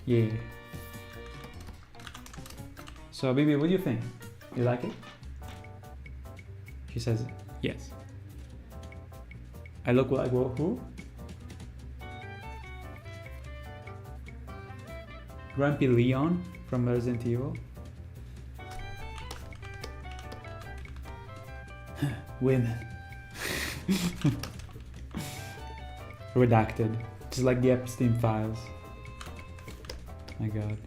Yeah. So, baby, what do you think? You like it? She says, yes. I look like who? Grumpy Leon from Resident Evil. Women. Redacted. Just like the Epstein files. My god.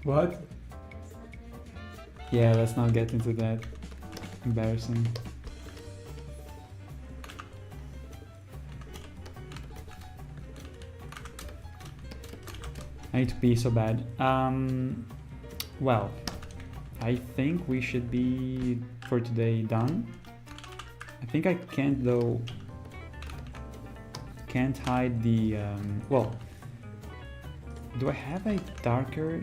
What? Yeah, let's not get into that. Embarrassing. I need to pee so bad. Well, I think we should be for today done. I think I can't though. Can't hide the well. Do I have a darker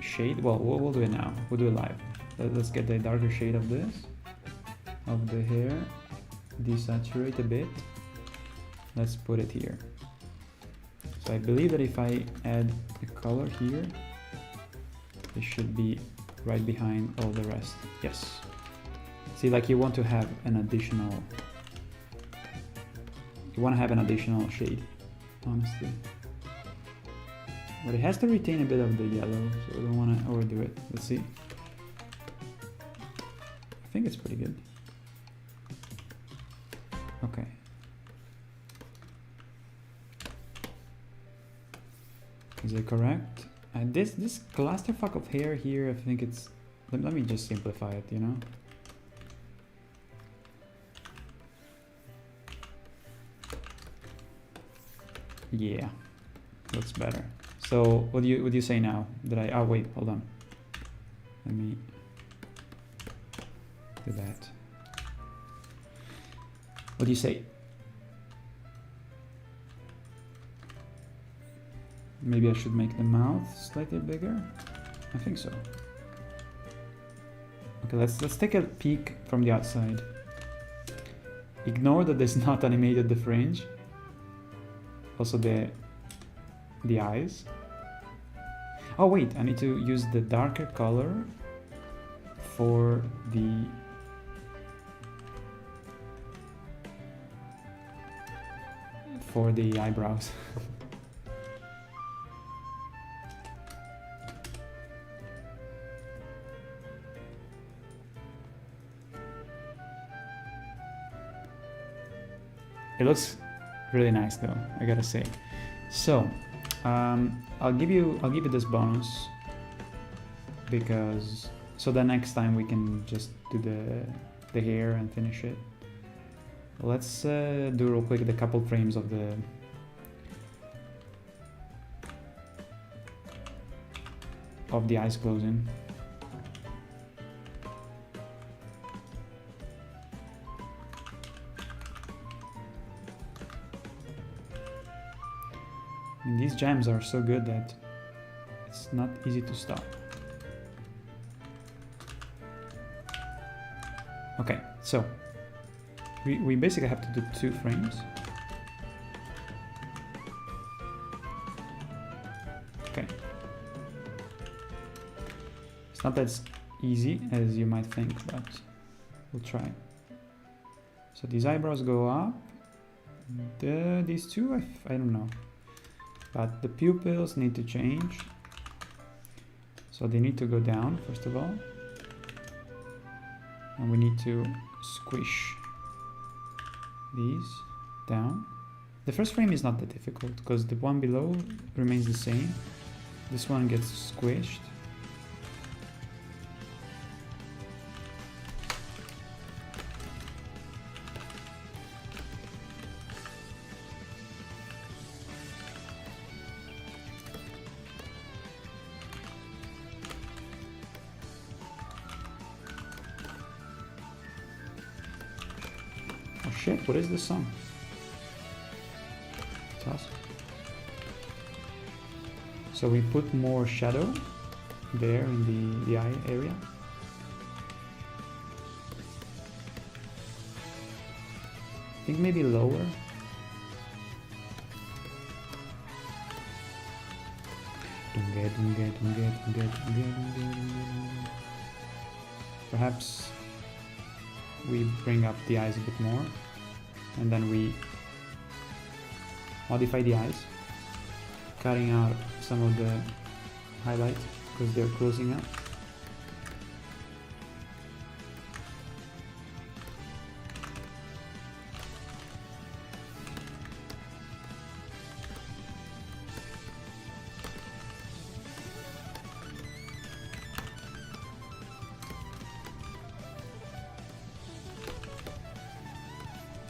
shade? Well, we'll do it now. We'll do it live. Let's get the darker shade of this, of the hair. Desaturate a bit. Let's put it here. So I believe that if I add a color here, it should be right behind all the rest. Yes. See, like you want to have an additional. You want to have an additional shade, honestly. But it has to retain a bit of the yellow, so I don't want to overdo it. Let's see. I think it's pretty good. Okay. Is it correct? And this clusterfuck of hair here, I think it's... Let me just simplify it, you know? Yeah, looks better. So what do you say now? Oh wait, hold on. Let me do that. What do you say? Maybe I should make the mouth slightly bigger. I think so. Okay, let's take a peek from the outside. Ignore that there's not animated the fringe. Also the eyes. Oh wait, I need to use the darker color for the eyebrows. It looks really nice though, I gotta say. So I'll give you this bonus because so the next time we can just do the hair and finish it. Let's do real quick the couple frames of the eyes closing. And these gems are so good that it's not easy to stop. Okay, so we basically have to do 2 frames. Okay. It's not as easy as you might think, but we'll try. So these eyebrows go up. These two, I don't know. But the pupils need to change. So they need to go down, first of all. And we need to squish these down. The first frame is not that difficult because the one below remains the same. This one gets squished. Shit, what is this song? It's awesome. So we put more shadow there in the eye area. I think maybe lower. Perhaps we bring up the eyes a bit more. And then we modify the eyes, cutting out some of the highlights because they're closing up.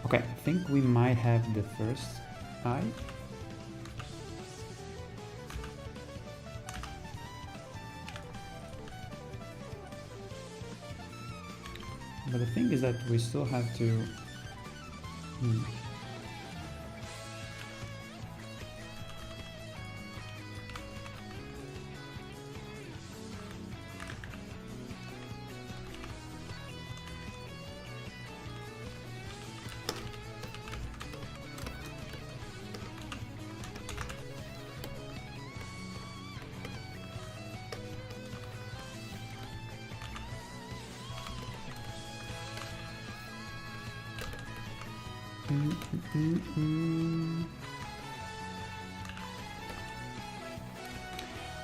Okay, I think we might have the first eye. But the thing is that we still have to...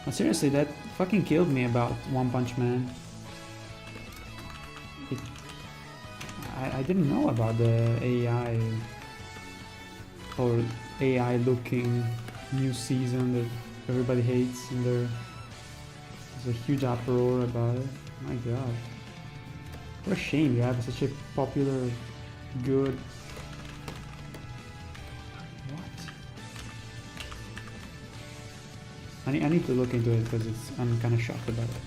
But seriously, that fucking killed me about One Punch Man. I didn't know about the AI or AI looking new season that everybody hates, and there's a huge uproar about it. My god. What a shame you have such a popular, good... What? I need to look into it because I'm kind of shocked about it.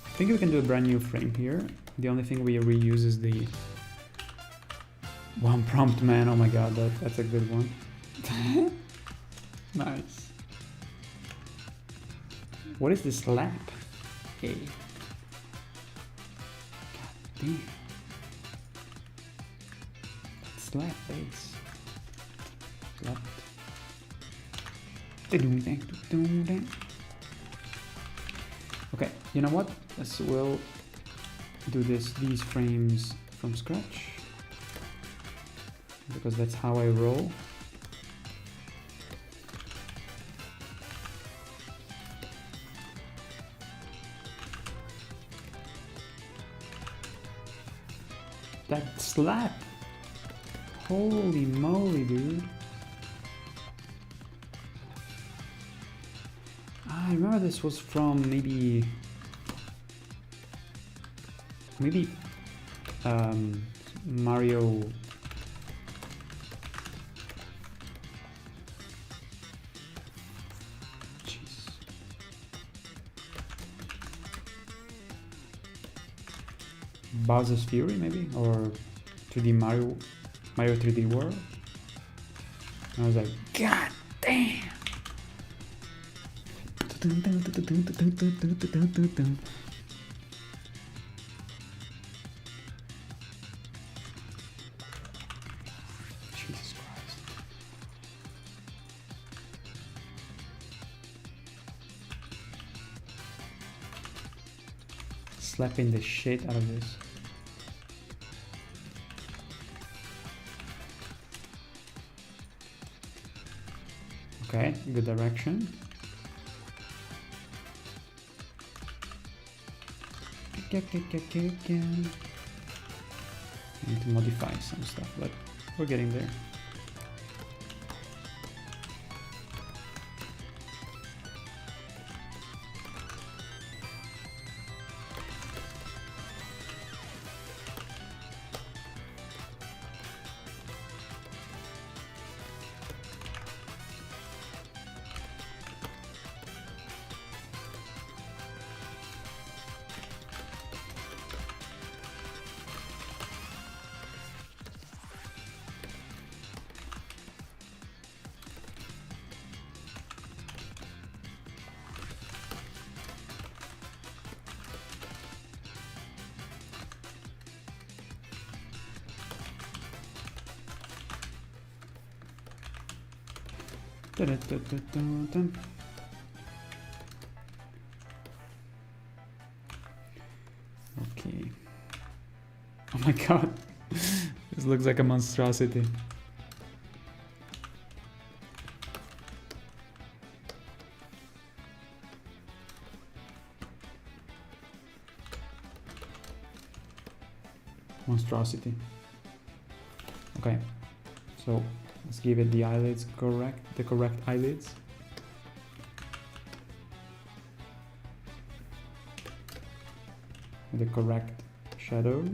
I think we can do a brand new frame here. The only thing we reuse is the One Prompt Man. Oh my god, that's a good one. Nice. What is this lamp? Hey. God damn. Slap base. Slap. Okay, you know what? We'll do these frames from scratch because that's how I roll. That slap! Holy moly, dude! I remember this was from maybe Mario. Jeez. Bowser's Fury maybe, or 3D Mario 3D World. And I was like, god damn. Jesus Christ. Slapping the shit out of this. Okay, good direction. Need to modify some stuff, but we're getting there. Okay. Oh my god. This looks like a monstrosity. Monstrosity. Okay. So let's give it the eyelids correct, the correct eyelids. The correct shadows.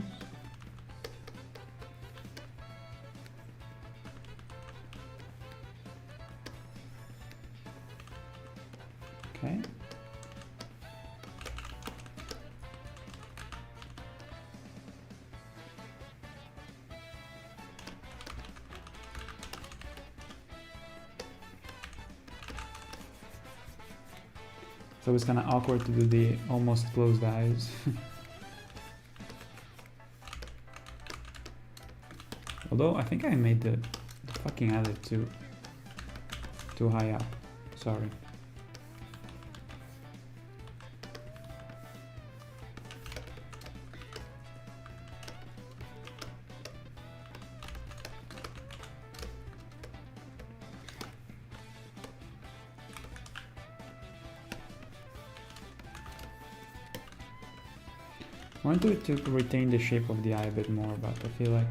Okay. So it's kind of awkward to do the almost closed eyes. Although I think I made the fucking eyelid too high up. Sorry. I want to retain the shape of the eye a bit more, but I feel like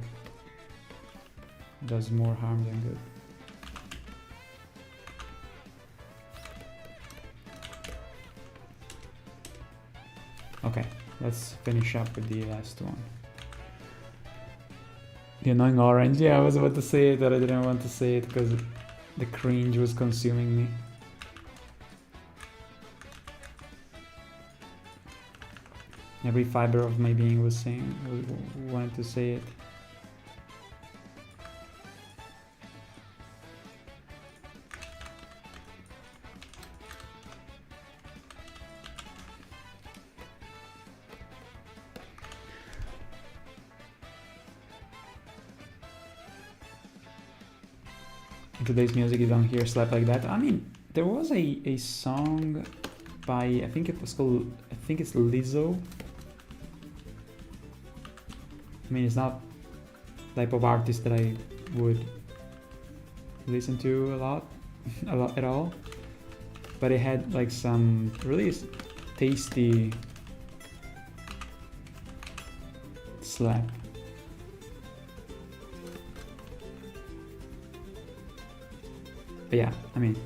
it does more harm than good. Okay, let's finish up with the last one. The annoying orange. Yeah, I was about to say it, but I didn't want to say it because the cringe was consuming me. Every fiber of my being was saying, wanted to say it. Today's music, you don't hear slap like that. I mean, there was a song by, I think it was called, I think it's Lizzo. I mean, it's not type of artist that I would listen to a lot at all, but it had like some really tasty slap. But yeah, I mean,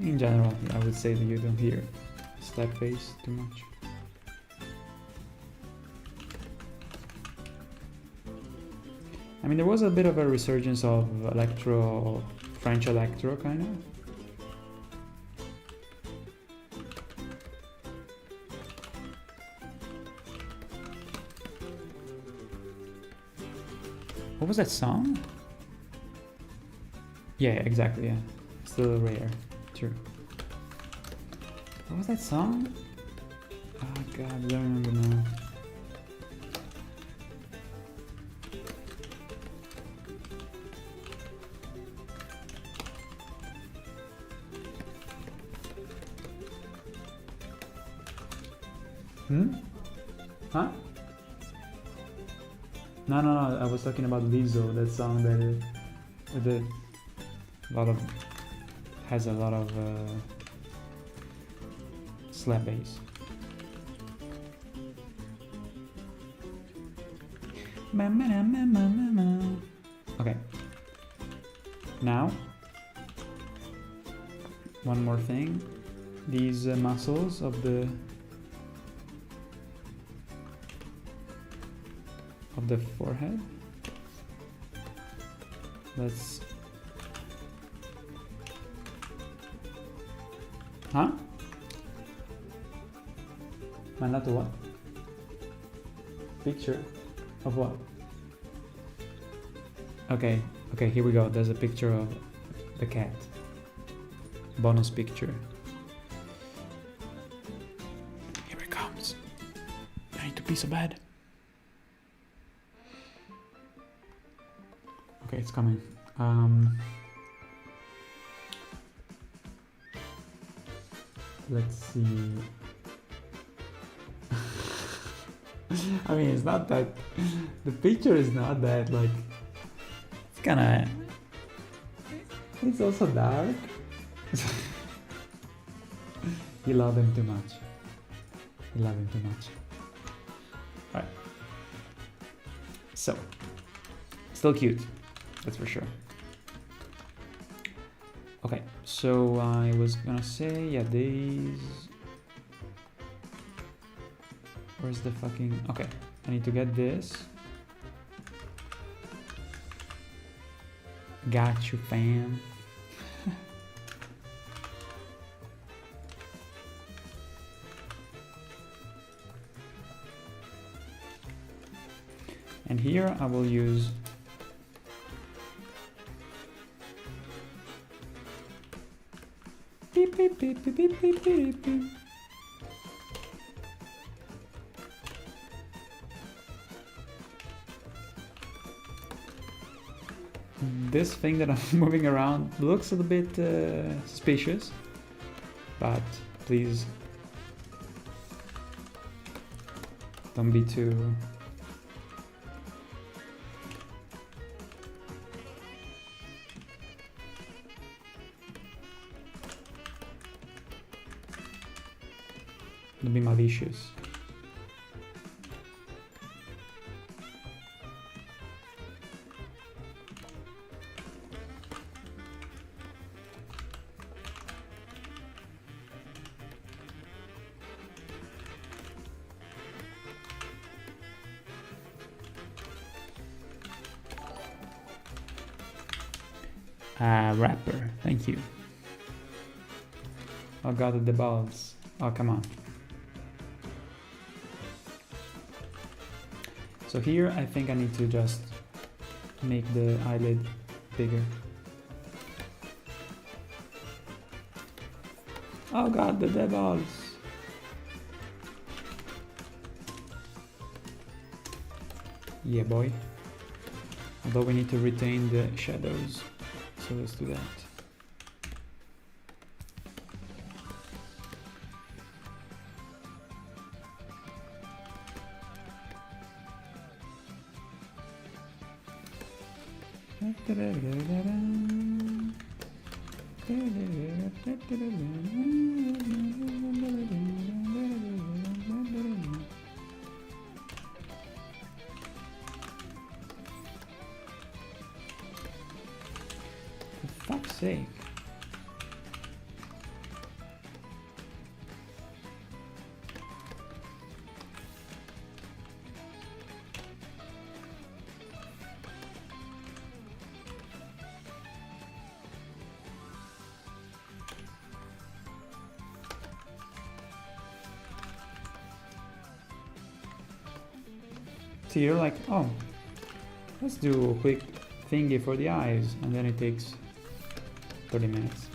in general, I would say that you don't hear slap bass too much. I mean, there was a bit of a resurgence of electro, French electro, kind of. What was that song? Yeah, exactly, yeah. Still rare, true. What was that song? Oh god, I don't remember now. Huh? No, I was talking about Lizzo, that song that has a lot of slap bass. Okay. Now, one more thing. These muscles of the forehead. Let's... Huh? Mandato what? Picture of what? Okay, here we go. There's a picture of the cat. Bonus picture. Here it comes. I need to pee so bad. Okay, it's coming. Let's see. I mean, it's not that. The picture is not that like. It's kinda. It's also dark. You love him too much. You love him too much. Alright. So. Still cute. That's for sure. Okay, so I was gonna say, yeah, these... Where's the fucking... Okay, I need to get this. Got you, fam. And here I will use... Beep, beep, beep, beep, beep, beep, beep, beep. this thing that I'm moving around looks a little bit suspicious, but please don't be too... Don't be malicious. Rapper, thank you. Oh god, the balls. Oh, come on. So here I think I need to just make the eyelid bigger. Oh god, the dead balls. Yeah, boy. Although we need to retain the shadows. So let's do that. For fuck's sake. So you're like, oh, let's do a quick thingy for the eyes, and then it takes 30 minutes.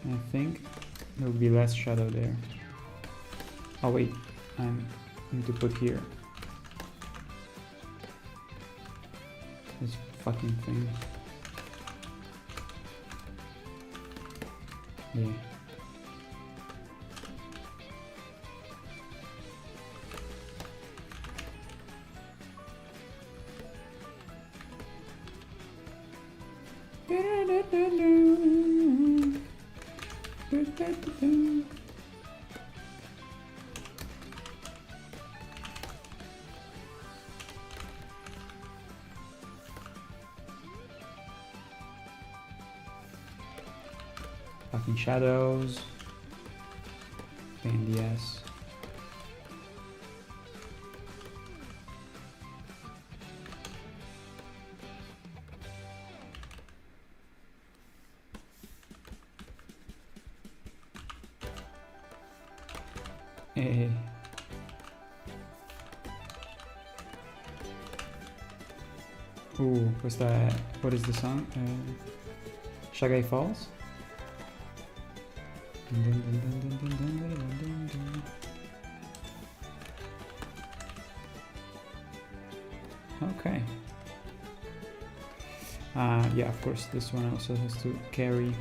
I think there will be less shadow there. Oh wait, I need to put here. This fucking thing. Yeah. Fucking shadows. Pain in the ass. Hey. Ooh, what is the song? Shagai Falls? Okay. Yeah, of course, this one also has to carry.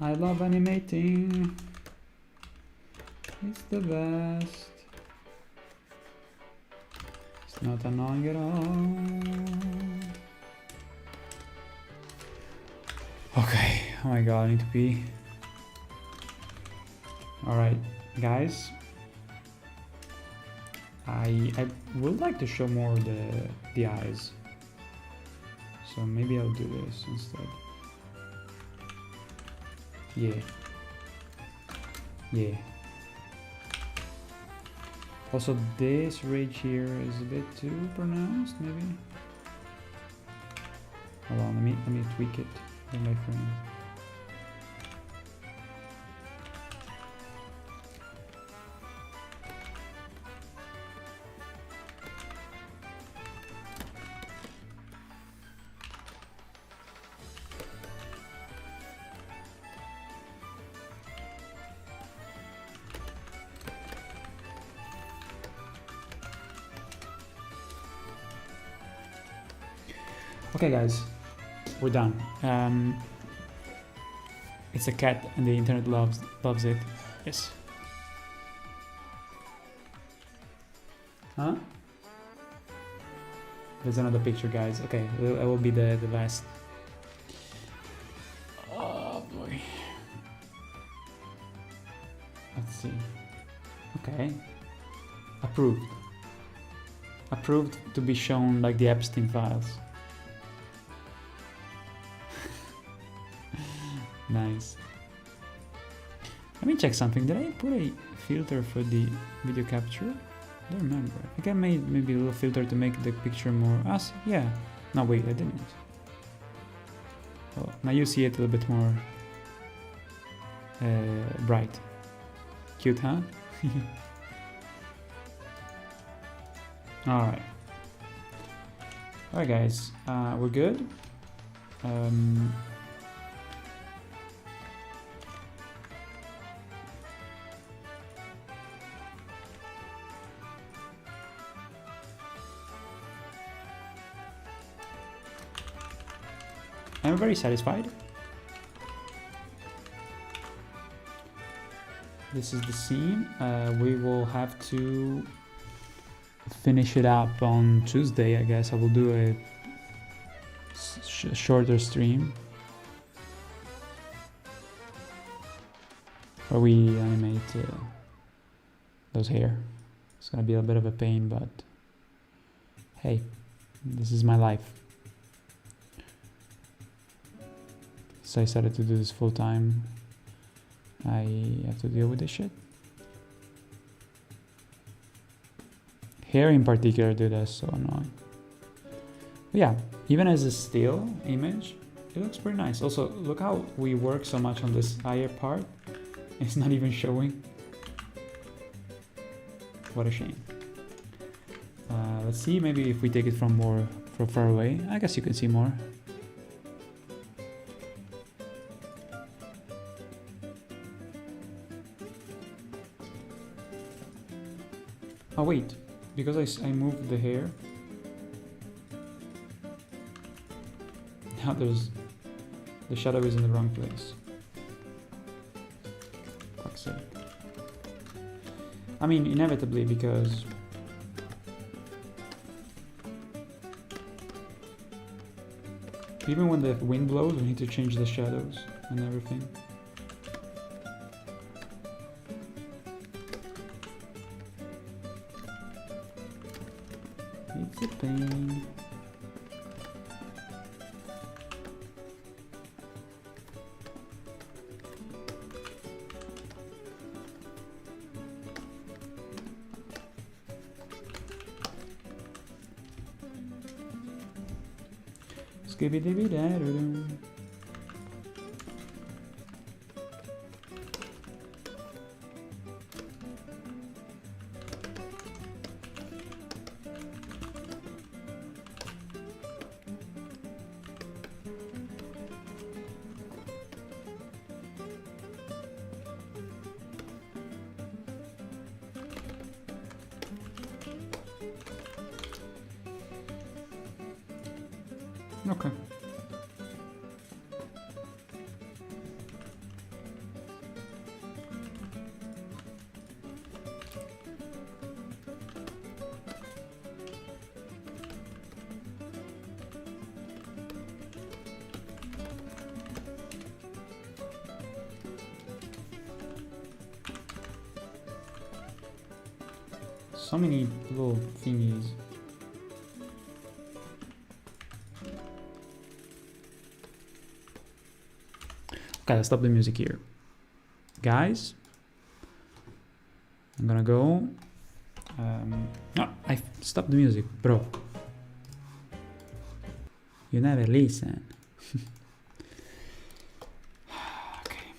I love animating. It's the best. It's not annoying at all. Okay, oh my god, I need to pee. Alright, guys. I would like to show more the eyes. So maybe I'll do this instead. Yeah. Yeah. Also, this ridge here is a bit too pronounced, maybe. Hold on, let me tweak it in my frame. Okay, guys, we're done. It's a cat, and the internet loves it. Yes. Huh? There's another picture, guys. Okay, that will be the last. Oh boy. Let's see. Okay. Approved. Approved to be shown like the Epstein files. Nice. Let me check something. Did I put a filter for the video capture? I don't remember. I think I made maybe a little filter to make the picture more... yeah. No, wait, I didn't. Well, now you see it a little bit more bright. Cute, huh? Alright. Alright, guys. We're good. I'm very satisfied. This is the scene. We will have to finish it up on Tuesday, I guess. I will do a shorter stream where we animate those hair. It's gonna be a bit of a pain, but hey, this is my life. So I decided to do this full time. I have to deal with this shit. Hair in particular, dude, that's so annoying. But yeah, even as a still image, it looks pretty nice. Also, look how we work so much on this higher part. It's not even showing. What a shame. Let's see, maybe if we take it from far away. I guess you can see more. Oh wait, because I moved the hair. Now the shadow is in the wrong place. Fuck's sake. I mean, inevitably, because even when the wind blows, we need to change the shadows and everything. It's a pain. Skibidi-bidi-da-doo-doo. Okay. so many little thingies. Okay, let's stop the music here. Guys, I'm gonna go. No, I stopped the music, bro. You never listen. Okay.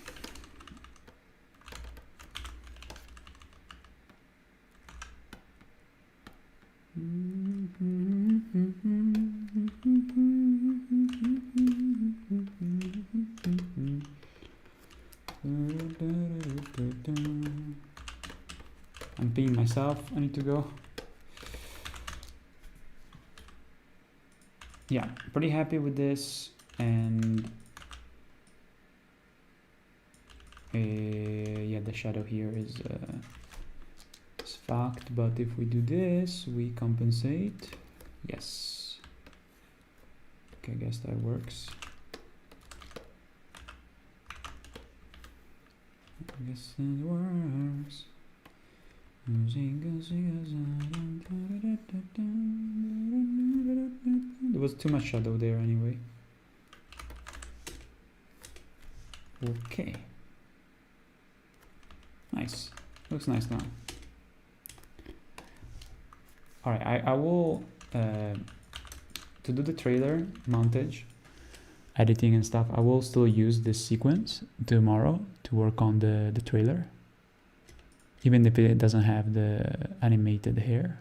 I'm peeing myself. I need to go. Yeah, pretty happy with this, and yeah, the shadow here is fucked, but if we do this, we compensate. Yes. Okay, I guess that works. I guess it works. There was too much shadow there anyway. Okay. Nice. Looks nice now. Alright, I will to do the trailer montage, editing and stuff, I will still use this sequence tomorrow to work on the trailer. Even if it doesn't have the animated hair.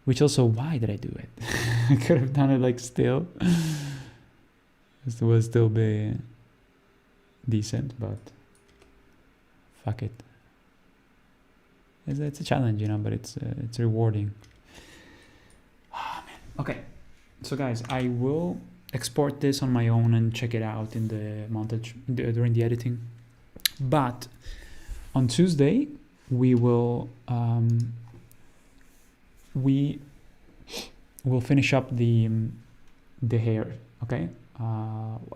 Which also, why did I do it? I could have done it like still. It would still be decent, but fuck it. It's a challenge, you know, but it's rewarding. Oh, man. Okay, so guys, I will export this on my own and check it out in the montage during the editing. But on Tuesday, we will finish up the hair. Okay,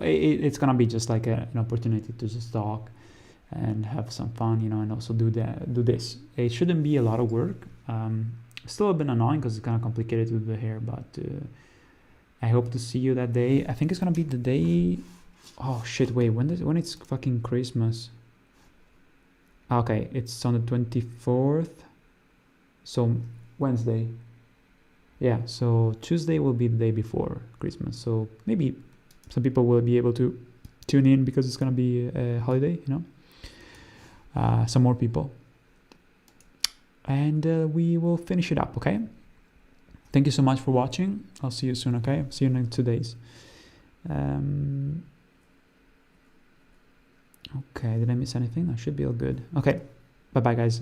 it's gonna be just like an opportunity to just talk and have some fun, you know, and also do this. It shouldn't be a lot of work. Still a bit annoying because it's kind of complicated with the hair, but I hope to see you that day. I think it's gonna be the day. Oh shit! Wait, when it's fucking Christmas? Okay, it's on the 24th, so Wednesday. Yeah, so Tuesday will be the day before Christmas, so maybe some people will be able to tune in because it's gonna be a holiday, you know. Some more people, and we will finish it up. Okay. Thank you so much for watching. I'll see you soon. Okay, see you in 2 days. Okay, did I miss anything? I should be all good. Okay, bye bye guys.